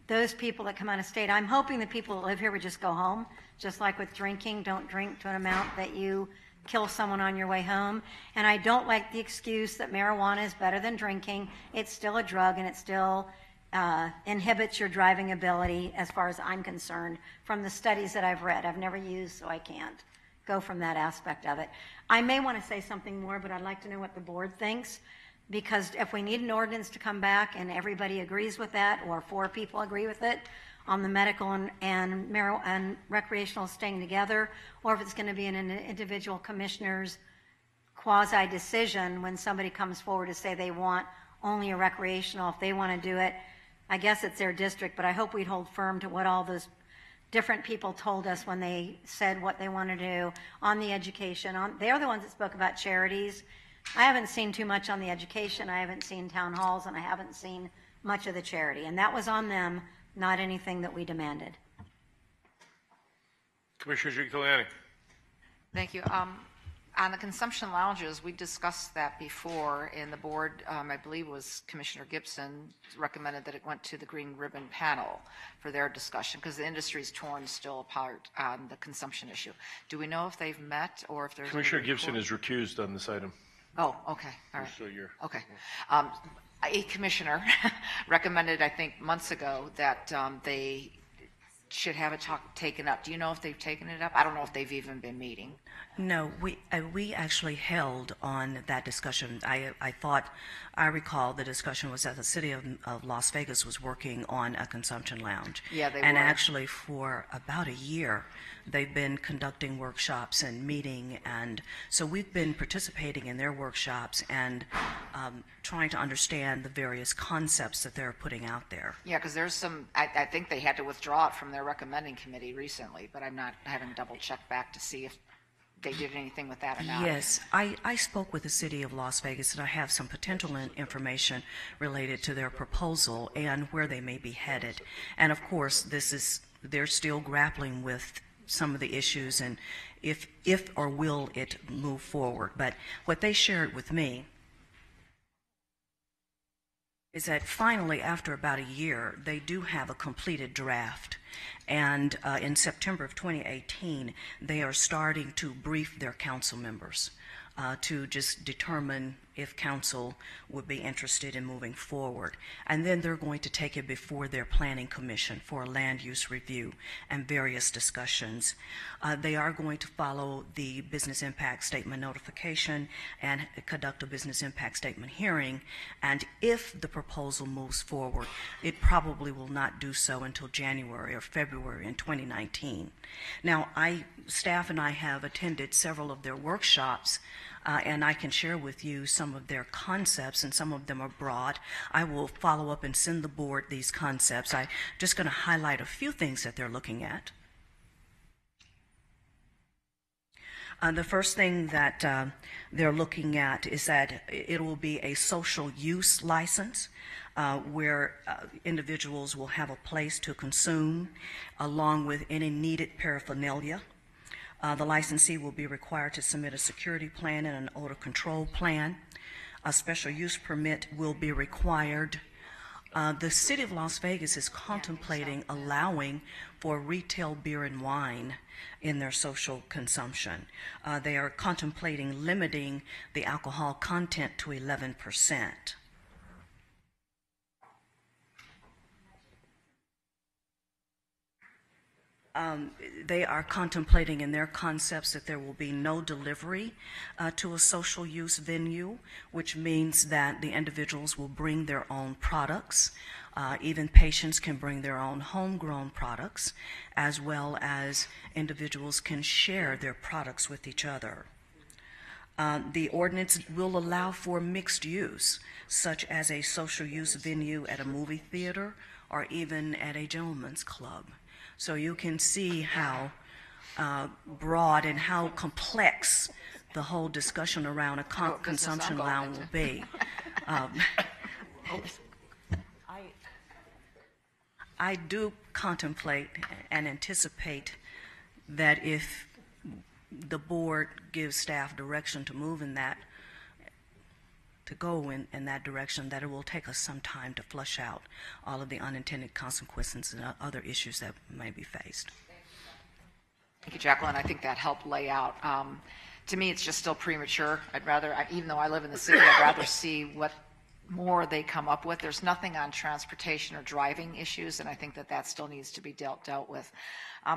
those people that come out of state. I'm hoping the people that live here would just go home, just like with drinking. Don't drink to an amount that you kill someone on your way home. And I don't like the excuse that marijuana is better than drinking. It's still a drug, and it still inhibits your driving ability, as far as I'm concerned, from the studies that I've read. I've never used, so I can't go from that aspect of it. I may want to say something more, but I'd like to know what the board thinks. Because if we need an ordinance to come back and everybody agrees with that, or 4 people agree with it, on the medical and recreational staying together, or if it's going to be an individual commissioner's quasi-decision when somebody comes forward to say they want only a recreational, if they want to do it, I guess it's their district, but I hope we'd hold firm to what all those different people told us when they said what they want to do on the education. They're the ones that spoke about charities. I haven't seen too much on the education. I haven't seen town halls, and I haven't seen much of the charity. And that was on them, not anything that we demanded. Commissioner Giuliani. Thank you. On the consumption lounges, we discussed that before, and the board, I believe it was Commissioner Gibson, recommended that it went to the Green Ribbon panel for their discussion, because the industry's torn still apart on the consumption issue. Do we know if they've met, or if there's... Commissioner Gibson is recused on this item. Oh, okay, all right. So you're... Okay. A commissioner recommended, I think, months ago that they should have it taken up. Do you know if they've taken it up? I don't know if they've even been meeting. No, we actually held on that discussion. I recall the discussion was that the city of Las Vegas was working on a consumption lounge. Yeah, they and were. Actually for about a year, they've been conducting workshops and meeting, and so we've been participating in their workshops and trying to understand the various concepts that they're putting out there. Yeah, because there's some, I think they had to withdraw it from their recommending committee recently, but I haven't double-checked back to see if they did anything with that or not. Yes, I spoke with the city of Las Vegas, and I have some potential information related to their proposal and where they may be headed. And of course, they're still grappling with some of the issues and if or will it move forward. But what they shared with me is that finally, after about a year, they do have a completed draft. And in September of 2018, they are starting to brief their council members to just determine if council would be interested in moving forward. And then they're going to take it before their planning commission for a land use review and various discussions. They are going to follow the business impact statement notification and conduct a business impact statement hearing. And if the proposal moves forward, it probably will not do so until January or February in 2019. Now, staff and I have attended several of their workshops, and I can share with you some of their concepts, and some of them are broad. I will follow up and send the board these concepts. I'm just going to highlight a few things that they're looking at. The first thing that they're looking at is that it will be a social use license where individuals will have a place to consume along with any needed paraphernalia. The licensee will be required to submit a security plan and an odor control plan. A special use permit will be required. The city of Las Vegas is contemplating allowing for retail beer and wine in their social consumption. They are contemplating limiting the alcohol content to 11%. They are contemplating in their concepts that there will be no delivery to a social use venue, which means that the individuals will bring their own products. Even patients can bring their own homegrown products, as well as individuals can share their products with each other. The ordinance will allow for mixed use, such as a social use venue at a movie theater or even at a gentleman's club. So you can see how broad and how complex the whole discussion around a consumption lounge will be. I do contemplate and anticipate that if the board gives staff direction to move in that, to go in that direction, that it will take us some time to flush out all of the unintended consequences and other issues that may be faced. Thank you, Jacqueline. I think that helped lay out. To me, it's just still premature. I'd rather, even though I live in the city, I'd rather see what more they come up with. There's nothing on transportation or driving issues, and I think that still needs to be dealt with.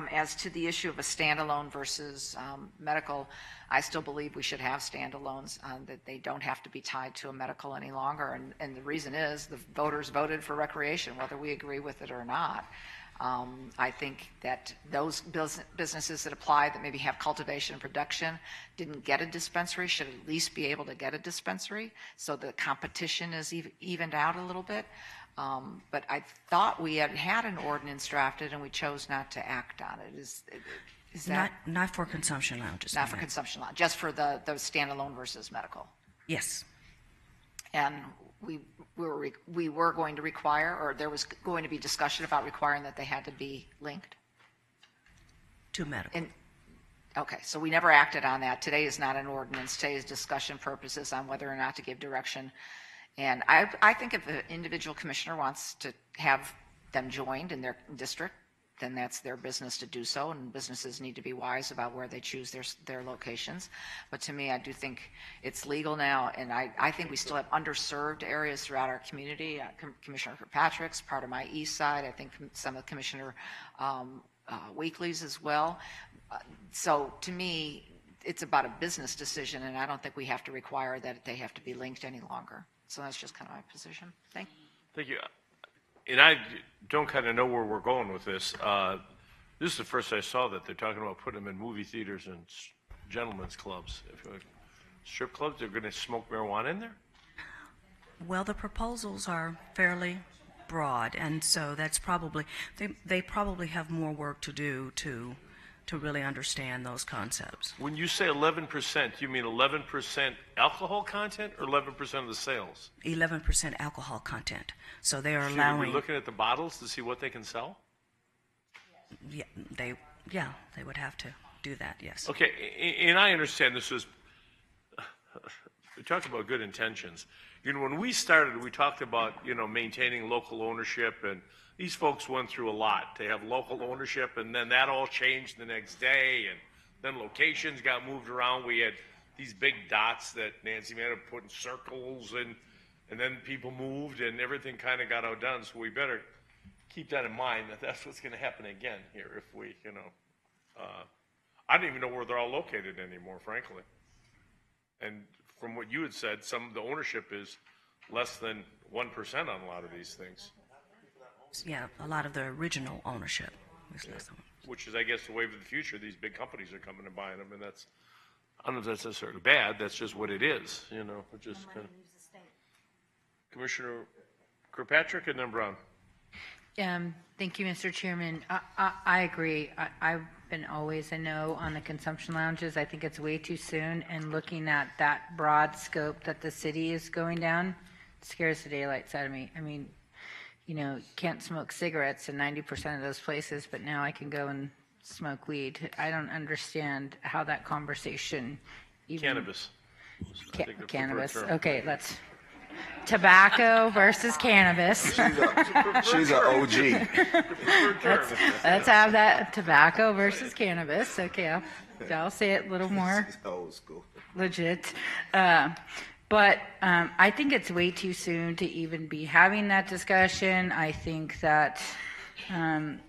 As to the issue of a standalone versus medical, I still believe we should have standalones, that they don't have to be tied to a medical any longer. And the reason is the voters voted for recreation, whether we agree with it or not. I think that those businesses that apply that maybe have cultivation and production didn't get a dispensary should at least be able to get a dispensary, so the competition is evened out a little bit. But I thought we had an ordinance drafted and we chose not to act on it. Is that not for consumption lounges? Not for consumption lounge, just for the standalone versus medical. Yes. And we were going to require, or there was going to be discussion about requiring that they had to be linked to medical. Okay, so we never acted on that. Today is not an ordinance. Today is discussion purposes on whether or not to give direction. And I think if an individual commissioner wants to have them joined in their district, then that's their business to do so, and businesses need to be wise about where they choose their locations. But to me, I do think it's legal now, and I think we still have underserved areas throughout our community. Commissioner Kirkpatrick's part of my east side. I think some of Commissioner Weekly's as well. So to me, it's about a business decision, and I don't think we have to require that they have to be linked any longer. So that's just kind of my position. Thank you. Thank you. And I don't kind of know where we're going with this. This is the first I saw that they're talking about putting them in movie theaters and gentlemen's clubs. Strip clubs, they're going to smoke marijuana in there? Well, the proposals are fairly broad, and so that's probably, they probably have more work to do to really understand those concepts. When you say 11%, you mean 11% alcohol content or 11% of the sales? 11% alcohol content. So they are Should allowing. we be looking at the bottles to see what they can sell? Yeah, they would have to do that. Yes. Okay, and I understand this is. We talked about good intentions. You know, when we started, we talked about maintaining local ownership, and these folks went through a lot. They have local ownership, and then that all changed the next day, and then locations got moved around. We had these big dots that Nancy may have put in circles, and then people moved, and everything kind of got outdone. So we better keep that in mind, that that's what's going to happen again here if we, I don't even know where they're all located anymore, frankly. And from what you had said, some of the ownership is less than 1% on a lot of these things. Yeah, a lot of the original ownership is less than. Which is, I guess, the wave of the future. These big companies are coming and buying them, and that's, I don't know if that's necessarily bad. That's just what it is, Which is kind of. Commissioner Kirkpatrick and then Brown. Thank you, Mr. Chairman. I agree. I've been always a no on the consumption lounges. I think it's way too soon, and looking at that broad scope that the city is going down scares the daylights out of me. I mean, can't smoke cigarettes in 90% of those places, but now I can go and smoke weed. I don't understand how that conversation even. Cannabis. Cannabis. Okay, let's tobacco versus cannabis. She's an OG. Let's have that tobacco versus cannabis. Okay, I'll say it a little more Old school. legit. But I think it's way too soon to even be having that discussion. I think that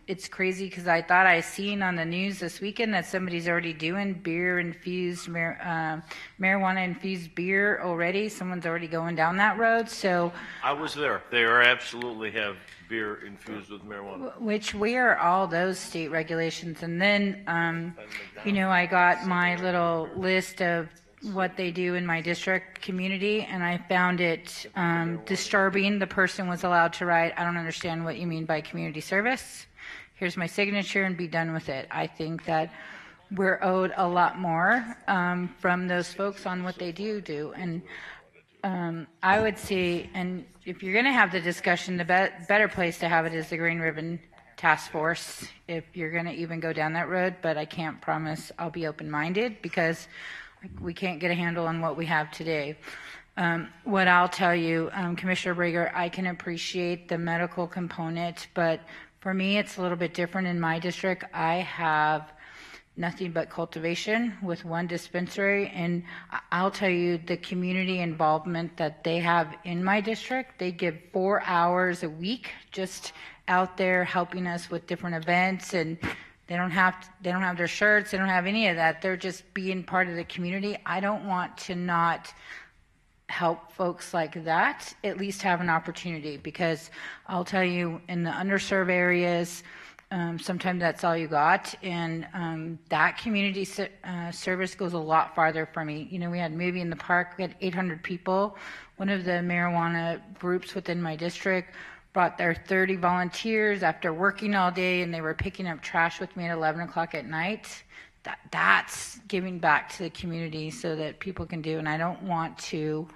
it's crazy because I thought I seen on the news this weekend that somebody's already doing beer-infused, marijuana-infused beer already. Someone's already going down that road. So, I was there. They are absolutely have beer infused with marijuana. which where are all those state regulations? And then, I got my little list of what they do in my district community, and I found it disturbing. The person was allowed to write, "I don't understand what you mean by community service. Here's my signature," and be done with it. I think that we're owed a lot more from those folks on what they do. And I would say, and if you're going to have the discussion, the better place to have it is the Green Ribbon Task Force, if you're going to even go down that road. But I can't promise I'll be open-minded because we can't get a handle on what we have today. What I'll tell you, Commissioner Brager, I can appreciate the medical component, but for me, it's a little bit different in my district. I have nothing but cultivation with one dispensary, and I'll tell you the community involvement that they have in my district. They give 4 hours a week just out there helping us with different events, and they don't have their shirts. They don't have any of that. They're just being part of the community. I don't want to not help folks like that at least have an opportunity, because I'll tell you, in the underserved areas, sometimes that's all you got. And that community service goes a lot farther for me. We had Movie in the Park. We had 800 people. One of the marijuana groups within my district brought their 30 volunteers after working all day, and they were picking up trash with me at 11 o'clock at night. That's giving back to the community so that people can do. And I don't want to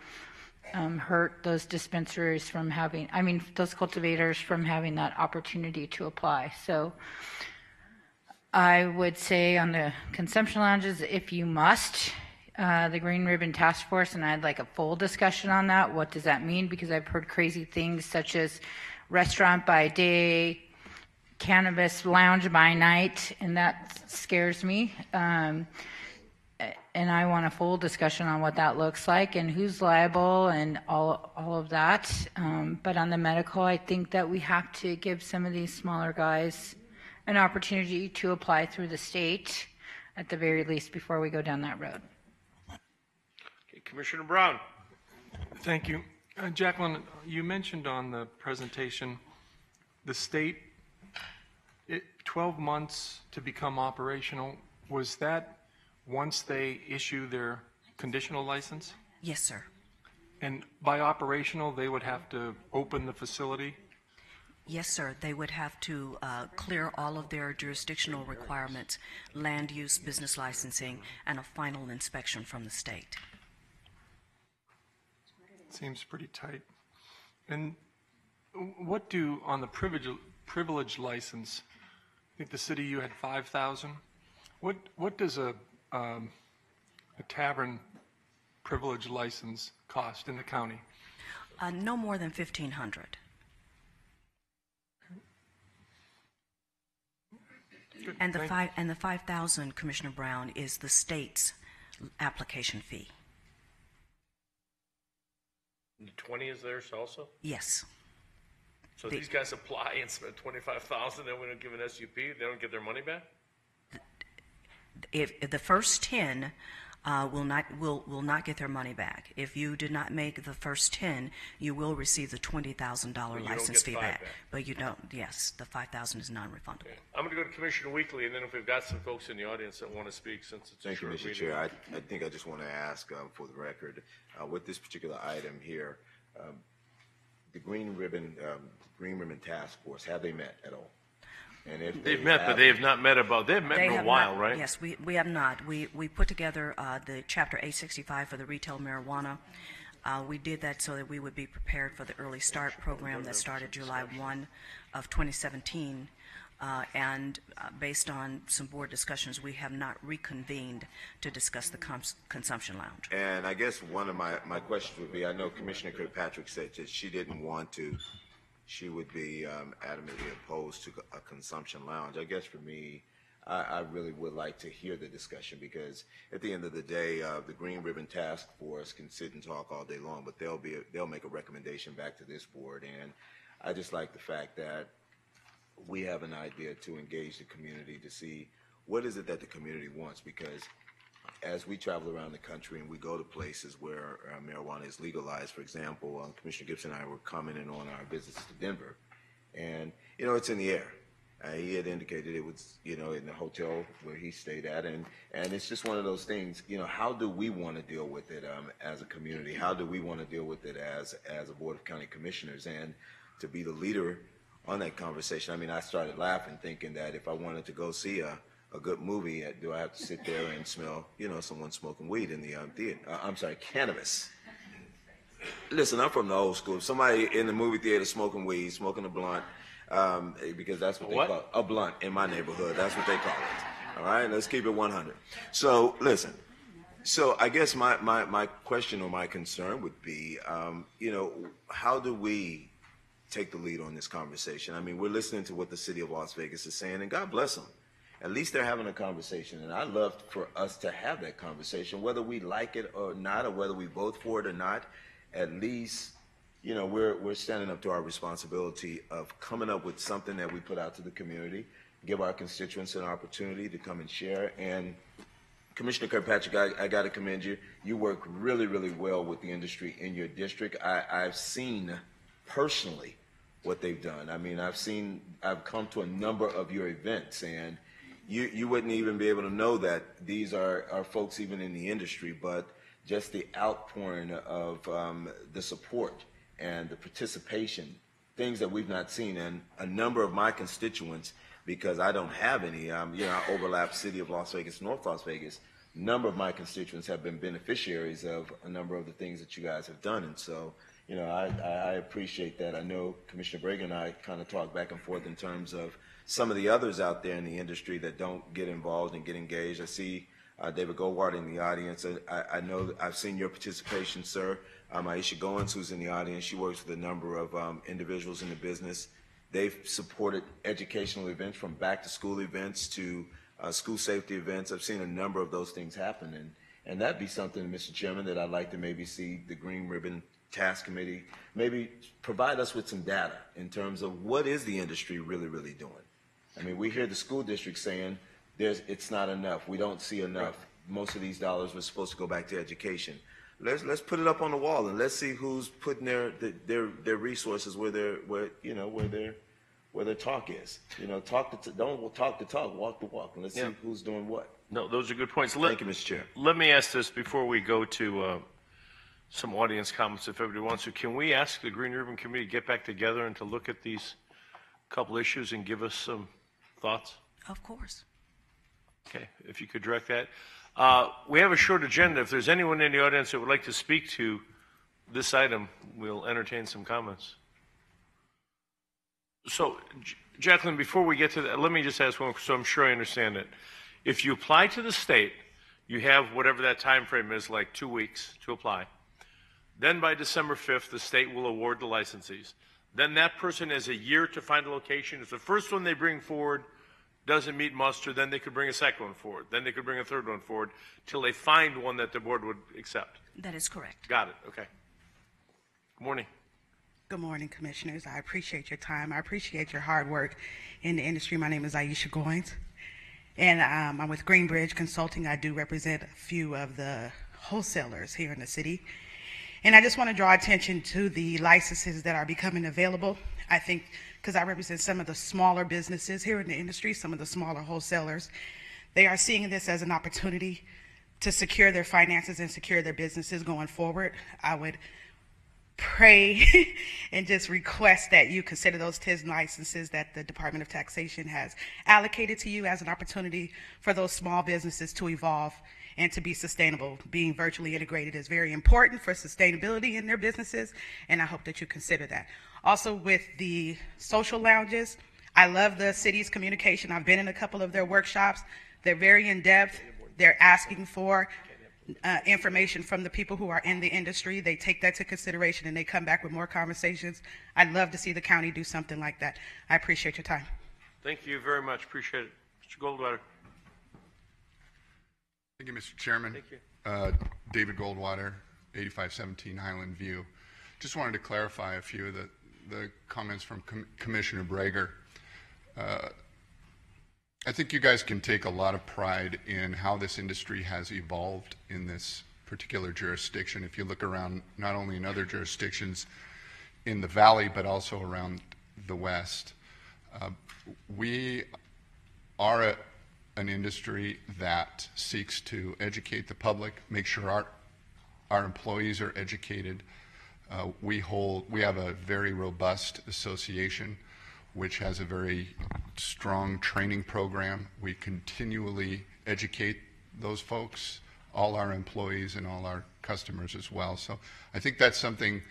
hurt those dispensaries from those cultivators from having that opportunity to apply. So I would say on the consumption lounges, if you must, the Green Ribbon Task Force, and I'd like a full discussion on that. What does that mean? Because I've heard crazy things such as restaurant by day, cannabis lounge by night, and that scares me. And I want a full discussion on what that looks like and who's liable and all of that. But on the medical, I think that we have to give some of these smaller guys an opportunity to apply through the state at the very least before we go down that road. Okay, Commissioner Brown. Thank you. Jacqueline, you mentioned on the presentation the state, 12 months to become operational. Was that once they issue their conditional license? Yes, sir. And by operational, they would have to open the facility? Yes, sir. They would have to clear all of their jurisdictional requirements, land use, business licensing, and a final inspection from the state. Seems pretty tight. And what do, on the privilege license, I think the city, you had 5,000. What does a tavern privilege license cost in the county? No more than $1,500. And the 5,000, Commissioner Brown, is the state's application fee. The 20 is theirs also? Yes. So these guys apply and spend $25,000, then we don't give an SUP, they don't get their money back? If the first 10 will not get their money back. If you did not make the first 10, you will receive the $20,000 license fee back. But you don't. Yes, the $5,000 is non-refundable. Okay. I'm going to go to Commissioner Weekly, and then if we've got some folks in the audience that want to speak, since it's Thank you, Mr. Chair. I think I just want to ask for the record, with this particular item here, the Green Ribbon Task Force, have they met at all? And if they've met, but they have not met they've met in a while, right? Yes, we have not. We put together the Chapter 865 for the retail marijuana. We did that so that we would be prepared for the Early Start program that started July 1 of 2017. and based on some board discussions, we have not reconvened to discuss the consumption lounge. And I guess one of my questions would be, I know Commissioner Kirkpatrick said that she didn't want to, she would be adamantly opposed to a consumption lounge. I guess for me, I really would like to hear the discussion, because at the end of the day, the Green Ribbon Task Force can sit and talk all day long, but they'll make a recommendation back to this board. And I just like the fact that we have an idea to engage the community to see what is it that the community wants, because as we travel around the country and we go to places where marijuana is legalized, for example, Commissioner Gibson and I were commenting on our visits to Denver, and, it's in the air. He had indicated it was, in the hotel where he stayed at, and it's just one of those things, how do we want to deal with it as a community? How do we want to deal with it as a Board of County Commissioners? And to be the leader on that conversation, I mean, I started laughing, thinking that if I wanted to go see a good movie, do I have to sit there and smell, someone smoking weed in the theater? Cannabis. Listen, I'm from the old school. If somebody in the movie theater smoking weed, smoking a blunt, because that's what they call it, a blunt in my neighborhood. That's what they call it. All right, let's keep it 100. So listen. So I guess my question or my concern would be, how do we take the lead on this conversation? I mean, we're listening to what the city of Las Vegas is saying, and God bless them. At least they're having a conversation, and I'd love for us to have that conversation, whether we like it or not, or whether we vote for it or not. At least, we're standing up to our responsibility of coming up with something that we put out to the community, give our constituents an opportunity to come and share. And Commissioner Kirkpatrick, I got to commend you. You work really, really well with the industry in your district. I've seen personally what they've done. I mean, I've come to a number of your events, and you wouldn't even be able to know that these are folks even in the industry, but just the outpouring of the support and the participation, things that we've not seen. And a number of my constituents, because I don't have any, I overlap City of Las Vegas, North Las Vegas, a number of my constituents have been beneficiaries of a number of the things that you guys have done. And so, I appreciate that. I know Commissioner Bragan and I kind of talk back and forth in terms of some of the others out there in the industry that don't get involved and get engaged. I see David Goldwart in the audience. I know I've seen your participation, sir. Aisha Goins, who's in the audience, she works with a number of individuals in the business. They've supported educational events, from back-to-school events to school safety events. I've seen a number of those things happen, and that'd be something, Mr. Chairman, that I'd like to maybe see the Green Ribbon Task Committee maybe provide us with some data in terms of what is the industry really, really doing. I mean, we hear the school district saying it's not enough. We don't see enough. Most of these dollars were supposed to go back to education. Let's put it up on the wall, and let's see who's putting their resources where their talk is. Don't talk the talk, walk the walk, and let's see who's doing what. No, those are good points. Thank you, Mr. Chair. Let me ask this before we go to some audience comments, if everybody wants to. Can we ask the Green Ribbon Committee to get back together and to look at these couple issues and give us some thoughts? Of course. Okay, if you could direct that. We have a short agenda. If there's anyone in the audience that would like to speak to this item, we'll entertain some comments. So, Jacqueline, before we get to that, let me just ask one, so I'm sure I understand it. If you apply to the state, you have whatever that time frame is, like 2 weeks to apply. Then by December 5th, the state will award the licensees. Then that person has a year to find a location. If the first one they bring forward doesn't meet muster, then they could bring a second one forward. Then they could bring a third one forward till they find one that the board would accept. That is correct. Got it. Okay. Good morning. Good morning, Commissioners. I appreciate your time. I appreciate your hard work in the industry. My name is Aisha Goins, and I'm with Greenbridge Consulting. I do represent a few of the wholesalers here in the city. And I just want to draw attention to the licenses that are becoming available. I think because I represent some of the smaller businesses here in the industry, some of the smaller wholesalers, they are seeing this as an opportunity to secure their finances and secure their businesses going forward. I would pray and just request that you consider those 10 licenses that the Department of Taxation has allocated to you as an opportunity for those small businesses to evolve and to be sustainable. Being virtually integrated is very important for sustainability in their businesses, and I hope that you consider that. Also, with the social lounges, I love the city's communication. I've been in a couple of their workshops. They're very in-depth. They're asking for information from the people who are in the industry. They take that to consideration and they come back with more conversations. I'd love to see the county do something like that. I appreciate your time. Thank you very much. Appreciate it. Mr. Goldwater. Thank you, Mr. Chairman. Thank you. David Goldwater, 8517 Highland View. Just wanted to clarify a few of the comments from Commissioner Brager. I think you guys can take a lot of pride in how this industry has evolved in this particular jurisdiction. If you look around, not only in other jurisdictions in the valley, but also around the west, we are an industry that seeks to educate the public, make sure our employees are educated. We have a very robust association which has a very strong training program. We continually educate those folks, all our employees and all our customers as well. So I think that's something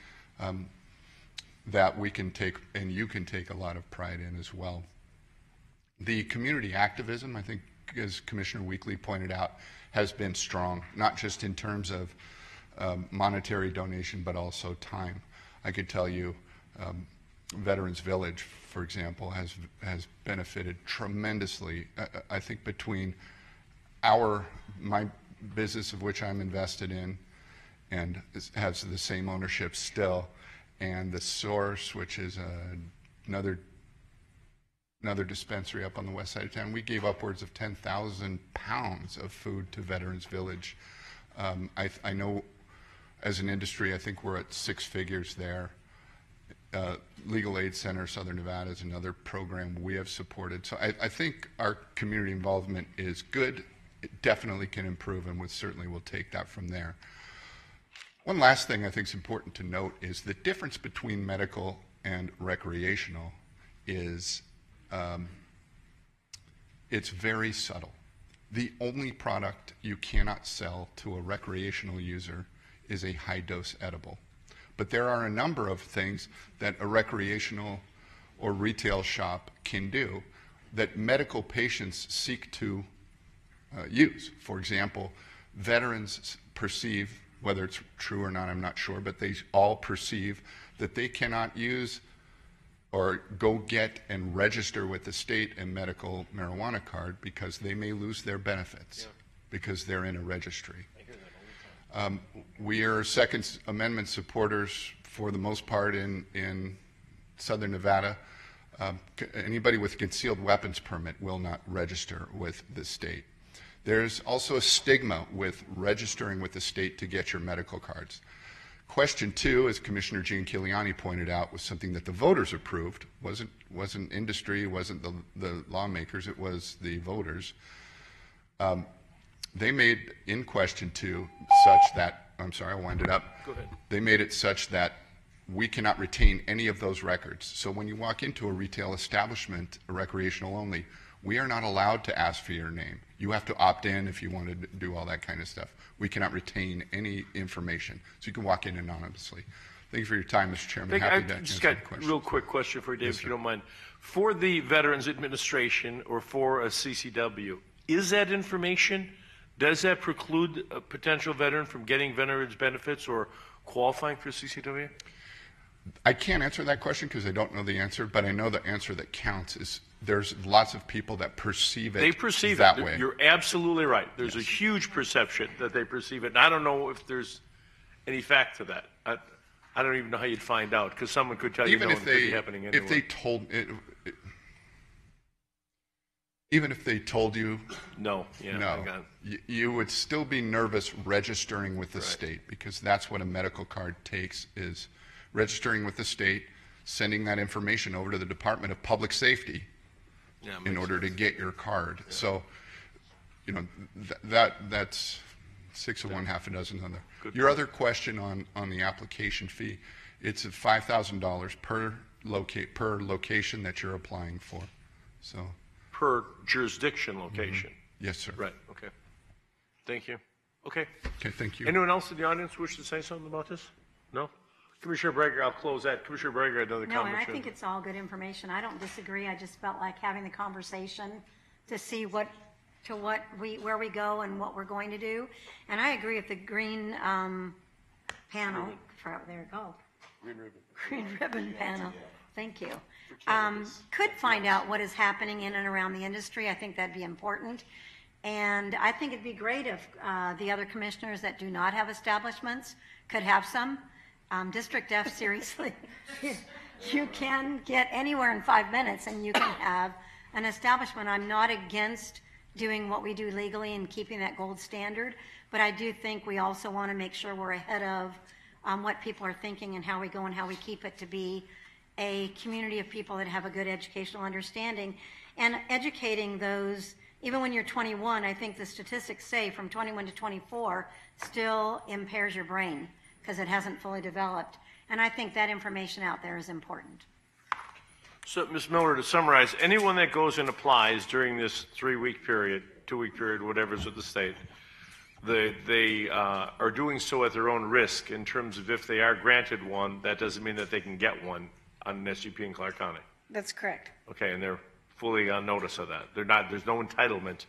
that we can take, and you can take a lot of pride in as well. The community activism, I think, as Commissioner Weekly pointed out, has been strong, not just in terms of monetary donation, but also time. I could tell you Veterans Village, for example, has benefited tremendously. I think between my business, of which I'm invested in and has the same ownership still, and the Source, which is another dispensary up on the west side of town, we gave upwards of 10,000 pounds of food to Veterans Village. I know as an industry, I think we're at 6 figures there. Legal Aid Center Southern Nevada is another program we have supported. So I think our community involvement is good. It definitely can improve, and we certainly will take that from there. One last thing I think is important to note is the difference between medical and recreational is it's very subtle. The only product you cannot sell to a recreational user is a high-dose edible. But there are a number of things that a recreational or retail shop can do that medical patients seek to use. For example, veterans perceive, whether it's true or not, I'm not sure, but they all perceive that they cannot use or go get and register with the state a medical marijuana card because they may lose their benefits because they're in a registry. We are Second Amendment supporters for the most part in Southern Nevada. Anybody with a concealed weapons permit will not register with the state. There's also a stigma with registering with the state to get your medical cards. Question 2, as Commissioner Jean Kiliani pointed out, was something that the voters approved. Wasn't industry, wasn't the lawmakers, it was the voters. They made in question 2 such that, I'm sorry, I'll wind it up. Go ahead. They made it such that we cannot retain any of those records. So when you walk into a retail establishment, a recreational only, we are not allowed to ask for your name. You have to opt in if you want to do all that kind of stuff. We cannot retain any information. So you can walk in anonymously. Thank you for your time, Mr. Chairman. Happy to just answer got questions. a real quick question for you, Dave, if you don't mind. For the Veterans Administration or for a CCW, is that information, does that preclude a potential veteran from getting veterans benefits or qualifying for CCW? I can't answer that question because I don't know the answer, but I know the answer that counts is there's lots of people that perceive it They perceive that it. way. You're absolutely right. There's a huge perception that they perceive it. And I don't know if there's any fact to that. I don't even know how you'd find out because someone could tell Even you if it could be happening anyway. if they told even if they told you no, you would still be nervous registering with the state because that's what a medical card takes is registering with the state, sending that information over to the Department of Public Safety in order to get your card. So, you know, that's 6 of one, half a dozen of the other. Your other question on the application fee, it's $5,000 per location that you're applying for. So per jurisdiction location. Yes, sir. Right. Okay. Thank you. Okay. Okay. Thank you. Anyone else in the audience wish to say something about this? No? Commissioner Breger, I'll close that. Commissioner Breger, another No, comment. and I think it's all good information. I don't disagree. I just felt like having the conversation to see where we go and what we're going to do. And I agree with the green panel. There you go. Green ribbon panel. Thank you. Could find out what is happening in and around the industry. I think that'd be important. And I think it'd be great if the other commissioners that do not have establishments could have some. District F, seriously, you can get anywhere in 5 minutes and you can have an establishment. I'm not against doing what we do legally and keeping that gold standard, but I do think we also want to make sure we're ahead of what people are thinking and how we go and how we keep it to be a community of people that have a good educational understanding and educating those. Even when you're 21, I think the statistics say from 21 to 24 still impairs your brain because it hasn't fully developed. And I think that information out there is important. So, Ms. Miller, to summarize, anyone that goes and applies during this 3-week period, 2-week period, whatever's with the state, they are doing so at their own risk in terms of if they are granted one, that doesn't mean that they can get one on an SUP in Clark County. That's correct. Okay, and they're fully on notice of that. There's no entitlement.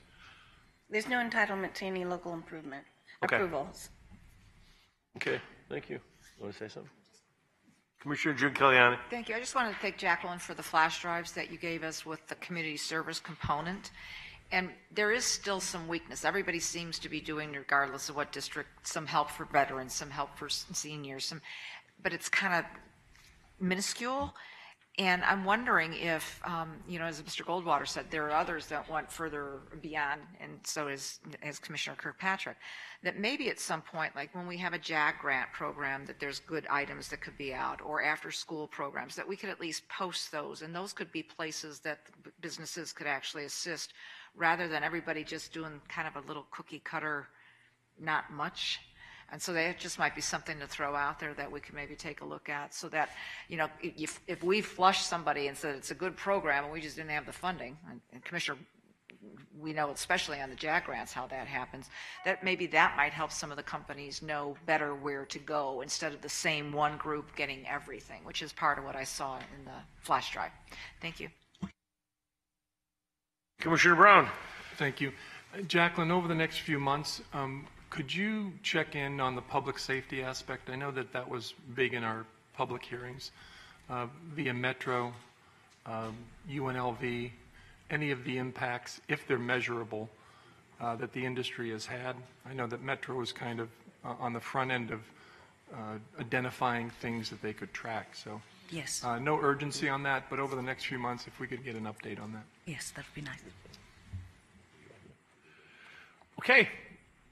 There's no entitlement to any local improvement Okay. approvals. Okay, thank you. Want to say something? Commissioner Giuliani. Thank you. I just wanted to thank Jacqueline for the flash drives that you gave us with the community service component. And there is still some weakness. Everybody seems to be doing, regardless of what district, some help for veterans, some help for seniors, but it's kind of minuscule. And I'm wondering if, as Mr. Goldwater said, there are others that want further beyond, and so as Commissioner Kirkpatrick, that maybe at some point, like when we have a JAG grant program, that there's good items that could be out, or after-school programs, that we could at least post those, and those could be places that businesses could actually assist, rather than everybody just doing kind of a little cookie-cutter, not much. And so that just might be something to throw out there that we could maybe take a look at, so that, if we flush somebody and said it's a good program and we just didn't have the funding, and Commissioner, we know especially on the JAG grants how that happens, that maybe that might help some of the companies know better where to go instead of the same one group getting everything, which is part of what I saw in the flash drive. Thank you. Commissioner Brown. Thank you. Jacqueline, over the next few months, could you check in on the public safety aspect? I know that was big in our public hearings, via Metro, UNLV, any of the impacts, if they're measurable, that the industry has had. I know that Metro was kind of on the front end of identifying things that they could track. So yes, no urgency on that, but over the next few months, if we could get an update on that. Yes, that'd be nice. Okay.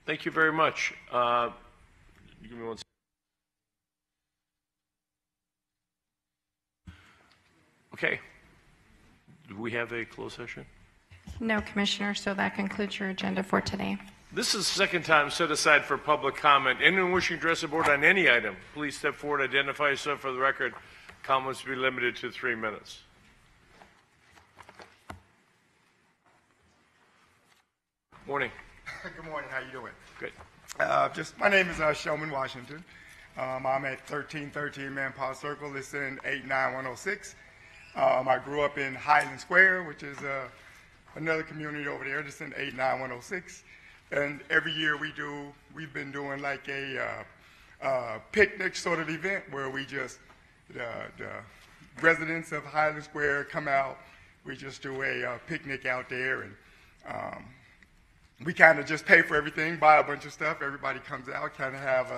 Thank you very much. Give me 1 second. Okay. Do we have a closed session? No, Commissioner, so that concludes your agenda for today. This is the second time set aside for public comment. Anyone wishing to address the board on any item, please step forward, identify yourself for the record. Comments will be limited to 3 minutes. Morning. Good morning. How you doing? Good. My name is Showman Washington. I'm at 1313 Manpower Circle. It's in 89106. I grew up in Highland Square, which is another community over there. It's in 89106. And every year we've been doing like a picnic sort of event where we just, the residents of Highland Square come out. We just do a picnic out there, and we kind of just pay for everything, buy a bunch of stuff. Everybody comes out, kind of have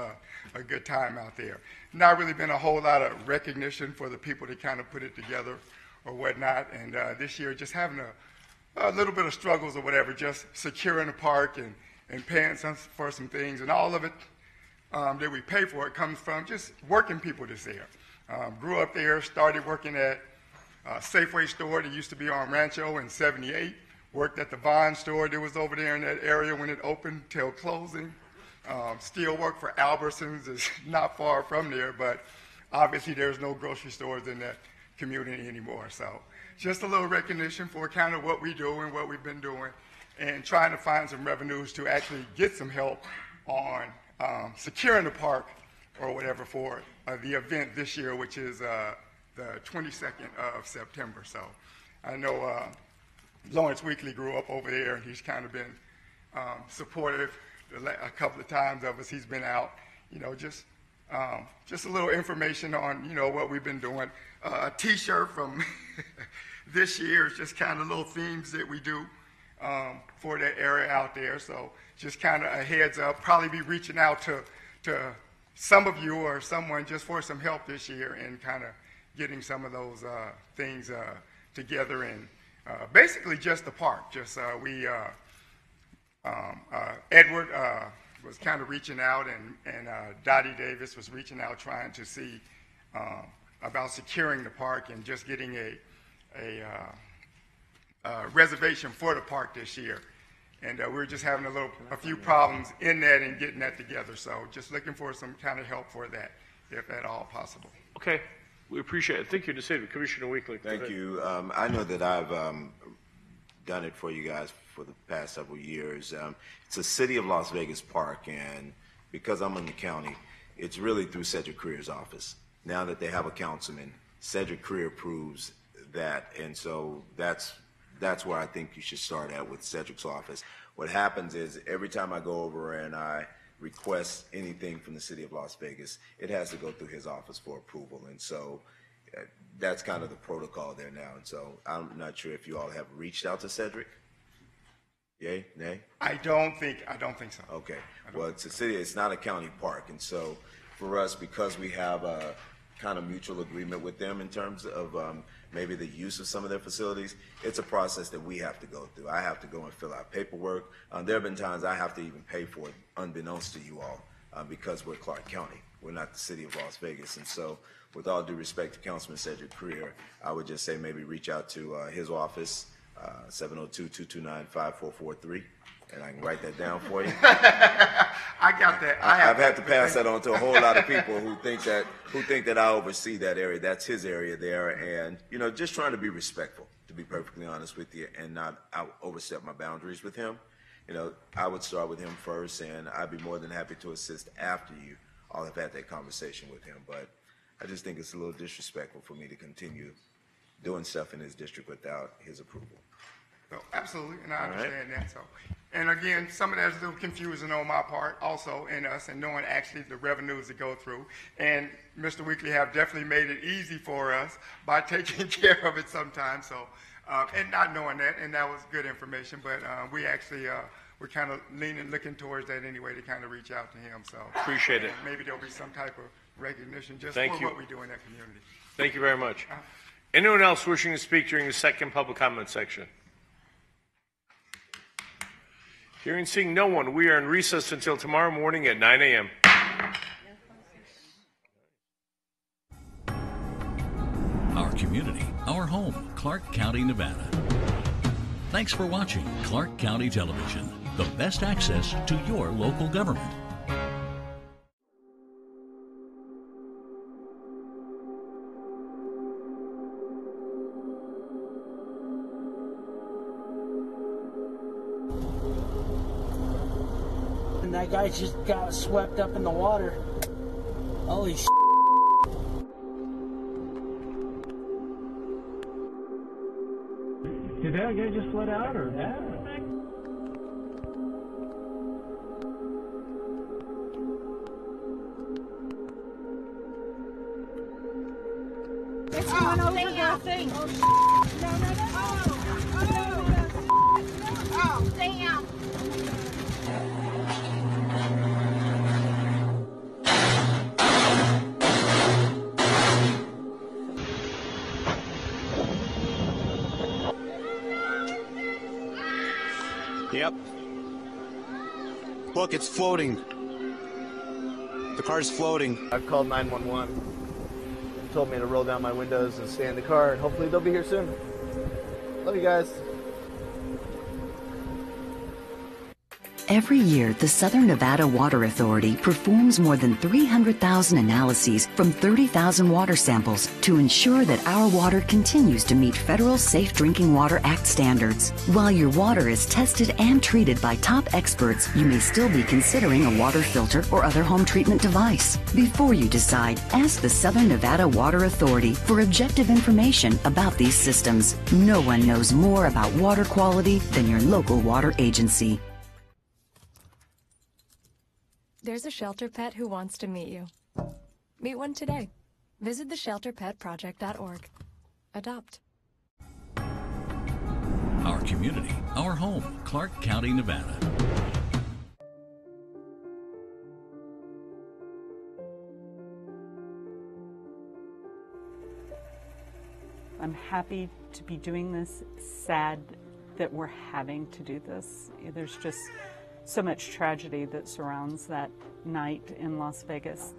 a good time out there. Not really been a whole lot of recognition for the people that kind of put it together or whatnot. And this year, just having a little bit of struggles or whatever, just securing the park and paying for some things. And all of it that we pay for, it comes from just working people that's there. Grew up there, started working at a Safeway store that used to be on Rancho in 78. Worked at the Vaughn store that was over there in that area when it opened till closing. Still work for Albertsons. It's not far from there, but obviously there's no grocery stores in that community anymore. So just a little recognition for kind of what we do and what we've been doing, and trying to find some revenues to actually get some help on securing the park or whatever for the event this year, which is the 22nd of September. So I know Lawrence Weekly grew up over there, and he's kind of been supportive a couple of times of us. He's been out, just a little information on, what we've been doing. A T-shirt from this year is just kind of little themes that we do for that area out there. So just kind of a heads up, probably be reaching out to some of you or someone just for some help this year and kind of getting some of those things together. And basically just the park. Just Edward was kind of reaching out, and Dottie Davis was reaching out trying to see about securing the park and just getting a reservation for the park this year. And we're just having a few problems in that and getting that together. So just looking for some kind of help for that, if at all possible. Okay, we appreciate it. Thank you, Commissioner Weekly. Thank you. I know that I've done it for you guys for the past several years. It's a City of Las Vegas park, and because I'm in the county, it's really through Cedric Creer's office. Now that they have a councilman, Cedric Creer approves that, and so that's where I think you should start at, with Cedric's office. What happens is every time I go over and I request anything from the City of Las Vegas, it has to go through his office for approval, and so that's kind of the protocol there now. And so I'm not sure if you all have reached out to Cedric. Yay, nay? I don't think so. Okay. Well, it's a city. It's not a county park, and so for us, because we have a kind of mutual agreement with them in terms of maybe the use of some of their facilities, it's a process that we have to go through. I have to go and fill out paperwork. There have been times I have to even pay for it, unbeknownst to you all, because we're Clark County. We're not the City of Las Vegas. And so with all due respect to Councilman Cedric Creer, I would just say maybe reach out to his office, 702-229-5443, and I can write that down for you. I got that. I've had to pass that on to a whole lot of people who think that I oversee that area. That's his area there, and just trying to be respectful, to be perfectly honest with you, and not overstep my boundaries with him. I would start with him first, and I'd be more than happy to assist after you all have had that conversation with him. But I just think it's a little disrespectful for me to continue doing stuff in his district without his approval. So, absolutely, and I understand that. So, and again, some of that's a little confusing on my part, also in us, and knowing actually the revenues that go through. And Mr. Weekly have definitely made it easy for us by taking care of it sometimes. So, and not knowing that, and that was good information. But we actually we're kind of looking towards that anyway to kind of reach out to him. So appreciate it. Maybe there'll be some type of recognition just Thank for you. what we do in that community. Thank you very much. Anyone else wishing to speak during the second public comment section? Hearing and seeing no one, we are in recess until tomorrow morning at 9 a.m. Our community, our home, Clark County, Nevada. Thanks for watching Clark County Television, the best access to your local government. And that guy just got swept up in the water. Holy sh**. Did that guy just let out, or that? It's going over the thing. Oh, Damn. Yep. Look, it's floating. The car's floating. I've called 911. They told me to roll down my windows and stay in the car, and hopefully they'll be here soon. Love you guys. Every year, the Southern Nevada Water Authority performs more than 300,000 analyses from 30,000 water samples to ensure that our water continues to meet federal Safe Drinking Water Act standards. While your water is tested and treated by top experts, you may still be considering a water filter or other home treatment device. Before you decide, ask the Southern Nevada Water Authority for objective information about these systems. No one knows more about water quality than your local water agency. There's a shelter pet who wants to meet you. Meet one today. Visit theshelterpetproject.org. Adopt. Our community, our home, Clark County, Nevada. I'm happy to be doing this. Sad that we're having to do this. There's just so much tragedy that surrounds that night in Las Vegas.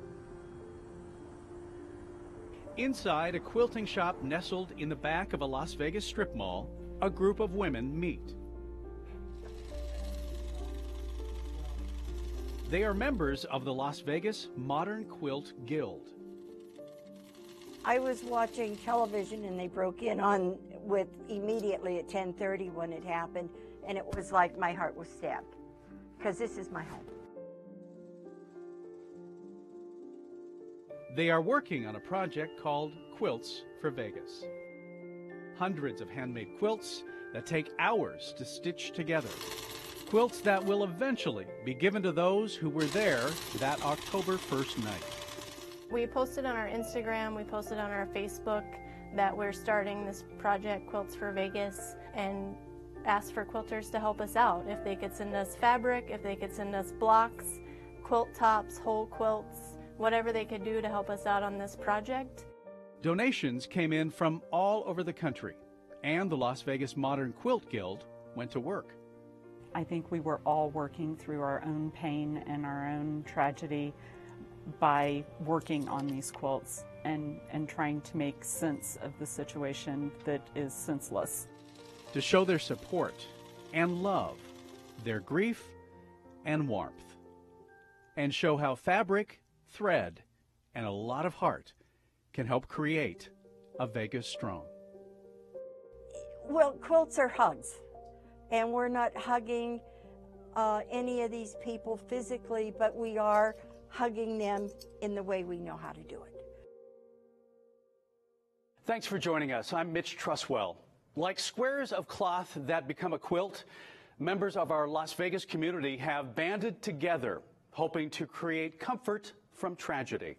Inside a quilting shop nestled in the back of a Las Vegas strip mall, a group of women meet. They are members of the Las Vegas Modern Quilt Guild. I was watching television and they broke in on with immediately at 10:30 when it happened, and it was like my heart was stabbed, because this is my home. They are working on a project called Quilts for Vegas. Hundreds of handmade quilts that take hours to stitch together. Quilts that will eventually be given to those who were there that October 1st night. We posted on our Instagram, we posted on our Facebook that we're starting this project, Quilts for Vegas, and asked for quilters to help us out. If they could send us fabric, if they could send us blocks, quilt tops, whole quilts, whatever they could do to help us out on this project. Donations came in from all over the country, and the Las Vegas Modern Quilt Guild went to work. I think we were all working through our own pain and our own tragedy by working on these quilts and trying to make sense of the situation that is senseless. To show their support and love, their grief and warmth, and show how fabric, thread, and a lot of heart can help create a Vegas strong. Well, quilts are hugs, and we're not hugging any of these people physically, but we are hugging them in the way we know how to do it. Thanks for joining us. I'm Mitch Truswell. Like squares of cloth that become a quilt, members of our Las Vegas community have banded together, hoping to create comfort from tragedy.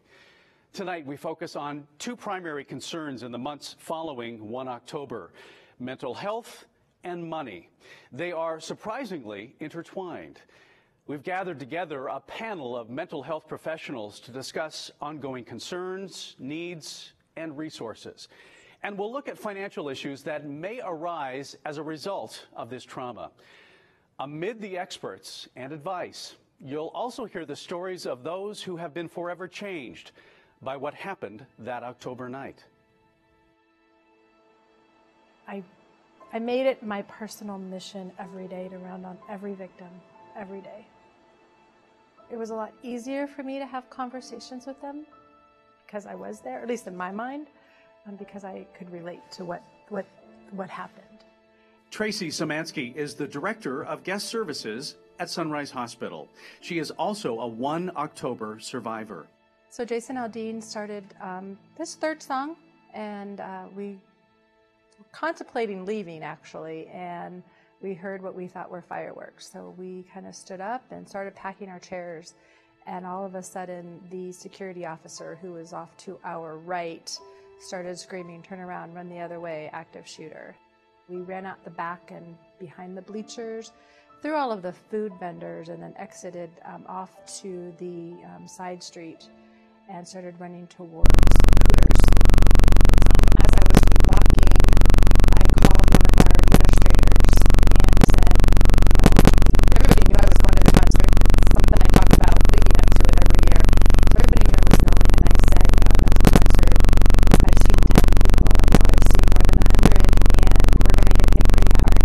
Tonight, we focus on two primary concerns in the months following 1 October, mental health and money. They are surprisingly intertwined. We've gathered together a panel of mental health professionals to discuss ongoing concerns, needs, and resources. And we'll look at financial issues that may arise as a result of this trauma. Amid the experts and advice, you'll also hear the stories of those who have been forever changed by what happened that October night. I made it my personal mission every day to round on every victim, every day. It was a lot easier for me to have conversations with them because I was there, at least in my mind, because I could relate to what happened. Tracy Szymanski is the Director of Guest Services at Sunrise Hospital. She is also a 1 October survivor. So Jason Aldean started this third song, and we were contemplating leaving, actually, and we heard what we thought were fireworks. So we kind of stood up and started packing our chairs, and all of a sudden, the security officer who was off to our right started screaming, "Turn around, run the other way, active shooter." We ran out the back and behind the bleachers, through all of the food vendors, and then exited off to the side street and started running towards Hooters. As I was walking, I called one of our administrators and said, everybody knew I was going to the concert. It's something I talk about leading up to it every year. So everybody here was knowing, and I said, at the concert, I've seen 10 people, I've seen more than 100, and we're going to get hit pretty hard.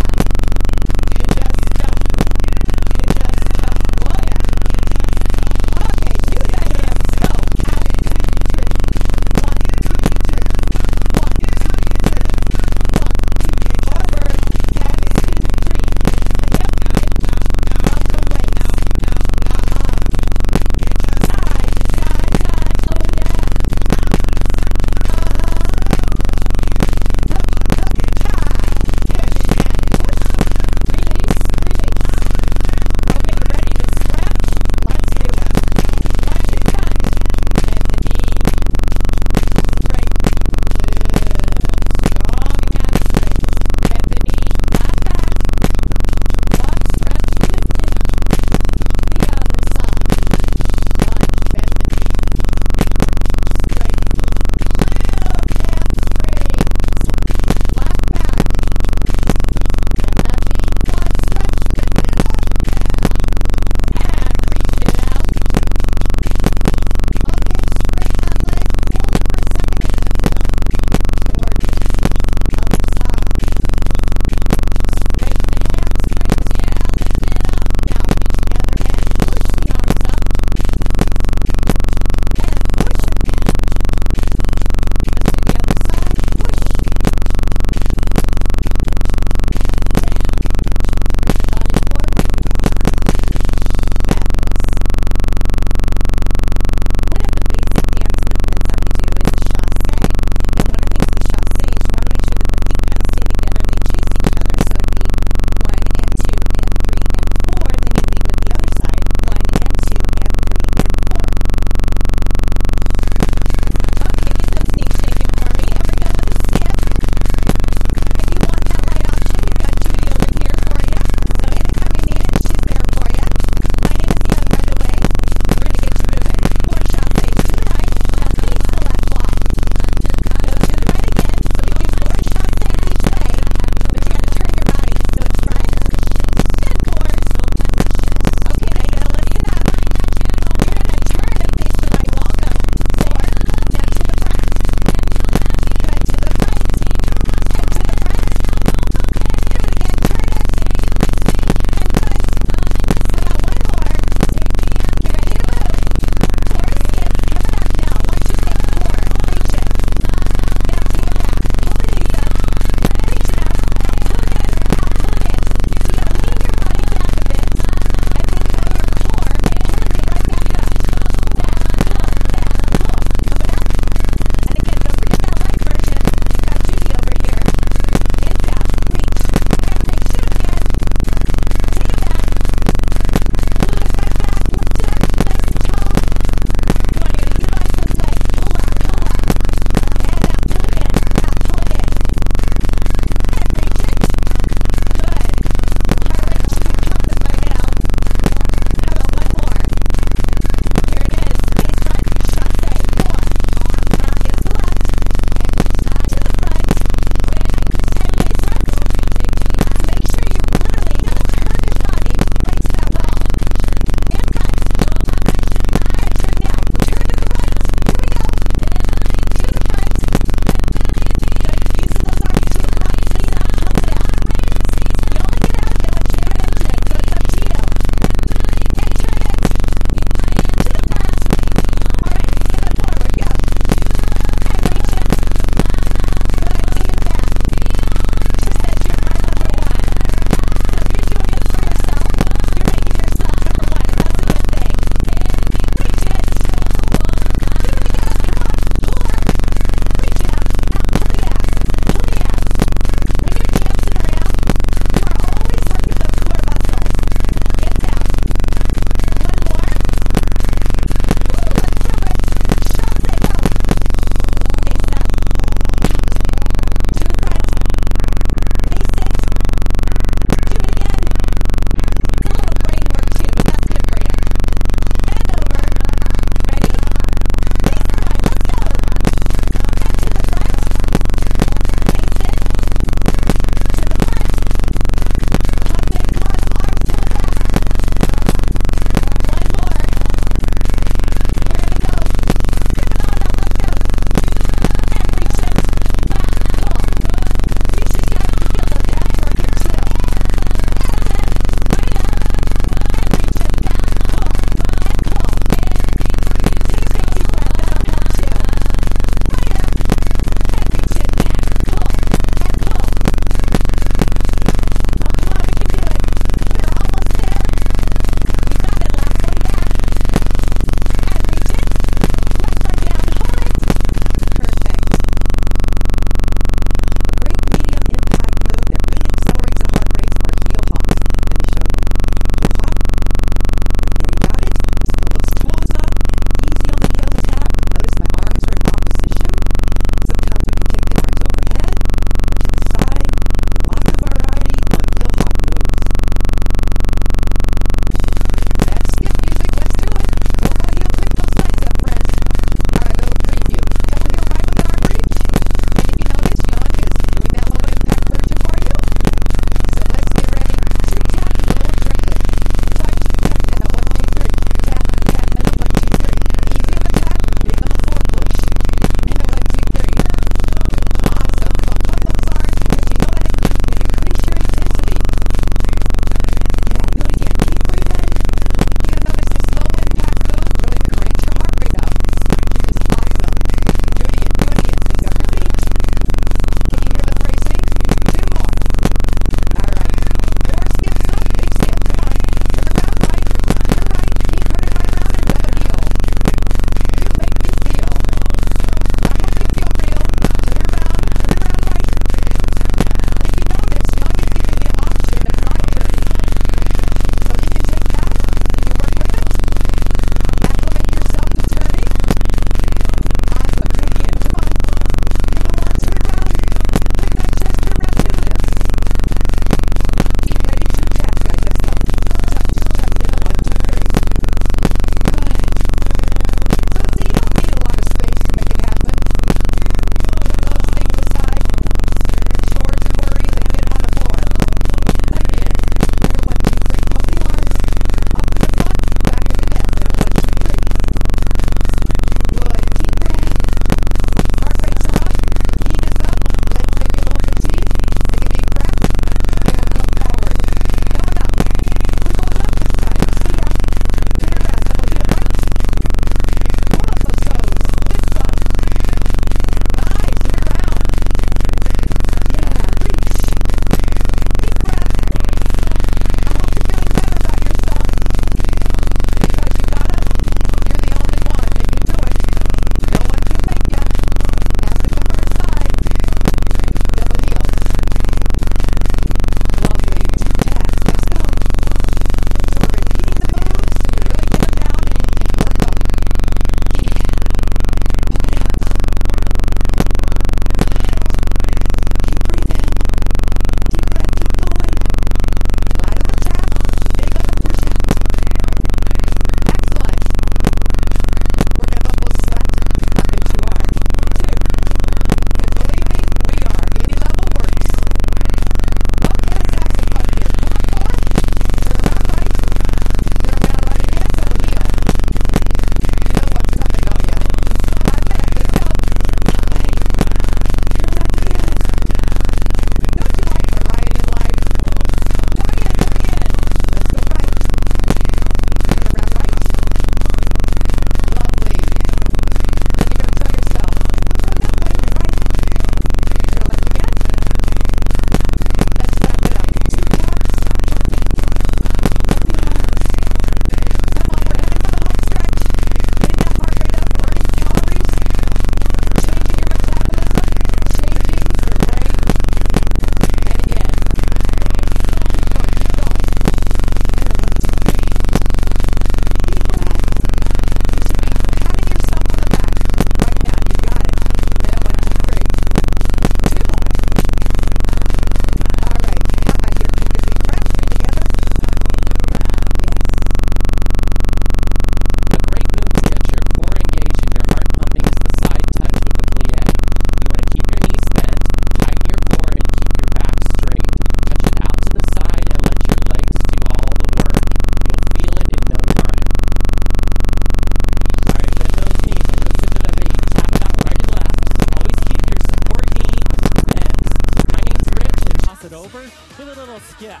it over with a little skip,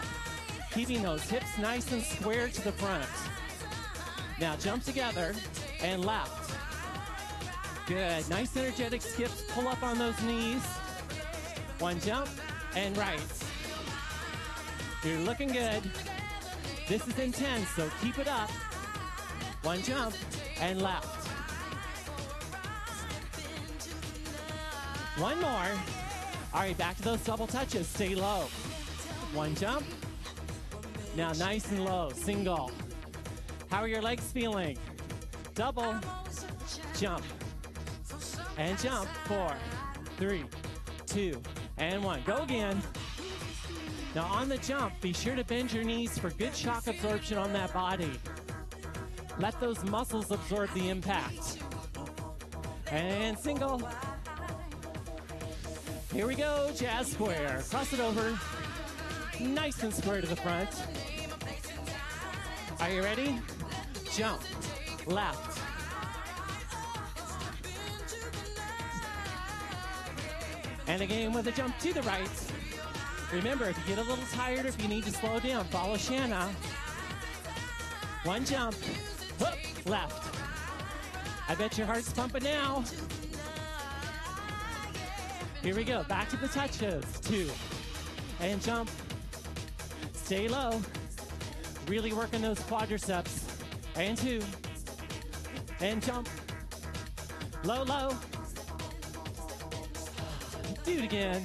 keeping those hips nice and square to the front. Now jump together and left. Good, nice energetic skips, pull up on those knees. One jump and right. You're looking good. This is intense, so keep it up. One jump and left. One more. All right, back to those double touches. Stay low. One jump. Now nice and low, single. How are your legs feeling? Double, jump, and jump. 4, 3, 2, and 1. Go again. Now on the jump, be sure to bend your knees for good shock absorption on that body. Let those muscles absorb the impact. And single. Here we go, jazz square. Cross it over. Nice and square to the front. Are you ready? Jump, left. And again with a jump to the right. Remember, if you get a little tired, if you need to slow down, follow Shanna. One jump, whoop, left. I bet your heart's pumping now. Here we go, back to the touches. 2, and jump. Stay low. Really working those quadriceps. And 2, and jump. Low, low. Do it again.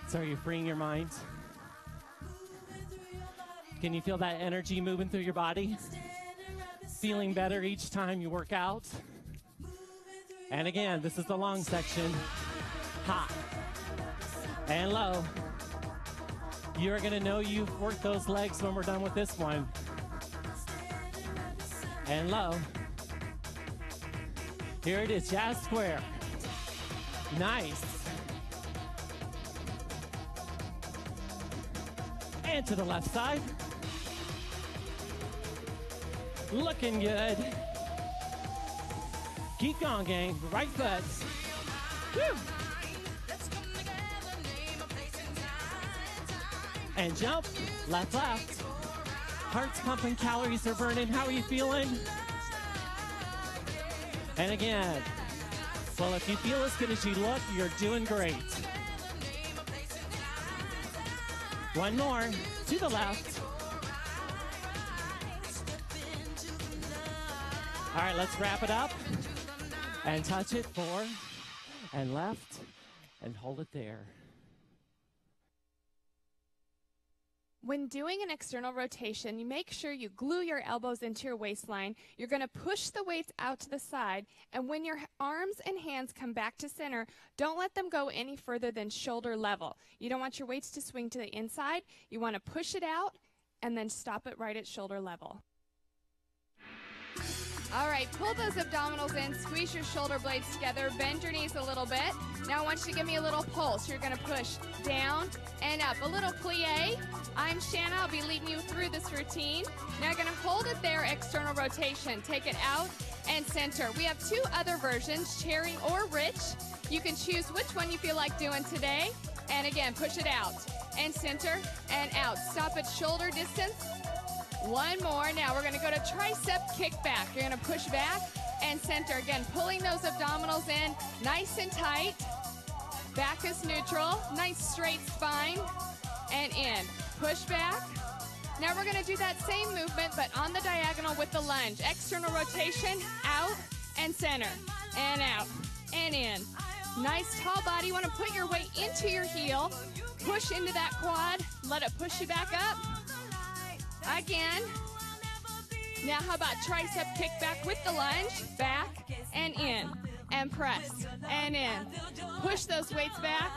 So are you freeing your mind? Can you feel that energy moving through your body? Feeling better each time you work out? And again, this is the long section. High and low. You're gonna know you've worked those legs when we're done with this one. And low. Here it is, jazz square. Nice. And to the left side. Looking good. Keep going, gang. Right foot. Woo. And jump. Left, left. Heart's pumping, calories are burning. How are you feeling? And again. Well, if you feel as good as you look, you're doing great. One more. To the left. All right, let's wrap it up. And touch it. 4 and left. And hold it there. When doing an external rotation, you make sure you glue your elbows into your waistline. You're going to push the weights out to the side, and when your arms and hands come back to center, don't let them go any further than shoulder level. You don't want your weights to swing to the inside. You want to push it out and then stop it right at shoulder level. All right, pull those abdominals in, squeeze your shoulder blades together, bend your knees a little bit. Now I want you to give me a little pulse. You're gonna push down and up, a little plie. I'm Shanna, I'll be leading you through this routine. Now you're gonna hold it there, external rotation. Take it out and center. We have 2 other versions, cherry or rich. You can choose which one you feel like doing today. And again, push it out and center and out. Stop at shoulder distance. One more. Now we're going to go to tricep kickback. You're going to push back and center. Again, pulling those abdominals in nice and tight. Back is neutral. Nice straight spine. And in. Push back. Now we're going to do that same movement, but on the diagonal with the lunge. External rotation, out and center. And out and in. Nice tall body. You want to put your weight into your heel. Push into that quad. Let it push you back up. Again. Now how about tricep kickback with the lunge, back and in, and press and in. Push those weights back,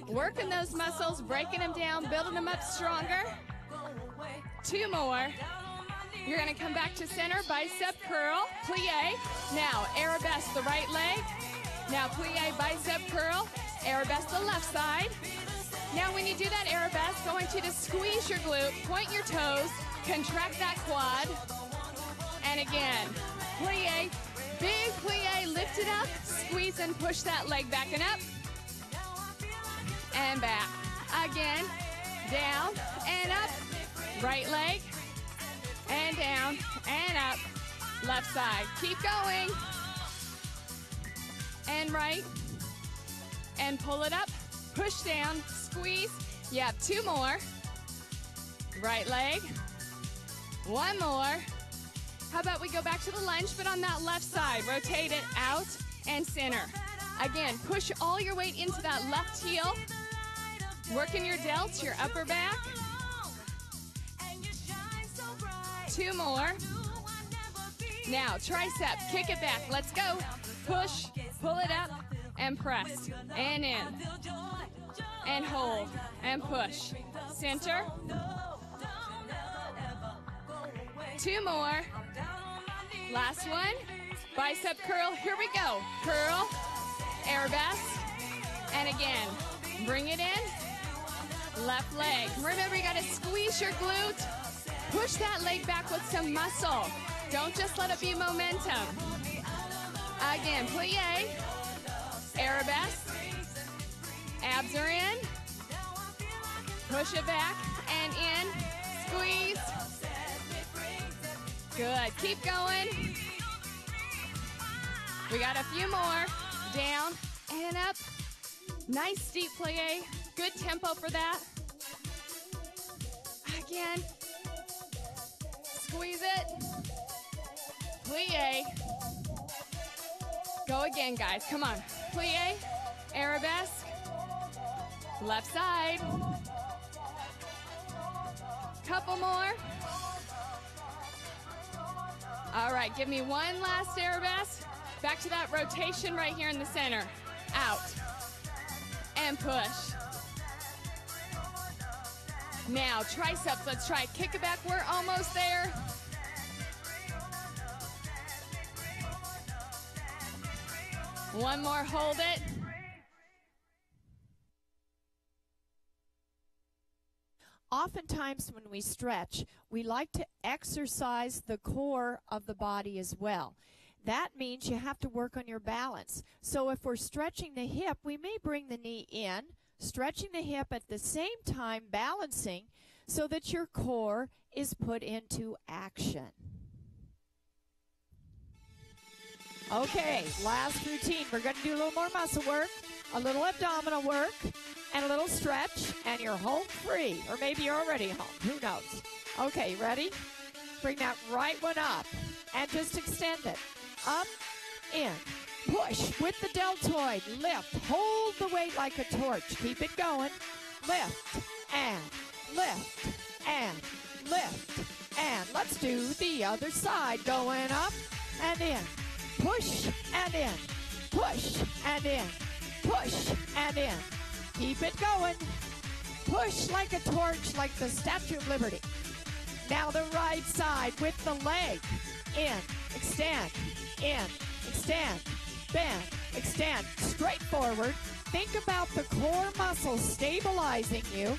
working those muscles, breaking them down, building them up stronger. 2 more. You're gonna come back to center, bicep curl, plie. Now arabesque the right leg. Now plie, bicep curl, arabesque the left side. Now when you do that arabesque, I want you to squeeze your glute, point your toes, contract that quad. And again, plie, big plie, lift it up, squeeze and push that leg back and up. and back. Again, down and up. Right leg, and down and up. Left side. Keep going. And right. And pull it up. Push down. Squeeze. You have 2 more. Right leg. 1 more. How about we go back to the lunge, but on that left side. Rotate it out and center. Again, push all your weight into that left heel. Working your delts, your upper back. 2 more. Now, tricep, kick it back. Let's go. Push, pull it up, and press. And in. And hold, and push. Center. 2 more. Last one. Bicep curl. Here we go. Curl, arabesque, and again. Bring it in. Left leg. Remember, you got to squeeze your glute. Push that leg back with some muscle. Don't just let it be momentum. Again, plie, arabesque, abs are in, push it back and in, squeeze. Good, keep going. We got a few more, down and up. Nice steep plie, good tempo for that. Again. Squeeze it. Plie. Go again, guys. Come on. Plie. Arabesque. Left side. Couple more. All right, give me one last arabesque. Back to that rotation right here in the center. Out. And push. Now, triceps, let's try it. Kick it back, we're almost there. One more, hold it. Oftentimes when we stretch, we like to exercise the core of the body as well. That means you have to work on your balance. So if we're stretching the hip, we may bring the knee in, stretching the hip at the same time balancing so that your core is put into action. Okay, last routine. We're going to do a little more muscle work, a little abdominal work, and a little stretch, and you're home free. Or maybe you're already home. Who knows? Okay, ready? Bring that right one up and just extend it. Up, in. Push with the deltoid. Lift. Hold the weight like a torch. Keep it going. Lift and lift and lift. And let's do the other side. Going up and in. Push and in. Push and in. Push and in. Keep it going. Push like a torch, like the Statue of Liberty. Now the right side with the leg. In, extend, in, extend, bend, extend, straight forward. Think about the core muscles stabilizing you.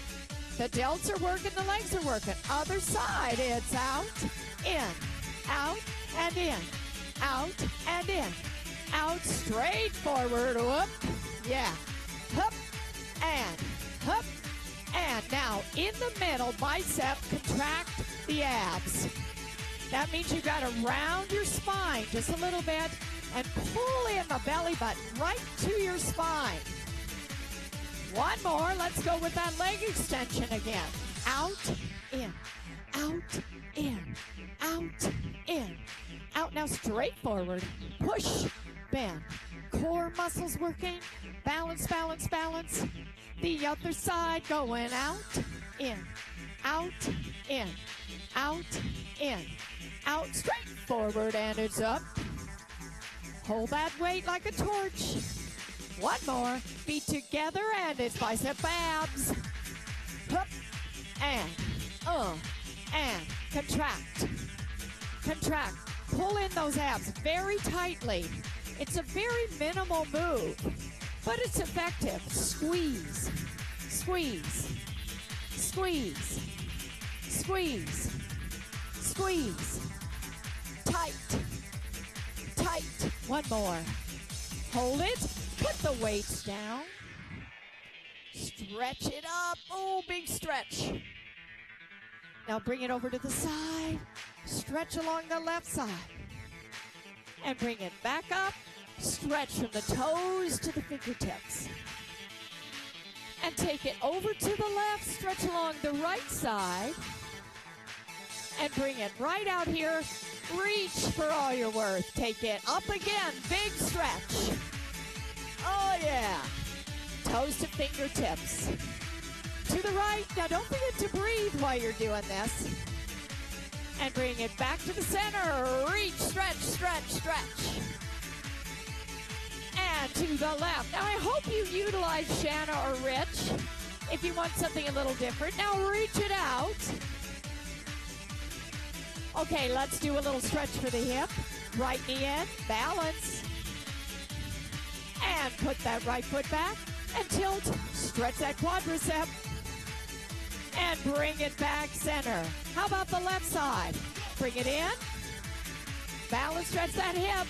The delts are working, the legs are working. Other side, it's out, and in, out, and in, out, straight forward, whoop, yeah, hup, and hup, and now in the middle, bicep, contract the abs. That means you got to round your spine just a little bit and pull in the belly button right to your spine. One more. Let's go with that leg extension again. Out, in, out, in, out, in, out. Now straight forward. Push, bend. Core muscles working. Balance, balance, balance. The other side going out, in, out, in, out, in, out, straight forward, and it's up. Hold that weight like a torch. One more. Feet together, and it's bicep abs. Hup, and contract. Contract. Pull in those abs very tightly. It's a very minimal move, but it's effective. Squeeze, squeeze, squeeze, squeeze, squeeze. Tight, tight. One more. Hold it. Put the weights down. Stretch it up. Oh, big stretch. Now bring it over to the side. Stretch along the left side. And bring it back up. Stretch from the toes to the fingertips. And take it over to the left. Stretch along the right side. And bring it right out here. Reach for all you're worth. Take it up again. Big stretch. Oh, yeah. Toes to fingertips. To the right. Now, don't forget to breathe while you're doing this. And bring it back to the center. Reach, stretch, stretch, stretch. And to the left. Now, I hope you utilize Shanna or Rich if you want something a little different. Now, reach it out. Okay, let's do a little stretch for the hip. Right knee in, balance. And put that right foot back and tilt. Stretch that quadricep. And bring it back center. How about the left side? Bring it in. Balance, stretch that hip.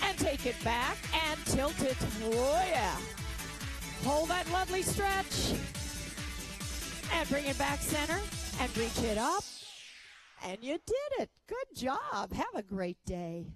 And take it back and tilt it. Oh, yeah. Hold that lovely stretch. And bring it back center. And reach it up. And you did it. Good job. Have a great day.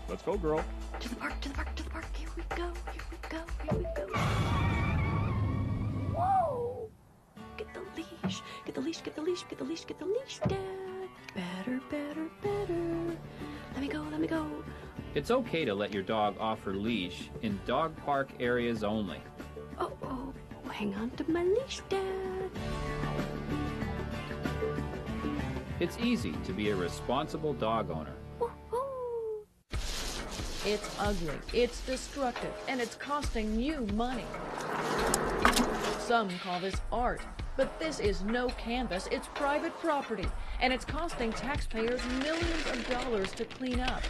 Let's go, girl. To the park, to the park, to the park. Here we go, here we go, here we go. Whoa! Get the leash, get the leash, get the leash, get the leash, get the leash, Dad. Better, better, better. Let me go, let me go. It's okay to let your dog off her leash in dog park areas only. Oh, hang on to my leash, Dad. It's easy to be a responsible dog owner. It's ugly, it's destructive, and it's costing you money. Some call this art, but this is no canvas, it's private property, and it's costing taxpayers millions of dollars to clean up.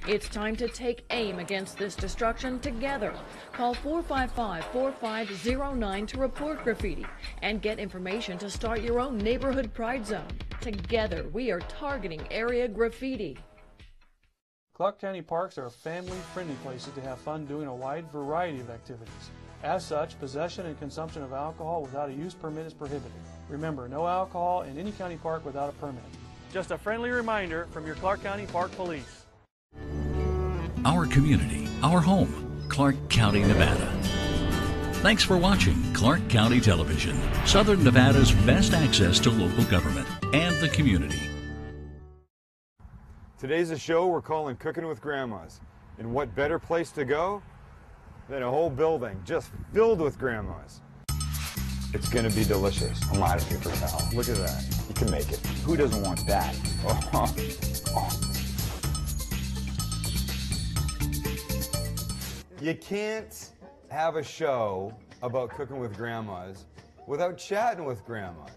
It's time to take aim against this destruction together. Call 455-4509 to report graffiti and get information to start your own neighborhood pride zone. Together, we are targeting area graffiti. Clark County parks are family-friendly places to have fun doing a wide variety of activities. As such, possession and consumption of alcohol without a use permit is prohibited. Remember, no alcohol in any county park without a permit. Just a friendly reminder from your Clark County Park Police. Our community, our home, Clark County, Nevada. Thanks for watching Clark County Television, Southern Nevada's best access to local government and the community. Today's a show we're calling Cooking with Grandmas. And what better place to go than a whole building just filled with grandmas. It's gonna be delicious. A lot of paper towel. Look at that. You can make it. Who doesn't want that? Oh. You can't have a show about cooking with grandmas without chatting with grandmas.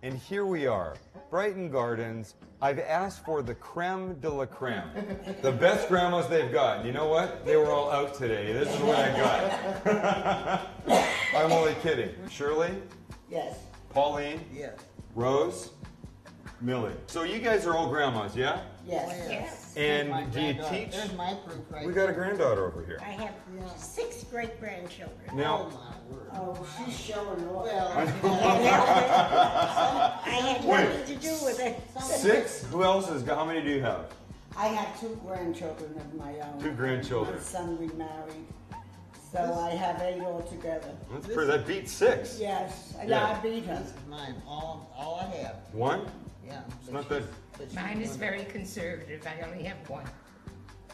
And here we are, Brighton Gardens. I've asked for the creme de la creme. The best grandmas they've got. You know what? They were all out today. This is what I got. I'm only kidding. Shirley? Yes. Pauline? Yes. Rose? Millie. So you guys are all grandmas, yeah? Yes. And do you teach? There's my proof right We got a granddaughter over here. I have 6 great-grandchildren. Now- Oh, she's showing off. I had Wait. nothing to do with it. 6? Who else has got? How many do you have? I have 2 grandchildren of my own. 2 grandchildren. My son remarried. So I have 8 altogether. That's pretty. That beats 6. Yes, Yeah. I beat her. This is mine, all I have. 1? Yeah. It's not that. Mine is very conservative. I only have 1.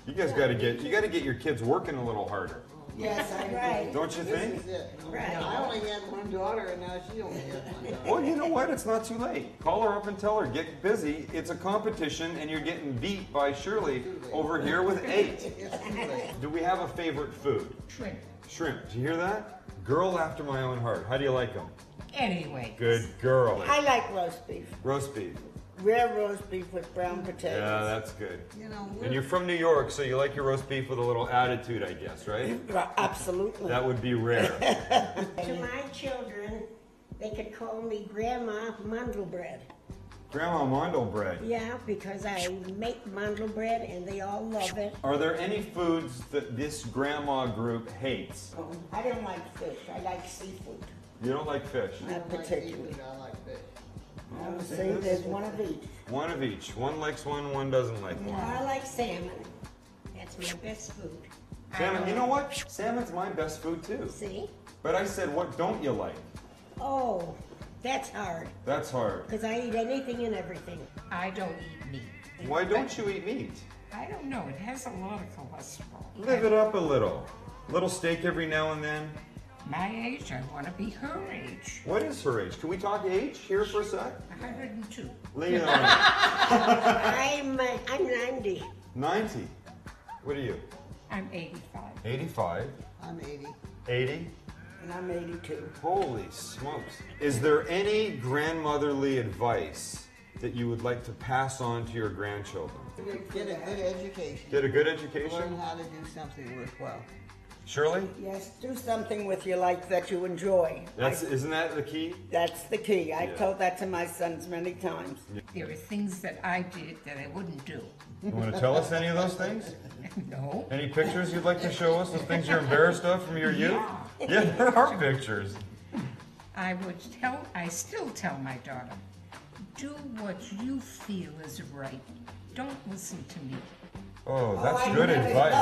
You guys got to get. You got to get your kids working a little harder. Yes, right. Don't you think? This is it. Right. I only had 1 daughter, and now she only has 1 daughter. Well, you know what? It's not too late. Call her up and tell her, get busy. It's a competition, and you're getting beat by Shirley over here with 8. Do we have a favorite food? Shrimp. Shrimp. Did you hear that? Girl after my own heart. How do you like them? Anyway. Good girl. I like roast beef. Roast beef. Rare roast beef with brown potatoes. Yeah, that's good. You know, And you're from New York, so you like your roast beef with a little attitude, I guess, right? Absolutely. That would be rare. To my children, they could call me Grandma Mandelbread. Grandma Mandelbread. Yeah, because I make mandelbread and they all love it. Are there any foods that this grandma group hates? I don't like fish. I like seafood. You don't like fish? Not particularly. I like fish. I would say there's one of each. One of each. One likes one doesn't like one. I like salmon. That's my best food. Salmon, you know what? Salmon's my best food too. See? But I said, what don't you like? Oh, that's hard. That's hard. Because I eat anything and everything. I don't eat meat. Why don't you eat meat? I don't know. It has a lot of cholesterol. Live it up a little. Little steak every now and then. My age, I want to be her age. What is her age? Can we talk age here for a sec? 102. Lay it on. I'm 90. 90. What are you? I'm 85. 85. I'm 80. 80. And I'm 82. Holy smokes. Is there any grandmotherly advice that you would like to pass on to your grandchildren? Get a good education. Get a good education? Learn how to do something worthwhile. Shirley? Yes, do something with your life that you enjoy. Isn't that the key? That's the key. I've told that to my sons many times. There are things that I did that I wouldn't do. You want to tell us any of those things? No. Any pictures you'd like to show us of things you're embarrassed of from your youth? Yeah, there are pictures. I still tell my daughter, do what you feel is right. Don't listen to me. Oh, that's good advice.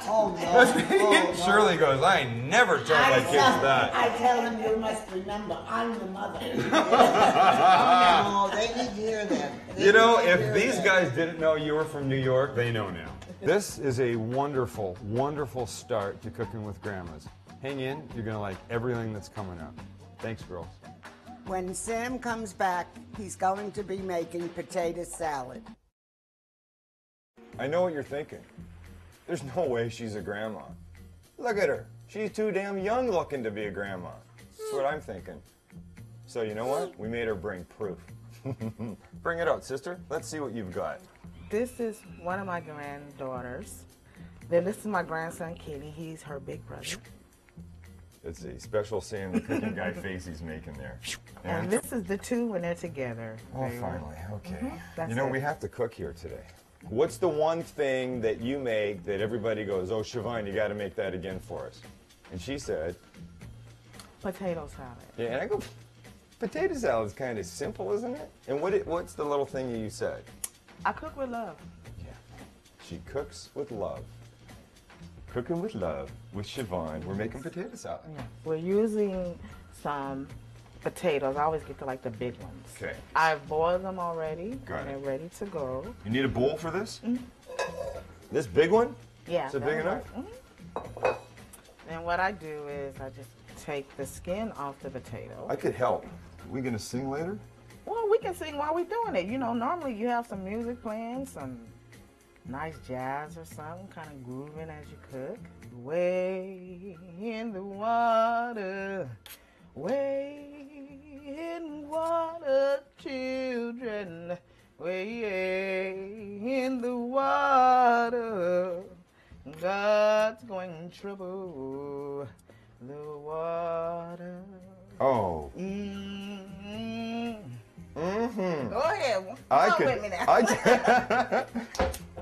Oh, no. Shirley goes, I never tell my kids that. I tell them you must remember, I'm the mother. Oh, they need to hear that. You know, if these guys didn't know you were from New York, they know now. This is a wonderful, wonderful start to Cooking with Grandmas. Hang in, you're going to like everything that's coming up. Thanks, girls. When Sam comes back, he's going to be making potato salad. I know what you're thinking. There's no way she's a grandma. Look at her. She's too damn young looking to be a grandma. That's what I'm thinking. So you know what? We made her bring proof. Bring it out, sister. Let's see what you've got. This is one of my granddaughters. Then this is my grandson, Kenny. He's her big brother. It's a special seeing the cooking guy face he's making there. And this is the two when they're together. Oh, finally. Okay. That's You know, it. we have to cook here today. What's the one thing that you make that everybody goes, oh, Siobhan, you got to make that again for us? And she said, Potato salad. yeah, and I go, potato salad's kind of simple, isn't it? And what's the little thing you said? I cook with love. She cooks with love. Cooking with love with Siobhan. We're making potato salad. We're using some potatoes. I always get to like the big ones. Okay. I've boiled them already. Got and it. they're ready to go. You need a bowl for this? This big one? Yeah. Is it big enough? And what I do is I just take the skin off the potato. I could help. We gonna sing later? Well, we can sing while we're doing it. You know, normally you have some music playing, some nice jazz or something, kind of grooving as you cook. Way in the water, way in the water, children, way in the water. God's going to trouble the water. Oh. Mm-hmm. Mm-hmm. Go ahead. I Come could. with me now.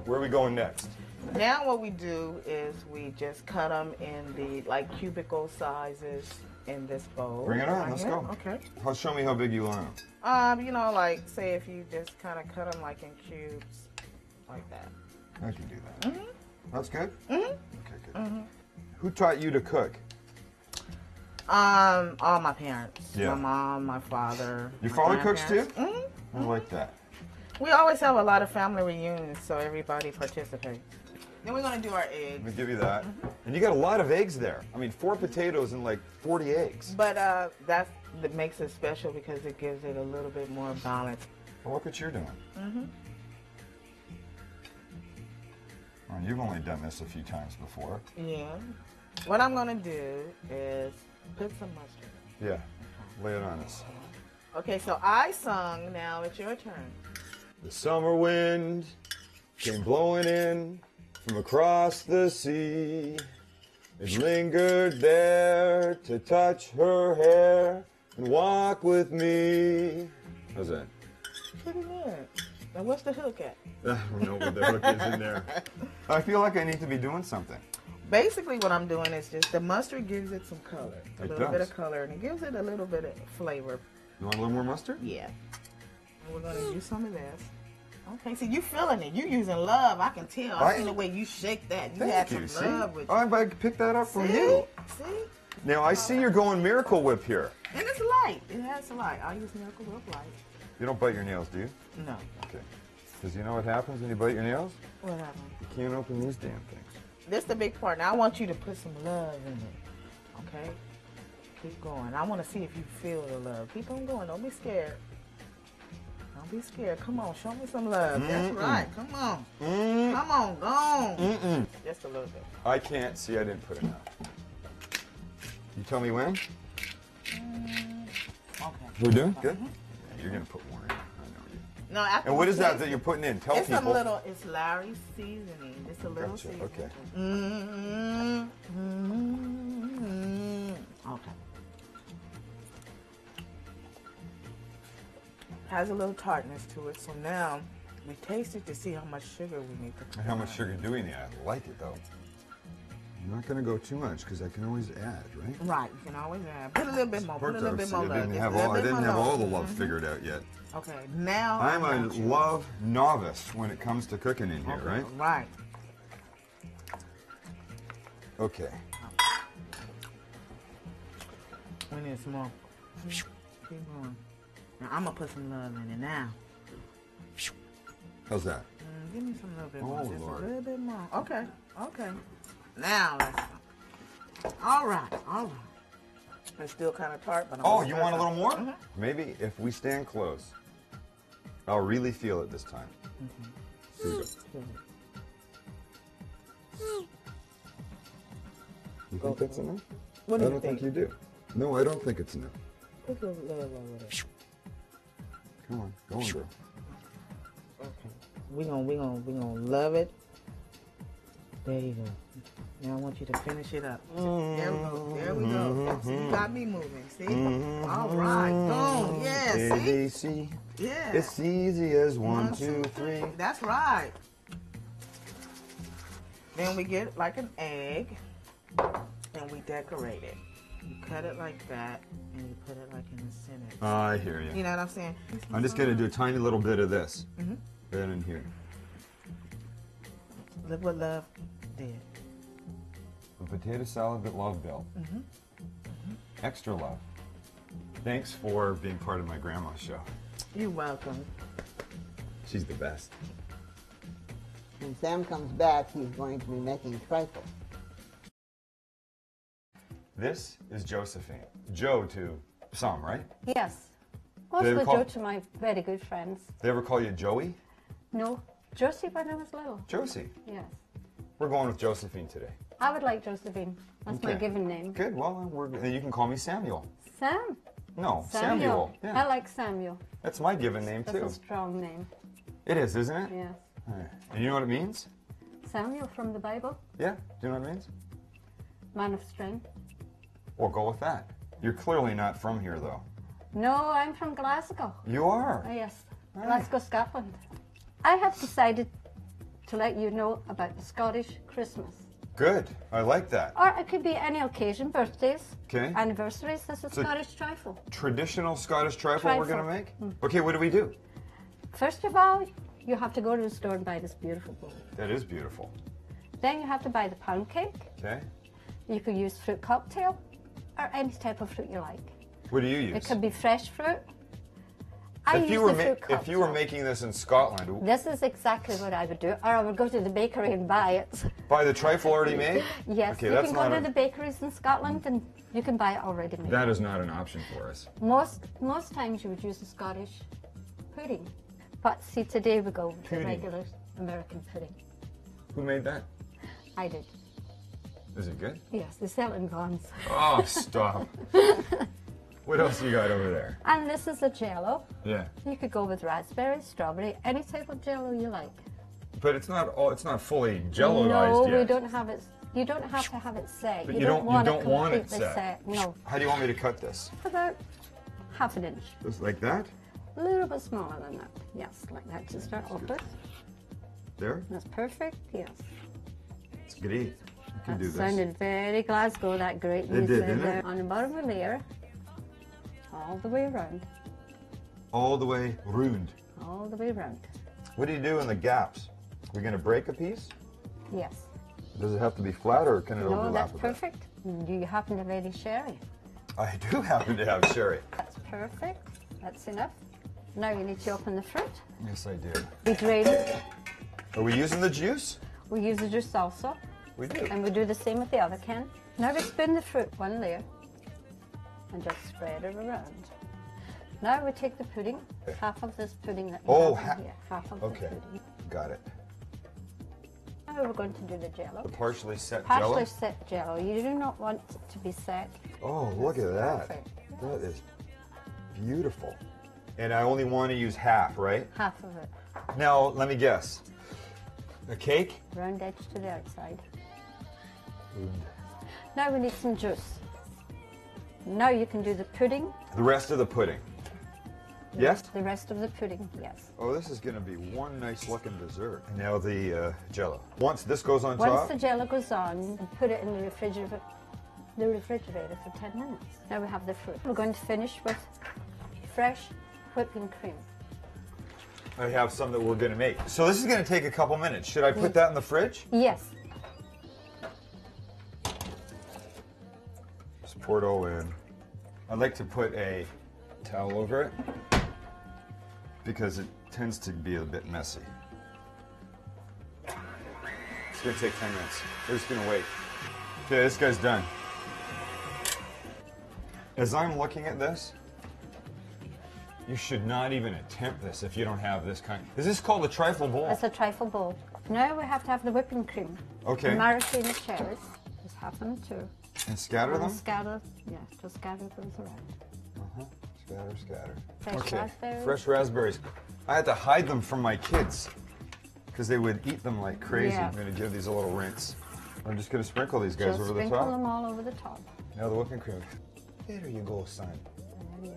Where are we going next? Now what we do is we just cut them in the like cubicle sizes in this bowl. Bring it on. Right Let's here. go. Okay. Show me how big you want them. You know, like say if you just kind of cut them like in cubes, like that. I can do that. Mhm. That's good. Mhm. Okay, good. Mhm. Who taught you to cook? All my parents. Yeah. My mom, my father. Your my father cooks too? grandparents. Mhm. I like that. We always have a lot of family reunions, so everybody participates. Then we're gonna do our eggs. Let me give you that. And you got a lot of eggs there. I mean, 4 potatoes and like 40 eggs. But that makes it special because it gives it a little bit more balance. Well, look what you're doing. Mhm. Well, you've only done this a few times before. Yeah. What I'm gonna do is put some mustard. Yeah. Lay it on us. Okay, so I sung. Now it's your turn. The summer wind came blowing in from across the sea. It lingered there to touch her hair and walk with me. How's that? Pretty good. Now what's the hook at? I don't know what the hook is in there. I feel like I need to be doing something. Basically, what I'm doing is just the mustard gives it some color, a It little bit does. of color, and it gives it a little bit of flavor. You want a little more mustard? Yeah. And we're gonna use some of this. Okay, see, you feeling it. You using love. I can tell. I see the way you shake that. You had Thank some you. love See? with Oh, I picked that up from See? you. See? Now, I see you're going Miracle Whip here. And it's light. It has light. I'll use Miracle Whip light. You don't bite your nails, do you? No. Okay. Because you know what happens when you bite your nails? What happened? You can't open these damn things. This the big part. Now I want you to put some love in it. Okay? Keep going. I want to see if you feel the love. Keep on going. Don't be scared. Don't be scared. Come on. Show me some love. That's Mm-mm. right. Come on. Mm. Come on. Go on. Mm-mm. Just a little bit. I can't see. I didn't put enough. You tell me when? Okay. We're doing good. Yeah, you're gonna put more in. I know you. No, after And what we is that taste that it, you're putting in? Tell it's people. some little. It's Larry's seasoning. Just a little Gotcha, seasoning. okay. Okay. Has a little tartness to it. So now we taste it to see how much sugar we need to put. And how much sugar do we need? I like it though. I'm not gonna go too much because I can always add, right? Right, you can always add. Put a little bit more. Put a little bit more I love. didn't Just have a little all. I bit didn't more have all the love. love figured out yet. Okay, now I'm I a want you- love novice when it comes to cooking in here, Okay, right? Right. Okay. We need some more. Keep going. Now I'm gonna put some love in it now. How's that? Give me some little bit Oh, more. Just Lord. a little bit more. Okay. Okay. Now let's. All right. All right. It's still kind of tart, but I'm Oh, gonna you try want a little more? some. Maybe if we stand close, I'll really feel it this time. Here we go. You think that's enough? What do I you don't think think? you do. No, I don't think it's enough. Put a little love with it. Come on, go on, girl. Okay. We gonna love it. There you go. Now I want you to finish it up. There we go. There we go. See, you got me moving. See? All right. Boom. Yeah. See? ABC. Yeah. It's easy as 1, 2, 3. That's right. Then we get like an egg and we decorate it. You cut it like that and you put it like in the center. I hear you. You know what I'm saying? I'm just gonna do a tiny little bit of this. Mhm. Right in here. Look what love did. A potato salad that love built. Mhm. Extra love. Thanks for being part of my grandma's show. You're welcome. She's the best. When Sam comes back, he's going to be making trifle. This is Josephine. Joe to some, right? Yes. They Also call- Joe to my very good friends. They ever call you Joey? No, Josie when I was little. Josie. Yes. We're going with Josephine today. I would like Josephine. That's my Okay. given name. Good. Well, you can call me Samuel. Sam. No, Samuel. Yeah. I like Samuel. That's my given name That's too. a strong name. It is, isn't it? Yes. And you know what it means? Samuel from the Bible, Yeah. Do you know what it means? man of strength. Well, go with that. You're clearly not from here, though. No, I'm from Glasgow. You are. Yes. Let's go Scotland. I have decided to let you know about the Scottish Christmas. Good. I like that. Or it could be any occasion, birthdays, Okay. anniversaries. This is So- Scottish trifle. Traditional Scottish trifle we're going to make? Mm. Okay, what do we do? First of all, you have to go to the store and buy this beautiful bowl. That is beautiful. Then you have to buy the pound cake. Okay. You could use fruit cocktail or any type of fruit you like. What do you use? It could be fresh fruit. I If use you were the fruit if you were cocktail. making this in Scotland, This is exactly what I would do, or I would go to the bakery and buy it. buy the trifle already made? Yes, Okay, you that's can go not to a- the bakeries in Scotland and you can buy it already made. That is not an option for us. Most times you would use a Scottish pudding, but see today we go with the Pudding. regular American pudding. Who made that? I did. Is it good? Yes, they sell it in Vons. Oh, stop. What else you got over there? And this is a Jello. Yeah. You could go with raspberry, strawberry, any type of Jello you like. But it's not fully jelloized No, yet. we don't have it. You don't have to have it set. But you you don't don't want want it completely set. No, How do you want me to cut this? about half an inch. Just like that? A little bit smaller than that. Yes, like that to start off with. There? That's perfect. Yes. It's great. You can That do this. sounded very Glasgow. That great It music did, didn't there it? on the bottom of the layer, all the way around, All the way round. all the way around. What do you do in the gaps? We're going to break a piece? Yes. Does it have to be flat or can it No, overlap that's a bit? perfect. Do you happen to have any sherry? I do happen to have sherry. That's perfect. That's enough. Now you need to open the fruit. Yes, I do. We drain it. Are we using the juice? We use the juice also. We do. And we do the same with the other can. Now we spin the fruit one layer and just spread it around. Now we take the pudding, half of this pudding that we Oh, have in here, half of okay. the pudding. Got it. Now we're going to do the jello. The partially set Partially jello? set jello. You do not want it to be set. Oh, look at that. Perfect. That is beautiful. And I only want to use half, right? Half of it. Now, let me guess. A cake? Round edge to the outside. Now we need some juice. Now you can do the pudding. The rest of the pudding. Yes? The rest of the pudding, yes. Oh, this is going to be one nice looking dessert. And now the jello. Once this goes on Once top, the jello goes on, put it in the refrigerator for 10 minutes. Now we have the fruit. We're going to finish with fresh whipping cream. I have some that we're going to make. So this is going to take a couple minutes. Should I put that in the fridge? Yes. Just pour it all in. I'd like to put a towel over it because it tends to be a bit messy. It's going to take 10 minutes. We're just going to wait. Okay, this guy's done. As I'm looking at this, you should not even attempt this if you don't have this kind. Is this called a trifle bowl? It's a trifle bowl. Now we have to have the whipping cream. Okay. The maraschino cherries. Just half them too. And scatter And them? Scatter, yeah, just scatter those around. Uh-huh. Scatter, scatter. Fresh Okay, raspberries. fresh raspberries. I had to hide them from my kids because they would eat them like crazy. Yeah. I'm going to give these a little rinse. I'm just going to sprinkle these guys Just over the sprinkle top. them all over the top. Now the whipping cream. There you go, son. There you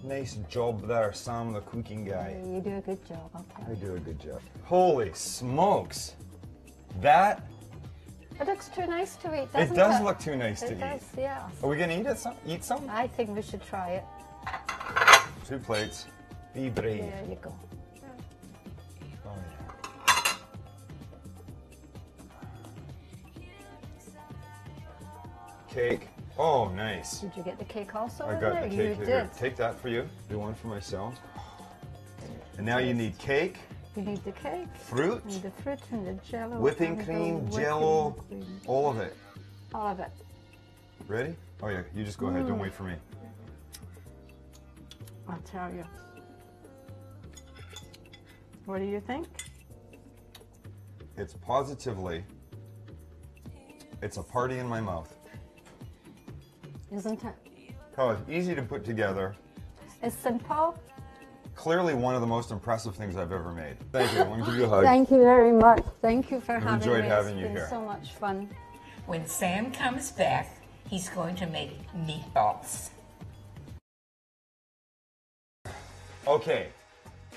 Nice job there, Sam, the cooking guy. go. You do a good job, I'll tell I you. do a good job. Holy smokes. That, It looks too nice to eat, doesn't it it? does look too nice to It does, eat. yeah. Are we going to eat it? Eat some? I think we should try it. 2 plates. Be brave. There you go. Oh, yeah. Cake. Oh, nice. Did you get the cake also I in got there? the You cake did. here. Take that for you. Do one for myself. And now you need cake, You need the cake. Fruit. And the fruit and the jello. whipping and the cream, whipping jello, cream. all of it. All of it. Ready? Oh, yeah. You just go ahead. Don't wait for me. I'll tell you. What do you think? It's positively, it's a party in my mouth. Isn't it? Oh, it's easy to put together. It's simple. Clearly one of the most impressive things I've ever made. Thank you. I want to give you a hug. Thank you very much. Thank you for I've having enjoyed me. having you It's been here. so much fun. When Sam comes back, he's going to make meatballs. Okay.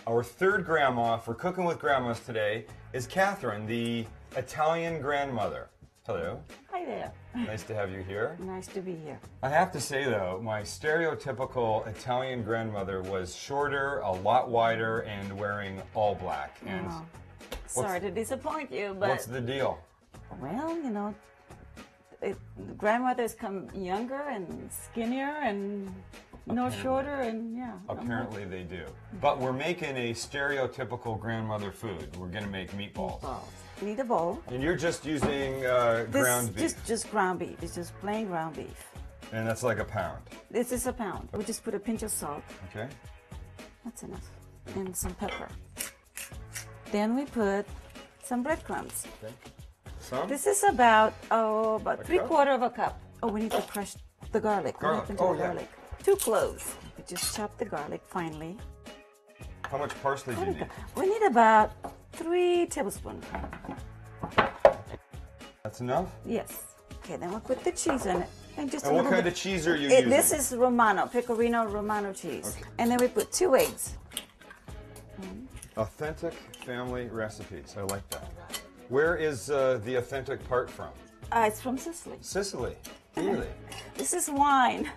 Our third grandma for Cooking with Grandmas today is Catherine, the Italian grandmother. Hello. Hi there. Nice to have you here. Nice to be here. I have to say, though, my stereotypical Italian grandmother was shorter, a lot wider, and wearing all black. And Oh, sorry to disappoint you, but what's the deal? well, you know, grandmothers come younger and skinnier and no shorter, and yeah. Apparently they do. But we're making a stereotypical grandmother food. We're going to make meatballs. You need a bowl. And you're just using ground beef. Just ground beef. It's just plain ground beef. And that's like a pound. This is a pound. We just put a pinch of salt. Okay. That's enough. And some pepper. Then we put some breadcrumbs. Okay. Some? This is about A three-quarter of a cup. Oh, we need to crush the garlic. What Garlic. happened to Oh, the yeah. garlic? 2 cloves. We just chop the garlic finely. How much parsley do you need? We need about 3 tablespoons. That's enough? Yes. Okay, then we'll put the cheese in it. And just And a what little kind bit. of cheese are you using? This is Romano, Pecorino Romano cheese. Okay. And then we put 2 eggs. Authentic family recipes. I like that. Where is the authentic part from? It's from Sicily. Sicily. Really? This is wine.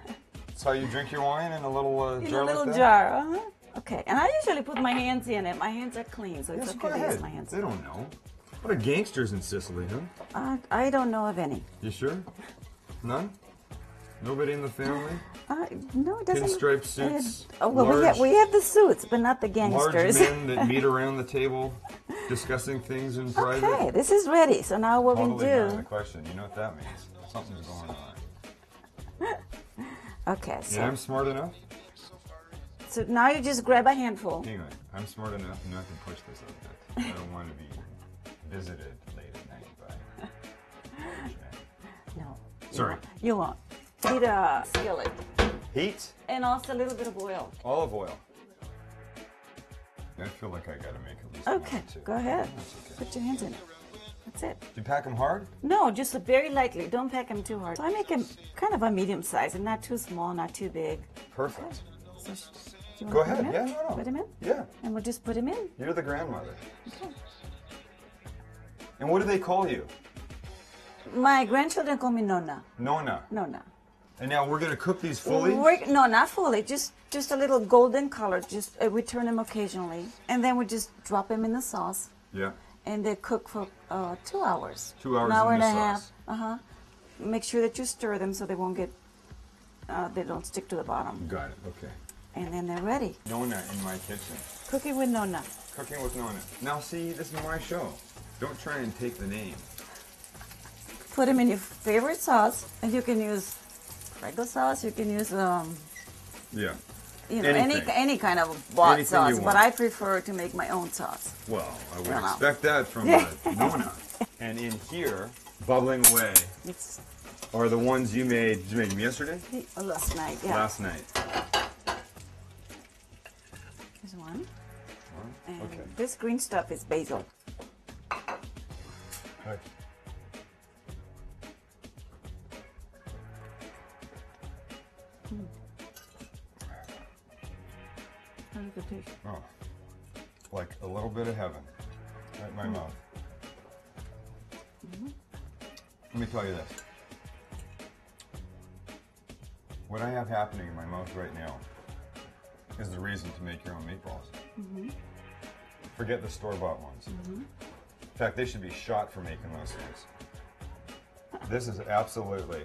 That's how you drink your wine in a little In jar a little like that? jar. Uh-huh. Okay, and I usually put my hands in it. My hands are clean, so it's Yes, okay go to use ahead. my hands. They don't know. What are gangsters in Sicily, huh? I don't know of any. You sure? None? Nobody in the family? No, it doesn't. Pinstripe suits, well, large- we have the suits, but not the Large gangsters. men that meet around the table discussing things in private? Okay, this is ready. So now what Totally we not do? the question. You know what that means. Something's going on. Okay, so Yeah, I'm smart enough. so now you just grab a handful. Hang on. I'm smart enough not to push this a bit. I don't want to be visited late at night by... No. Sorry. You won't. Heat a skillet Heat? and also a little bit of oil. Olive oil. I feel like I gotta make at least one Okay, or two. go ahead. That's okay. Put your hands in it. That's it. Do you pack them hard? No, just very lightly. Don't pack them too hard. So I make them kind of a medium size and not too small, not too big. Perfect. So do you Go wanna put ahead. 'em Yeah, in? no, no. Put them in? Yeah. And we'll just put them in. You're the grandmother. Okay. And what do they call you? My grandchildren call me Nonna. Nonna. Nonna. And now we're gonna cook these fully? No, not fully. Just a little golden color. Just we turn them occasionally, and then we just drop them in the sauce, Yeah. and they cook for 2 hours. 2 hours An hour in and the a sauce. half. Make sure that you stir them so they won't get, they don't stick to the bottom. Got it. Okay. And then they're ready. Nonna in my kitchen. Cooking with Nonna. Cooking with Nonna. Now see, this is my show. Don't try and take the name. Put them in your favorite sauce, and you can use regular sauce. You can use Yeah. you know, Anything. any kind of bought Anything you sauce, but want. I prefer to make my own sauce. Well, I would You know. expect that from Nonna. And in here, bubbling away, It's are the ones you made. Did you make them yesterday? last night, yeah. Last night. Here's one. And Okay. this green stuff is basil. Right. How does it taste? Oh, like a little bit of heaven, right in my mouth. Let me tell you this. What I have happening in my mouth right now is the reason to make your own meatballs. Forget the store-bought ones. In fact, they should be shot for making those things. This is absolutely...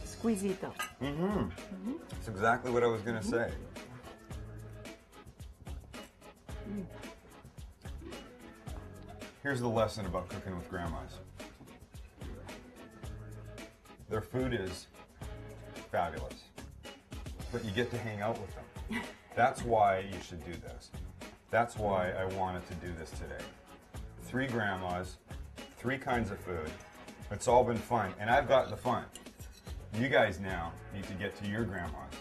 Squisito. That's exactly what I was going to say. Here's the lesson about cooking with grandmas. Their food is fabulous, but you get to hang out with them. That's why you should do this. That's why I wanted to do this today. 3 grandmas, 3 kinds of food. It's all been fun, and I've got the fun. You guys now need to get to your grandmas,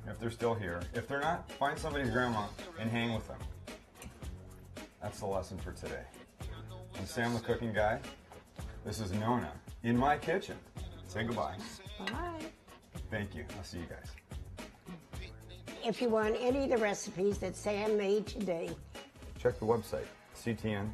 if they're still here. If they're not, find somebody's grandma and hang with them. That's the lesson for today. I'm Sam the Cooking Guy. This is Nonna in my kitchen. Say goodbye. Bye. Thank you. I'll see you guys. if you want any of the recipes that Sam made today. Check the website, ctn.org.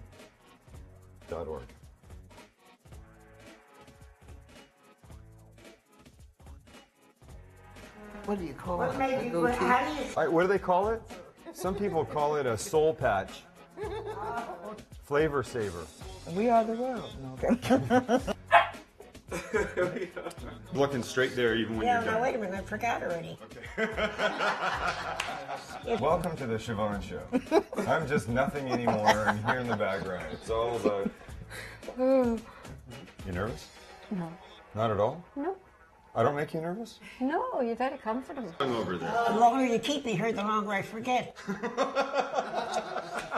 What do you call What it? made A you- goatee? how do you- What do they call it? Some people call it a soul patch. Flavor saver. We are the world. No, okay. Looking straight there even when Yeah, you're no, done. wait a minute, I forgot already. Welcome to the Siobhan Show. I'm just nothing anymore, and here in the background, it's all about... You nervous? No. Not at all? No. I don't make you nervous? No, you're very comfortable. I'm over there. The longer you keep me here, the longer I forget.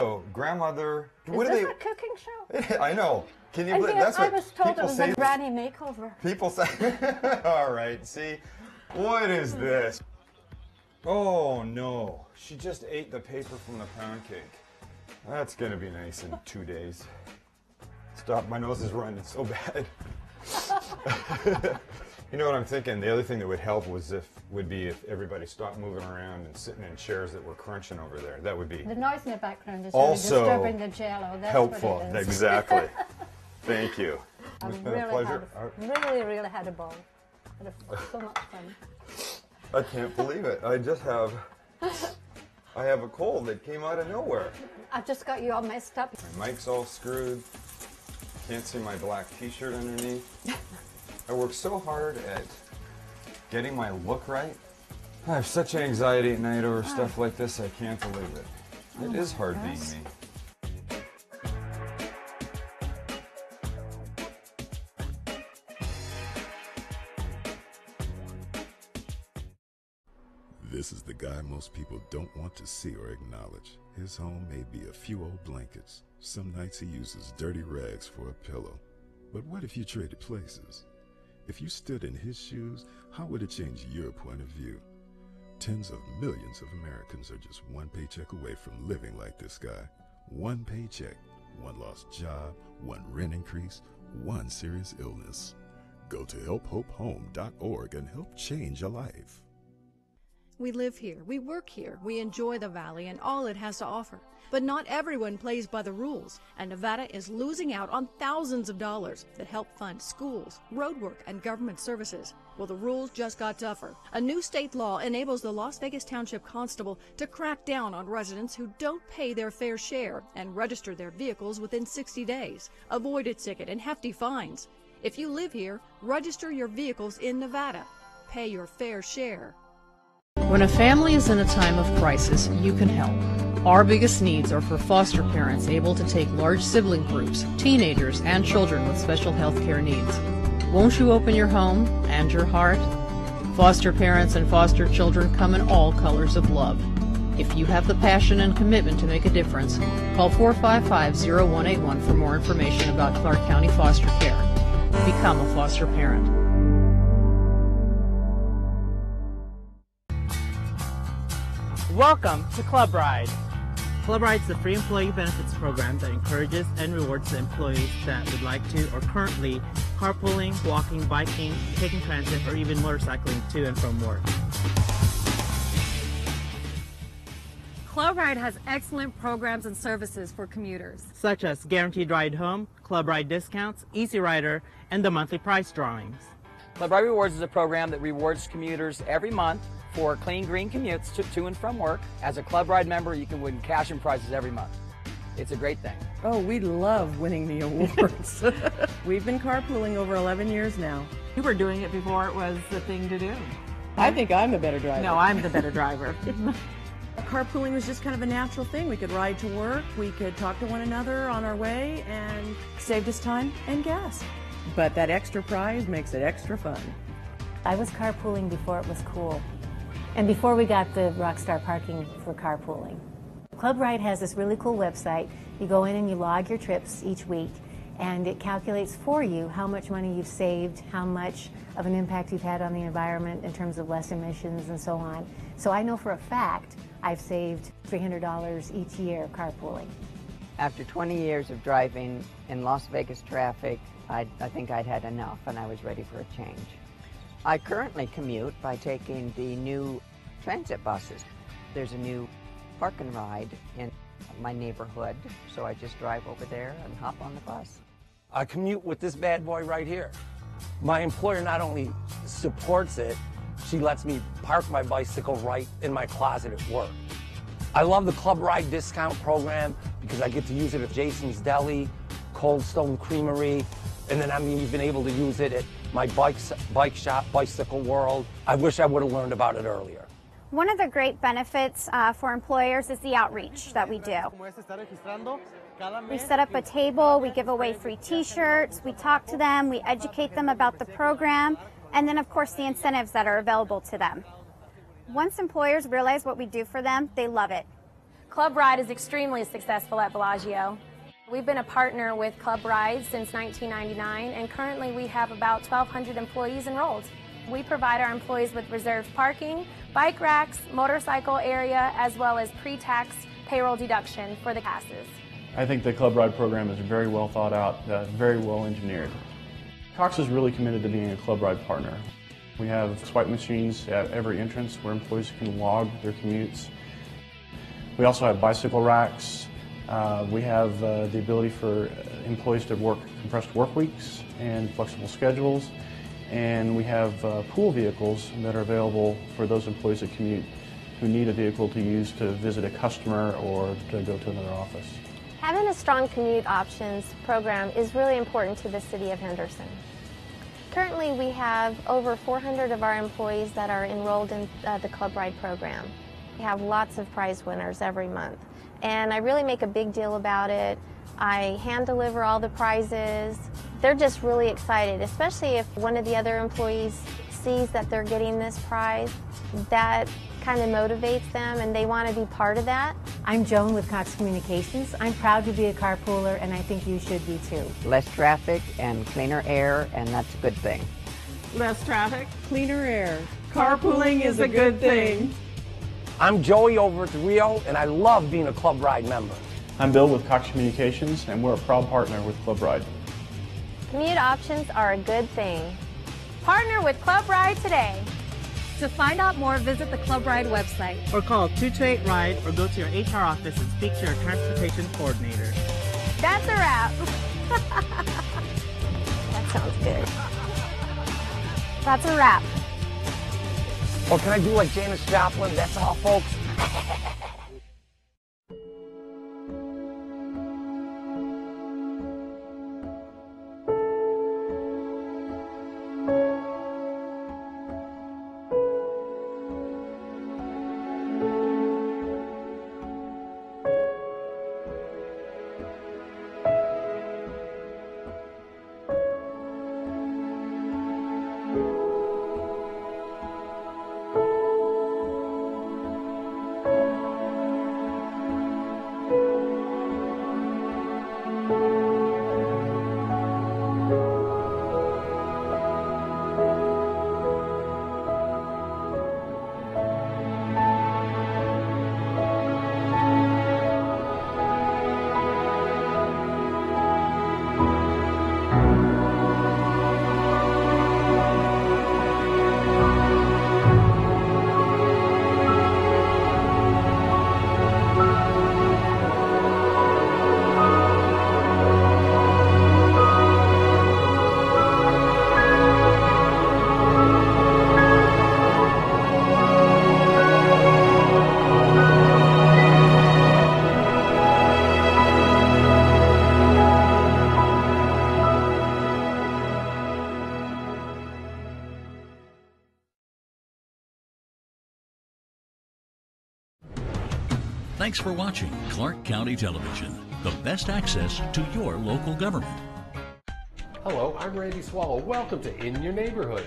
Oh, grandmother... Is What do this they... a cooking show? I know. Can you And believe yet that's I what was told it people was say? a granny makeover. People say, all right, see, what is this? Oh no, she just ate the paper from the pound cake. That's gonna be nice in 2 days. Stop, my nose is running so bad. You know what I'm thinking? The other thing that would help would be if everybody stopped moving around and sitting in chairs that were crunching over there. That would be The noise in the background is also really disturbing the jello. That's helpful. What it is. Exactly. Thank you. I It's been really a pleasure. really had a ball. Had so much fun. I can't believe it. I have a cold that came out of nowhere. I've just got you all messed up. My mic's all screwed. Can't see my black t-shirt underneath. I work so hard at getting my look right. I have such anxiety at night over stuff like this, I can't believe it. It is hard being me. This is the guy most people don't want to see or acknowledge. His home may be a few old blankets. Some nights he uses dirty rags for a pillow. But what if you traded places? If you stood in his shoes, how would it change your point of view? Tens of millions of Americans are just one paycheck away from living like this guy. One paycheck, one lost job, one rent increase, one serious illness. Go to helphopehome.org and help change a life. We live here, we work here, we enjoy the Valley and all it has to offer. But not everyone plays by the rules, and Nevada is losing out on thousands of dollars that help fund schools, roadwork, and government services. Well, the rules just got tougher. A new state law enables the Las Vegas Township Constable to crack down on residents who don't pay their fair share and register their vehicles within 60 days. Avoid a ticket and hefty fines. If you live here, register your vehicles in Nevada. Pay your fair share. When a family is in a time of crisis, you can help. Our biggest needs are for foster parents able to take large sibling groups, teenagers, and children with special health care needs. Won't you open your home and your heart? Foster parents and foster children come in all colors of love. If you have the passion and commitment to make a difference, call 455-0181 for more information about Clark County Foster Care. Become a foster parent. Welcome to Club Ride. Club Ride is a free employee benefits program that encourages and rewards the employees that would like to or currently carpooling, walking, biking, taking transit, or even motorcycling to and from work. Club Ride has excellent programs and services for commuters. Such as Guaranteed Ride Home, Club Ride Discounts, Easy Rider, and the monthly price drawings. Club Ride Rewards is a program that rewards commuters every month for clean green commutes to and from work. As a Club Ride member, you can win cash and prizes every month. It's a great thing. Oh, we love winning the awards. We've been carpooling over 11 years now. You were doing it before it was the thing to do. I think I'm the better driver. No, I'm the better driver. Carpooling was just kind of a natural thing. We could ride to work, we could talk to one another on our way, and saved us time and gas. But that extra prize makes it extra fun. I was carpooling before it was cool, and before we got the Rockstar parking for carpooling. Club Ride has this really cool website. You go in and you log your trips each week, and it calculates for you how much money you've saved, how much of an impact you've had on the environment in terms of less emissions and so on. So I know for a fact I've saved $300 each year carpooling. After 20 years of driving in Las Vegas traffic, I think I'd had enough and I was ready for a change. I currently commute by taking the new transit buses. There's a new park and ride in my neighborhood, so I just drive over there and hop on the bus. I commute with this bad boy right here. My employer not only supports it, she lets me park my bicycle right in my closet at work. I love the Club Ride discount program because I get to use it at Jason's Deli, Cold Stone Creamery, and then I'm even able to use it at my bike shop, Bicycle World. I wish I would have learned about it earlier. One of the great benefits for employers is the outreach that we do. We set up a table, we give away free t-shirts, we talk to them, we educate them about the program, and then of course the incentives that are available to them. Once employers realize what we do for them, they love it. Club Ride is extremely successful at Bellagio. We've been a partner with Club Ride since 1999, and currently we have about 1,200 employees enrolled. We provide our employees with reserved parking, bike racks, motorcycle area, as well as pre-tax payroll deduction for the passes. I think the Club Ride program is very well thought out, very well engineered. Cox is really committed to being a Club Ride partner. We have swipe machines at every entrance where employees can log their commutes. We also have bicycle racks. We have the ability for employees to work compressed work weeks and flexible schedules. And we have pool vehicles that are available for those employees that commute who need a vehicle to use to visit a customer or to go to another office. Having a strong commute options program is really important to the city of Henderson. Currently, we have over 400 of our employees that are enrolled in the Club Ride program. We have lots of prize winners every month, and I really make a big deal about it. I hand deliver all the prizes. They're just really excited, especially if one of the other employees sees that they're getting this prize. That kind of motivates them and they want to be part of that. I'm Joan with Cox Communications. I'm proud to be a carpooler, and I think you should be too. Less traffic and cleaner air, and that's a good thing. Less traffic, cleaner air. Carpooling is a good thing. I'm Joey over at the Rio, and I love being a Club Ride member. I'm Bill with Cox Communications, and we're a proud partner with Club Ride. Commute options are a good thing. Partner with Club Ride today. To find out more, visit the Club Ride website. Or call 228-RIDE or go to your HR office and speak to your transportation coordinator. That's a wrap. That sounds good. That's a wrap. Or can I do like Janis Joplin? That's all, folks. Thanks for watching Clark County Television, the best access to your local government. Hello, I'm Randy Swallow. Welcome to In Your Neighborhood.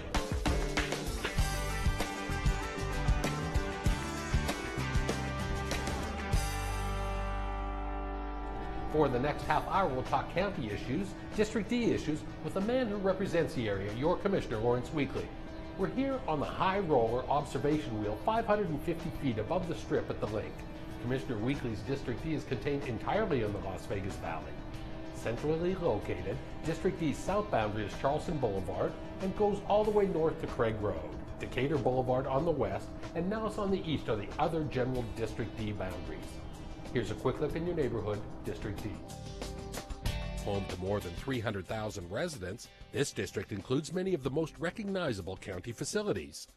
For the next half hour, we'll talk county issues, District D issues, with a man who represents the area, your Commissioner, Lawrence Weekly. We're here on the High Roller observation wheel, 550 feet above the strip at the lake. Commissioner Weekly's District D is contained entirely in the Las Vegas Valley. Centrally located, District D's south boundary is Charleston Boulevard and goes all the way north to Craig Road, Decatur Boulevard on the west, and Nellis on the east are the other general District D boundaries. Here's a quick look in your neighborhood, District D. Home to more than 300,000 residents, this district includes many of the most recognizable county facilities.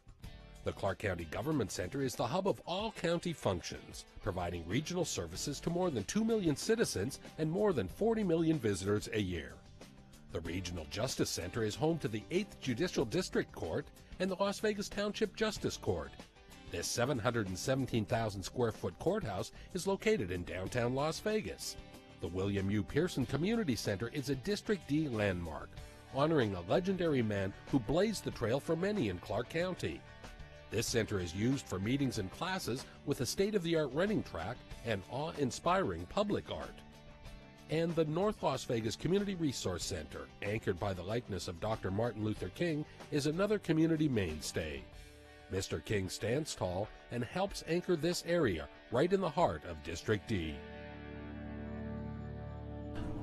The Clark County Government Center is the hub of all county functions, providing regional services to more than 2 million citizens and more than 40 million visitors a year. The Regional Justice Center is home to the 8th Judicial District Court and the Las Vegas Township Justice Court. This 717,000 square foot courthouse is located in downtown Las Vegas. The William U. Pearson Community Center is a District D landmark, honoring a legendary man who blazed the trail for many in Clark County. This center is used for meetings and classes with a state-of-the-art running track and awe-inspiring public art. And the North Las Vegas Community Resource Center, anchored by the likeness of Dr. Martin Luther King, is another community mainstay. Mr. King stands tall and helps anchor this area right in the heart of District D.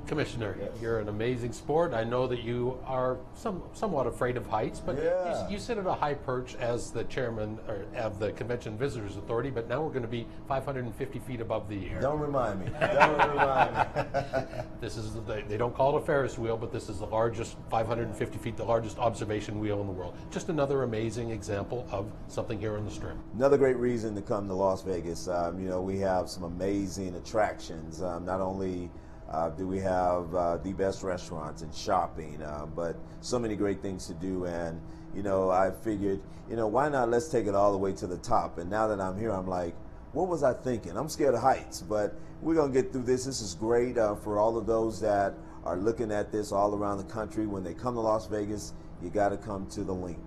Commissioner, you're an amazing sport. I know that you are somewhat afraid of heights, but you sit at a high perch as the chairman of the Convention Visitors Authority, but now we're going to be 550 feet above the air. Don't remind me. Don't remind me. This is, they don't call it a Ferris wheel, but this is the largest, 550 feet, the largest observation wheel in the world. Just another amazing example of something here on the Strip. Another great reason to come to Las Vegas. You know, we have some amazing attractions. Not only do we have the best restaurants and shopping, but so many great things to do. And, you know, I figured, you know, why not let's take it all the way to the top. And now that I'm here, I'm like, what was I thinking? I'm scared of heights, but we're going to get through this. This is great for all of those that are looking at this all around the country. When they come to Las Vegas, you got to come to the Link.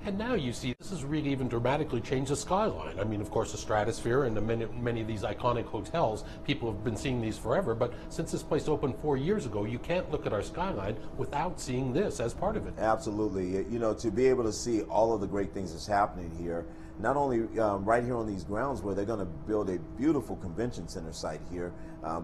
And now you see, this has really even dramatically changed the skyline. I mean, of course, the Stratosphere and many of these iconic hotels, people have been seeing these forever, but since this place opened 4 years ago, you can't look at our skyline without seeing this as part of it. Absolutely. You know, to be able to see all of the great things that's happening here, not only right here on these grounds where they're going to build a beautiful convention center site here,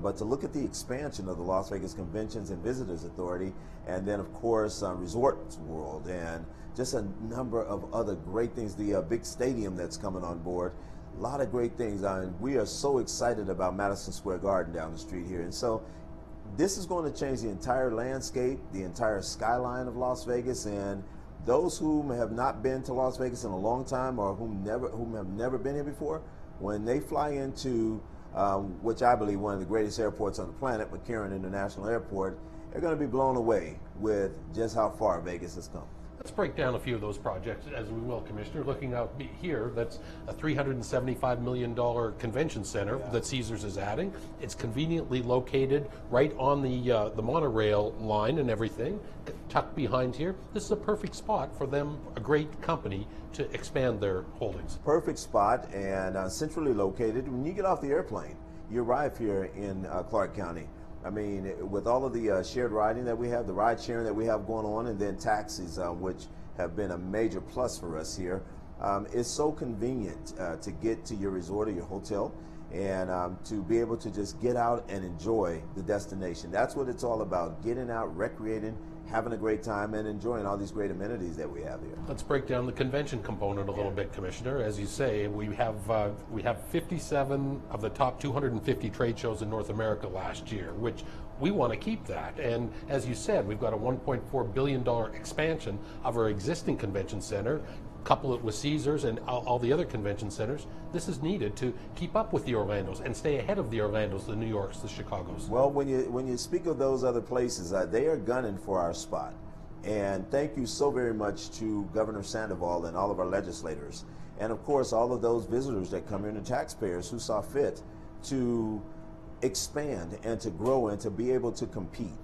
but to look at the expansion of the Las Vegas Conventions and Visitors Authority, and then, of course, Resorts World, and just a number of other great things, the big stadium that's coming on board, a lot of great things. And we are so excited about Madison Square Garden down the street here. And so this is going to change the entire landscape, the entire skyline of Las Vegas. And those who have not been to Las Vegas in a long time, or whom have never been here before, when they fly into, which I believe one of the greatest airports on the planet, McCarran International Airport, they're going to be blown away with just how far Vegas has come. Let's break down a few of those projects as we will, Commissioner. Looking out here, that's a $375 million convention center that Caesars is adding. It's conveniently located right on the monorail line and everything, tucked behind here. This is a perfect spot for them, a great company, to expand their holdings. Perfect spot and centrally located. When you get off the airplane, you arrive here in Clark County. I mean, with all of the shared riding that we have, the ride sharing that we have going on, and then taxis, which have been a major plus for us here, it's so convenient to get to your resort or your hotel, and to be able to just get out and enjoy the destination. That's what it's all about, getting out, recreating, having a great time, and enjoying all these great amenities that we have here. Let's break down the convention component a little bit, Commissioner. As you say, we have 57 of the top 250 trade shows in North America last year, which we want to keep that. And as you said, we've got a $1.4 billion expansion of our existing convention center. Couple it with Caesars and all the other convention centers. This is needed to keep up with the Orlandos and stay ahead of the Orlandos, the New Yorks, the Chicagos. Well, when you speak of those other places, they are gunning for our spot. And thank you so very much to Governor Sandoval and all of our legislators. And of course, all of those visitors that come here and the taxpayers who saw fit to expand and to grow and to be able to compete.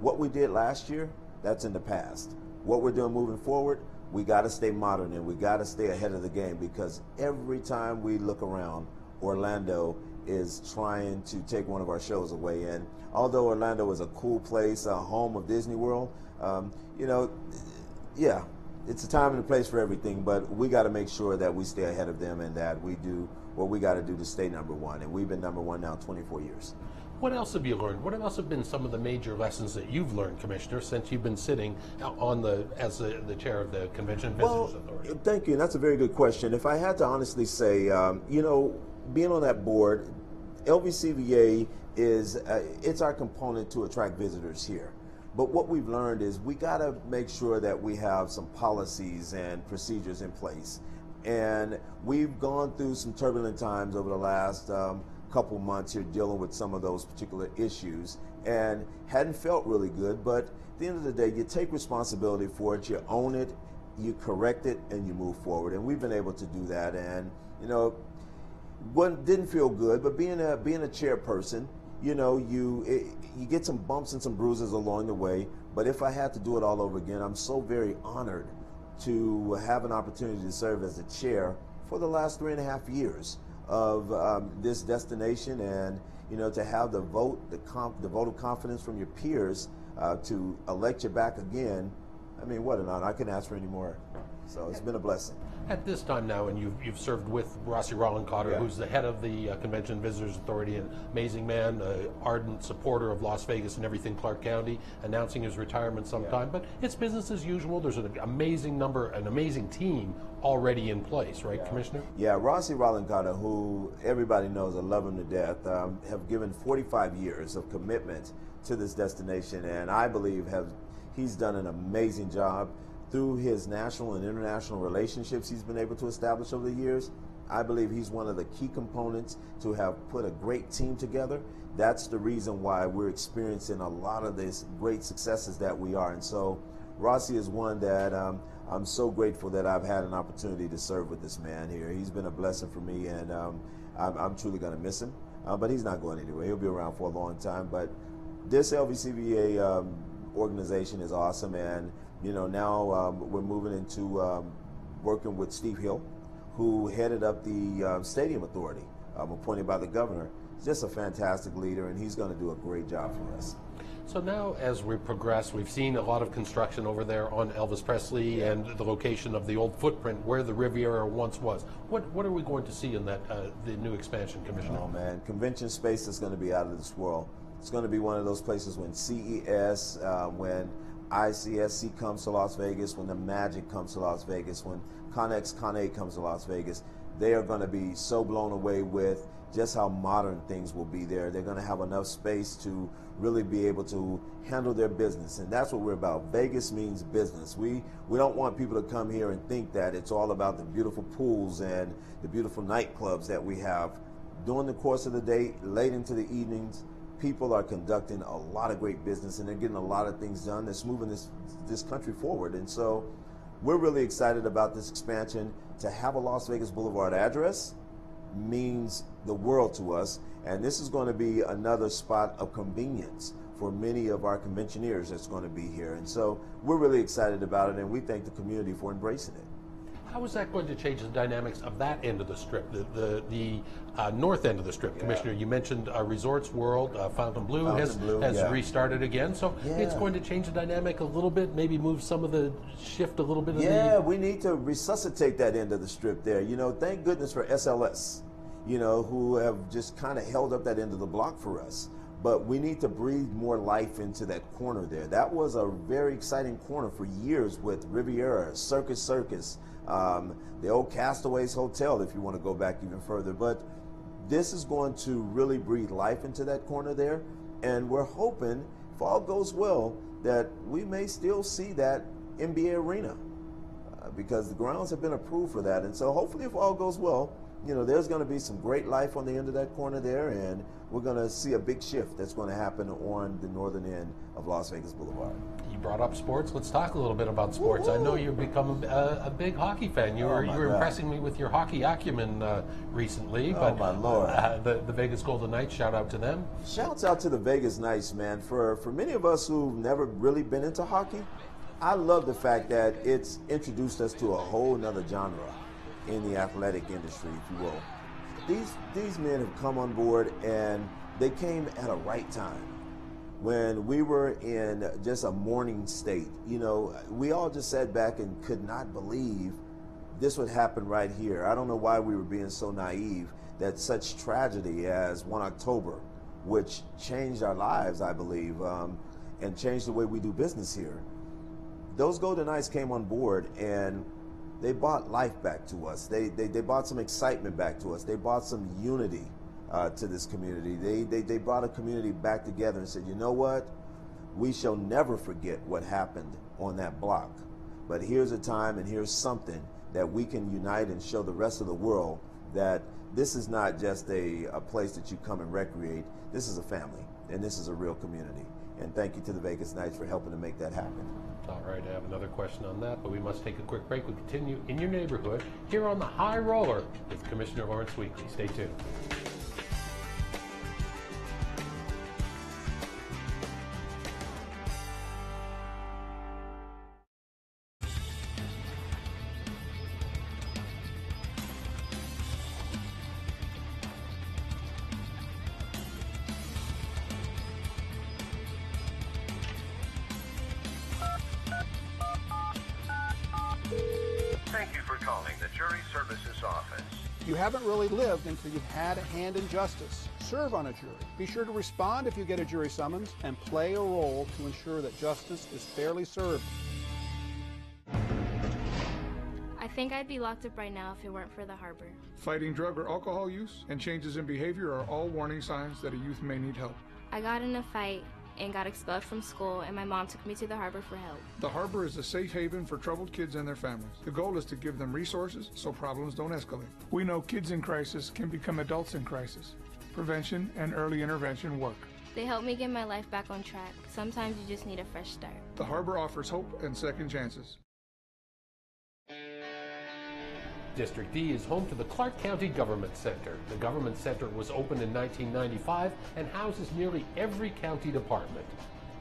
What we did last year, that's in the past. What we're doing moving forward, we got to stay modern and we got to stay ahead of the game, because every time we look around, Orlando is trying to take one of our shows away. And although Orlando is a cool place, a home of Disney World, you know, yeah, it's a time and a place for everything, but we got to make sure that we stay ahead of them and that we do what we got to do to stay number one. And we've been number one now 24 years. What else have you learned? What else have been some of the major lessons that you've learned, Commissioner, since you've been sitting as the chair of the Convention and Visitors Authority? Thank you, and that's a very good question. If I had to honestly say, you know, being on that board, LVCVA is it's our component to attract visitors here. But what we've learned is we got to make sure that we have some policies and procedures in place. And we've gone through some turbulent times over the last couple months here dealing with some of those particular issues and hadn't felt really good. But at the end of the day, you take responsibility for it, you own it, you correct it, and you move forward. And we've been able to do that. And, you know, didn't feel good, but being a chairperson, you know, you get some bumps and some bruises along the way. But if I had to do it all over again, I'm so very honored to have an opportunity to serve as the chair for the last 3.5 years of this destination, and you know, to have the vote of confidence from your peers to elect you back again. I mean, what an honor! I couldn't ask for any more. So it's been a blessing. At this time now, and you've served with Rossi Rollencotter, who's the head of the Convention and Visitors Authority, an amazing man, ardent supporter of Las Vegas and everything Clark County, announcing his retirement sometime. But it's business as usual. There's an amazing team already in place, right, Commissioner? Yeah, Rossi Rollencotter, who everybody knows, I love him to death, have given 45 years of commitment to this destination, and I believe he's done an amazing job. Through his national and international relationships he's been able to establish over the years, I believe he's one of the key components to have put a great team together. That's the reason why we're experiencing a lot of these great successes that we are. And so Rossi is one that I'm so grateful that I've had an opportunity to serve with this man here. He's been a blessing for me, and I'm truly going to miss him. But he's not going anywhere. He'll be around for a long time. But this LVCVA organization is awesome, and you know, now we're moving into working with Steve Hill, who headed up the Stadium Authority, appointed by the governor. He's just a fantastic leader, and he's going to do a great job for us. So now, as we progress, we've seen a lot of construction over there on Elvis Presley and the location of the old footprint where the Riviera once was. What are we going to see in that the new expansion, Commissioner? Oh man, convention space is going to be out of this world. It's going to be one of those places when CES, when ICSC comes to Las Vegas, when the Magic comes to Las Vegas, when ConX, Con8 comes to Las Vegas, they are going to be so blown away with just how modern things will be there. They're going to have enough space to really be able to handle their business, and that's what we're about. Vegas means business. We don't want people to come here and think that it's all about the beautiful pools and the beautiful nightclubs that we have. During the course of the day, late into the evenings, people are conducting a lot of great business, and they're getting a lot of things done that's moving this country forward. And so we're really excited about this expansion. To have a Las Vegas Boulevard address means the world to us, and this is going to be another spot of convenience for many of our conventioneers that's going to be here. And so we're really excited about it, and we thank the community for embracing it. How is that going to change the dynamics of that end of the strip, the north end of the strip, Commissioner? You mentioned Resorts World, Fontainebleau has restarted again, so it's going to change the dynamic a little bit, maybe move some of the shift a little bit. We need to resuscitate that end of the strip there. You know, thank goodness for SLS, you know, who have just kind of held up that end of the block for us. But we need to breathe more life into that corner there. That was a very exciting corner for years with Riviera, Circus, the old Castaways Hotel, if you want to go back even further. But this is going to really breathe life into that corner there. And we're hoping, if all goes well, that we may still see that NBA arena because the grounds have been approved for that. And so hopefully, if all goes well, you know, there's going to be some great life on the end of that corner there, and we're going to see a big shift that's going to happen on the northern end of Las Vegas Boulevard. You brought up sports. Let's talk a little bit about sports. I know you've become a big hockey fan. You were impressing me with your hockey acumen recently. But my Lord. The Vegas Golden Knights, shout out to them. Shouts out to the Vegas Knights, man. For many of us who've never really been into hockey, I love the fact that it's introduced us to a whole nother genre in the athletic industry, if you will. These men have come on board, and they came at a right time when we were in just a mourning state. You know, we all just sat back and could not believe this would happen right here. I don't know why we were being so naive that such tragedy as 1 October which changed our lives, I believe, and changed the way we do business here. Those Golden Knights came on board and they brought life back to us. They brought some excitement back to us. They brought some unity to this community. They brought a community back together and said, you know what? We shall never forget what happened on that block. But here's a time and here's something that we can unite and show the rest of the world that this is not just a place that you come and recreate. This is a family, and this is a real community. And thank you to the Vegas Knights for helping to make that happen. All right, I have another question on that, but we must take a quick break. We continue in your neighborhood here on the High Roller with Commissioner Lawrence Weekly. Stay tuned. Thank you for calling the Jury Services Office. You haven't really lived until you've had a hand in justice. Serve on a jury. Be sure to respond if you get a jury summons and play a role to ensure that justice is fairly served. I think I'd be locked up right now if it weren't for the harbor. Fighting drug or alcohol use and changes in behavior are all warning signs that a youth may need help. I got in a fight and got expelled from school, and my mom took me to the harbor for help. The harbor is a safe haven for troubled kids and their families. The goal is to give them resources so problems don't escalate. We know kids in crisis can become adults in crisis. Prevention and early intervention work. They helped me get my life back on track. Sometimes you just need a fresh start. The harbor offers hope and second chances. District D is home to the Clark County Government Center. The Government Center was opened in 1995 and houses nearly every county department.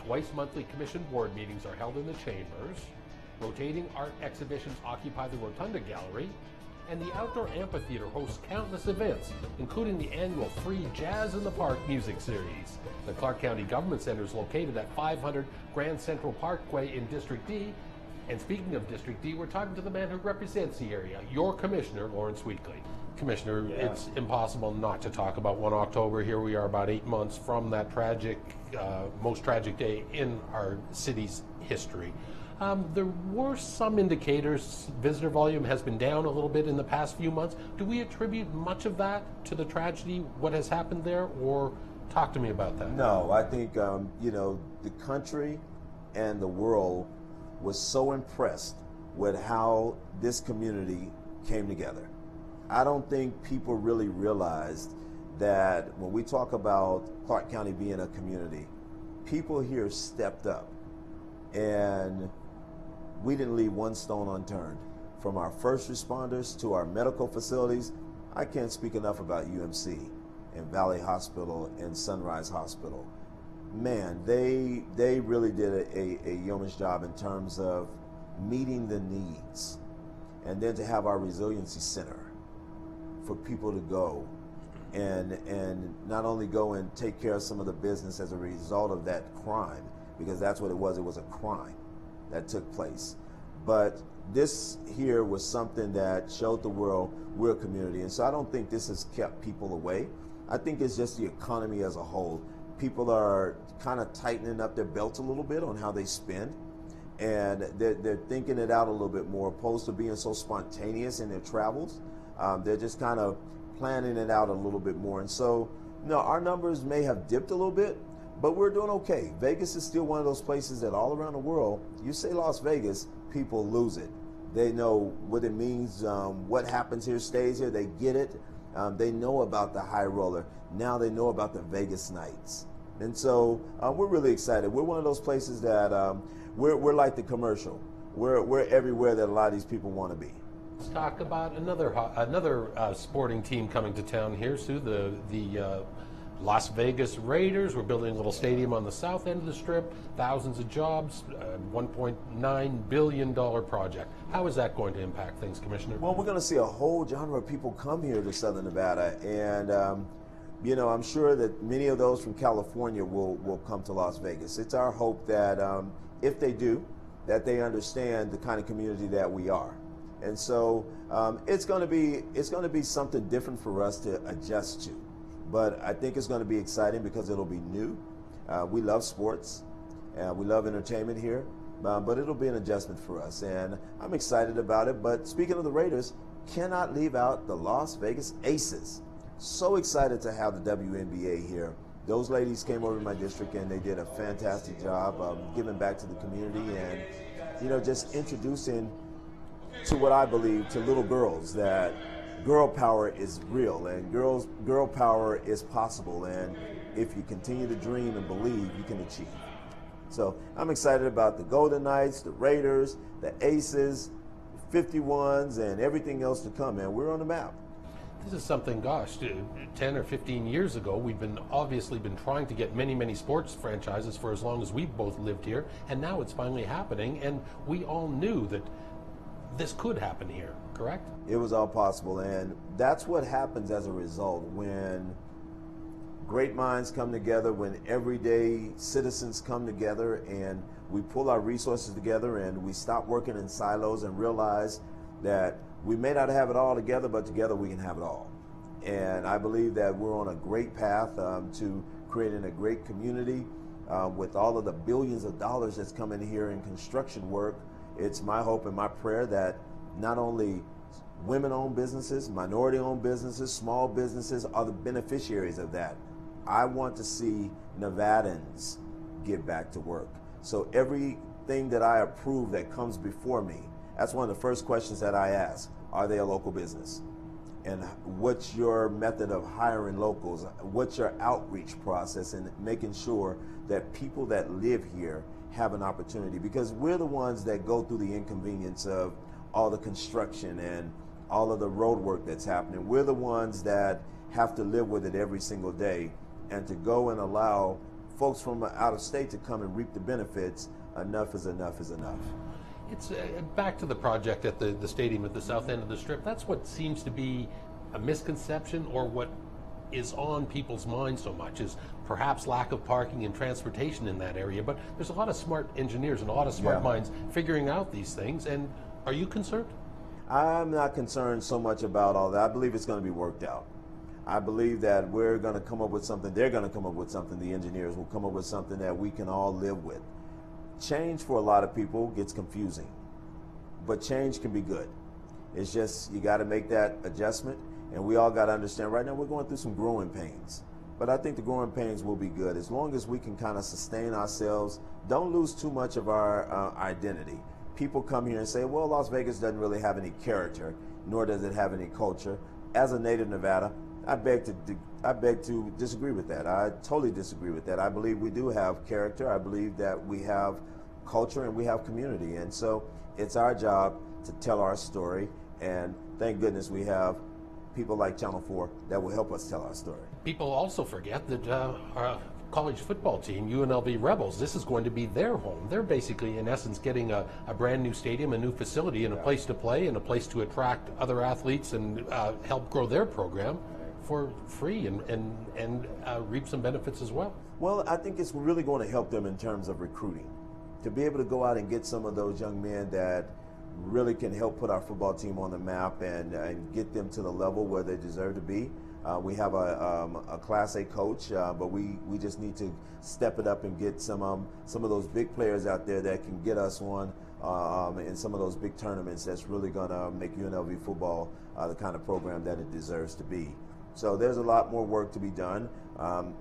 Twice monthly commission board meetings are held in the chambers. Rotating art exhibitions occupy the Rotunda Gallery. And the outdoor amphitheater hosts countless events, including the annual free Jazz in the Park music series. The Clark County Government Center is located at 500 Grand Central Parkway in District D. And speaking of District D, we're talking to the man who represents the area, your Commissioner, Lawrence Weekly. Commissioner, it's impossible not to talk about 1 October. Here we are about 8 months from that tragic, most tragic day in our city's history. There were some indicators visitor volume has been down a little bit in the past few months. Do we attribute much of that to the tragedy, what has happened there, or talk to me about that? No, I think, you know, the country and the world was so impressed with how this community came together. I don't think people really realized that when we talk about Clark County being a community, people here stepped up and we didn't leave one stone unturned. From our first responders to our medical facilities, I can't speak enough about UMC and Valley Hospital and Sunrise Hospital. Man, they really did a yeoman's job in terms of meeting the needs. And then to have our resiliency center for people to go and not only go and take care of some of the business as a result of that crime, because that's what it was a crime that took place. But this here was something that showed the world we're a community. And so I don't think this has kept people away. I think it's just the economy as a whole. People are kind of tightening up their belts a little bit on how they spend, and they're thinking it out a little bit more, opposed to being so spontaneous in their travels. They're just kind of planning it out a little bit more. And so, no, our numbers may have dipped a little bit, but we're doing okay. Vegas is still one of those places that all around the world, you say Las Vegas, people lose it. They know what it means, what happens here stays here, they get it. They know about the High Roller. Now they know about the Vegas Knights. And so we're really excited. We're one of those places that we're like the commercial. We're everywhere that a lot of these people want to be. Let's talk about another sporting team coming to town here, Sue, the Las Vegas Raiders. We're building a little stadium on the south end of the Strip, thousands of jobs, $1.9 billion project. How is that going to impact things, Commissioner? Well, we're going to see a whole genre of people come here to Southern Nevada, and you know, I'm sure that many of those from California will come to Las Vegas. It's our hope that if they do, that they understand the kind of community that we are. And so it's going to be something different for us to adjust to. but I think it's going to be exciting because it'll be new. We love sports, we love entertainment here, but it'll be an adjustment for us, and I'm excited about it. But speaking of the Raiders, cannot leave out the Las Vegas Aces. So excited to have the WNBA here. Those ladies came over to my district and they did a fantastic job of giving back to the community and, you know, just introducing to what I believe to little girls that girl power is real and girl power is possible, and if you continue to dream and believe, you can achieve. So I'm excited about the Golden Knights, the Raiders, the Aces, 51s, and everything else to come, man. We're on the map. This is something, gosh, 10 or 15 years ago, we've obviously been trying to get many sports franchises for as long as we've both lived here, and now it's finally happening, and we all knew that this could happen here, correct? It was all possible, and that's what happens as a result when great minds come together, when everyday citizens come together, and we pull our resources together and we stop working in silos and realize that we may not have it all together, but together we can have it all. And I believe that we're on a great path to creating a great community with all of the billions of dollars that's coming here in construction work. It's my hope and my prayer that not only women-owned businesses, minority-owned businesses, small businesses are the beneficiaries of that. I want to see Nevadans get back to work. So everything that I approve that comes before me, that's one of the first questions that I ask. Are they a local business? And what's your method of hiring locals? What's your outreach process and making sure that people that live here have an opportunity? Because we're the ones that go through the inconvenience of all the construction and all of the road work that's happening. We're the ones that have to live with it every single day. And to go and allow folks from out of state to come and reap the benefits, enough is enough is enough. It's back to the project at the stadium at the south end of the Strip. That's what seems to be a misconception, or what is on people's minds so much, is perhaps lack of parking and transportation in that area. But there's a lot of smart engineers and a lot of smart minds figuring out these things. And are you concerned? I'm not concerned so much about all that. I believe it's going to be worked out. I believe that we're going to come up with something, they're going to come up with something, the engineers will come up with something that we can all live with. Change for a lot of people gets confusing, but change can be good. It's just you got to make that adjustment, and we all got to understand right now we're going through some growing pains. But I think the growing pains will be good as long as we can kind of sustain ourselves, don't lose too much of our identity. People come here and say, well, Las Vegas doesn't really have any character, nor does it have any culture. As a native Nevada, I beg to disagree with that. I totally disagree with that. I believe we do have character. I believe that we have culture and we have community. And so it's our job to tell our story. And thank goodness we have people like Channel 4 that will help us tell our story. People also forget that our college football team, UNLV Rebels, this is going to be their home. They're basically, in essence, getting a brand new stadium, a new facility, and a place to play, and a place to attract other athletes and help grow their program for free and reap some benefits as well. Well, I think it's really going to help them in terms of recruiting. To be able to go out and get some of those young men that really can help put our football team on the map and get them to the level where they deserve to be. We have a Class A coach, but we just need to step it up and get some of those big players out there that can get us on in some of those big tournaments that's really going to make UNLV football the kind of program that it deserves to be. So there's a lot more work to be done.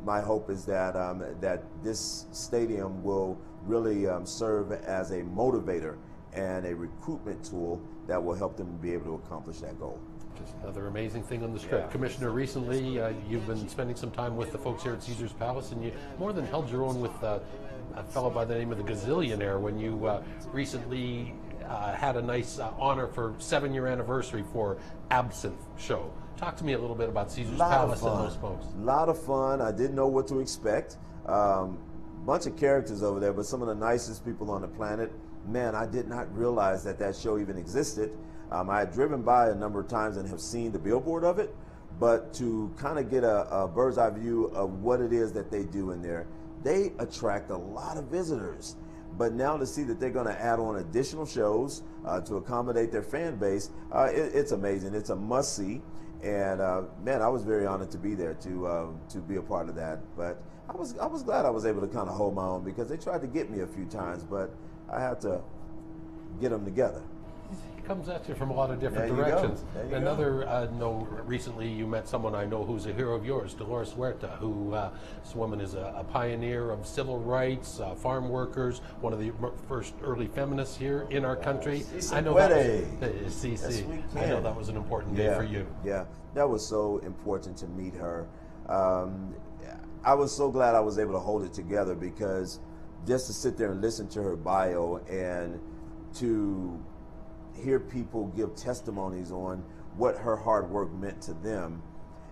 My hope is that that this stadium will really serve as a motivator and a recruitment tool that will help them be able to accomplish that goal. Just another amazing thing on the Strip. Yeah. Commissioner, recently you've been spending some time with the folks here at Caesars Palace, and you more than held your own with a fellow by the name of the Gazillionaire when you recently had a nice honor for 7-year anniversary for Absinthe Show. Talk to me a little bit about Caesars Palace and those folks. A lot of fun. I didn't know what to expect. Bunch of characters over there, but some of the nicest people on the planet. Man, I did not realize that show even existed. I had driven by a number of times and have seen the billboard of it, but to kind of get a bird's eye view of what it is that they do in there, they attract a lot of visitors. But now to see that they're going to add on additional shows to accommodate their fan base, it's amazing. It's a must-see. And man, I was very honored to be there to be a part of that. But I was glad I was able to kind of hold my own, because they tried to get me a few times, but I had to get them together. It comes at you from a lot of different There you directions. go. Another no, recently you met someone I know who's a hero of yours, Dolores Huerta, who this woman is a pioneer of civil rights, farm workers, one of the first early feminists here in our country. I know that I know that was an important day for you. Yeah, that was so important to meet her. I was so glad I was able to hold it together, because just to sit there and listen to her bio and to hear people give testimonies on what her hard work meant to them,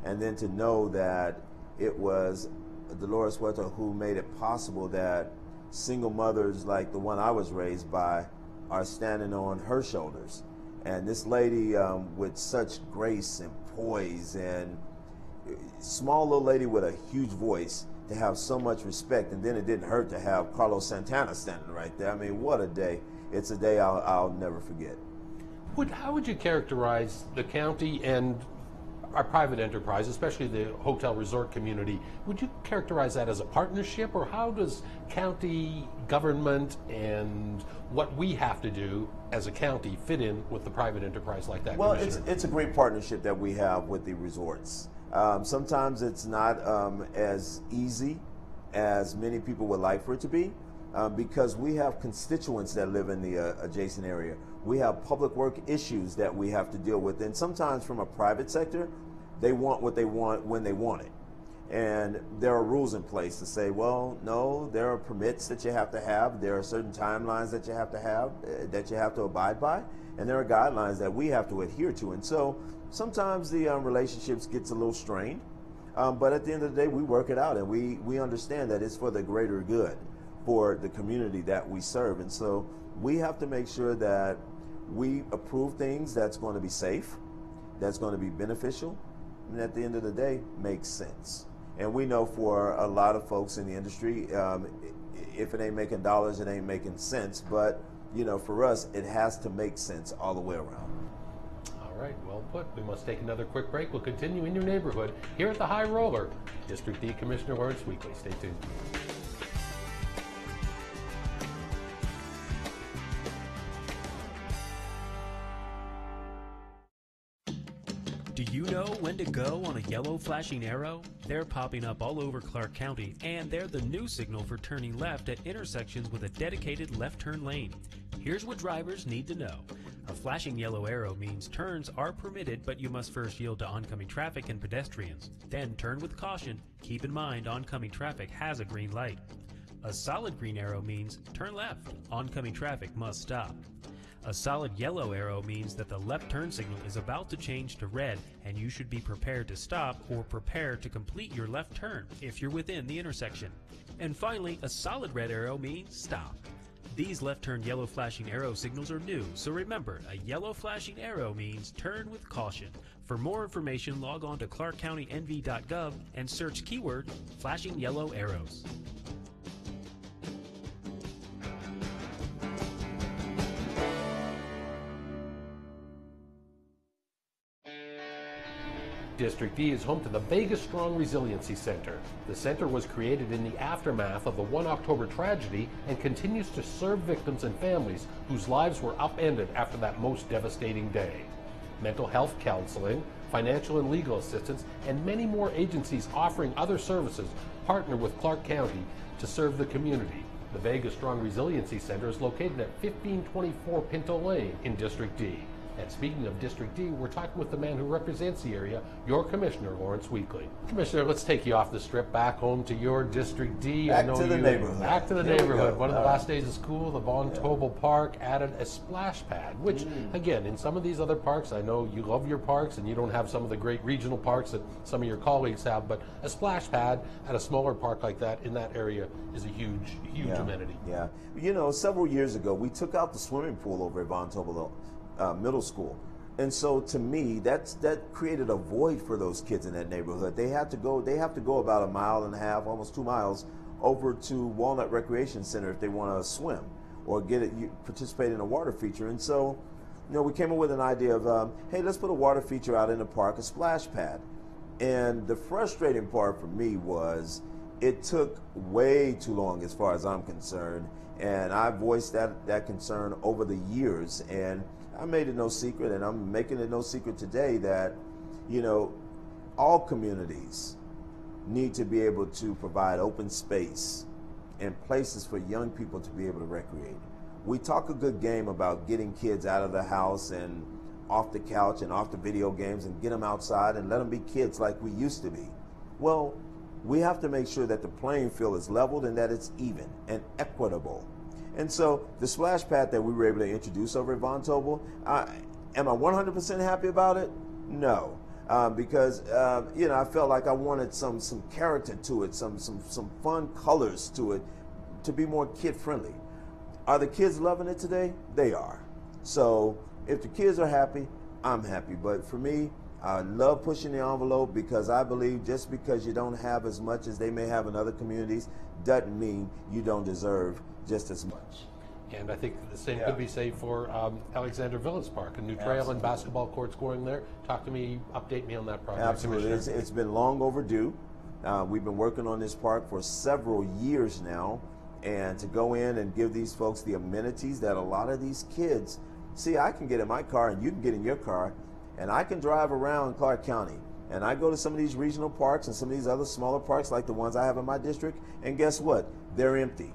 and then to know that it was Dolores Huerta who made it possible that single mothers like the one I was raised by are standing on her shoulders. And this lady with such grace and poise, and small little lady with a huge voice, to have so much respect. And then it didn't hurt to have Carlos Santana standing right there. I mean, what a day. It's a day I'll never forget. How would you characterize the county and our private enterprise, especially the hotel resort community? Would you characterize that as a partnership, or how does county government and what we have to do as a county fit in with the private enterprise like that? Well, it's a great partnership that we have with the resorts. Sometimes it's not as easy as many people would like for it to be, because we have constituents that live in the adjacent area. We have public work issues that we have to deal with, and sometimes from a private sector, they want what they want when they want it. And there are rules in place to say, well, no, there are permits that you have to have, there are certain timelines that you have to abide by, and there are guidelines that we have to adhere to. And so sometimes the relationships gets a little strained, but at the end of the day, we work it out, and we understand that it's for the greater good for the community that we serve. And so we have to make sure that we approve things that's going to be safe, that's going to be beneficial, and at the end of the day, makes sense. And we know for a lot of folks in the industry, if it ain't making dollars, it ain't making sense. But, you know, for us, it has to make sense all the way around. All right, well put. We must take another quick break. We'll continue in your neighborhood here at the High Roller. District D Commissioner Lawrence Weekly. Stay tuned. Do you know when to go on a yellow flashing arrow? They're popping up all over Clark County, and they're the new signal for turning left at intersections with a dedicated left turn lane. Here's what drivers need to know. A flashing yellow arrow means turns are permitted, but you must first yield to oncoming traffic and pedestrians. Then turn with caution. Keep in mind oncoming traffic has a green light. A solid green arrow means turn left. Oncoming traffic must stop. A solid yellow arrow means that the left turn signal is about to change to red, and you should be prepared to stop or prepare to complete your left turn if you're within the intersection. And finally, a solid red arrow means stop. These left turn yellow flashing arrow signals are new, so remember, a yellow flashing arrow means turn with caution. For more information, log on to clarkcountynv.gov and search keyword flashing yellow arrows. District D is home to the Vegas Strong Resiliency Center. The center was created in the aftermath of the 1 October tragedy and continues to serve victims and families whose lives were upended after that most devastating day. Mental health counseling, financial and legal assistance, and many more agencies offering other services partner with Clark County to serve the community. The Vegas Strong Resiliency Center is located at 1524 Pinto Lane in District D. And speaking of District D, we're talking with the man who represents the area, your Commissioner, Lawrence Weekly. Commissioner, let's take you off the strip, back home to your District D. Back to the neighborhood. Back to the neighborhood. One of the last days of school, the Von Tobel Park added a splash pad, which, again, in some of these other parks, I know you love your parks and you don't have some of the great regional parks that some of your colleagues have, but a splash pad at a smaller park like that in that area is a huge, huge amenity. Yeah. You know, several years ago, we took out the swimming pool over at Von Tobel Middle School. And so to me, that created a void for those kids in that neighborhood. They have to go about 1.5 miles, almost 2 miles, over to Walnut Recreation Center if they want to swim or participate in a water feature. And so you know, we came up with an idea of, hey, let's put a water feature out in the park, a splash pad. And the frustrating part for me was it took way too long as far as I'm concerned. And I voiced that concern over the years. And I made it no secret, and I'm making it no secret today, that, you know, all communities need to be able to provide open space and places for young people to be able to recreate. We talk a good game about getting kids out of the house and off the couch and off the video games and get them outside and let them be kids like we used to be. Well, we have to make sure that the playing field is leveled and that it's even and equitable. And so the splash pad that we were able to introduce over at Von Tobel, am I 100% happy about it? No. Because you know, I felt like I wanted some character to it, some fun colors to it, to be more kid friendly. Are the kids loving it today? They are. So if the kids are happy, I'm happy. But for me, I love pushing the envelope, because I believe just because you don't have as much as they may have in other communities doesn't mean you don't deserve just as much. And I think the same could be said for Alexander Village Park, a new trail and basketball courts going there. Talk to me, update me on that project. Absolutely. It's been long overdue. We've been working on this park for several years now, and to go in and give these folks the amenities that a lot of these kids, see, I can get in my car and you can get in your car, and I can drive around Clark County, and I go to some of these regional parks and some of these other smaller parks like the ones I have in my district, and guess what? They're empty.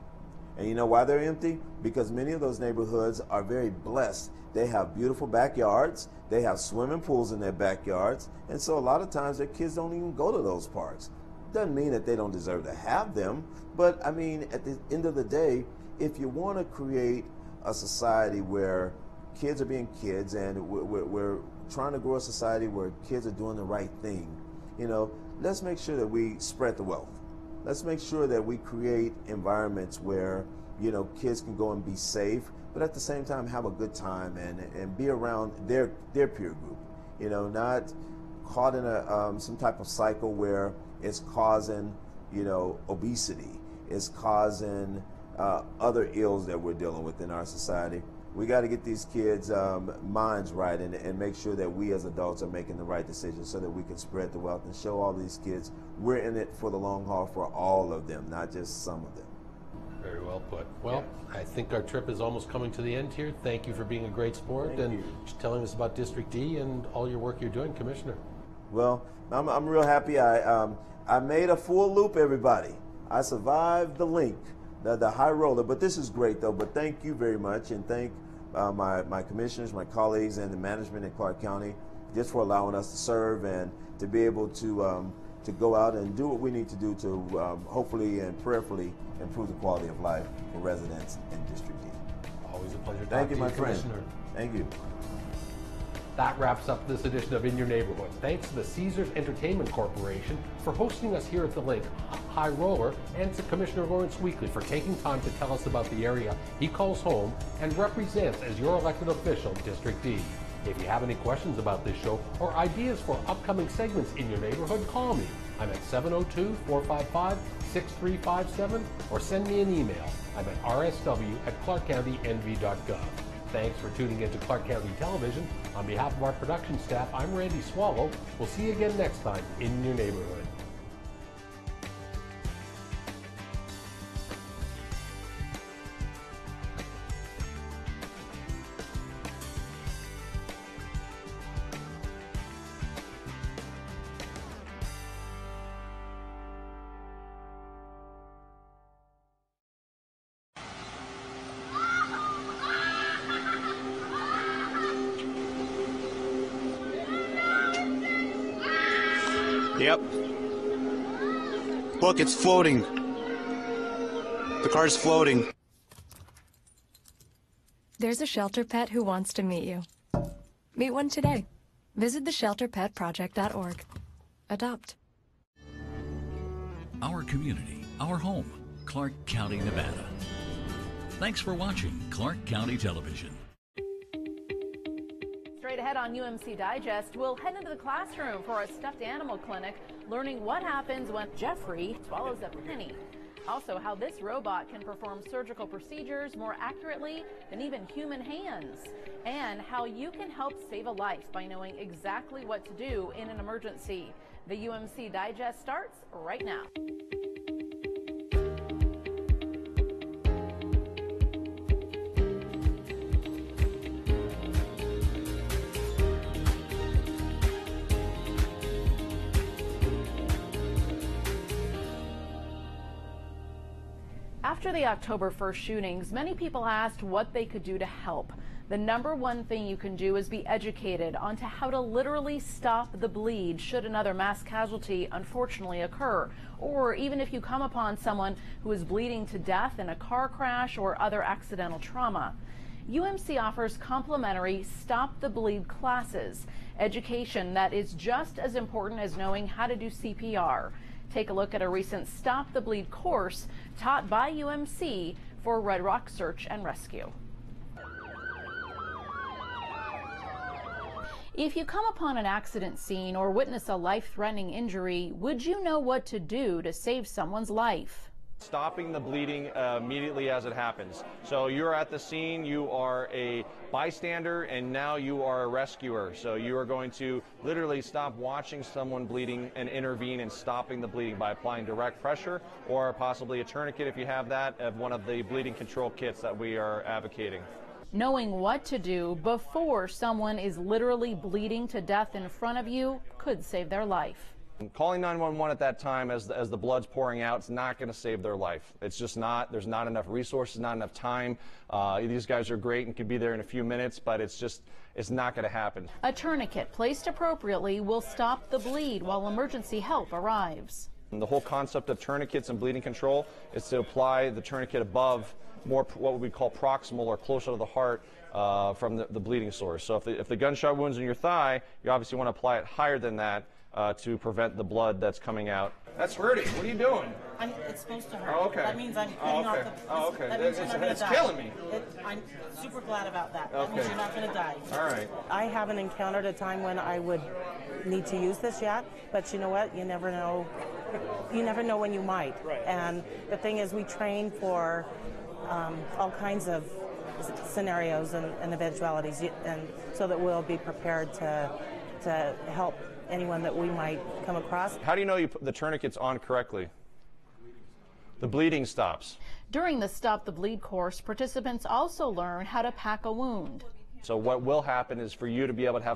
And you know why they're empty? Because many of those neighborhoods are very blessed. They have beautiful backyards, they have swimming pools in their backyards, and so a lot of times their kids don't even go to those parks. Doesn't mean that they don't deserve to have them, but I mean, at the end of the day, if you want to create a society where kids are being kids, and we're trying to grow a society where kids are doing the right thing, you know, let's make sure that we spread the wealth. Let's make sure that we create environments where, you know, kids can go and be safe, but at the same time have a good time and be around their peer group. You know, not caught in some type of cycle where it's causing, you know, obesity, it's causing other ills that we're dealing with in our society. We got to get these kids' minds right and make sure that we as adults are making the right decisions so that we can spread the wealth and show all these kids we're in it for the long haul for all of them, not just some of them. Very well put. Well, I think our trip is almost coming to the end here. Thank you for being a great sport and telling us about District D and all your work you're doing, Commissioner. Well, I'm real happy. I made a full loop, everybody. I survived the link, the high roller. But this is great, though. But thank you very much, and thank my commissioners, my colleagues, and the management in Clark County just for allowing us to serve and to be able to go out and do what we need to do to hopefully and prayerfully improve the quality of life for residents in District D. Always a pleasure. Thank you, my friend. Commissioner. Thank you. That wraps up this edition of In Your Neighborhood. Thanks to the Caesars Entertainment Corporation for hosting us here at the Link, High Roller, and to Commissioner Lawrence Weekly for taking time to tell us about the area he calls home and represents as your elected official, District D. If you have any questions about this show or ideas for upcoming segments in your neighborhood, call me. I'm at 702-455-6357 or send me an email. I'm at rsw@clarkcountynv.gov. Thanks for tuning into Clark County Television. On behalf of our production staff, I'm Randy Swallow. We'll see you again next time in your neighborhood. Yep. Look, it's floating. The car's floating. There's a shelter pet who wants to meet you. Meet one today. Visit theshelterpetproject.org. Adopt. Our community, our home, Clark County, Nevada. Thanks for watching Clark County Television. Straight ahead on UMC Digest, we'll head into the classroom for a stuffed animal clinic, learning what happens when Jeffrey swallows a penny. Also, how this robot can perform surgical procedures more accurately than even human hands. and how you can help save a life by knowing exactly what to do in an emergency. The UMC Digest starts right now. After the October 1st shootings, many people asked what they could do to help. The number one thing you can do is be educated on how to literally stop the bleed should another mass casualty unfortunately occur, or even if you come upon someone who is bleeding to death in a car crash or other accidental trauma. UMC offers complimentary Stop the Bleed classes, education that is just as important as knowing how to do CPR. Take a look at a recent Stop the Bleed course taught by UMC for Red Rock Search and Rescue. If you come upon an accident scene or witness a life-threatening injury, would you know what to do to save someone's life? Stopping the bleeding immediately as it happens. So you're at the scene, you are a bystander, and now you are a rescuer. So you are going to literally stop watching someone bleeding and intervene in stopping the bleeding by applying direct pressure or possibly a tourniquet if you have that, of one of the bleeding control kits that we are advocating. Knowing what to do before someone is literally bleeding to death in front of you could save their life. Calling 911 at that time as the blood's pouring out, it's not going to save their life. It's just not. There's not enough resources, not enough time. These guys are great and could be there in a few minutes, but it's not going to happen. A tourniquet placed appropriately will stop the bleed while emergency help arrives. And the whole concept of tourniquets and bleeding control is to apply the tourniquet above, more what we call proximal or closer to the heart from the bleeding source. So if the gunshot wound's in your thigh, you obviously want to apply it higher than that to prevent the blood that's coming out. That's hurting. What are you doing? It's supposed to hurt. Oh, okay. That means I'm cutting off the... Oh, okay. That means you're not going to die. It's killing me. I'm super glad about that. Okay. That means you're not going to die. All right. I haven't encountered a time when I would need to use this yet, but you know what? You never know. You never know when you might. Right. And the thing is, we train for all kinds of scenarios and eventualities, and so that we'll be prepared to help anyone that we might come across. How do you know you put the tourniquet's on correctly? The bleeding stops. During the Stop the Bleed course, participants also learn how to pack a wound. So what will happen is for you to be able to have